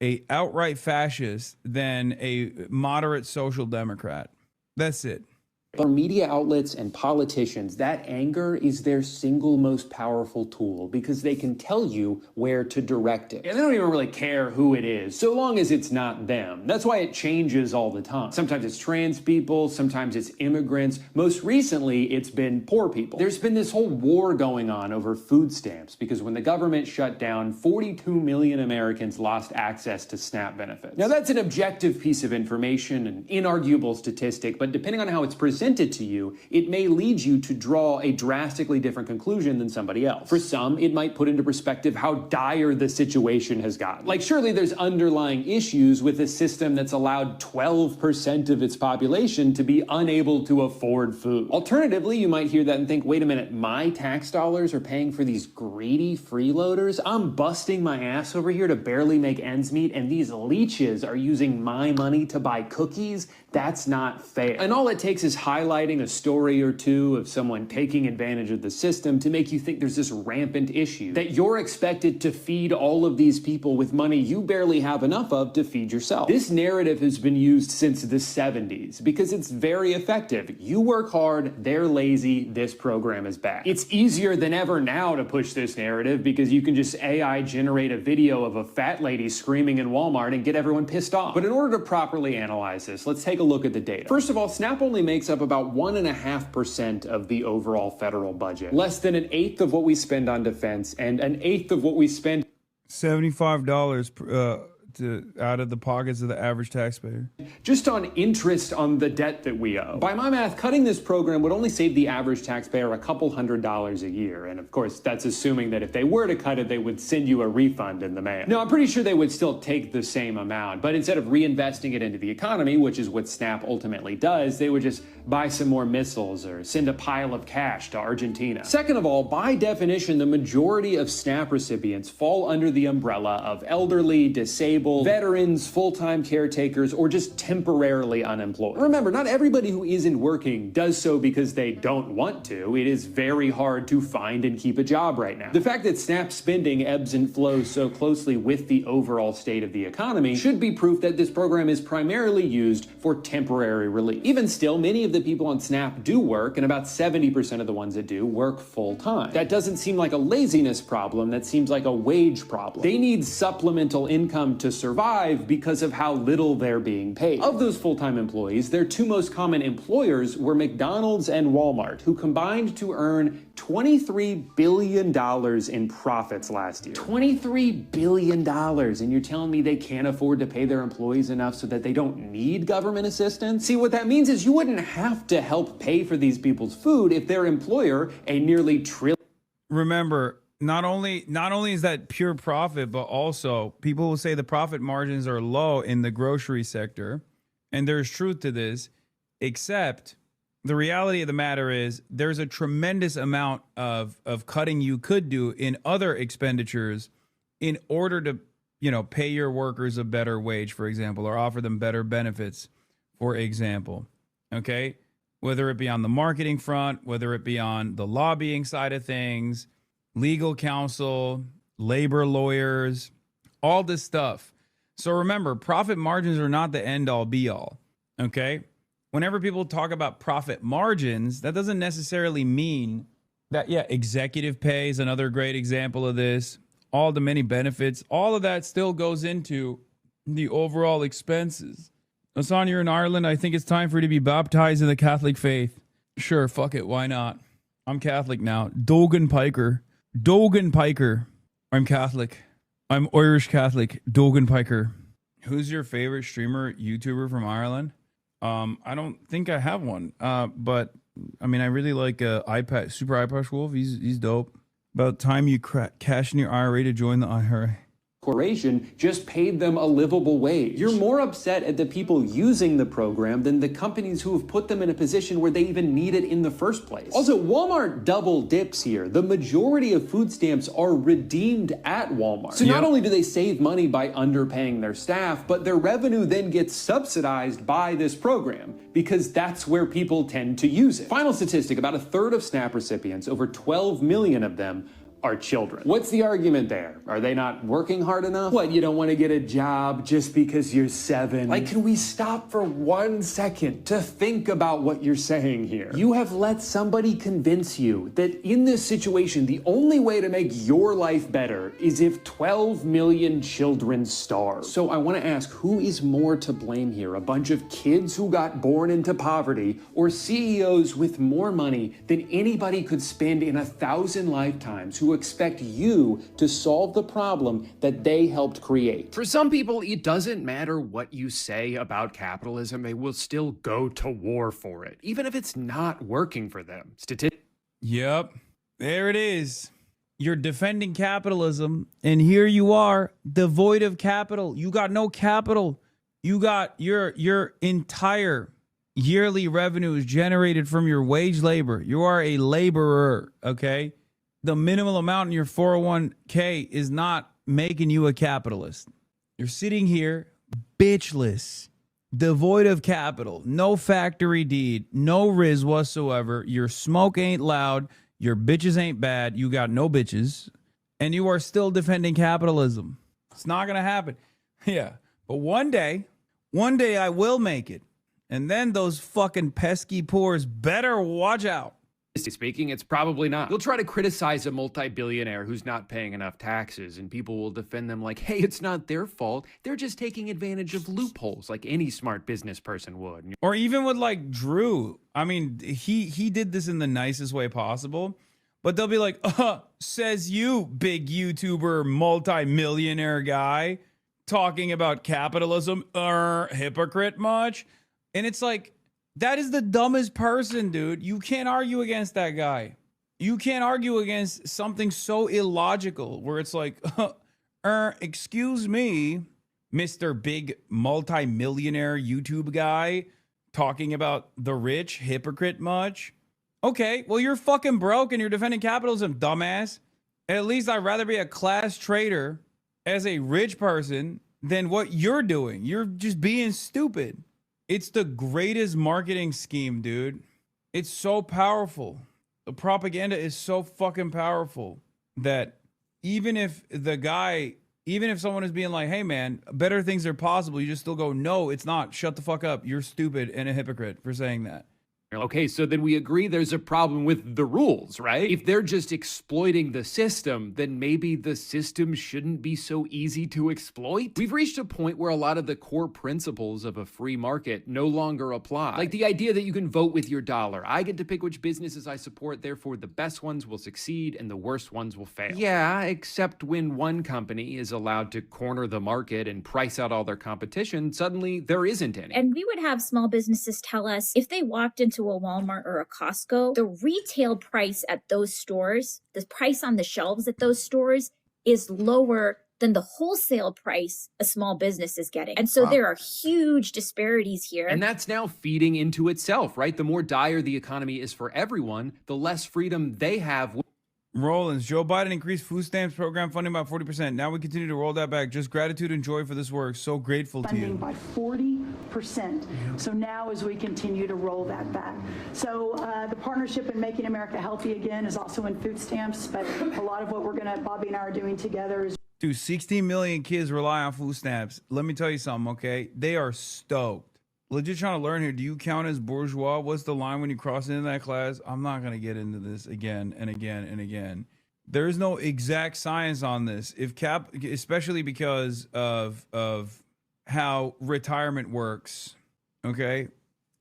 a outright fascist than a moderate social democrat. That's it. For media outlets and politicians, that anger is their single most powerful tool because they can tell you where to direct it. And they don't even really care who it is, so long as it's not them. That's why it changes all the time. Sometimes it's trans people, sometimes it's immigrants. Most recently, it's been poor people. There's been this whole war going on over food stamps because when the government shut down, 42 million Americans lost access to SNAP benefits. Now, that's an objective piece of information, an inarguable statistic, but depending on how it's presented to you, it may lead you to draw a drastically different conclusion than somebody else. For some, it might put into perspective how dire the situation has gotten. Like, surely there's underlying issues with a system that's allowed 12% of its population to be unable to afford food. Alternatively, you might hear that and think, wait a minute, my tax dollars are paying for these greedy freeloaders? I'm busting my ass over here to barely make ends meet, and these leeches are using my money to buy cookies? That's not fair. And all it takes is highlighting a story or two of someone taking advantage of the system to make you think there's this rampant issue, that you're expected to feed all of these people with money you barely have enough of to feed yourself. This narrative has been used since the 70s because it's very effective. You work hard, they're lazy, this program is bad. It's easier than ever now to push this narrative because you can just AI generate a video of a fat lady screaming in Walmart and get everyone pissed off. But in order to properly analyze this, let's take a look at the data. First of all, SNAP only makes up about 1.5% of the overall federal budget. Less than 1/8 of what we spend on defense and 1/8 of what we spend. $75 out of the pockets of the average taxpayer. Just on interest on the debt that we owe. By my math, cutting this program would only save the average taxpayer a couple $100s a year. And of course, that's assuming that if they were to cut it, they would send you a refund in the mail. No, I'm pretty sure they would still take the same amount, but instead of reinvesting it into the economy, which is what SNAP ultimately does, they would just buy some more missiles or send a pile of cash to Argentina. Second of all, by definition, the majority of SNAP recipients fall under the umbrella of elderly, disabled, veterans, full-time caretakers, or just temporarily unemployed. Remember, not everybody who isn't working does so because they don't want to. It is very hard to find and keep a job right now. The fact that SNAP spending ebbs and flows so closely with the overall state of the economy should be proof that this program is primarily used for temporary relief. Even still, many of the people on SNAP do work, and about 70% of the ones that do work full-time. That doesn't seem like a laziness problem, that seems like a wage problem. They need supplemental income to survive because of how little they're being paid. Of those full-time employees, their two most common employers were McDonald's and Walmart, who combined to earn $23 billion in profits last year. $23 billion, and you're telling me they can't afford to pay their employees enough so that they don't need government assistance? See, what that means is you wouldn't have to help pay for these people's food if their employer, a nearly trillion... Remember, not only is that pure profit, but also people will say the profit margins are low in the grocery sector, and there's truth to this, except the reality of the matter is there's a tremendous amount of cutting you could do in other expenditures in order to, pay your workers a better wage, for example, or offer them better benefits, for example. Okay? Whether it be on the marketing front, whether it be on the lobbying side of things, legal counsel, labor lawyers, all this stuff. So remember, profit margins are not the end all be all. Okay? Whenever people talk about profit margins, that doesn't necessarily mean that, executive pay is another great example of this. All the many benefits, all of that still goes into the overall expenses. Hasan, you're in Ireland. I think it's time for you to be baptized in the Catholic faith. Sure, fuck it. Why not? I'm Catholic now. Dogan Piker. I'm Catholic. I'm Irish Catholic. Dogan Piker. Who's your favorite streamer, YouTuber from Ireland? I don't think I have one. But I mean, I really like iPad, Super iPad Wolf. He's dope. About time you cash in your IRA to join the IRA. Corporation just paid them a livable wage. You're more upset at the people using the program than the companies who have put them in a position where they even need it in the first place. Also, Walmart double dips here. The majority of food stamps are redeemed at Walmart. So not only do they save money by underpaying their staff, but their revenue then gets subsidized by this program because that's where people tend to use it. Final statistic, about a third of SNAP recipients, over 12 million of them, are children. What's the argument there? Are they not working hard enough? What, you don't want to get a job just because you're 7? Like, can we stop for 1 second to think about what you're saying here? You have let somebody convince you that in this situation, the only way to make your life better is if 12 million children starve. So I want to ask, who is more to blame here? A bunch of kids who got born into poverty, or CEOs with more money than anybody could spend in 1,000 lifetimes who expect you to solve the problem that they helped create? For some people, it doesn't matter what you say about capitalism. They will still go to war for it, even if it's not working for them. Yep. There it is. You're defending capitalism, and here you are, devoid of capital. You got no capital. You got your entire yearly revenue is generated from your wage labor. You are a laborer, okay? The minimal amount in your 401k is not making you a capitalist. You're sitting here bitchless, devoid of capital, no factory deed, no riz whatsoever. Your smoke ain't loud. Your bitches ain't bad. You got no bitches. And you are still defending capitalism. It's not going to happen. Yeah. But one day I will make it. And then those fucking pesky poors better watch out. Speaking, it's probably not. You'll try to criticize a multi-billionaire who's not paying enough taxes, and people will defend them like, hey, it's not their fault. They're just taking advantage of loopholes like any smart business person would. Or even with like Drew. I mean, he did this in the nicest way possible, but they'll be like, says you, big YouTuber, multi-millionaire guy. talking about capitalism, hypocrite much. And it's like, that is the dumbest person, dude. You can't argue against that guy. You can't argue against something so illogical where it's like, excuse me, Mr. Big multi-millionaire YouTube guy talking about the rich, hypocrite much? Okay, well, you're fucking broke and you're defending capitalism, dumbass. At least I'd rather be a class traitor as a rich person than what you're doing. You're just being stupid. It's the greatest marketing scheme, dude. It's so powerful. The propaganda is so fucking powerful that even if someone is being like, hey man, better things are possible, you just still go, no, it's not. Shut the fuck up. You're stupid and a hypocrite for saying that. Okay, so then we agree there's a problem with the rules, right? If they're just exploiting the system, then maybe the system shouldn't be so easy to exploit. We've reached a point where a lot of the core principles of a free market no longer apply. Like the idea that you can vote with your dollar. I get to pick which businesses I support, therefore the best ones will succeed and the worst ones will fail. Yeah, except when one company is allowed to corner the market and price out all their competition, suddenly there isn't any. And we would have small businesses tell us if they walked into a Walmart or a Costco, the retail price at those stores, the price on the shelves at those stores is lower than the wholesale price a small business is getting. And so there are huge disparities here. And that's now feeding into itself, right? The more dire the economy is for everyone, the less freedom they have. Rollins, Joe Biden increased food stamps program funding by 40%. Now we continue to roll that back. Just gratitude and joy for this work. So grateful to you. Funding by 40%. So now as we continue to roll that back. So the partnership in Making America Healthy Again is also in food stamps, but a lot of what Bobby and I are doing together is. Dude, 16 million kids rely on food stamps. Let me tell you something, okay? They are stoked. Legit trying to learn here. Do you count as bourgeois? What's the line when you cross into that class? I'm not going to get into this again and again and again. There is no exact science on this. Especially because of how retirement works, okay?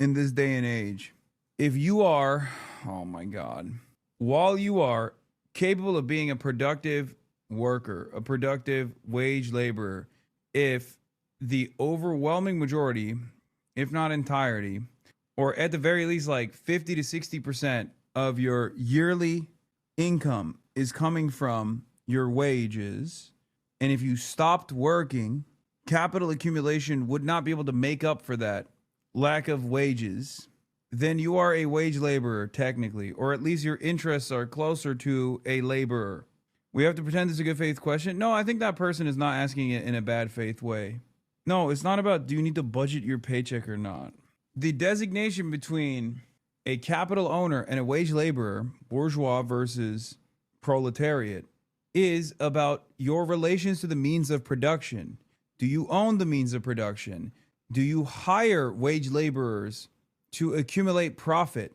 In this day and age. If you are, oh my God, while you are capable of being a productive worker, a productive wage laborer, if the overwhelming majority, if not entirety, or at the very least like 50 to 60% of your yearly income is coming from your wages, and if you stopped working, capital accumulation would not be able to make up for that lack of wages, then you are a wage laborer technically, or at least your interests are closer to a laborer. We have to pretend it's a good faith question. No, I think that person is not asking it in a bad faith way. No, it's not about do you need to budget your paycheck or not. The designation between a capital owner and a wage laborer, bourgeois versus proletariat, is about your relations to the means of production. Do you own the means of production? Do you hire wage laborers to accumulate profit?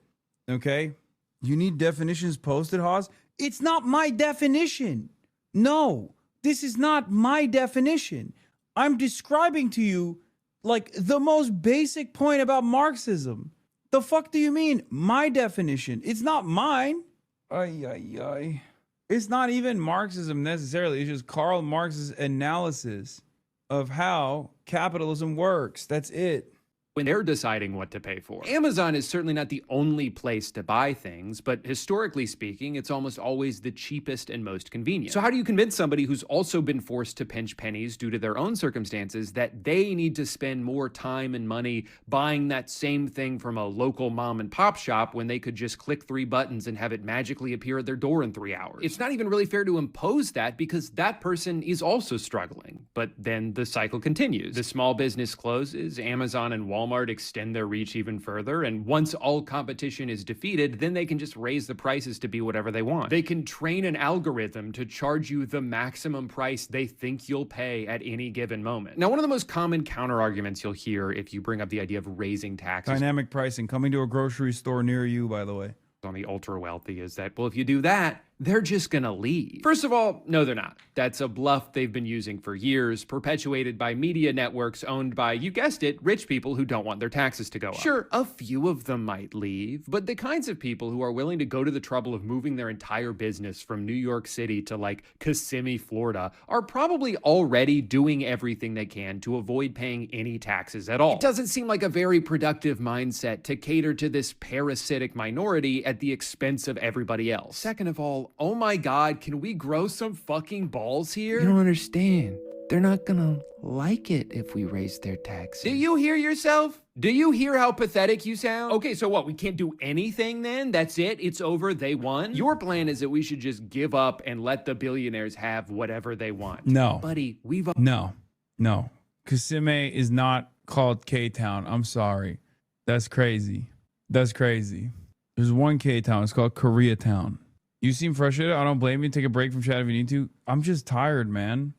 Okay? You need definitions posted, Haas? It's not my definition. No, this is not my definition. I'm describing to you like the most basic point about Marxism. The fuck do you mean? My definition. It's not mine. It's not even Marxism necessarily. It's just Karl Marx's analysis of how capitalism works. That's it. When they're deciding what to pay for. Amazon is certainly not the only place to buy things, but historically speaking, it's almost always the cheapest and most convenient. So how do you convince somebody who's also been forced to pinch pennies due to their own circumstances that they need to spend more time and money buying that same thing from a local mom and pop shop when they could just click 3 buttons and have it magically appear at their door in 3 hours? It's not even really fair to impose that because that person is also struggling. But then the cycle continues. The small business closes, Amazon and Walmart extend their reach even further, and once all competition is defeated, then they can just raise the prices to be whatever they want. They can train an algorithm to charge you the maximum price they think you'll pay at any given moment. Now, one of the most common counter-arguments you'll hear if you bring up the idea of raising taxes— dynamic pricing, coming to a grocery store near you, by the way— on the ultra-wealthy is that, well, if you do that, they're just gonna leave. First of all, no, they're not. That's a bluff they've been using for years, perpetuated by media networks owned by, you guessed it, rich people who don't want their taxes to go up. Sure, a few of them might leave, but the kinds of people who are willing to go to the trouble of moving their entire business from New York City to like Kissimmee, Florida, are probably already doing everything they can to avoid paying any taxes at all. It doesn't seem like a very productive mindset to cater to this parasitic minority at the expense of everybody else. Second of all, oh my God, can we grow some fucking balls here? You don't understand. They're not gonna like it if we raise their taxes. Do you hear yourself? Do you hear how pathetic you sound? Okay, so what, we can't do anything then? That's it? It's over? They won? Your plan is that we should just give up and let the billionaires have whatever they want. No. Buddy, No. Kissimmee is not called K-Town. I'm sorry. That's crazy. That's crazy. There's one K-Town. It's called Koreatown. You seem frustrated. I don't blame you. Take a break from chat if you need to. I'm just tired, man.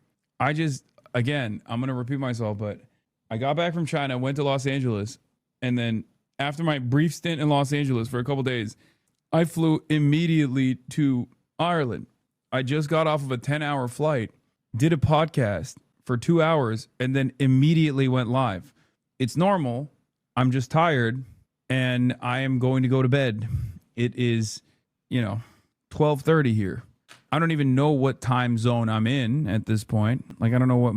Again, I'm going to repeat myself, but I got back from China, went to Los Angeles, and then after my brief stint in Los Angeles for a couple days, I flew immediately to Ireland. I just got off of a 10-hour flight, did a podcast for 2 hours, and then immediately went live. It's normal. I'm just tired, and I am going to go to bed. It is, 12:30 here. I don't even know what time zone I'm in at this point. Like, I don't know what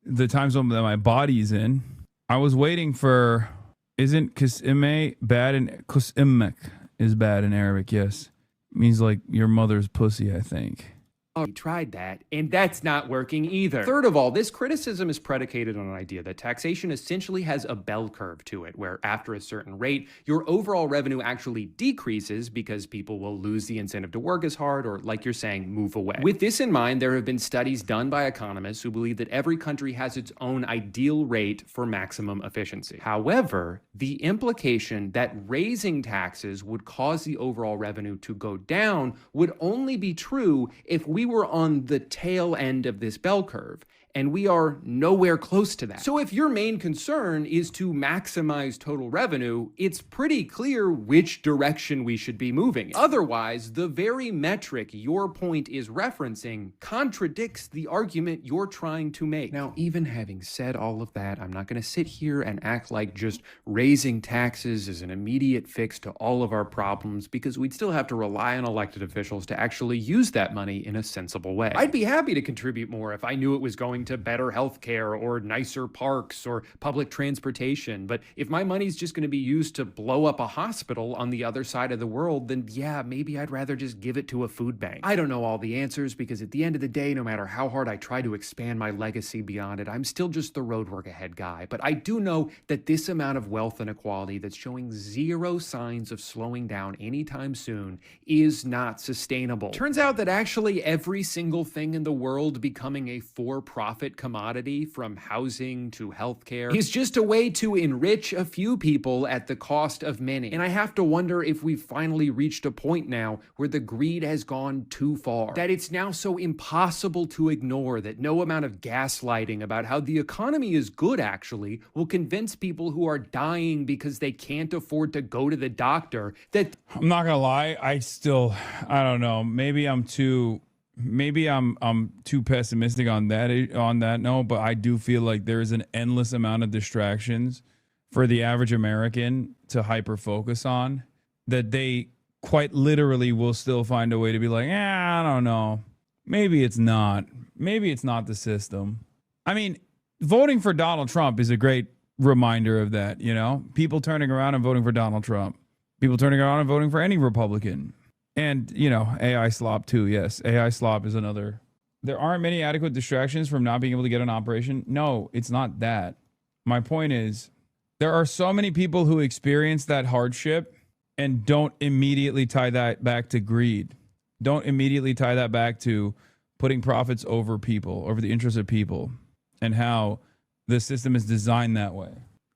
the time zone that my body's in. I was waiting for, isn't Kissimmee bad in, Kissimmee is bad in Arabic, yes. It means like your mother's pussy, I think. We tried that, and that's not working either. Third of all, this criticism is predicated on an idea that taxation essentially has a bell curve to it, where after a certain rate, your overall revenue actually decreases because people will lose the incentive to work as hard or, like you're saying, move away. With this in mind, there have been studies done by economists who believe that every country has its own ideal rate for maximum efficiency. However, the implication that raising taxes would cause the overall revenue to go down would only be true if we were on the tail end of this bell curve, and we are nowhere close to that. So if your main concern is to maximize total revenue, it's pretty clear which direction we should be moving in. Otherwise, the very metric your point is referencing contradicts the argument you're trying to make. Now, even having said all of that, I'm not going to sit here and act like just raising taxes is an immediate fix to all of our problems, because we'd still have to rely on elected officials to actually use that money in a sensible way. I'd be happy to contribute more if I knew it was going to better healthcare or nicer parks or public transportation. But if my money's just going to be used to blow up a hospital on the other side of the world, then yeah, maybe I'd rather just give it to a food bank. I don't know all the answers, because at the end of the day, no matter how hard I try to expand my legacy beyond it, I'm still just the road work ahead guy. But I do know that this amount of wealth inequality that's showing zero signs of slowing down anytime soon is not sustainable. Turns out that actually every single thing in the world becoming a for-profit commodity, from housing to healthcare, is just a way to enrich a few people at the cost of many. And I have to wonder if we've finally reached a point now where the greed has gone too far, that it's now so impossible to ignore that no amount of gaslighting about how the economy is good actually will convince people who are dying because they can't afford to go to the doctor that... I'm not gonna lie, I don't know, maybe I'm too pessimistic on that note, but I do feel like there's an endless amount of distractions for the average American to hyper focus on, that they quite literally will still find a way to be like, I don't know, maybe it's not the system. I mean, voting for Donald Trump is a great reminder of that. People turning around and voting for Donald Trump, people turning around and voting for any Republican. And, AI slop too. Yes, AI slop is another. There aren't many adequate distractions from not being able to get an operation. No, it's not that. My point is, there are so many people who experience that hardship and don't immediately tie that back to greed. Don't immediately tie that back to putting profits over people, over the interests of people, and how the system is designed that way.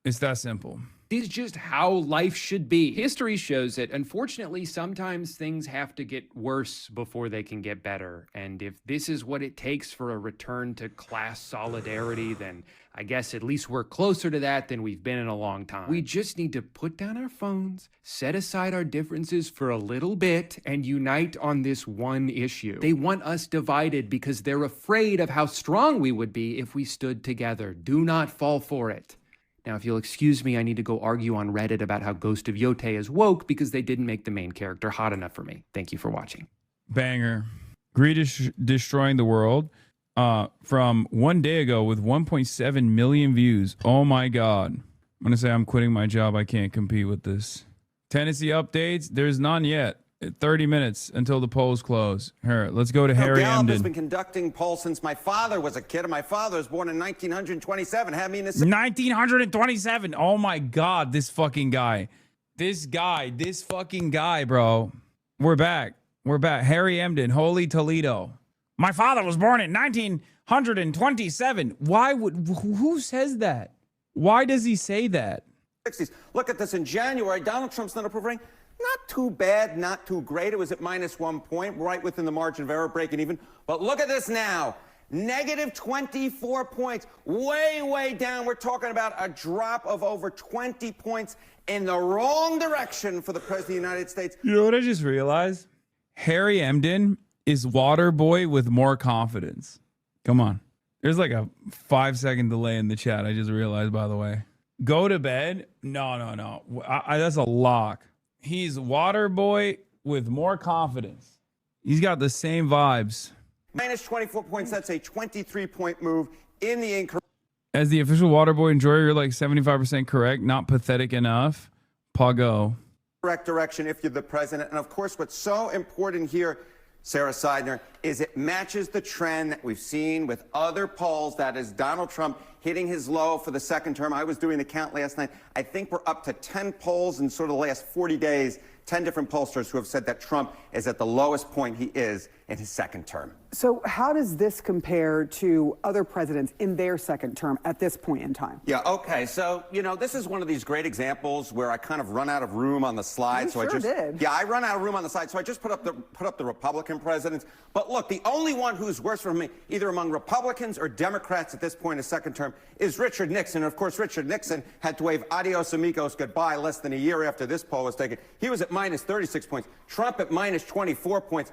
It's that simple. This is just how life should be. History shows that, unfortunately, sometimes things have to get worse before they can get better. And if this is what it takes for a return to class solidarity, then I guess at least we're closer to that than we've been in a long time. We just need to put down our phones, set aside our differences for a little bit, and unite on this one issue. They want us divided because they're afraid of how strong we would be if we stood together. Do not fall for it. Now, if you'll excuse me, I need to go argue on Reddit about how Ghost of Yote is woke because they didn't make the main character hot enough for me. Thank you for watching. Banger. Greed is destroying the world. From one day ago with 1.7 million views. Oh my God. I'm going to say I'm quitting my job. I can't compete with this. Tennessee updates. There's none yet. 30 minutes until the polls close. Here, let's go to Harry Gallup has Emden. been conducting polls since my father was a kid, and my father was born in 1927. Had me in the 1927. Oh my God, this fucking guy. This fucking guy, bro. We're back. Harry Emden, Holy Toledo. My father was born in 1927. Who says that? Why does he say that? 60s. Look at this in January. Donald Trump's net approval rating, not too bad, not too great. It was at -1 point, right within the margin of error, breaking even. But look at this now. -24 points, way down. We're talking about a drop of over 20 points in the wrong direction for the President of the United States. You know what I just realized? Harry Emden is Waterboy with more confidence. Come on. There's like a 5-second delay in the chat. I just realized, by the way. Go to bed? No. That's a lock. He's Waterboy with more confidence. He's got the same vibes. -24 points. That's a 23-point move in the incorrect. As the official Waterboy enjoyer, you're like 75% correct. Not pathetic enough. Pago. Correct direction if you're the president. And of course, what's so important here, Sarah Seidner, is it matches the trend that we've seen with other polls. That is Donald Trump hitting his low for the second term. I was doing the count last night. I think we're up to 10 polls in sort of the last 40 days, 10 different pollsters who have said that Trump is at the lowest point he is in his second term. So how does this compare to other presidents in their second term at this point in time? Yeah, okay. So, this is one of these great examples where I kind of run out of room on the slide. You sure did. Yeah, I run out of room on the slide, so I just put up the Republican presidents. But look, the only one who's worse for me, either among Republicans or Democrats at this point in his second term, is Richard Nixon. And of course, Richard Nixon had to wave adios amigos goodbye less than a year after this poll was taken. He was at -36 points. Trump at -24 points.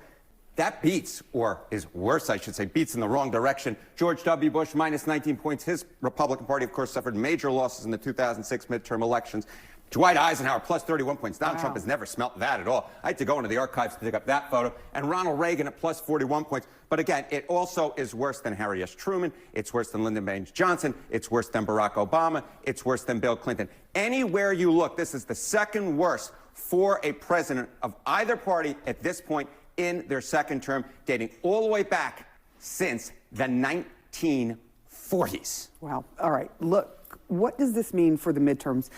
That beats, or is worse, I should say, beats in the wrong direction. George W. Bush, -19 points. His Republican Party, of course, suffered major losses in the 2006 midterm elections. Dwight Eisenhower, +31 points. Donald Trump has never smelt that at all. I had to go into the archives to dig up that photo. And Ronald Reagan at +41 points. But again, it also is worse than Harry S. Truman. It's worse than Lyndon Baines Johnson. It's worse than Barack Obama. It's worse than Bill Clinton. Anywhere you look, this is the second worst for a president of either party at this point in their second term, dating all the way back since the 1940s. Wow. All right. Look, what does this mean for the midterms?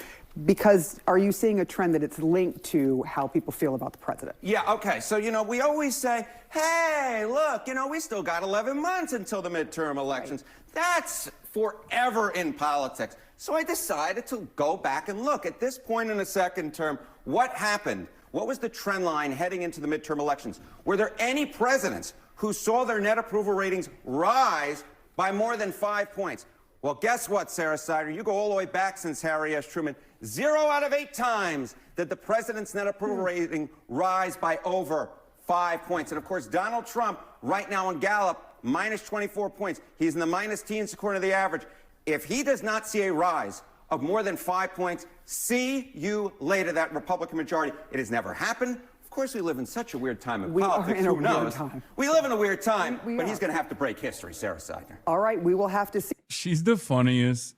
Because are you seeing a trend that it's linked to how people feel about the president? Yeah, okay. So, we always say, hey, look, we still got 11 months until the midterm elections. Right. That's forever in politics. So I decided to go back and look at this point in the second term. What happened? What was the trend line heading into the midterm elections? Were there any presidents who saw their net approval ratings rise by more than 5 points? Well, guess what, Sarah Sider? You go all the way back since Harry S. Truman. 0 out of 8 times did the president's net approval rating rise by over 5 points. And of course, Donald Trump, right now in Gallup, -24 points. He's in the -teens according to the average. If he does not see a rise of more than 5 points, see you later, that Republican majority. It has never happened. Of course, we live in such a weird time in politics. Who knows? We live in a weird time, but he's going to have to break history, Sarah Seidner. All right, we will have to see. She's the funniest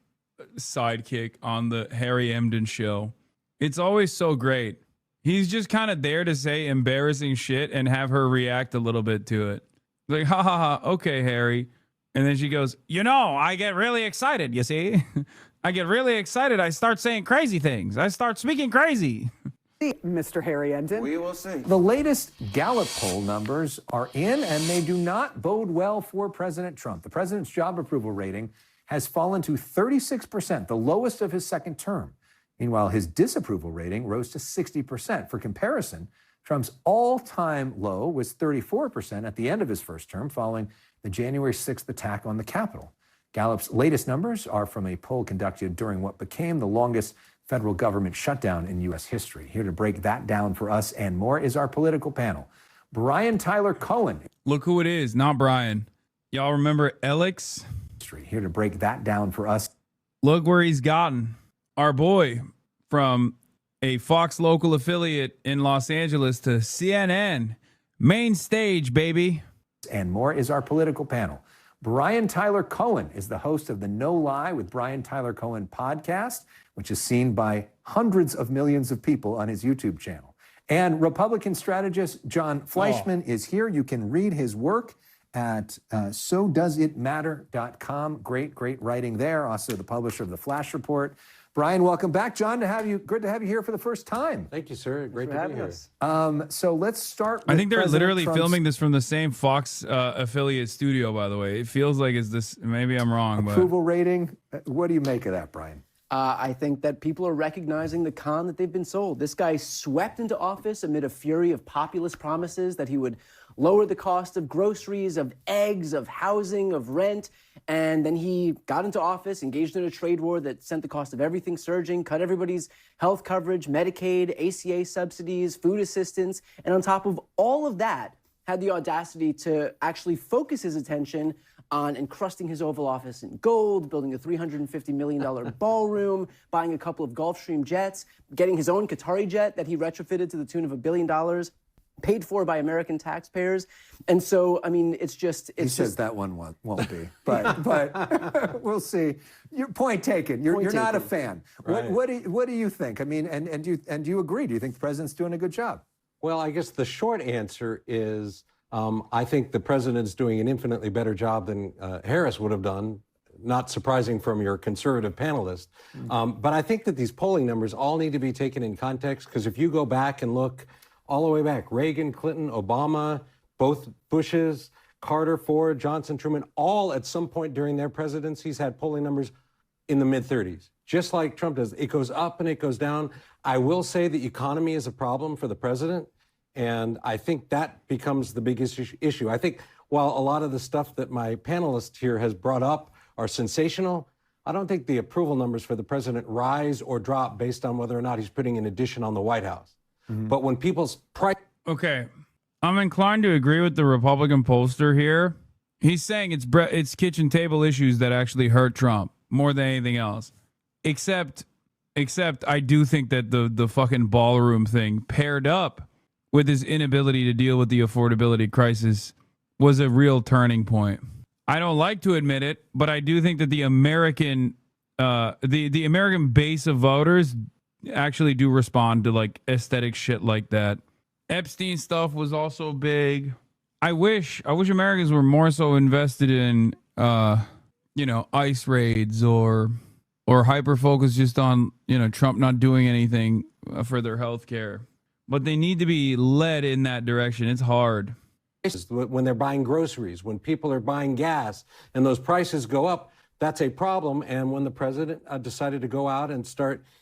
sidekick on the Harry Emden show. It's always so great. He's just kind of there to say embarrassing shit and have her react a little bit to it. Like, ha ha ha, okay, Harry. And then she goes, I get really excited, you see? I get really excited. I start saying crazy things. I start speaking crazy. Mr. Harry Emden. We will see. The latest Gallup poll numbers are in, and they do not bode well for President Trump. The president's job approval rating has fallen to 36%, the lowest of his second term. Meanwhile, his disapproval rating rose to 60%. For comparison, Trump's all-time low was 34% at the end of his first term, following the January 6th attack on the Capitol. Gallup's latest numbers are from a poll conducted during what became the longest federal government shutdown in U.S. history. Here to break that down for us and more is our political panel. Brian Tyler Cohen. Look who it is, not Brian. Y'all remember Alex? Here to break that down for us. Look where he's gotten. Our boy from a Fox local affiliate in Los Angeles to CNN. Main stage, baby. And more is our political panel. Brian Tyler Cohen is the host of the No Lie with Brian Tyler Cohen podcast, which is seen by hundreds of millions of people on his YouTube channel. And Republican strategist John Fleischman is here. You can read his work at SoDoesItMatter.com. Great writing there. Also the publisher of the Flash Report. Brian, welcome back. John, good to have you here for the first time. Thank you, sir. Great to be here. So let's start with I think they're President literally Trump's filming this from the same Fox affiliate studio, by the way. It feels like it's this, maybe I'm wrong. approval rating. What do you make of that, Brian? I think that people are recognizing the con that they've been sold. This guy swept into office amid a fury of populist promises that he would lower the cost of groceries, of eggs, of housing, of rent. And then he got into office, engaged in a trade war that sent the cost of everything surging, cut everybody's health coverage, Medicaid, ACA subsidies, food assistance. And on top of all of that, had the audacity to actually focus his attention on encrusting his Oval Office in gold, building a $350 million ballroom, buying a couple of Gulfstream jets, getting his own Qatari jet that he retrofitted to the tune of $1 billion, paid for by American taxpayers. And so, I mean, it's just... He says that one won't be, but we'll see. Your point taken. You're not a fan. Right. What do you think? I mean, and do you agree? Do you think the president's doing a good job? Well, I guess the short answer is I think the president's doing an infinitely better job than Harris would have done, not surprising from your conservative panelist. But I think that these polling numbers all need to be taken in context, because if you go back and look all the way back, Reagan, Clinton, Obama, both Bushes, Carter, Ford, Johnson, Truman, all at some point during their presidencies had polling numbers in the mid-30s, just like Trump does. It goes up and it goes down. I will say the economy is a problem for the president. And I think that becomes the biggest issue. I think while a lot of the stuff that my panelist here has brought up are sensational, I don't think the approval numbers for the president rise or drop based on whether or not he's putting an addition on the White House. But when people's price... Okay, I'm inclined to agree with the Republican pollster here. He's saying it's kitchen table issues that actually hurt Trump more than anything else. Except I do think that the fucking ballroom thing paired up with his inability to deal with the affordability crisis was a real turning point. I don't like to admit it, but I do think that the American base of voters actually do respond to like aesthetic shit like that. Epstein stuff was also big. I wish Americans were more so invested in ICE raids or hyper focused just on Trump not doing anything for their health care. But they need to be led in that direction. It's hard. When they're buying groceries, when people are buying gas and those prices go up, that's a problem. And when the president decided to go out and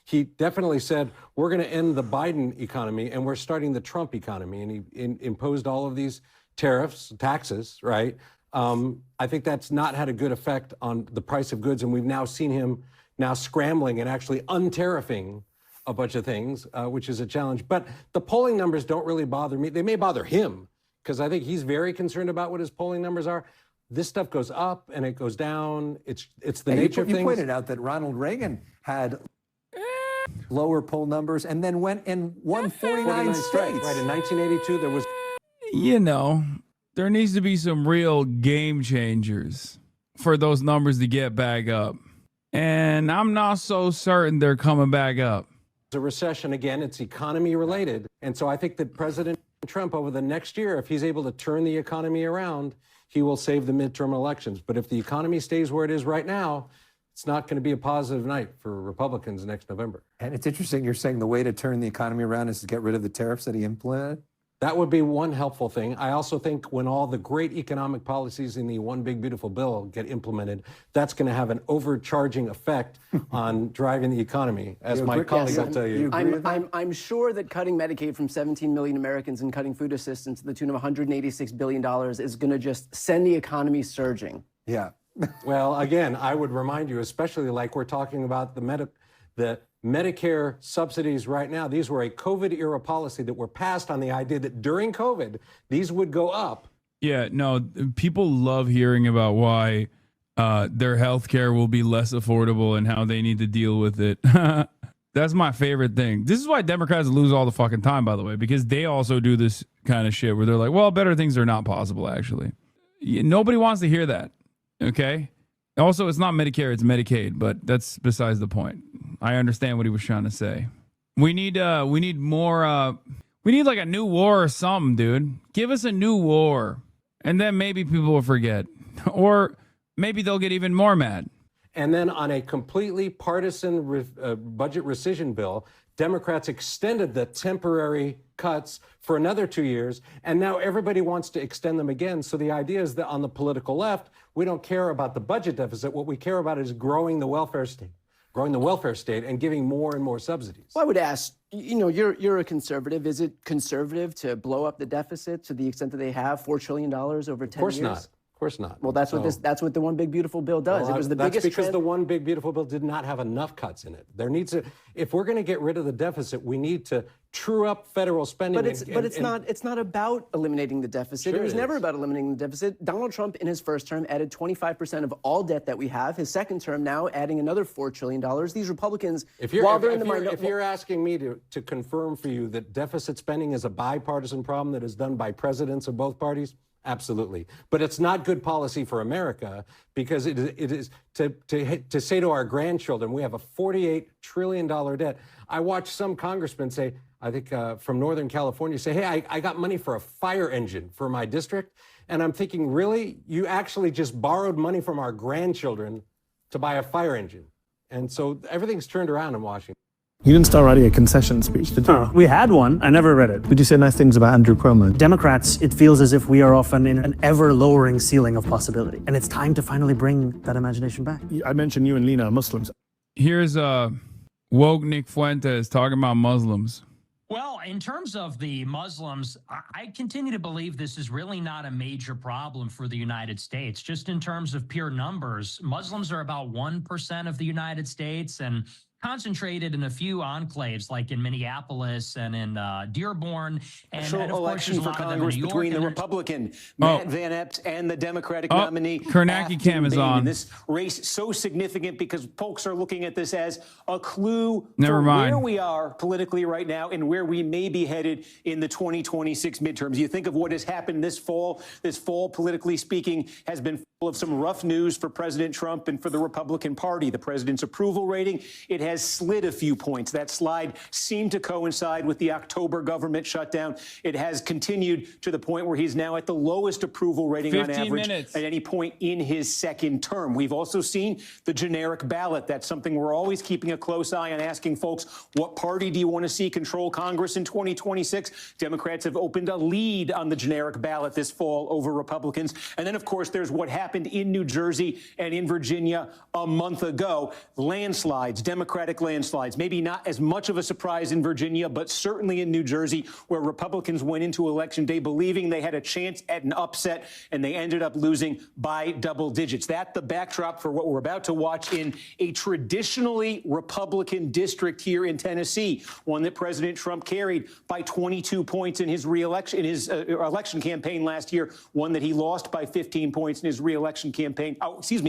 he definitely said, we're going to end the Biden economy and we're starting the Trump economy. And he imposed all of these tariffs, taxes, right? I think that's not had a good effect on the price of goods. And we've now seen him now scrambling and actually untariffing a bunch of things, which is a challenge. But the polling numbers don't really bother me. They may bother him, because I think he's very concerned about what his polling numbers are. This stuff goes up and it goes down. It's the nature of things. You pointed out that Ronald Reagan had lower poll numbers and then went and won 49 states. Right, in 1982, there was... There needs to be some real game changers for those numbers to get back up. And I'm not so certain they're coming back up. A recession again, it's economy related. And so I think that President Trump over the next year, if he's able to turn the economy around, he will save the midterm elections. But if the economy stays where it is right now, it's not going to be a positive night for Republicans next November. And it's interesting you're saying the way to turn the economy around is to get rid of the tariffs that he implemented. That would be one helpful thing. I also think when all the great economic policies in the One Big Beautiful Bill get implemented, that's going to have an overcharging effect on driving the economy, as my colleague will tell you. I'm sure that cutting Medicaid from 17 million Americans and cutting food assistance to the tune of $186 billion is going to just send the economy surging. Yeah. Well, again, I would remind you, especially like we're talking about the Medicare subsidies right now. These were a COVID-era policy that were passed on the idea that during COVID, these would go up. Yeah, no, people love hearing about why their health care will be less affordable and how they need to deal with it. That's my favorite thing. This is why Democrats lose all the fucking time, by the way, because they also do this kind of shit where they're like, well, better things are not possible, actually. Nobody wants to hear that, okay? Also, it's not Medicare, it's Medicaid, but that's besides the point. I understand what he was trying to say. We need more, we need like a new war or something, dude. Give us a new war. And then maybe people will forget. Or maybe they'll get even more mad. And then on a completely partisan budget rescission bill, Democrats extended the temporary cuts for another 2 years, and now everybody wants to extend them again. So the idea is that on the political left, we don't care about the budget deficit. What we care about is growing the welfare state and giving more and more subsidies. Well, I would ask, you know, you're a conservative. Is it conservative to blow up the deficit to the extent that they have $4 trillion over 10 years? Of course not. Of course not. Well, that's what the One Big Beautiful Bill does. Well, it was the that's biggest because the One Big Beautiful Bill did not have enough cuts in it. There needs to, if we're going to get rid of the deficit, we need to true up federal spending. But it's not about eliminating the deficit. Sure it was never about eliminating the deficit. Donald Trump in his first term added 25% of all debt that we have. His second term now adding another $4 trillion. These Republicans, if you're asking me to confirm for you that deficit spending is a bipartisan problem that is done by presidents of both parties, absolutely. But it's not good policy for America because it is to say to our grandchildren, we have a $48 trillion debt. I watched some congressman say, I think from Northern California, say, hey, I got money for a fire engine for my district. And I'm thinking, really? You actually just borrowed money from our grandchildren to buy a fire engine. And so everything's turned around in Washington. You didn't start writing a concession speech, did you? We had one. I never read it. Did you say nice things about Andrew Cuomo? Democrats, it feels as if we are often in an ever-lowering ceiling of possibility. And it's time to finally bring that imagination back. I mentioned you and Lena are Muslims. Here's woke Nick Fuentes talking about Muslims. Well, in terms of the Muslims, I continue to believe this is really not a major problem for the United States. Just in terms of pure numbers, Muslims are about 1% of the United States and concentrated in a few enclaves like in Minneapolis and in Dearborn. And of course, there's a lot of them in New York. Between the Republican Matt Van Epps and the Democratic nominee. Kornacki Cam is on. This race so significant because folks are looking at this as a clue Never for mind. where we are politically right now and where we may be headed in the 2026 midterms. You think of what has happened this fall. This fall, politically speaking, has been full of some rough news for President Trump and for the Republican Party. The president's approval rating, it has slid a few points. That slide seemed to coincide with the October government shutdown. It has continued to the point where he's now at the lowest approval rating on average at any point in his second term. We've also seen the generic ballot. That's something we're always keeping a close eye on, asking folks, what party do you want to see control Congress in 2026? Democrats have opened a lead on the generic ballot this fall over Republicans. And then, of course, there's what happened in New Jersey and in Virginia a month ago. Landslides, Democratic landslides. Maybe not as much of a surprise in Virginia, but certainly in New Jersey, where Republicans went into Election Day believing they had a chance at an upset, and they ended up losing by double digits. That's the backdrop for what we're about to watch in a traditionally Republican district here in Tennessee, one that President Trump carried by 22 points in his election campaign last year, one that he lost by 15 points in his reelection campaign.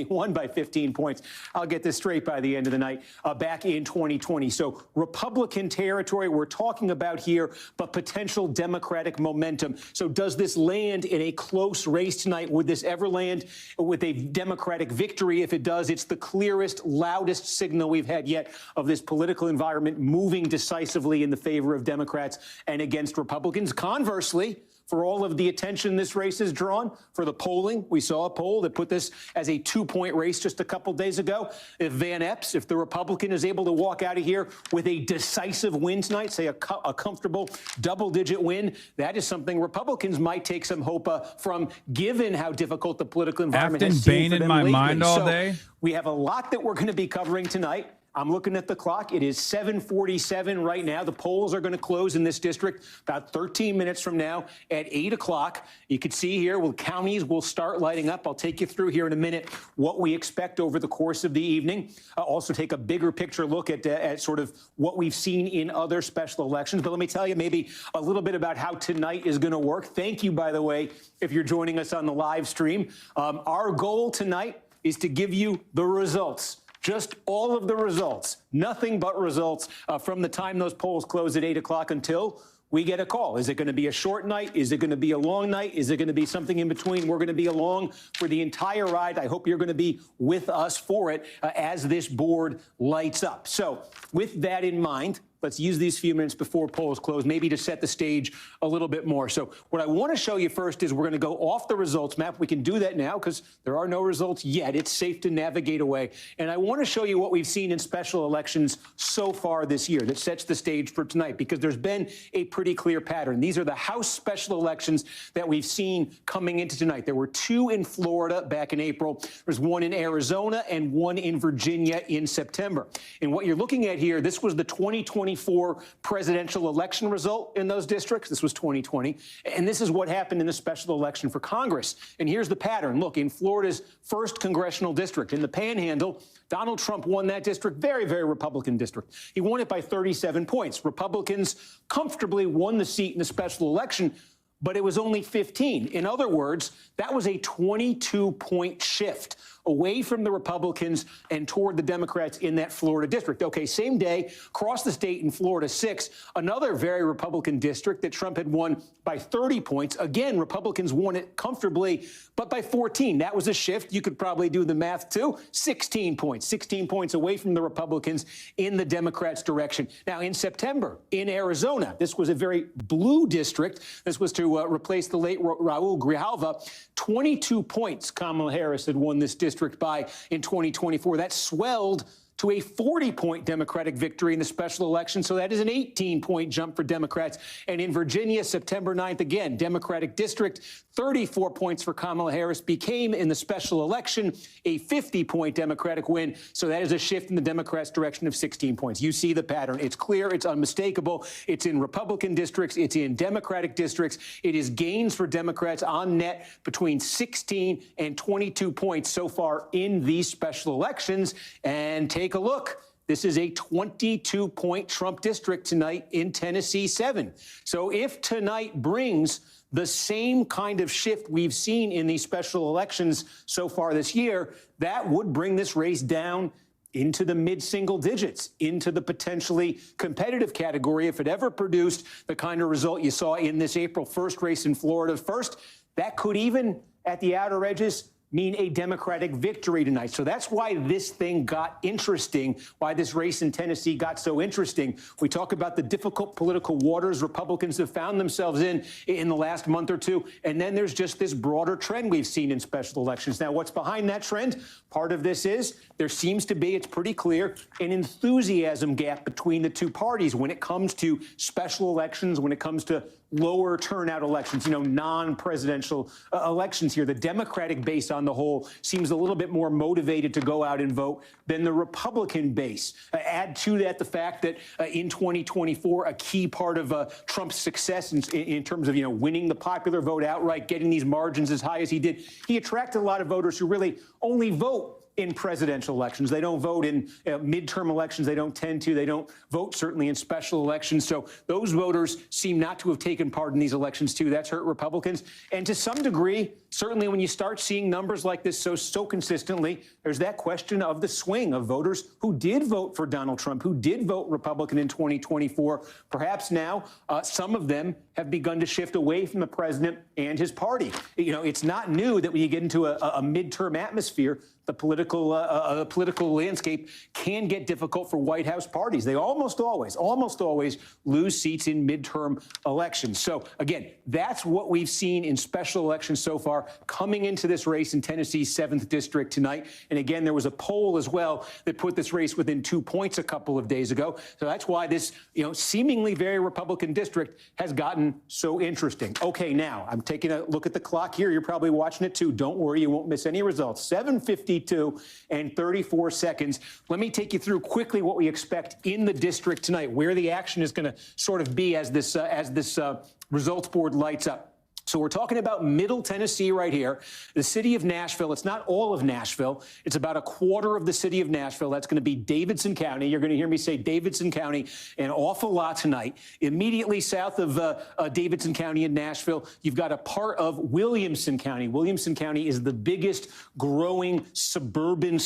Won by 15 points. I'll get this straight by the end of the night. Back in 2020. So Republican territory we're talking about here, but potential Democratic momentum. So does this land in a close race tonight? Would this ever land with a Democratic victory? If it does, it's the clearest, loudest signal we've had yet of this political environment moving decisively in the favor of Democrats and against Republicans. Conversely, for all of the attention this race has drawn, for the polling. We saw a poll that put this as a 2-point race just a couple days ago. If Van Epps, if the Republican is able to walk out of here with a decisive win tonight, say a comfortable double-digit win, that is something Republicans might take some hope from, given how difficult the political environment has seemed for them lately. Mind all day. We have a lot that we're going to be covering tonight. I'm looking at the clock. It is 7:47 right now. The polls are going to close in this district about 13 minutes from now at 8 o'clock. You can see here, counties will start lighting up. I'll take you through here in a minute what we expect over the course of the evening. I'll also take a bigger picture look at sort of what we've seen in other special elections. But let me tell you maybe a little bit about how tonight is going to work. Thank you, by the way, if you're joining us on the live stream. Our goal tonight is to give you the results. Just all of the results, nothing but results from the time those polls close at 8 o'clock until we get a call. Is it going to be a short night? Is it going to be a long night? Is it going to be something in between? We're going to be along for the entire ride. I hope you're going to be with us for it as this board lights up. So with that in mind, let's use these few minutes before polls close, maybe to set the stage a little bit more. So what I want to show you first is we're going to go off the results map. We can do that now because there are no results yet. It's safe to navigate away. And I want to show you what we've seen in special elections so far this year that sets the stage for tonight, because there's been a pretty clear pattern. These are the House special elections that we've seen coming into tonight. There were 2 in Florida back in April. There's 1 in Arizona and 1 in Virginia in September. And what you're looking at here, this was the 2024 presidential election result in those districts. This was 2020. And this is what happened in the special election for Congress. And here's the pattern. Look, in Florida's 1st congressional district, in the Panhandle, Donald Trump won that district, very, very Republican district. He won it by 37 points. Republicans comfortably won the seat in the special election, but it was only 15. In other words, that was a 22-point shift away from the Republicans and toward the Democrats in that Florida district. Okay, same day, across the state in Florida 6, another very Republican district that Trump had won by 30 points. Again, Republicans won it comfortably, but by 14. That was a shift. You could probably do the math too. 16 points away from the Republicans in the Democrats' direction. Now, in September, in Arizona, this was a very blue district. This was to replace the late Raul Grijalva. 22 points Kamala Harris had won this district by in 2024. That swelled to a 40-point Democratic victory in the special election. So that is an 18-point jump for Democrats. And in Virginia, September 9th, again, Democratic district, 34 points for Kamala Harris, became in the special election a 50-point Democratic win. So that is a shift in the Democrats' direction of 16 points. You see the pattern. It's clear. It's unmistakable. It's in Republican districts. It's in Democratic districts. It is gains for Democrats on net between 16 and 22 points so far in these special elections. And take a look. This is a 22-point Trump district tonight in Tennessee 7. So if tonight brings the same kind of shift we've seen in these special elections so far this year, that would bring this race down into the mid-single digits, into the potentially competitive category. If it ever produced the kind of result you saw in this April 1st race in Florida first, that could even, at the outer edges, mean a Democratic victory tonight. So that's why this thing got interesting, why this race in Tennessee got so interesting. We talk about the difficult political waters Republicans have found themselves in the last month or two. And then there's just this broader trend we've seen in special elections. Now, what's behind that trend? Part of this is there seems to be, it's pretty clear, an enthusiasm gap between the two parties when it comes to special elections, when it comes to lower turnout elections, non-presidential elections here. The Democratic base on the whole seems a little bit more motivated to go out and vote than the Republican base. Add to that the fact that in 2024, a key part of Trump's success in terms of, winning the popular vote outright, getting these margins as high as he did, he attracted a lot of voters who really only vote in presidential elections. They don't vote in midterm elections. They don't tend to. They don't vote, certainly, in special elections. So those voters seem not to have taken part in these elections, too. That's hurt Republicans. And to some degree, certainly when you start seeing numbers like this so consistently, there's that question of the swing of voters who did vote for Donald Trump, who did vote Republican in 2024. Perhaps now some of them have begun to shift away from the president and his party. It's not new that when you get into a midterm atmosphere, the political landscape can get difficult for White House parties. They almost always lose seats in midterm elections. So again, that's what we've seen in special elections so far coming into this race in Tennessee's 7th district tonight. And again, there was a poll as well that put this race within 2 points a couple of days ago. So that's why this, seemingly very Republican district has gotten so interesting. Okay, now I'm taking a look at the clock here. You're probably watching it too. Don't worry, you won't miss any results. 7:52 and 34 seconds. Let me take you through quickly what we expect in the district tonight, where the action is going to sort of be as this results board lights up. So we're talking about Middle Tennessee right here, the city of Nashville. It's not all of Nashville. It's about a quarter of the city of Nashville. That's going to be Davidson County. You're going to hear me say Davidson County an awful lot tonight. Immediately south of Davidson County in Nashville, you've got a part of Williamson County. Williamson County is the biggest growing suburban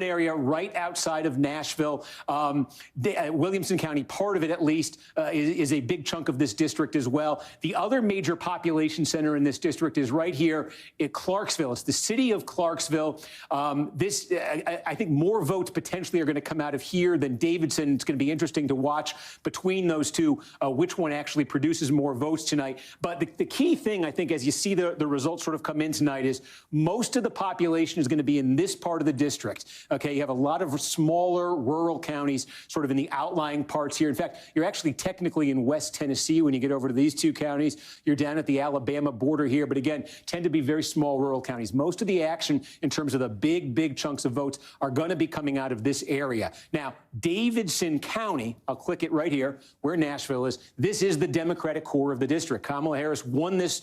area right outside of Nashville. Williamson County, part of it at least, is a big chunk of this district as well. The other major population center in this district is right here at Clarksville. It's the city of Clarksville. I think more votes potentially are going to come out of here than Davidson. It's going to be interesting to watch between those two, which one actually produces more votes tonight. But the key thing, I think, as you see the results sort of come in tonight is most of the population is going to be in this part of the district. Okay, you have a lot of smaller rural counties sort of in the outlying parts here. In fact, you're actually technically in West Tennessee when you get over to these two counties. You're down at the Alabama border here, but again, tend to be very small rural counties. Most of the action in terms of the big chunks of votes are going to be coming out of this area. Now, Davidson County, I'll click it right here, where Nashville is. This is the Democratic core of the district. Kamala Harris won this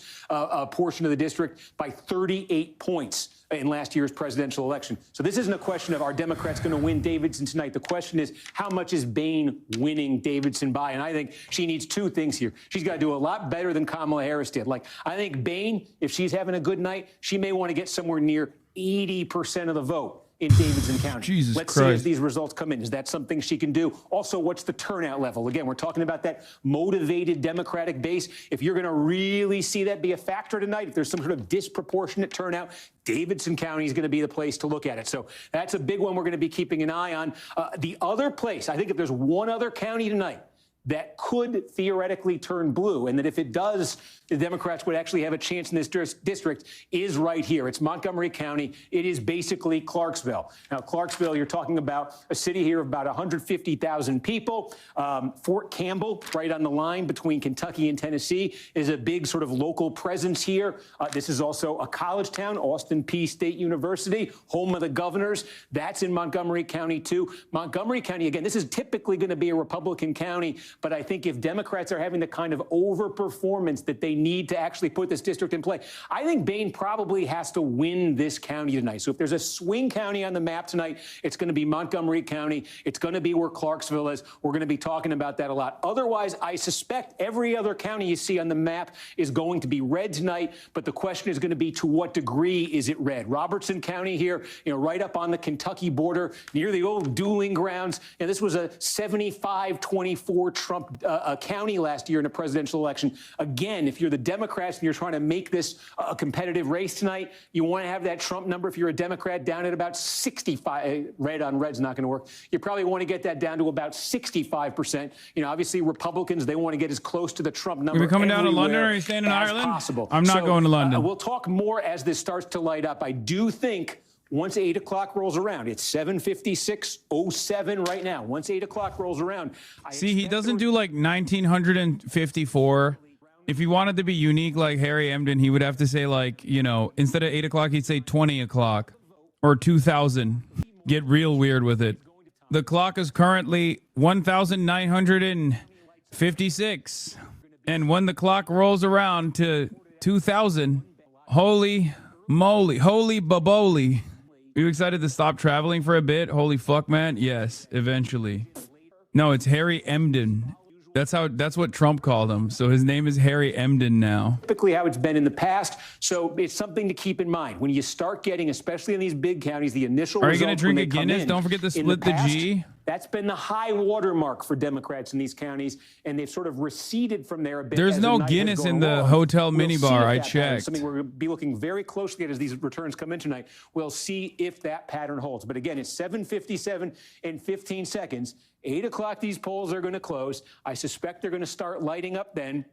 portion of the district by 38 points in last year's presidential election. So this isn't a question of are Democrats going to win Davidson tonight. The question is, how much is Bain winning Davidson by? And I think she needs two things here. She's got to do a lot better than Kamala Harris did. Like, I think Bain, if she's having a good night, she may want to get somewhere near 80% of the vote in Davidson County. Let's see as these results come in. Is that something she can do? Also, what's the turnout level? Again, we're talking about that motivated Democratic base. If you're going to really see that be a factor tonight, if there's some sort of disproportionate turnout, Davidson County is going to be the place to look at it. So that's a big one we're going to be keeping an eye on. The other place, I think if there's one other county tonight that could theoretically turn blue, and that if it does, the Democrats would actually have a chance in this district, is right here. It's Montgomery County. It is basically Clarksville. Now, Clarksville, you're talking about a city here of about 150,000 people. Fort Campbell, right on the line between Kentucky and Tennessee, is a big sort of local presence here. This is also a college town, Austin Peay State University, home of the governors. That's in Montgomery County, too. Montgomery County, again, this is typically going to be a Republican county, but I think if Democrats are having the kind of overperformance that they need to actually put this district in play, I think Bain probably has to win this county tonight. So if there's a swing county on the map tonight, it's going to be Montgomery County. It's going to be where Clarksville is. We're going to be talking about that a lot. Otherwise, I suspect every other county you see on the map is going to be red tonight, but the question is going to be to what degree is it red? Robertson County here, right up on the Kentucky border, near the old dueling grounds. And this was a 75-24 Trump county last year in a presidential election. Again, if you're the Democrats and you're trying to make this a competitive race tonight, you want to have that Trump number, if you're a Democrat, down at about 65. Red on red's not going to work. You probably want to get that down to about 65%. Obviously Republicans, they want to get as close to the Trump number. Are we coming down to London, or are you staying in Ireland? Possible. I'm not going to London. We'll talk more as this starts to light up. I do think once 8 o'clock rolls around, it's 7:56:07 right now. Once 8 o'clock rolls around. See, he doesn't do like 1954. If he wanted to be unique like Harry Emden, he would have to say like, instead of 8 o'clock, he'd say 20 o'clock or 2000. Get real weird with it. The clock is currently 1,956. And when the clock rolls around to 2000, holy moly, holy baboli. Are you excited to stop traveling for a bit? Holy fuck, man. Yes, eventually. No, it's Harry Emden. That's what Trump called him. So his name is Harry Emden now. Typically how it's been in the past. So it's something to keep in mind. When you start getting, especially in these big counties, the initial results. Are you going to drink a Guinness? Don't forget to split the G. That's been the high watermark for Democrats in these counties, and they've sort of receded from there a bit. There's as the no night has Guinness gone in the along. hotel We'll see minibar. if I that pattern is checked. something we're going to be looking very closely at as these returns come in tonight. We'll see if that pattern holds. But again, it's 7:57 and 15 seconds. 8 o'clock, these polls are going to close. I suspect they're going to start lighting up then.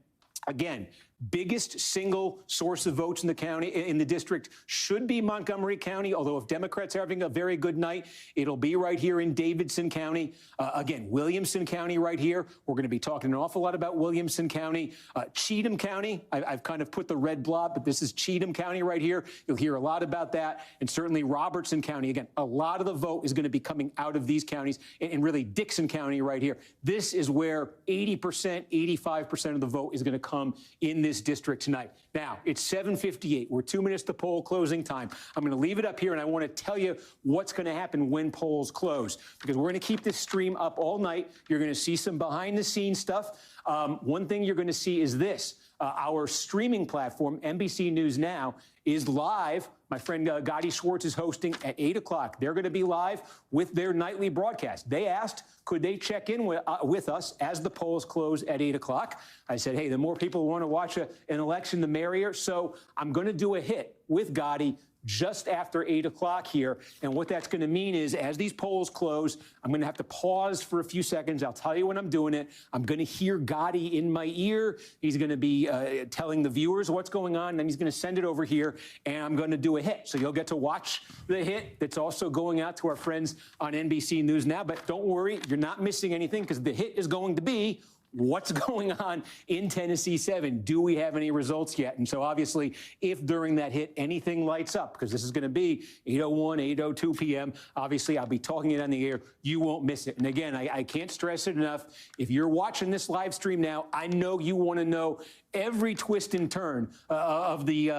Again, biggest single source of votes in the county, in the district, should be Montgomery County, although if Democrats are having a very good night, it'll be right here in Davidson County. Again, Williamson County right here. We're going to be talking an awful lot about Williamson County. Cheatham County, I've kind of put the red blob, but this is Cheatham County right here. You'll hear a lot about that. And certainly Robertson County. Again, a lot of the vote is going to be coming out of these counties, and really Dixon County right here. This is where 80%, 85% of the vote is going to come in this district tonight. Now, it's 7:58. We're 2 minutes to poll closing time. I'm going to leave it up here, and I want to tell you what's going to happen when polls close, because we're going to keep this stream up all night. You're going to see some behind-the-scenes stuff. One thing you're going to see is this. Our streaming platform, NBC News Now, is live. My friend Gotti Schwartz is hosting at 8 o'clock. They're going to be live with their nightly broadcast. They asked, could they check in with us as the polls close at 8 o'clock? I said, hey, the more people want to watch an election, the merrier. So I'm going to do a hit with Gotti just after 8 o'clock here. And what that's going to mean is as these polls close, I'm going to have to pause for a few seconds. I'll tell you when I'm doing it. I'm going to hear Gotti in my ear. He's going to be telling the viewers what's going on. And then he's going to send it over here, and I'm going to do a hit. So you'll get to watch the hit that's also going out to our friends on NBC News Now. But don't worry, you're not missing anything, because the hit is going to be what's going on in Tennessee 7? Do we have any results yet? And so obviously, if during that hit anything lights up, because this is going to be 8:01, 8:02 p.m., obviously I'll be talking it on the air. You won't miss it. And again, I can't stress it enough. If you're watching this live stream now, I know you want to know every twist and turn of the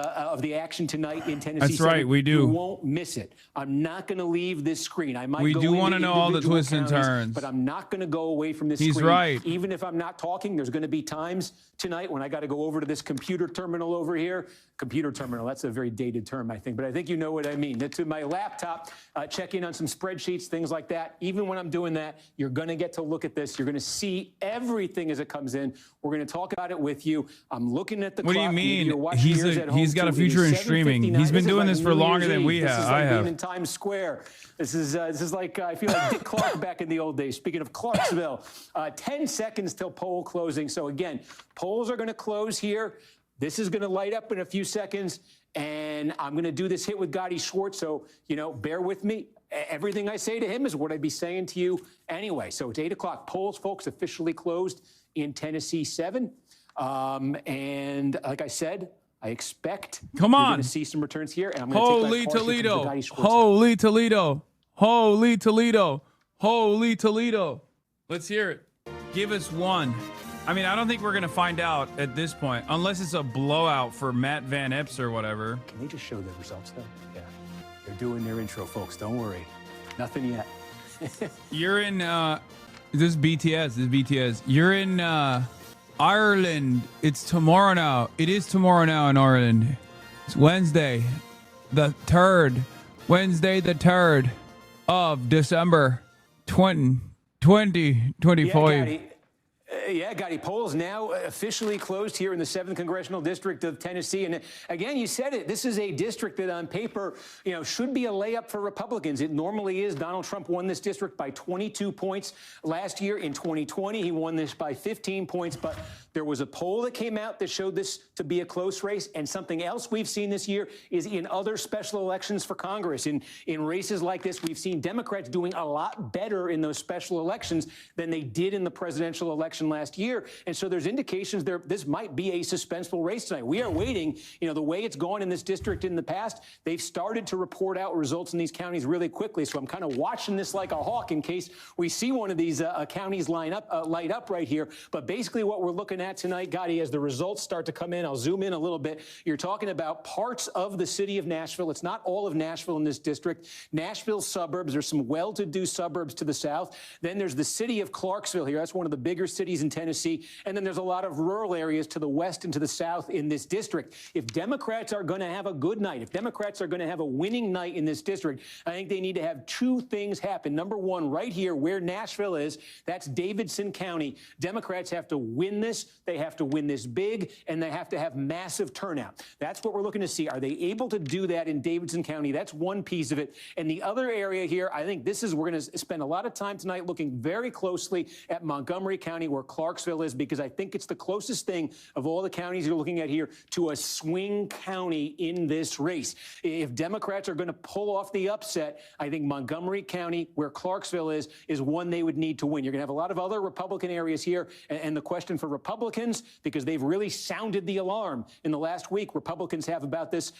action tonight in Tennessee. That's right, we do. You won't miss it. I'm not going to leave this screen. I might. We go do want to into know all the individual twists and counties, turns. but I'm not going to go away from this He's screen. right. Even if I'm not talking, there's going to be times tonight when I got to go over to this computer terminal over here. Computer terminal, that's a very dated term, I think, but I think you know what I mean. To my laptop, check in on some spreadsheets, things like that. Even when I'm doing that, you're going to get to look at this. You're going to see everything as it comes in. We're going to talk about it with you. I'm looking at the What clock. do you Maybe mean? you're watching yours at home, He's got a too. It is future in streaming. 7:59. He's been doing like this for New longer Year's than we Eve. have. This is like I have. being in Times Square. This is like, I feel like Dick Clark back in the old days. Speaking of Clarksville, 10 seconds till poll closing. So again, polls are going to close here. This is going to light up in a few seconds, and I'm going to do this hit with Gotti Schwartz. So, bear with me. Everything I say to him is what I'd be saying to you anyway. So it's 8 o'clock. Polls, folks, officially closed in Tennessee 7. And like I said, I expect you're going to see some returns here. And I'm going to Holy take my Toledo. Gotti Schwartz. Holy Toledo. Holy Toledo. Holy Toledo. Let's hear it. Give us one. I mean, I don't think we're going to find out at this point, unless it's a blowout for Matt Van Epps or whatever. Can they just show the results, though? Yeah. They're doing their intro, folks. Don't worry. Nothing yet. You're in, this is BTS. This is BTS. You're in Ireland. It's tomorrow now. It is tomorrow now in Ireland. It's Wednesday, the 3rd. Wednesday, the 3rd of December, 2025. Yeah, Gotti, polls now officially closed here in the 7th Congressional District of Tennessee. And again, you said it, this is a district that on paper, should be a layup for Republicans. It normally is. Donald Trump won this district by 22 points last year. In 2020, he won this by 15 points. But there was a poll that came out that showed this to be a close race. And something else we've seen this year is in other special elections for Congress. In races like this, we've seen Democrats doing a lot better in those special elections than they did in the presidential election last year. And so there's indications this might be a suspenseful race tonight. We are waiting. The way it's gone in this district in the past, they've started to report out results in these counties really quickly. So I'm kind of watching this like a hawk in case we see one of these counties light up right here. But basically what we're looking at tonight, Gotti, as the results start to come in, I'll zoom in a little bit. You're talking about parts of the city of Nashville. It's not all of Nashville in this district. Nashville's suburbs. There's some well-to-do suburbs to the south. Then there's the city of Clarksville here. That's one of the bigger cities in Tennessee, and then there's a lot of rural areas to the west and to the south in this district. If Democrats are going to have a good night, if Democrats are going to have a winning night in this district, I think they need to have two things happen. Number one, right here where Nashville is, that's Davidson County. Democrats have to win this. They have to win this big, and they have to have massive turnout. That's what we're looking to see. Are they able to do that in Davidson County? That's one piece of it. And the other area here, I think this is, we're going to spend a lot of time tonight looking very closely at Montgomery County, where Clarksville is, because I think it's the closest thing of all the counties you're looking at here to a swing county in this race. If Democrats are going to pull off the upset, I think Montgomery County, where Clarksville is one they would need to win. You're going to have a lot of other Republican areas here. And the question for Republicans, because they've really sounded the alarm in the last week, Republicans have about this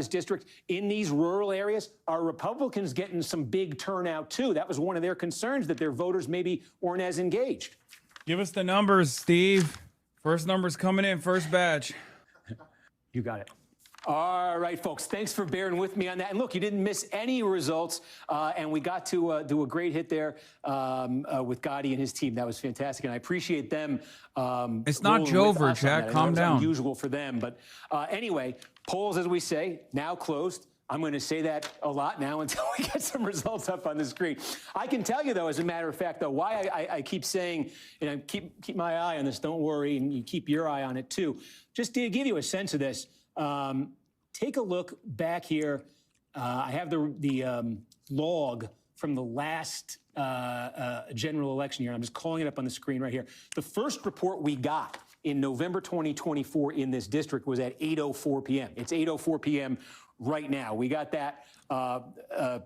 district in these rural areas. Are Republicans getting some big turnout too? That was one of their concerns, that their voters maybe weren't as engaged. Give us the numbers, Steve. First numbers coming in, first batch. You got it. All right, folks, thanks for bearing with me on that. And look, you didn't miss any results, and we got to do a great hit there with Gotti and his team. That was fantastic, and I appreciate them. It's not Jover, Jack. Calm down. Unusual for them, but anyway, polls, as we say, now closed. I'm going to say that a lot now until we get some results up on the screen. I can tell you, though, as a matter of fact, though, why I keep saying, and I keep my eye on this, don't worry, and you keep your eye on it, too. Just to give you a sense of this, take a look back here. I have the log from the last general election year. I'm just calling it up on the screen right here. The first report we got in November 2024 in this district was at 8:04 p.m. It's 8:04 p.m. right now. We got that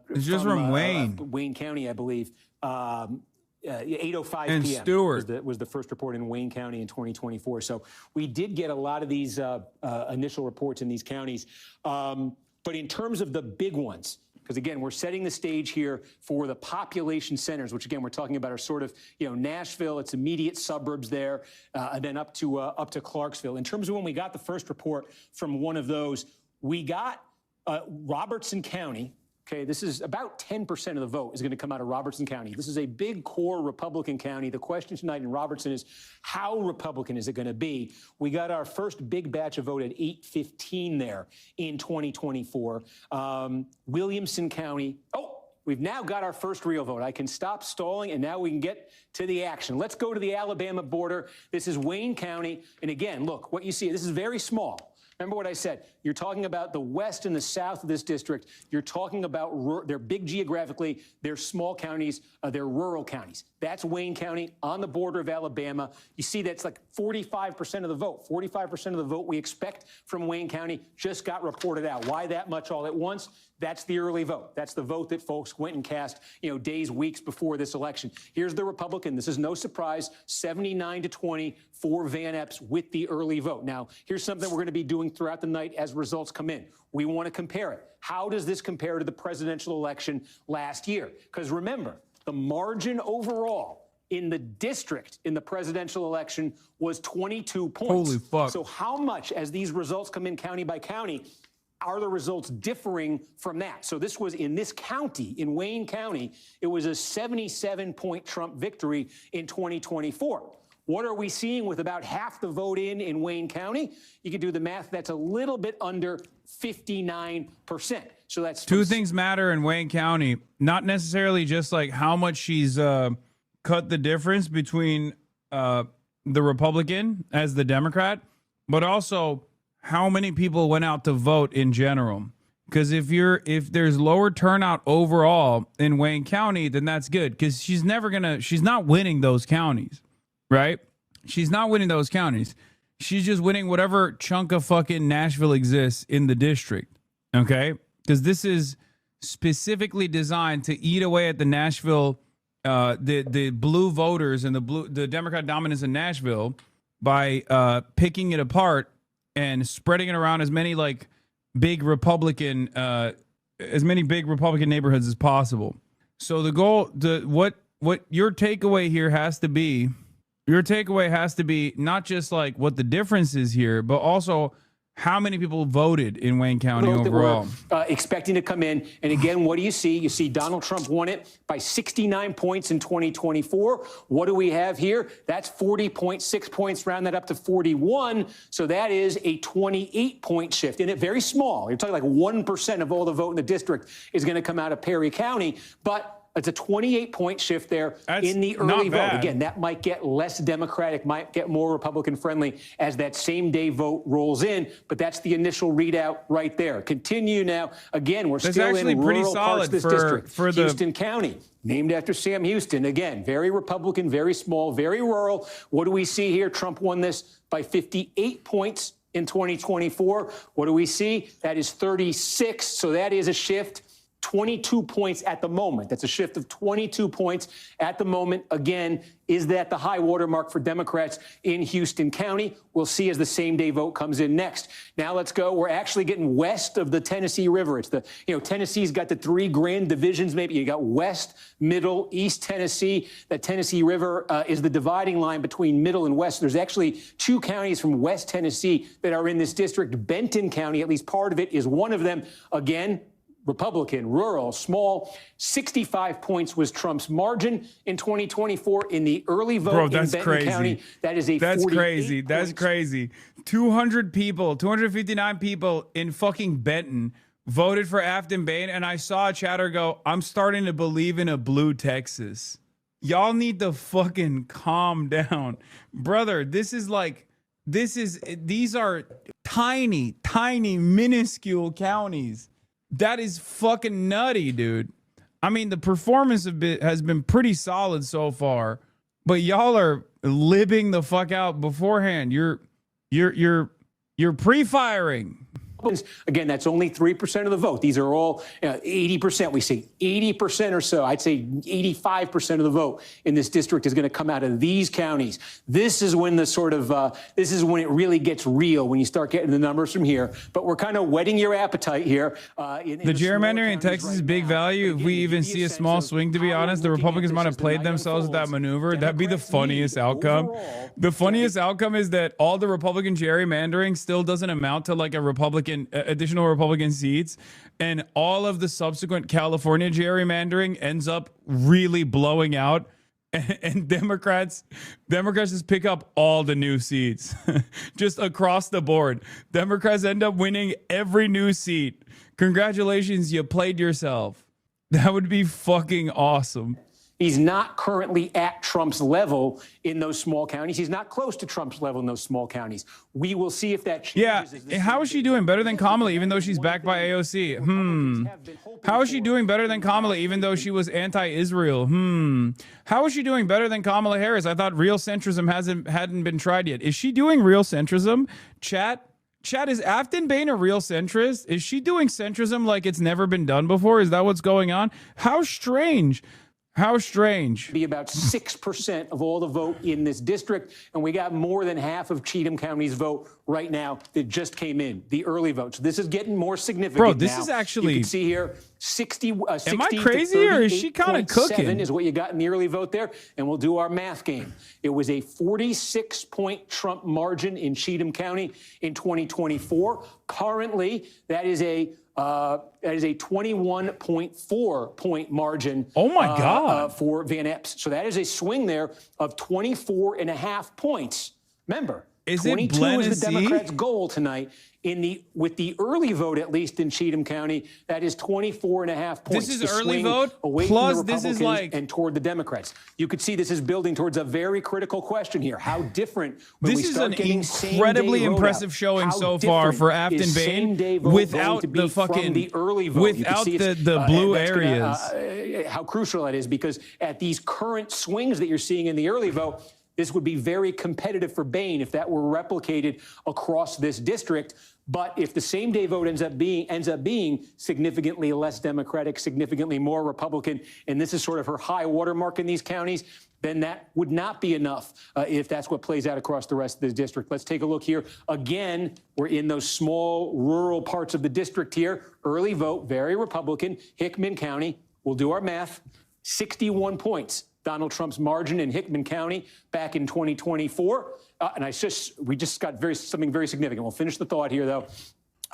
it's just from Wayne. Wayne County, I believe. 8:05 and p.m. Stewart was the first report in Wayne County in 2024. So we did get a lot of these initial reports in these counties. But in terms of the big ones, because again, we're setting the stage here for the population centers, which again, we're talking about are sort of, Nashville, its immediate suburbs there, and then up to Clarksville. In terms of when we got the first report from one of those, we got Robertson County. Okay, this is about 10% of the vote is going to come out of Robertson County. This is a big core Republican county. The question tonight in Robertson is, how Republican is it going to be? We got our first big batch of vote at 8:15 there in 2024. Williamson County. Oh, we've now got our first real vote. I can stop stalling, and now we can get to the action. Let's go to the Alabama border. This is Wayne County. And again, look, what you see, this is very small. Remember what I said. You're talking about the west and the south of this district. You're talking about, they're big geographically, they're small counties, they're rural counties. That's Wayne County on the border of Alabama. You see that's like 45% of the vote. 45% of the vote we expect from Wayne County just got reported out. Why that much all at once? That's the early vote. That's the vote that folks went and cast, days, weeks before this election. Here's the Republican. This is no surprise, 79-20 for Van Epps with the early vote. Now, here's something we're going to be doing throughout the night as results come in. We want to compare it. How does this compare to the presidential election last year? Because remember, the margin overall in the district in the presidential election was 22 points. Holy fuck. So how much, as these results come in county by county, are the results differing from that? So this was in this county, in Wayne County, it was a 77-point Trump victory in 2024. What are we seeing with about half the vote in Wayne County? You can do the math. That's a little bit under 59%. So that's two things matter in Wayne County. Not necessarily just like how much she's cut the difference between the Republican as the Democrat, but also how many people went out to vote in general. Because if there's lower turnout overall in Wayne County, then that's good. Because she's not winning those counties. Right? She's not winning those counties. She's just winning whatever chunk of fucking Nashville exists in the district. Okay? Because this is specifically designed to eat away at the Nashville, the blue voters and the Democrat dominance in Nashville by picking it apart and spreading it around as many big Republican neighborhoods as possible. So the goal, what your takeaway here has to be. Your takeaway has to be not just like what the difference is here, but also how many people voted in Wayne County That overall? we're expecting to come in. And again, what do you see? You see Donald Trump won it by 69 points in 2024. What do we have here? That's 40.6 points, round that up to 41. So that is a 28-point shift. And it very small. You're talking like 1% of all the vote in the district is going to come out of Perry County. But it's a 28-point shift there in the early vote. Again, that might get less Democratic, might get more Republican-friendly as that same-day vote rolls in. But that's the initial readout right there. Continue now. Again, we're still in rural parts of this district. Houston County, named after Sam Houston. Again, very Republican, very small, very rural. What do we see here? Trump won this by 58 points in 2024. What do we see? That is 36. So that is a shift. 22 points at the moment. That's a shift of 22 points at the moment. Again, is that the high watermark for Democrats in Houston County? We'll see as the same day vote comes in next. Now let's go. We're actually getting west of the Tennessee River. It's the, Tennessee's got the 3 grand divisions, maybe. You got West, Middle, East Tennessee. That Tennessee River is the dividing line between Middle and West. There's actually 2 counties from West Tennessee that are in this district. Benton County, at least part of it, is one of them. Again, Republican, rural, small. 65 points was Trump's margin in 2024 in the early vote in Benton County. That is a That's crazy. That's crazy. 200 people, 259 people in fucking Benton voted for Afton Bain, and I saw a chatter go, I'm starting to believe in a blue Texas. Y'all need to fucking calm down. Brother, these are tiny, minuscule counties. That is fucking nutty, dude. I mean, the performance has been pretty solid so far, but y'all are libbing the fuck out beforehand. You're pre-firing. Again, that's only 3% of the vote. These are all 80%. We say 80% or so. I'd say 85% of the vote in this district is going to come out of these counties. This is when this is when it really gets real, when you start getting the numbers from here. But we're kind of whetting your appetite here. The gerrymandering in Texas is big value. If we even see a small swing, to be honest, the Republicans might have played themselves with that maneuver. That'd be the funniest outcome. The funniest outcome is that all the Republican gerrymandering still doesn't amount to like additional Republican seats, and all of the subsequent California gerrymandering ends up really blowing out, and Democrats just pick up all the new seats just across the board. Democrats end up winning every new seat. Congratulations, you played yourself. That would be fucking awesome. He's not currently at Trump's level in those small counties. He's not close to Trump's level in those small counties. We will see if that changes. Yeah, how is she doing better than Kamala, even though she's backed by AOC? How is she doing better than Kamala, even though she was anti-Israel? How is she doing better than Kamala Harris? I thought real centrism hadn't been tried yet. Is she doing real centrism? Chat, is Afton Bain a real centrist? Is she doing centrism like it's never been done before? Is that what's going on? How strange. How strange. Be about 6% of all the vote in this district, and we got more than half of Cheatham County's vote right now that just came in, the early vote. So this is getting more significant. Bro, this now. is actually. You can see here 60 am I crazy or is she kind of cooking? Is what you got in the early vote there, and we'll do our math game. It was a 46-point Trump margin in Cheatham County in 2024. Currently, that is a 21.4 point margin. Oh my God! For Van Epps. So that is a swing there of 24.5 points. Remember, is 22 it is the Democrats' goal tonight. With the early vote, at least in Cheatham County, that is 24.5 points. This is early vote away plus from the this is Republicans and toward the Democrats. You could see this is building towards a very critical question here. How different when we start getting incredibly impressive showing so far for Afton Bain without the fucking the early vote. Without the blue areas. How crucial that is, because at these current swings that you're seeing in the early vote, this would be very competitive for Bain if that were replicated across this district. But if the same day vote ends up being significantly less Democratic, significantly more Republican, and this is sort of her high watermark in these counties, then that would not be enough if that's what plays out across the rest of the district. Let's take a look here. Again, we're in those small rural parts of the district here. Early vote, very Republican. Hickman County, we'll do our math, 61 points. Donald Trump's margin in Hickman County back in 2024. and we just got something very significant. We'll finish the thought here, though.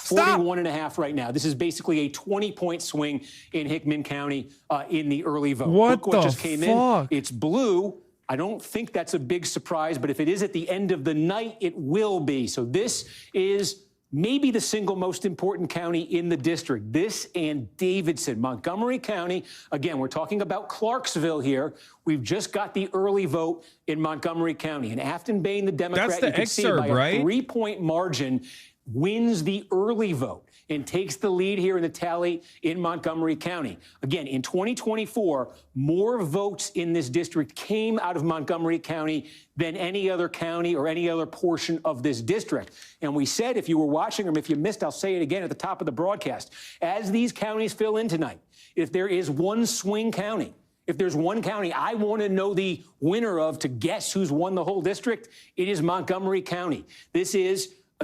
41.5 right now. This is basically a 20-point swing in Hickman County in the early vote. What Look the just came fuck? in. It's blue. I don't think that's a big surprise, but if it is at the end of the night, it will be. So this is maybe the single most important county in the district. This and Davidson. Montgomery County, again, we're talking about Clarksville here. We've just got the early vote in Montgomery County. And Afton Bain, the Democrat, That's the you can see excerpt, by a right? 3-point margin, wins the early vote and takes the lead here in the tally in Montgomery County. Again, in 2024, more votes in this district came out of Montgomery County than any other county or any other portion of this district. And we said, if you were watching or if you missed, I'll say it again at the top of the broadcast, as these counties fill in tonight, if there is one swing county, if there's one county I want to know the winner of to guess who's won the whole district, it is Montgomery County.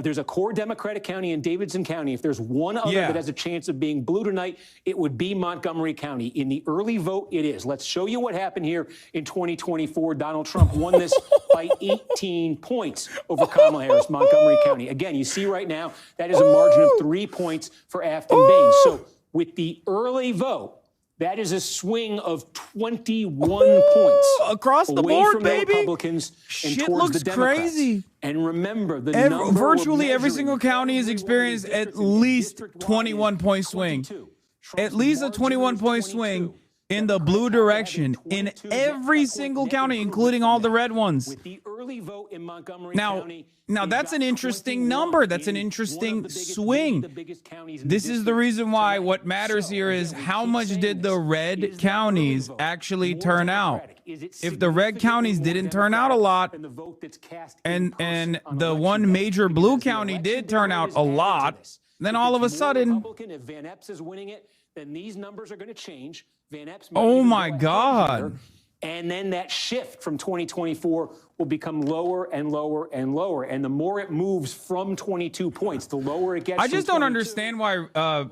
There's a core Democratic county in Davidson County. If there's one other that has a chance of being blue tonight, it would be Montgomery County. In the early vote, it is. Let's show you what happened here in 2024. Donald Trump won this by 18 points over Kamala Harris, Montgomery County. Again, you see right now, that is a margin of 3 points for Afton Bain. So with the early vote, that is a swing of 21 points across the away board, from baby. The Republicans and Shit towards looks the Democrats. crazy. And remember, virtually every single county has experienced at least 21-point swing. At least a 21-point swing in the blue direction in every single county, including all the red ones. With the early vote in Montgomery County, that's an interesting number. That's an interesting swing. This is the reason why what matters here is how much did the red counties actually turn out? If the red counties didn't turn out a lot, and the one major blue county did turn out a lot, then all of a sudden, if Van Epps is winning it, then these numbers are going to change. Van Epps oh my God. And then that shift from 2024 will become lower and lower and lower. And the more it moves from 22 points, the lower it gets. I just don't understand why, I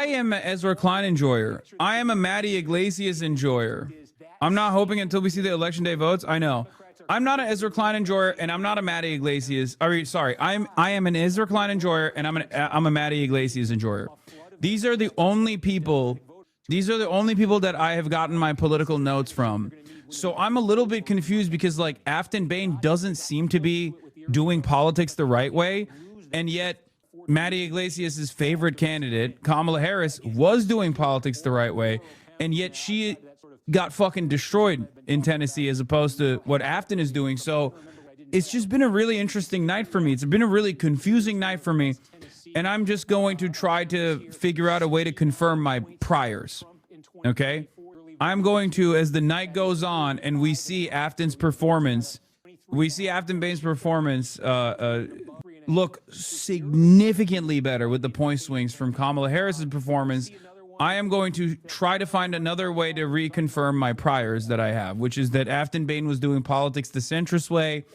am an Ezra Klein enjoyer. I am a Matty Iglesias enjoyer. I'm not hoping until we see the election day votes. I know. I'm not an Ezra Klein enjoyer, and I'm not a Matty Iglesias. I am an Ezra Klein enjoyer, and I'm a Matty Iglesias enjoyer. These are the only people that I have gotten my political notes from. So I'm a little bit confused because Afton Bain doesn't seem to be doing politics the right way. And yet Matty Iglesias' favorite candidate, Kamala Harris, was doing politics the right way. And yet she got fucking destroyed in Tennessee as opposed to what Afton is doing. So it's just been a really interesting night for me. It's been a really confusing night for me. And I'm just going to try to figure out a way to confirm my priors. Okay? I'm going to, as the night goes on and we see Afton's performance, we see Afton Bain's performance look significantly better with the point swings from Kamala Harris's performance. I am going to try to find another way to reconfirm my priors that I have, which is that Afton Bain was doing politics the centrist way.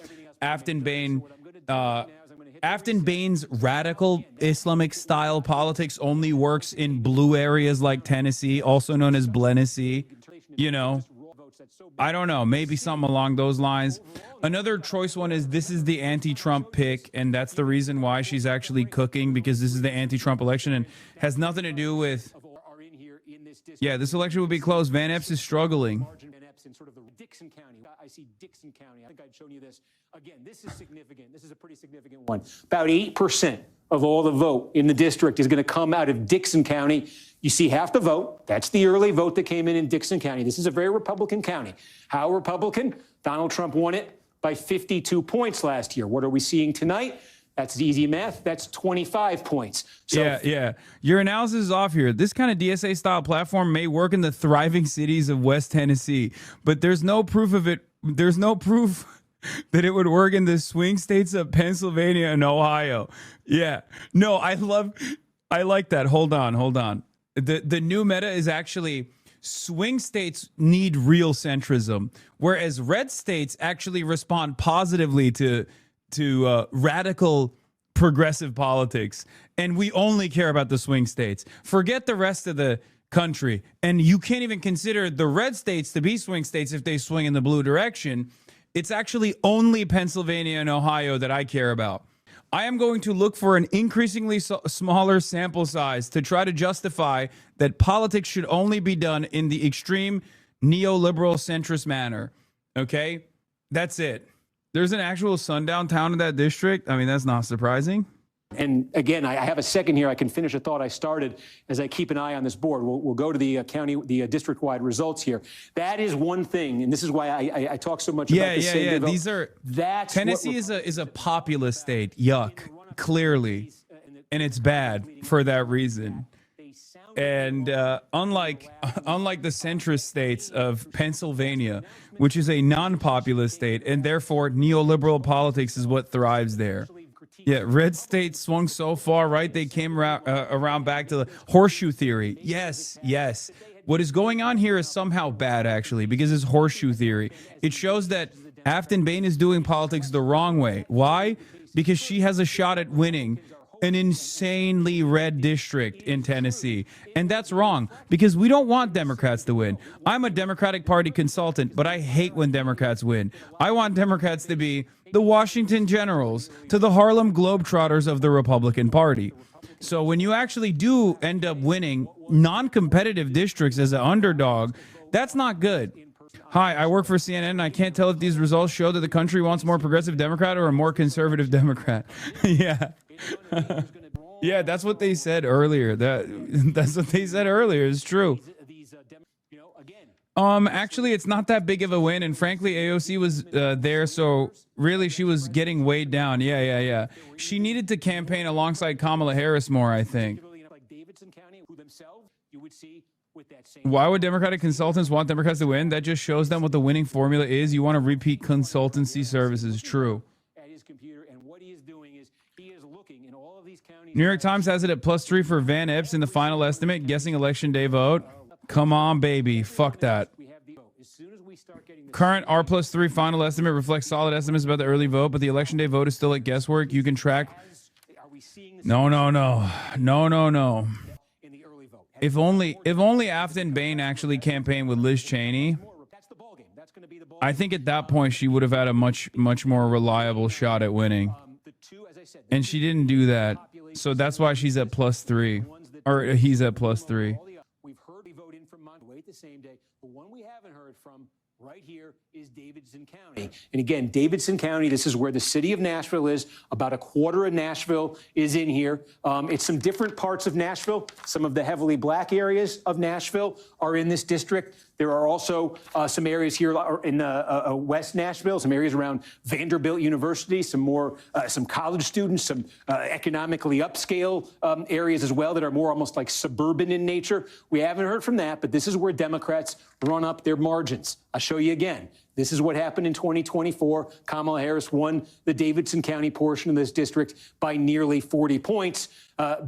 Afton Bain's radical Islamic style politics only works in blue areas like Tennessee, also known as Blenessee. I don't know, maybe something along those lines. Another choice one is this is the anti-Trump pick, and that's the reason why she's actually cooking, because this is the anti-Trump election and has nothing to do with... Yeah, this election will be close. Van Epps is struggling. Dixon County. I see Dixon County. I think I'd shown you this. Again, this is significant. This is a pretty significant one. About 8% of all the vote in the district is going to come out of Dixon County. You see half the vote. That's the early vote that came in Dixon County. This is a very Republican county. How Republican? Donald Trump won it by 52 points last year. What are we seeing tonight? That's easy math. That's 25 points. So Yeah. Your analysis is off here. This kind of DSA-style platform may work in the thriving cities of West Tennessee, but there's no proof of it. There's no proof that it would work in the swing states of Pennsylvania and Ohio. Yeah. No, I like that. Hold on. The new meta is actually swing states need real centrism, whereas red states actually respond positively to radical progressive politics, and we only care about the swing states. Forget the rest of the country, and you can't even consider the red states to be swing states if they swing in the blue direction. It's actually only Pennsylvania and Ohio that I care about. I am going to look for an increasingly smaller sample size to try to justify that politics should only be done in the extreme neoliberal centrist manner. Okay? That's it. There's an actual sundown town in that district. I mean, that's not surprising. And again, I have a second here. I can finish a thought I started as I keep an eye on this board. We'll go to the district-wide results here. That is one thing, and this is why I talk so much about the same vote. These are Tennessee is a populist state. Yuck, clearly, and it's bad for that reason. And unlike the centrist states of Pennsylvania, which is a non-populist state, and therefore neoliberal politics is what thrives there. Yeah, red states swung so far right, they came around back to the horseshoe theory. Yes. What is going on here is somehow bad, actually, because it's horseshoe theory. It shows that Afton Bain is doing politics the wrong way. Why? Because she has a shot at winning an insanely red district in Tennessee. And that's wrong, because we don't want Democrats to win. I'm a Democratic Party consultant, but I hate when Democrats win. I want Democrats to be the Washington Generals to the Harlem Globetrotters of the Republican Party. So when you actually do end up winning non-competitive districts as an underdog, that's not good. Hi, I work for CNN, and I can't tell if these results show that the country wants a more progressive Democrat or a more conservative Democrat. Yeah. Yeah, that's what they said earlier. That's what they said earlier. It's true. Actually, it's not that big of a win, and frankly, AOC was there, so really she was getting weighed down. Yeah. She needed to campaign alongside Kamala Harris more, I think. Why would Democratic consultants want Democrats to win? That just shows them what the winning formula is. You want to repeat consultancy services. True. New York Times has it at +3 for Van Epps in the final estimate, guessing election day vote. Come on, baby. Fuck that. Current R+3 final estimate reflects solid estimates about the early vote, but the election day vote is still at guesswork. You can track. No. If only Afton Bain actually campaigned with Liz Cheney, I think at that point she would have had a much more reliable shot at winning. And she didn't do that. So that's why she's at +3, or he's at +3. We've heard vote in from Monterey the same day. The one we haven't heard from right here is Davidson County. And again, Davidson County, this is where the city of Nashville is. About a quarter of Nashville is in here. It's some different parts of Nashville. Some of the heavily black areas of Nashville are in this district. There are also some areas here in West Nashville, some areas around Vanderbilt University, some college students, some economically upscale areas as well that are more almost like suburban in nature. We haven't heard from that, but this is where Democrats run up their margins. I'll show you again. This is what happened in 2024. Kamala Harris won the Davidson County portion of this district by nearly 40 points.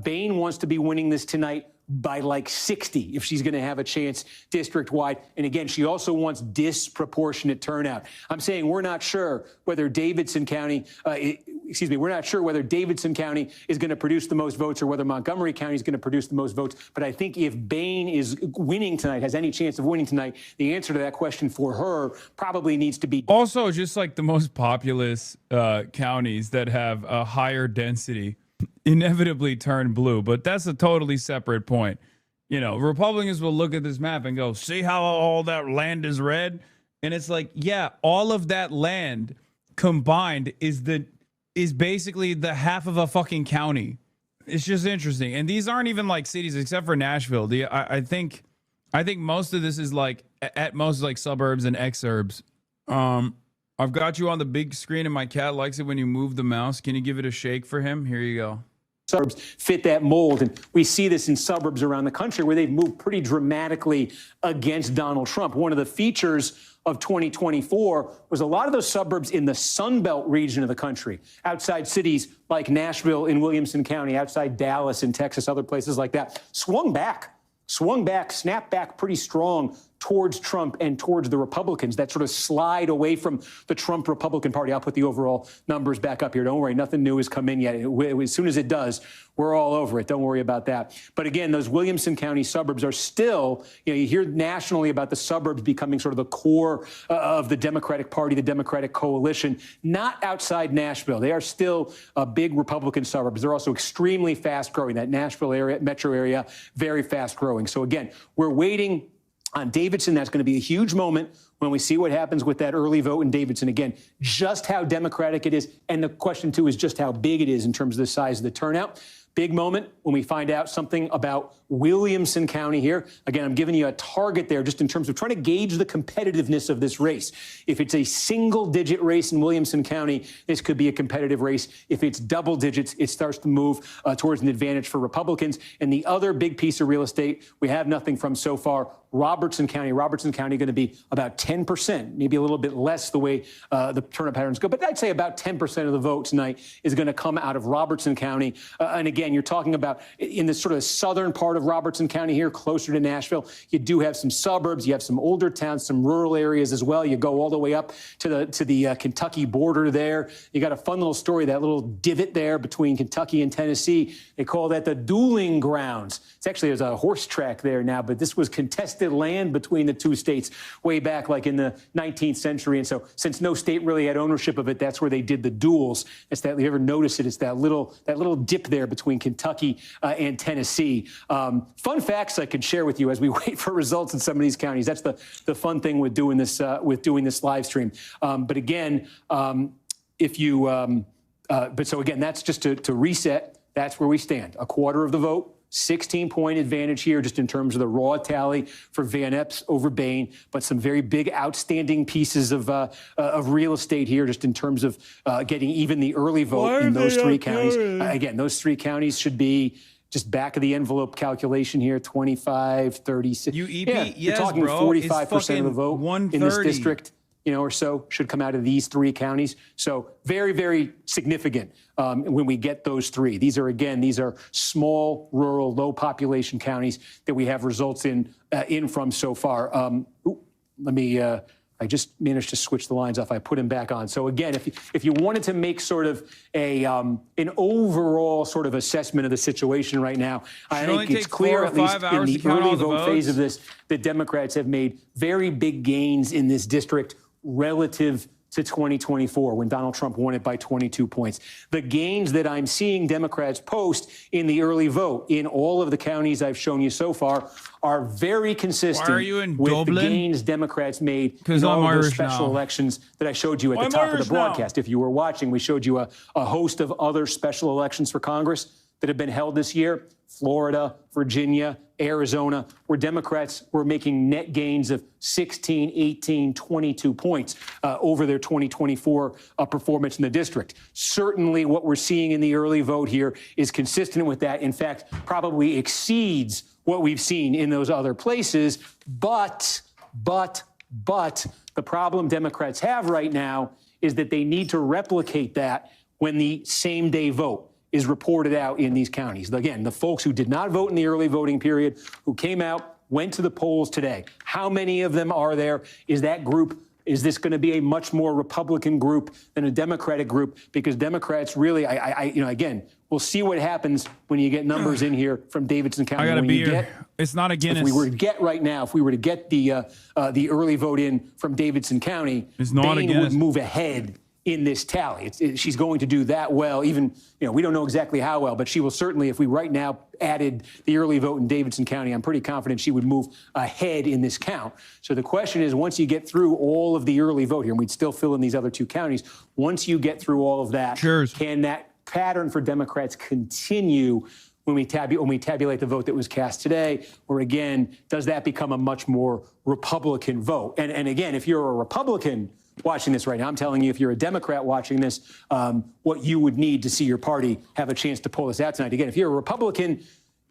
Bain wants to be winning this tonight by like 60 if she's going to have a chance district-wide. And again, she also wants disproportionate turnout. I'm saying we're not sure whether Davidson County, we're not sure whether Davidson County is going to produce the most votes or whether Montgomery County is going to produce the most votes. But I think if Bain is winning tonight, has any chance of winning tonight, the answer to that question for her probably needs to be. Also, just like the most populous counties that have a higher density inevitably turn blue, but that's a totally separate point. You know, Republicans will look at this map and go, see how all that land is red? And it's like, yeah, all of that land combined is basically the half of a fucking county. It's just interesting. And these aren't even like cities except for Nashville. I think most of this is like at most like suburbs and exurbs. I've got you on the big screen and my cat likes it when you move the mouse. Can you give it a shake for him? Here you go. Suburbs fit that mold. And we see this in suburbs around the country where they've moved pretty dramatically against Donald Trump. One of the features of 2024 was a lot of those suburbs in the Sun Belt region of the country, outside cities like Nashville in Williamson County, outside Dallas in Texas, other places like that, snapped back pretty strong towards Trump and towards the Republicans that sort of slide away from the Trump Republican Party. I'll put the overall numbers back up here. Don't worry, nothing new has come in yet. As soon as it does, we're all over it. Don't worry about that. But again, those Williamson County suburbs are still, you hear nationally about the suburbs becoming sort of the core of the Democratic Party, the Democratic coalition, not outside Nashville. They are still big Republican suburbs. They're also extremely fast growing. That Nashville area, metro area, very fast growing. So again, we're waiting on Davidson. That's going to be a huge moment when we see what happens with that early vote in Davidson. Again, just how Democratic it is. And the question, too, is just how big it is in terms of the size of the turnout. Big moment when we find out something about Williamson County here. Again, I'm giving you a target there just in terms of trying to gauge the competitiveness of this race. If it's a single-digit race in Williamson County, this could be a competitive race. If it's double digits, it starts to move towards an advantage for Republicans. And the other big piece of real estate we have nothing from so far, Robertson County. Robertson County going to be about 10%, maybe a little bit less the way the turnout patterns go. But I'd say about 10% of the vote tonight is going to come out of Robertson County. And again, you're talking about in the sort of southern part of Robertson County here, closer to Nashville. You do have some suburbs. You have some older towns, some rural areas as well. You go all the way up to the Kentucky border there. You got a fun little story, that little divot there between Kentucky and Tennessee. They call that the dueling grounds. It's actually, there's a horse track there now, but this was contested land between the two states way back like in the 19th century. And so since no state really had ownership of it, that's where they did the duels. It's that, you ever notice it? It's that little dip there between Kentucky and Tennessee. Fun facts I could share with you as we wait for results in some of these counties. That's the fun thing with doing this live stream. But again, so again, that's just to reset. That's where we stand. A quarter of the vote. 16-point advantage here just in terms of the raw tally for Van Epps over Bain, but some very big outstanding pieces of real estate here just in terms of getting even the early vote in those three counties. Again, those three counties should be just back of the envelope calculation here, 25, 36. You're talking 45% of the vote in this district, or so should come out of these three counties. So very, very significant when we get those three. These are small, rural, low population counties that we have results in from so far. I just managed to switch the lines off. I put him back on. So again, if you wanted to make sort of an overall sort of assessment of the situation right now, I think it's clear, at least in the early vote phase of this, that Democrats have made very big gains in this district relative to 2024 when Donald Trump won it by 22 points. The gains that I'm seeing Democrats post in the early vote in all of the counties I've shown you so far are very consistent with the gains Democrats made in all of those special elections that I showed you at the top of the broadcast. If you were watching, we showed you a host of other special elections for Congress that have been held this year. Florida, Virginia, Arizona, where Democrats were making net gains of 16, 18, 22 points over their 2024 performance in the district. Certainly what we're seeing in the early vote here is consistent with that. In fact, probably exceeds what we've seen in those other places. But the problem Democrats have right now is that they need to replicate that when the same day vote is reported out in these counties. Again, the folks who did not vote in the early voting period, who came out, went to the polls today. How many of them are there? Is this going to be a much more Republican group than a Democratic group? Because Democrats really, again, we'll see what happens when you get numbers in here from Davidson County. I got a beer. It's not a Guinness. If we were to get the early vote in from Davidson County, Bain would move ahead in this tally. She's going to do that well, even, we don't know exactly how well, but she will certainly, if we right now added the early vote in Davidson County, I'm pretty confident she would move ahead in this count. So the question is, once you get through all of the early vote here, and we'd still fill in these other two counties, once you get through all of that, can that pattern for Democrats continue when we tabulate the vote that was cast today? Or again, does that become a much more Republican vote? And again, if you're a Republican watching this right now, I'm telling you, if you're a Democrat watching this, what you would need to see your party have a chance to pull this out tonight. Again, if you're a Republican,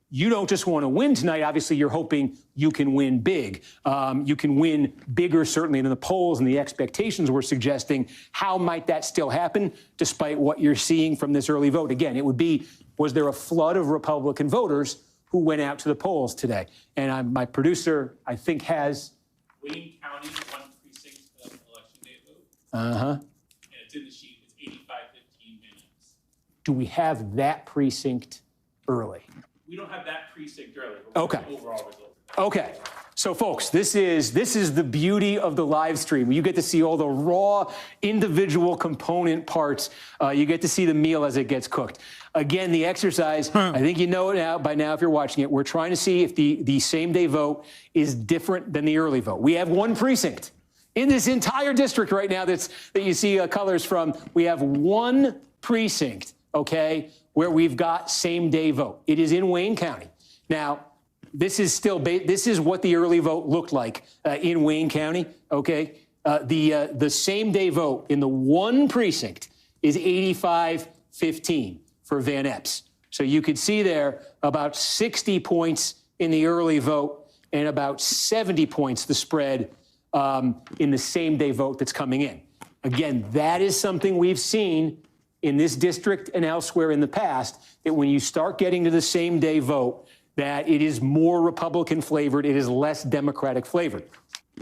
you don't just want to win tonight. Obviously, you're hoping you can win big. You can win bigger, certainly, than the polls and the expectations were suggesting. How might that still happen, despite what you're seeing from this early vote? Again, it would be, was there a flood of Republican voters who went out to the polls today? And my producer, I think, has Wayne County, 1 precinct election day vote. And it's in the sheet. It's 85-15 minutes. do we have that precinct early? We don't have that precinct early. Okay. Overall result. Okay. So, folks, this is the beauty of the live stream. You get to see all the raw individual component parts. You get to see the meal as it gets cooked. Again, the exercise, I think you know it by now if you're watching it. We're trying to see if the same-day vote is different than the early vote. We have 1 precinct in this entire district right now that you see colors from. We have 1 precinct, okay, where we've got same-day vote. It is in Wayne County. Now, this is what the early vote looked like in Wayne County, okay? The same-day vote in the 1 precinct is 85-15 for Van Epps. So you could see there about 60 points in the early vote and about 70 points the spread in the same-day vote that's coming in. Again, that is something we've seen in this district and elsewhere in the past, that when you start getting to the same-day vote, that it is more Republican flavored, it is less Democratic flavored.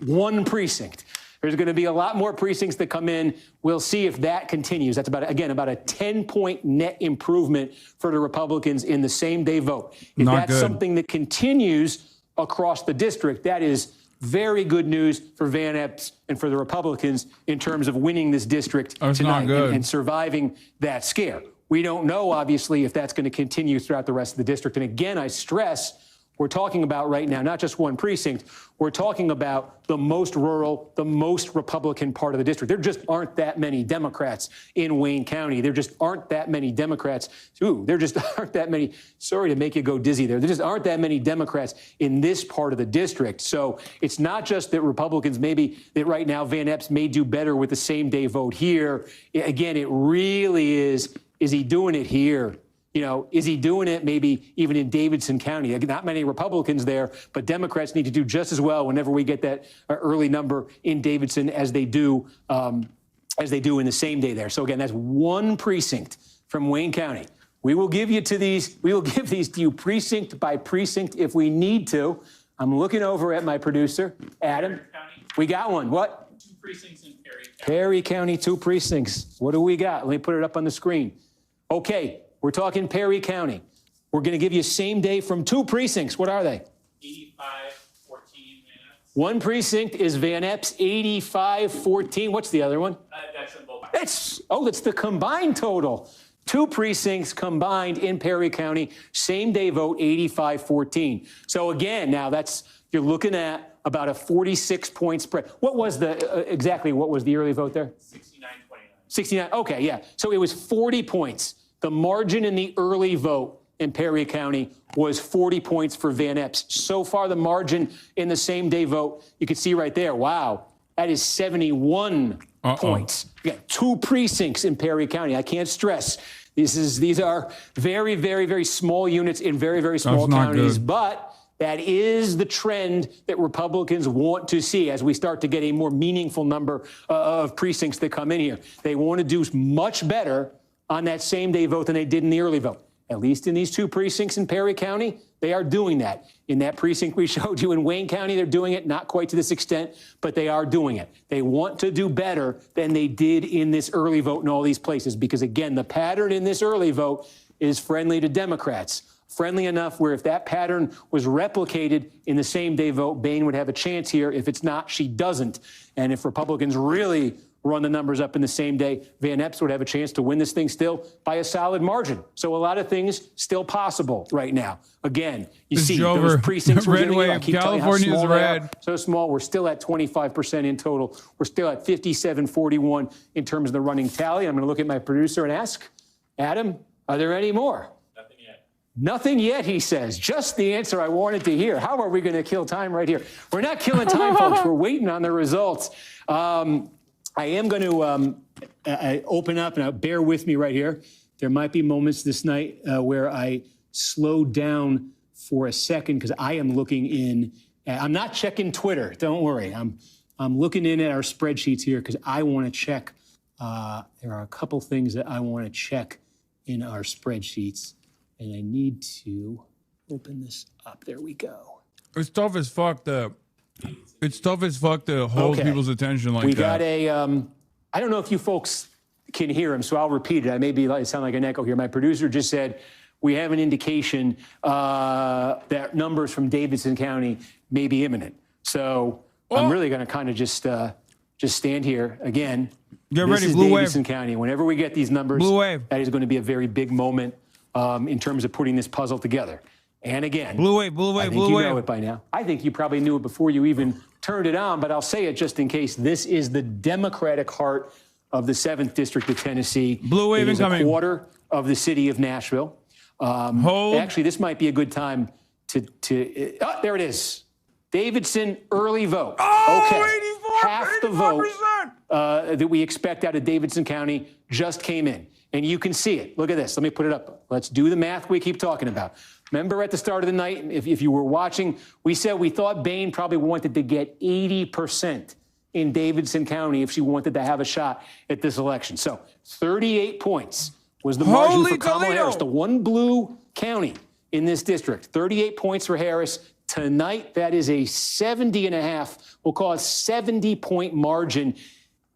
1 precinct. There's going to be a lot more precincts that come in. We'll see if that continues. That's about a 10-point net improvement for the Republicans in the same-day vote. If that's something that continues across the district, that is very good news for Van Epps and for the Republicans in terms of winning this district tonight and surviving that scare. We don't know, obviously, if that's going to continue throughout the rest of the district. And again, I stress, we're talking about right now, not just 1 precinct, we're talking about the most rural, the most Republican part of the district. There just aren't that many Democrats in Wayne County. There just aren't that many Democrats. There just aren't that many. Sorry to make you go dizzy there. There just aren't that many Democrats in this part of the district. So it's not just that Republicans that right now Van Epps may do better with the same day vote here. Again, it really is he doing it here? Is he doing it maybe even in Davidson County? Not many Republicans there, but Democrats need to do just as well whenever we get that early number in Davidson as they do in the same day there. So again, that's 1 precinct from Wayne County. We will give these to you precinct by precinct if we need to. I'm looking over at my producer, Adam. We got one. What? 2 precincts in Perry County. Perry County, 2 precincts. What do we got? Let me put it up on the screen. Okay. We're talking Perry County. We're going to give you same day from 2 precincts. What are they? 85-14 minutes. 1 precinct is Van Epps, 85-14. What's the other one? That's in both. That's the combined total. 2 precincts combined in Perry County, same day vote, 85-14. So again, now you're looking at about a 46-point spread. What was the early vote there? 69-29. 69. Okay, yeah. So it was 40 points. The margin in the early vote in Perry County was 40 points for Van Epps. So far, the margin in the same-day vote, you can see right there, wow, that is 71 points. You got 2 precincts in Perry County. I can't stress. These are very, very, very small units in very, very small counties, but that is the trend that Republicans want to see as we start to get a more meaningful number of precincts that come in here. They want to do much better on that same-day vote than they did in the early vote. At least in these 2 precincts in Perry County, they are doing that. In that precinct we showed you in Wayne County, they're doing it, not quite to this extent, but they are doing it. They want to do better than they did in this early vote in all these places because, again, the pattern in this early vote is friendly to Democrats. Friendly enough where if that pattern was replicated in the same-day vote, Bain would have a chance here. If it's not, she doesn't. And if Republicans really run the numbers up in the same day, Van Epps would have a chance to win this thing still by a solid margin. So a lot of things still possible right now. Again, you see those precincts we're giving you, I keep telling you how small they are. So small, we're still at 25% in total. We're still at 57-41 in terms of the running tally. I'm going to look at my producer and ask, Adam, are there any more? Nothing yet. Nothing yet, he says. Just the answer I wanted to hear. How are we going to kill time right here? We're not killing time, folks. We're waiting on the results. I am going to open up, and bear with me right here. There might be moments this night where I slow down for a second because I am looking in. I'm not checking Twitter. Don't worry. I'm looking in at our spreadsheets here because I want to check. There are a couple things that I want to check in our spreadsheets, and I need to open this up. There we go. It's tough as fuck to It's tough as fuck to hold Okay. people's attention like we that. got a, I don't know if you folks can hear him, so I'll repeat it. I may be sound like an echo here. My producer just said we have an indication that numbers from Davidson County may be imminent. So I'm really going to kind of just stand here again. Get This ready, is blue wave. Davidson County. Whenever we get these numbers, Blue wave. that is going to be a very big moment in terms of putting this puzzle together. And again, Blue wave, blue I wave, think blue you wave. know it by now. I think you probably knew it before you even turned it on, but I'll say it just in case. This is the Democratic heart of the 7th District of Tennessee. Blue wave It is incoming. a quarter of the city of Nashville. Hold. Actually, this might be a good time to oh, there it is. Davidson early vote. Oh, Okay. Half the vote that we expect out of Davidson County just came in. And you can see it. Look at this. Let me put it up. Let's do the math we keep talking about. Remember at the start of the night, if you were watching, we said we thought Bain probably wanted to get 80% in Davidson County if she wanted to have a shot at this election. So 38 points was the margin Holy for Kamala Toledo. Harris, the one blue county in this district. 38 points for Harris. Tonight, that is a 70.5, we'll call it 70-point margin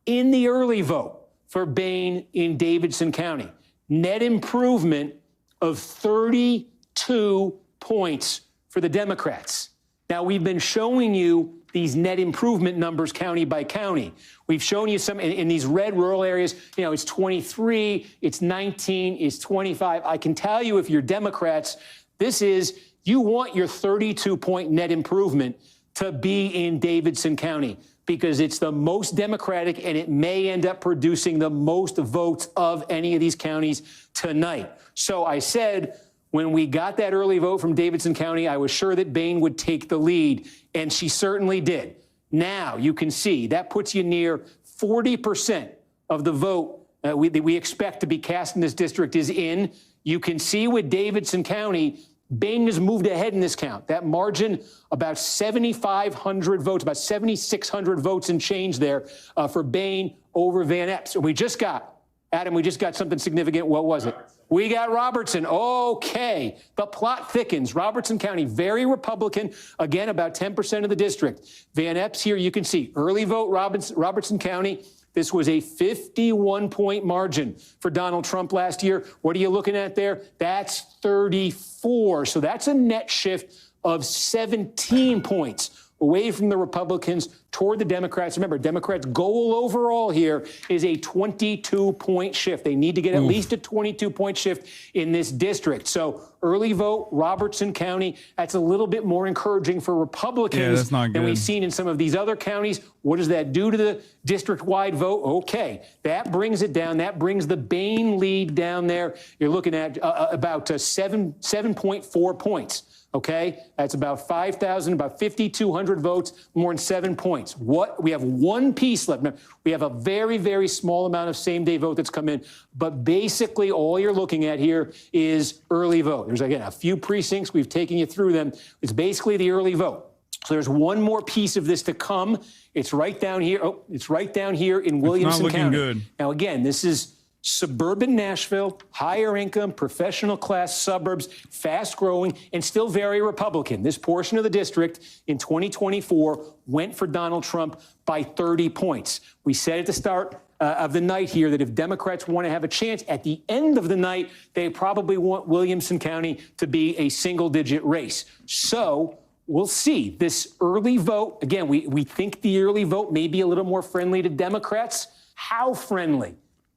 in the early vote for Bain in Davidson County. Net improvement of 32 points for the Democrats. Now, we've been showing you these net improvement numbers county by county. We've shown you some in these red rural areas, you know, it's 23, it's 19, it's 25. I can tell you if you're Democrats, this is, you want your 32-point net improvement to be in Davidson County because it's the most Democratic and it may end up producing the most votes of any of these counties tonight. So I said, when we got that early vote from Davidson County, I was sure that Bain would take the lead, and she certainly did. Now, you can see that puts you near 40% of the vote that we expect to be cast in this district is in. You can see with Davidson County, Bain has moved ahead in this count. That margin, about 7,500 votes, about 7,600 votes and change there for Bain over Van Epps. And we just got something significant. What was it? We got Robertson. Okay. The plot thickens. Robertson County, very Republican. Again, about 10% of the district. Van Epps here, you can see early vote Robertson County. This was a 51-point margin for Donald Trump last year. What are you looking at there? That's 34. So that's a net shift of 17 points away from the Republicans toward the Democrats. Remember, Democrats' goal overall here is a 22-point shift. They need to get at least a 22-point shift in this district. So early vote, Robertson County, that's a little bit more encouraging for Republicans that's not than we've good. seen in some of these other counties. What does that do to the district-wide vote? Okay, that brings it down. That brings the Bain lead down there. You're looking at about 7.4 points. Okay, that's about 5,000, about 5,200 votes, more than 7 points. We have one piece left. Remember, we have a very, very small amount of same-day vote that's come in, but basically all you're looking at here is early vote. There's, again, a few precincts. We've taken you through them. It's basically the early vote. So there's one more piece of this to come. It's right down here. Oh, it's right down here in Williamson looking County. good. Now, again, this is suburban Nashville, higher income, professional class suburbs, fast growing, and still very Republican. This portion of the district in 2024 went for Donald Trump by 30 points. We said at the start of the night here that if Democrats want to have a chance at the end of the night, they probably want Williamson County to be a single-digit race. So we'll see. This early vote, again, we think the early vote may be a little more friendly to Democrats. How friendly?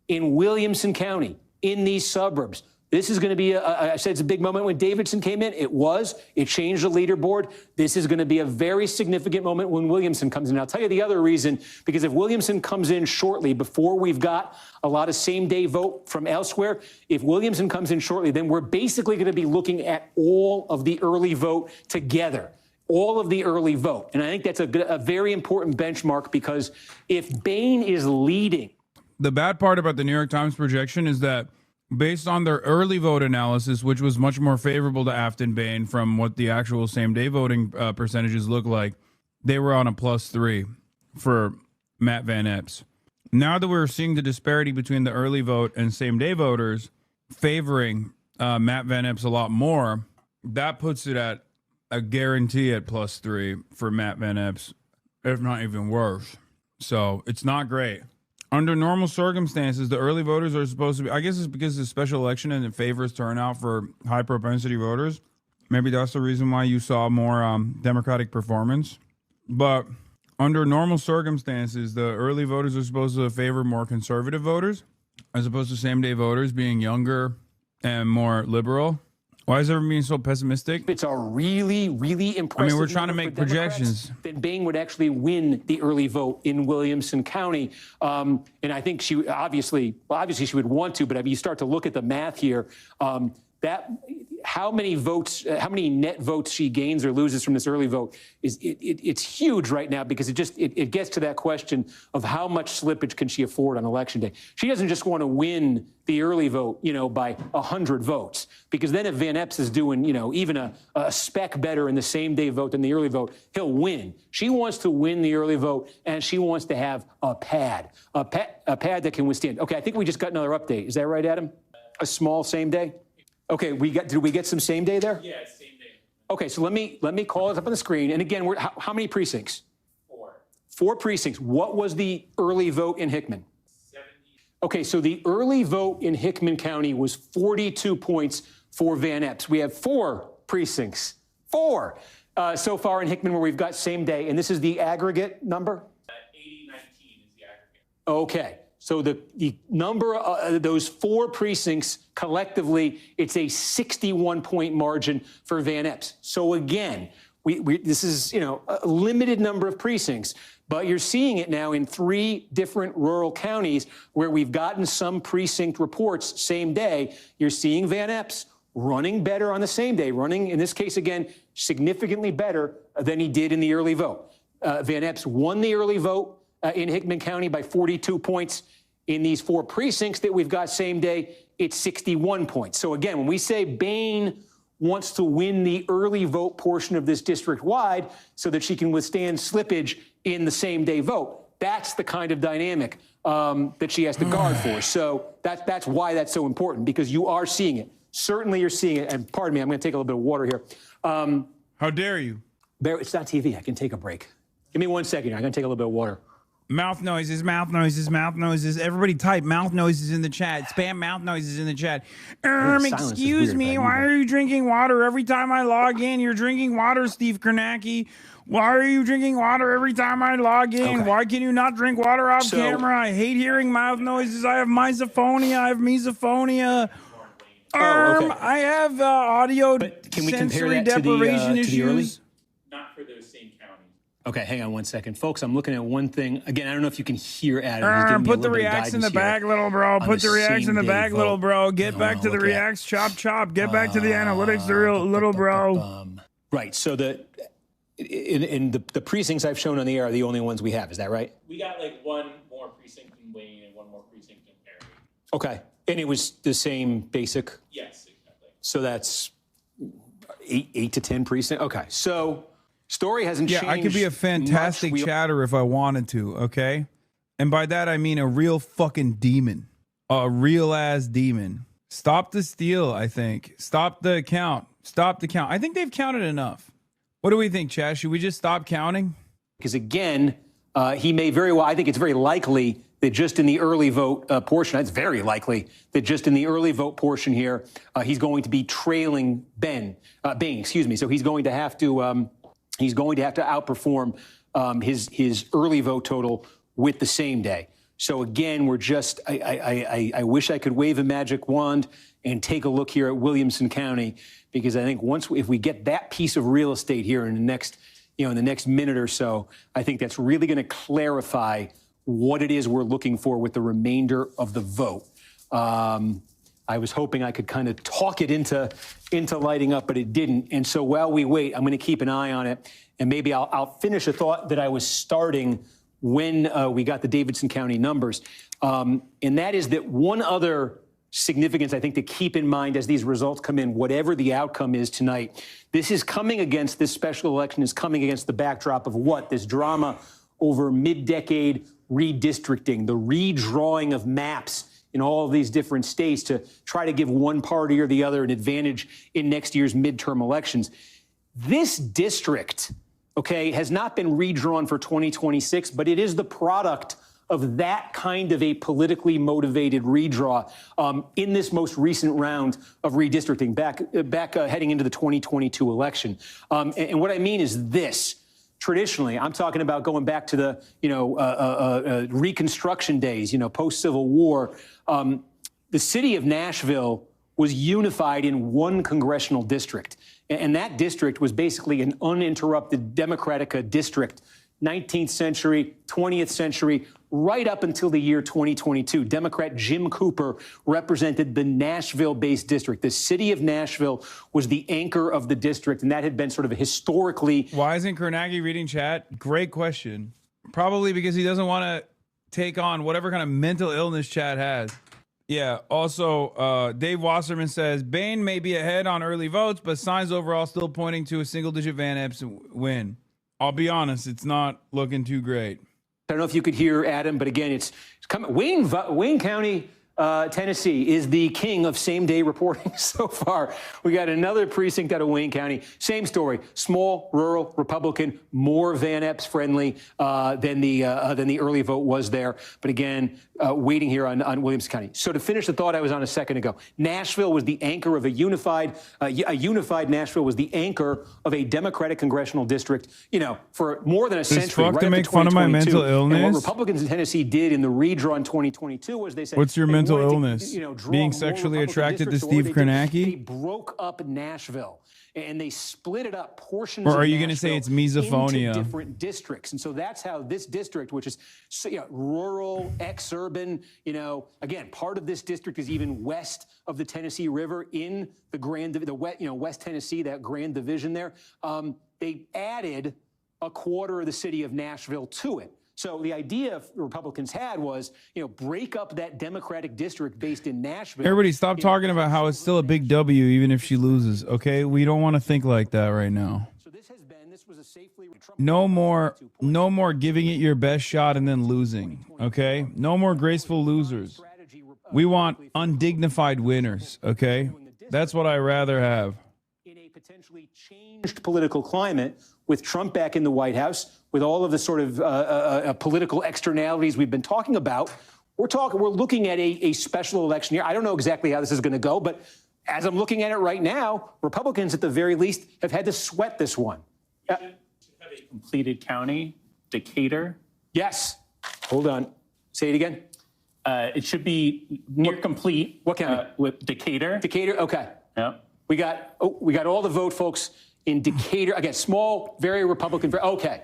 In Williamson County, in these suburbs. This is going to be, I said it's a big moment when Davidson came in. It was. It changed the leaderboard. This is going to be a very significant moment when Williamson comes in. I'll tell you the other reason, because if Williamson comes in shortly, before we've got a lot of same-day vote from elsewhere, if Williamson comes in shortly, then we're basically going to be looking at all of the early vote together. All of the early vote. And I think that's a very important benchmark, because if Bain is leading, the bad part about the New York Times projection is that based on their early vote analysis, which was much more favorable to Afton Bain from what the actual same-day voting percentages look like, they were on a +3 for Matt Van Epps. Now that we're seeing the disparity between the early vote and same-day voters favoring Matt Van Epps a lot more, that puts it at a guarantee at +3 for Matt Van Epps if not even worse. So it's not great. Under normal circumstances, the early voters are supposed to be, I guess it's because it's a special election and it favors turnout for high propensity voters. Maybe that's the reason why you saw more Democratic performance. But under normal circumstances, the early voters are supposed to favor more conservative voters, as opposed to same-day voters being younger and more liberal. Why is everyone being so pessimistic? It's a really, really impressive. I mean, we're trying to make projections. That Bain would actually win the early vote in Williamson County, and I think she obviously she would want to. But if you start to look at the math here, how many net votes she gains or loses from this early vote it's huge right now, because it gets to that question of how much slippage can she afford on election day. She doesn't just want to win the early vote, by 100 votes, because then if Van Epps is doing, even a speck better in the same day vote than the early vote, he'll win. She wants to win the early vote, and she wants to have a pad that can withstand. Okay, I think we just got another update. Is that right, Adam? A small same day? Okay, did we get some same day there? Yeah, same day. Okay, so let me call it up on the screen. And again, how many precincts? 4. 4 precincts. What was the early vote in Hickman? 70. Okay, so the early vote in Hickman County was 42 points for Van Epps. We have 4 precincts. 4 so far in Hickman where we've got same day. And this is the aggregate number? 80-19 is the aggregate. Okay. So the number of those 4 precincts collectively, it's a 61-point margin for Van Epps. So again, this is a limited number of precincts, but you're seeing it now in 3 different rural counties where we've gotten some precinct reports same day. You're seeing Van Epps running better on the same day, running in this case again significantly better than he did in the early vote. Van Epps won the early vote in Hickman County by 42 points. In these 4 precincts that we've got same day, it's 61 points. So again, when we say Bain wants to win the early vote portion of this district wide so that she can withstand slippage in the same day vote, that's the kind of dynamic that she has to guard for. So that's why that's so important, because you are seeing it. Certainly you're seeing it. And pardon me, I'm going to take a little bit of water here. How dare you? It's not TV. I can take a break. Give me 1 second here. I'm going to take a little bit of water. Mouth noises, mouth noises, mouth noises. Everybody type mouth noises in the chat. Spam mouth noises in the chat. Excuse me, why are you drinking water every time I log in? You're drinking water, Steve Kornacki. Why are you drinking water every time I log in? Okay. Why can you not drink water off camera? I hate hearing mouth noises. I have misophonia. Okay. I have audio can we sensory deprivation issues. Not for those same counties. Okay, hang on 1 second. Folks, I'm looking at one thing. Again, I don't know if you can hear Adam. Put the reacts in the bag, little bro. Put the reacts in the bag, little bro. Get back to the reacts, chop, chop. Get back to the analytics, little bro. Right, so the precincts I've shown on the air are the only ones we have. Is that right? We got like 1 more precinct in Wayne and 1 more precinct in Perry. Okay, and it was the same basic? Yes, exactly. So that's 8 to 10 precincts? Okay, so... Story hasn't changed. Yeah, I could be a fantastic chatter if I wanted to, okay? And by that, I mean a real fucking demon. A real-ass demon. Stop the steal, I think. Stop the count. Stop the count. I think they've counted enough. What do we think, Chaz? Should we just stop counting? Because, again, he may very well, I think it's very likely that just in the early vote portion, it's very likely that just in the early vote portion here, he's going to be trailing Bain, So he's going to have to... He's going to have to outperform his early vote total with the same day. So again, we're just, I wish I could wave a magic wand and take a look here at Williamson County, because I think if we get that piece of real estate here in the next, in the next minute or so, I think that's really going to clarify what it is we're looking for with the remainder of the vote. I was hoping I could kind of talk it into lighting up, but it didn't. And so while we wait, I'm going to keep an eye on it, and maybe I'll finish a thought that I was starting when we got the Davidson County numbers. And that is that one other significance, I think, to keep in mind as these results come in, whatever the outcome is tonight, this special election is coming against the backdrop of what? This drama over mid-decade redistricting, the redrawing of maps in all of these different states to try to give one party or the other an advantage in next year's midterm elections. This district, okay, has not been redrawn for 2026, but it is the product of that kind of a politically motivated redraw in this most recent round of redistricting back heading into the 2022 election. And what I mean is this. Traditionally, I'm talking about going back to the Reconstruction days, post-Civil War. The city of Nashville was unified in one congressional district, and that district was basically an uninterrupted Democratic district. 19th century, 20th century, right up until the year 2022. Democrat Jim Cooper represented the Nashville-based district. The city of Nashville was the anchor of the district, and that had been sort of a historically... Why isn't Carnegie reading chat? Great question. Probably because he doesn't want to take on whatever kind of mental illness chat has. Yeah, also, Dave Wasserman says, Bain may be ahead on early votes, but signs overall still pointing to a single-digit Van Epps win. I'll be honest, it's not looking too great. I don't know if you could hear Adam, but again, it's coming. Wayne County, Tennessee is the king of same-day reporting so far. We got another precinct out of Wayne County. Same story. Small, rural, Republican, more Van Epps friendly than the early vote was there. But again, waiting here on Williamson County. So to finish the thought I was on a second ago, Nashville was the anchor of a unified Nashville was the anchor of a Democratic congressional district, for more than a century. Fuck, right to make fun of my mental illness. And what Republicans in Tennessee did in the redraw in 2022 was they said, what's your mental illness? Being sexually attracted to Steve Kornacki? They broke up Nashville and they split it up portions. Or are you going to say it's misophonia? Into different districts, and so that's how this district, which is rural, ex-urban, again, part of this district is even west of the Tennessee River in the West Tennessee, that Grand Division there. They added a quarter of the city of Nashville to it. So the idea Republicans had was, break up that Democratic district based in Nashville. Everybody stop talking about how it's still a big W even if she loses, okay? We don't want to think like that right now. So this was a safely... No more giving it your best shot and then losing, okay? No more graceful losers. We want undignified winners, okay? That's what I'd rather have. In a potentially changed political climate, with Trump back in the White House, with all of the sort of political externalities we've been talking about, we're looking at a special election year. I don't know exactly how this is going to go, but as I'm looking at it right now, Republicans at the very least have had to sweat this one. Have a completed county, Decatur. Yes. Hold on. Say it again. It should be near complete. What county? With Decatur. Decatur. Okay. Yeah. We got all the vote, folks, in Decatur. Again, small, very Republican. Okay.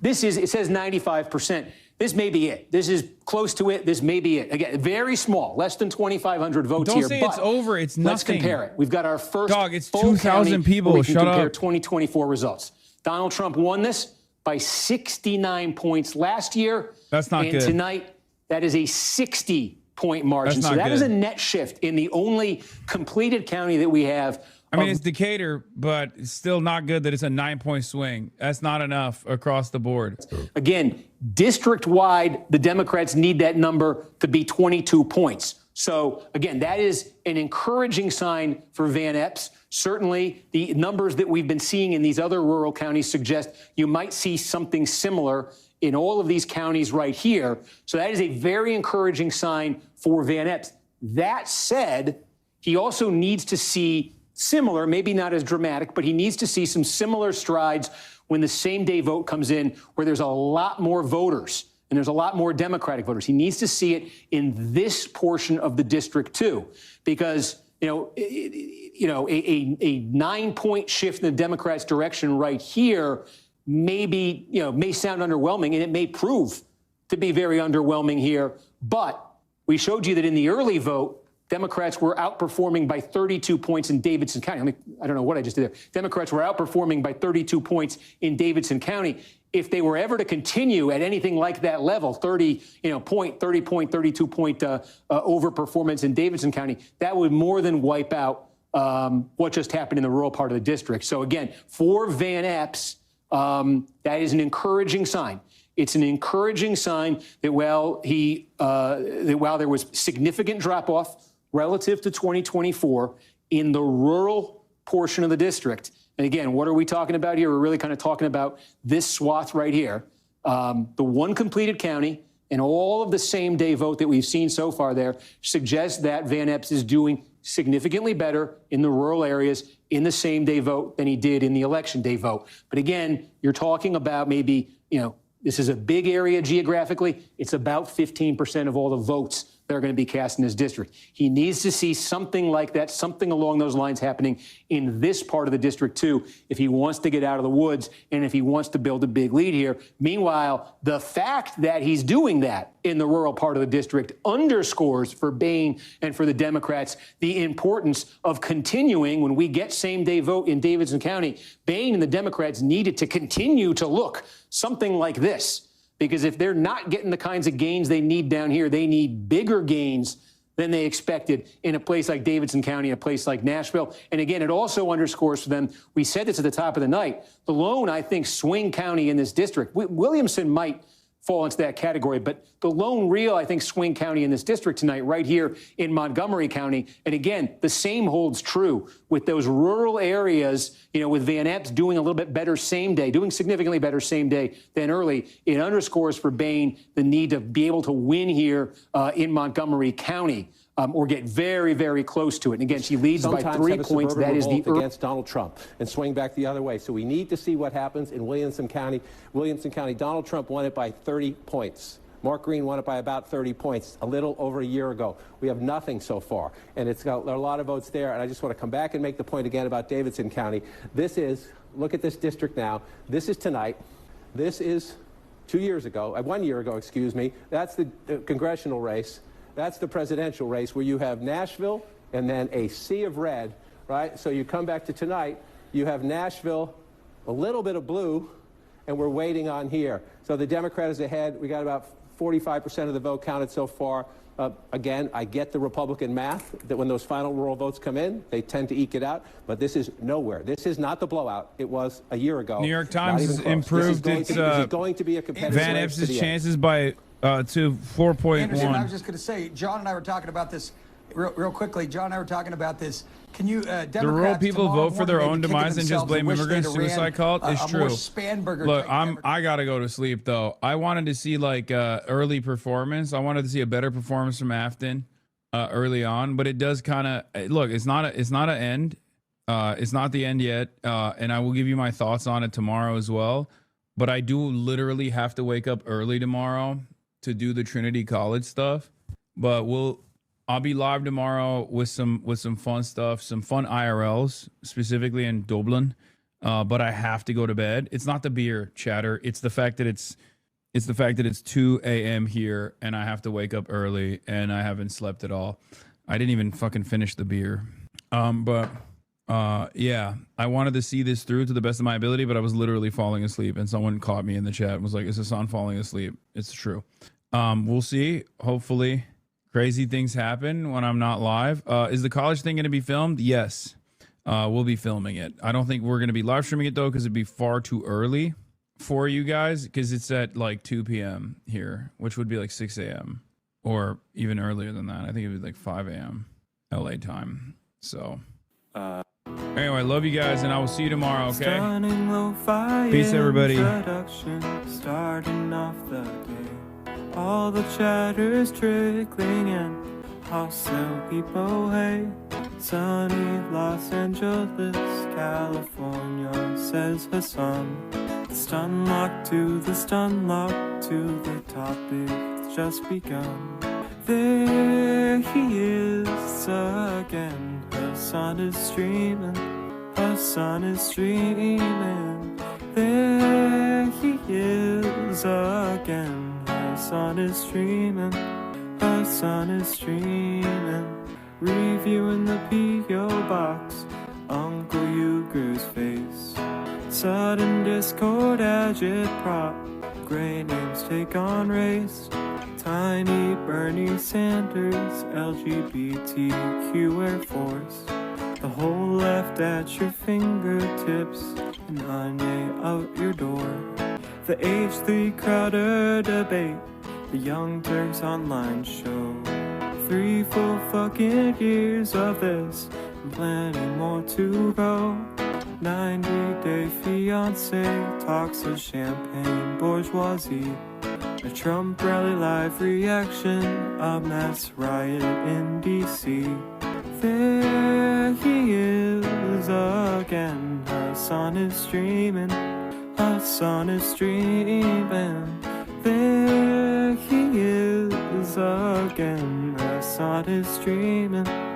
It says 95%. This may be it. This is close to it. This may be it. Again, very small, less than 2,500 votes here. Don't say it's over. It's nothing. Let's compare it. We've got our first it's 2,000 people. We can Shut compare up. 2024 results. Donald Trump won this by 69 points last year. That's not good. And tonight, that is a 60-point margin. That's so not that good. is a net shift in the only completed county that we have. I mean, it's Decatur, but it's still not good that it's a 9-point swing. That's not enough across the board. Again, district-wide, the Democrats need that number to be 22 points. So, again, that is an encouraging sign for Van Epps. Certainly, the numbers that we've been seeing in these other rural counties suggest you might see something similar in all of these counties right here. So that is a very encouraging sign for Van Epps. That said, he also needs to see similar, maybe not as dramatic, but he needs to see some similar strides when the same-day vote comes in, where there's a lot more voters and there's a lot more Democratic voters. He needs to see it in this portion of the district too, because a 9-point shift in the Democrats' direction right here may sound underwhelming, and it may prove to be very underwhelming here. But we showed you that in the early vote, Democrats were outperforming by 32 points in Davidson County. I don't know what I just did there. Democrats were outperforming by 32 points in Davidson County. If they were ever to continue at anything like that level, 32 point overperformance in Davidson County, that would more than wipe out what just happened in the rural part of the district. So again, for Van Epps, that is an encouraging sign. It's an encouraging sign that while there was significant drop-off relative to 2024 in the rural portion of the district, And again, what are we talking about here? We're really kind of talking about this swath right here. The one completed county and all of the same-day vote that we've seen so far there suggests that Van Epps is doing significantly better in the rural areas in the same-day vote than he did in the election day vote. But again, you're talking about maybe, this is a big area geographically. It's about 15% of all the votes that are going to be cast in his district. He needs to see something like that, something along those lines happening in this part of the district too, if he wants to get out of the woods and if he wants to build a big lead here. Meanwhile, the fact that he's doing that in the rural part of the district underscores for Boehne and for the Democrats the importance of continuing when we get same-day vote in Davidson County. Boehne and the Democrats needed to continue to look something like this. Because if they're not getting the kinds of gains they need down here, they need bigger gains than they expected in a place like Davidson County, a place like Nashville. And again, it also underscores for them, we said this at the top of the night, the lone, I think, swing county in this district, Williamson might fall into that category, but the lone real, I think, swing county in this district tonight, right here in Montgomery County. And again, the same holds true with those rural areas, with Van Epps doing a little bit better same day, doing significantly better same day than early. It underscores for Boehne the need to be able to win here in Montgomery County. Or get very, very close to it. And again, she leads by 3 points. That is the against Donald Trump and swing back the other way. So we need to see what happens in Williamson County. Donald Trump won it by 30 points. Mark Green won it by about 30 points a little over a year ago. We have nothing so far, and it's got a lot of votes there. And I just want to come back and make the point again about Davidson County. Look at this district now. This is tonight. This is 1 year ago, excuse me. That's the congressional race. That's the presidential race where you have Nashville and then a sea of red, right? So you come back to tonight, you have Nashville, a little bit of blue, and we're waiting on here. So the Democrat is ahead. We got about 45% of the vote counted so far. Again, I get the Republican math that when those final rural votes come in, they tend to eke it out. But this is nowhere. This is not the blowout it was a year ago. New York Times has improved its Van Epps' chances by to 4.1. Anderson, I was just going to say, John and I were talking about this real quickly. John and I were talking about this. Can you, Democrats, the rural people vote for their own demise and just blame immigrants, suicide cult? It's true. Look, I gotta go to sleep though. I wanted to see like early performance. I wanted to see a better performance from Afton early on, but it does kind of look. It's not an end. It's not the end yet, and I will give you my thoughts on it tomorrow as well. But I do literally have to wake up early tomorrow to do the Trinity College stuff. But I'll be live tomorrow with some fun stuff, some fun IRLs, specifically in Dublin. But I have to go to bed. It's not the beer chatter. It's the fact that it's 2 a.m. here and I have to wake up early and I haven't slept at all. I didn't even fucking finish the beer. Yeah, I wanted to see this through to the best of my ability, but I was literally falling asleep and someone caught me in the chat and was like, is Hasan falling asleep? It's true. We'll see. Hopefully crazy things happen when I'm not live. Is the college thing going to be filmed? Yes. We'll be filming it. I don't think we're going to be live streaming it though, because it'd be far too early for you guys, because it's at like 2 p.m. here, which would be like 6 a.m. or even earlier than that. I think it would be like 5 a.m. LA time. So anyway, love you guys, and I will see you tomorrow, okay? Peace, everybody. Starting off the day, all the chatter's trickling in. Hostile people hate. Sunny Los Angeles, California, says Hasan. Stun lock to the topic that's just begun. There he is again. Hasan is streaming. Hasan is streaming. There he is again. Hasan is streaming. Hasan is streaming. Reviewing the P.O. box. Uncle Uyghur's face. Sudden discord agitprop. Gray names take on race. Tiny Bernie Sanders, LGBTQ Air Force. The whole left at your fingertips, and Anye out your door. The H3 Crowder debate, the Young Turks online show. 3 full fucking years of this, and plenty more to go. 90-day fiance talks of champagne bourgeoisie. A Trump rally live reaction, a mass riot in D.C. There he is again, Hasan is streaming, Hasan is streaming. There he is again, Hasan is streaming.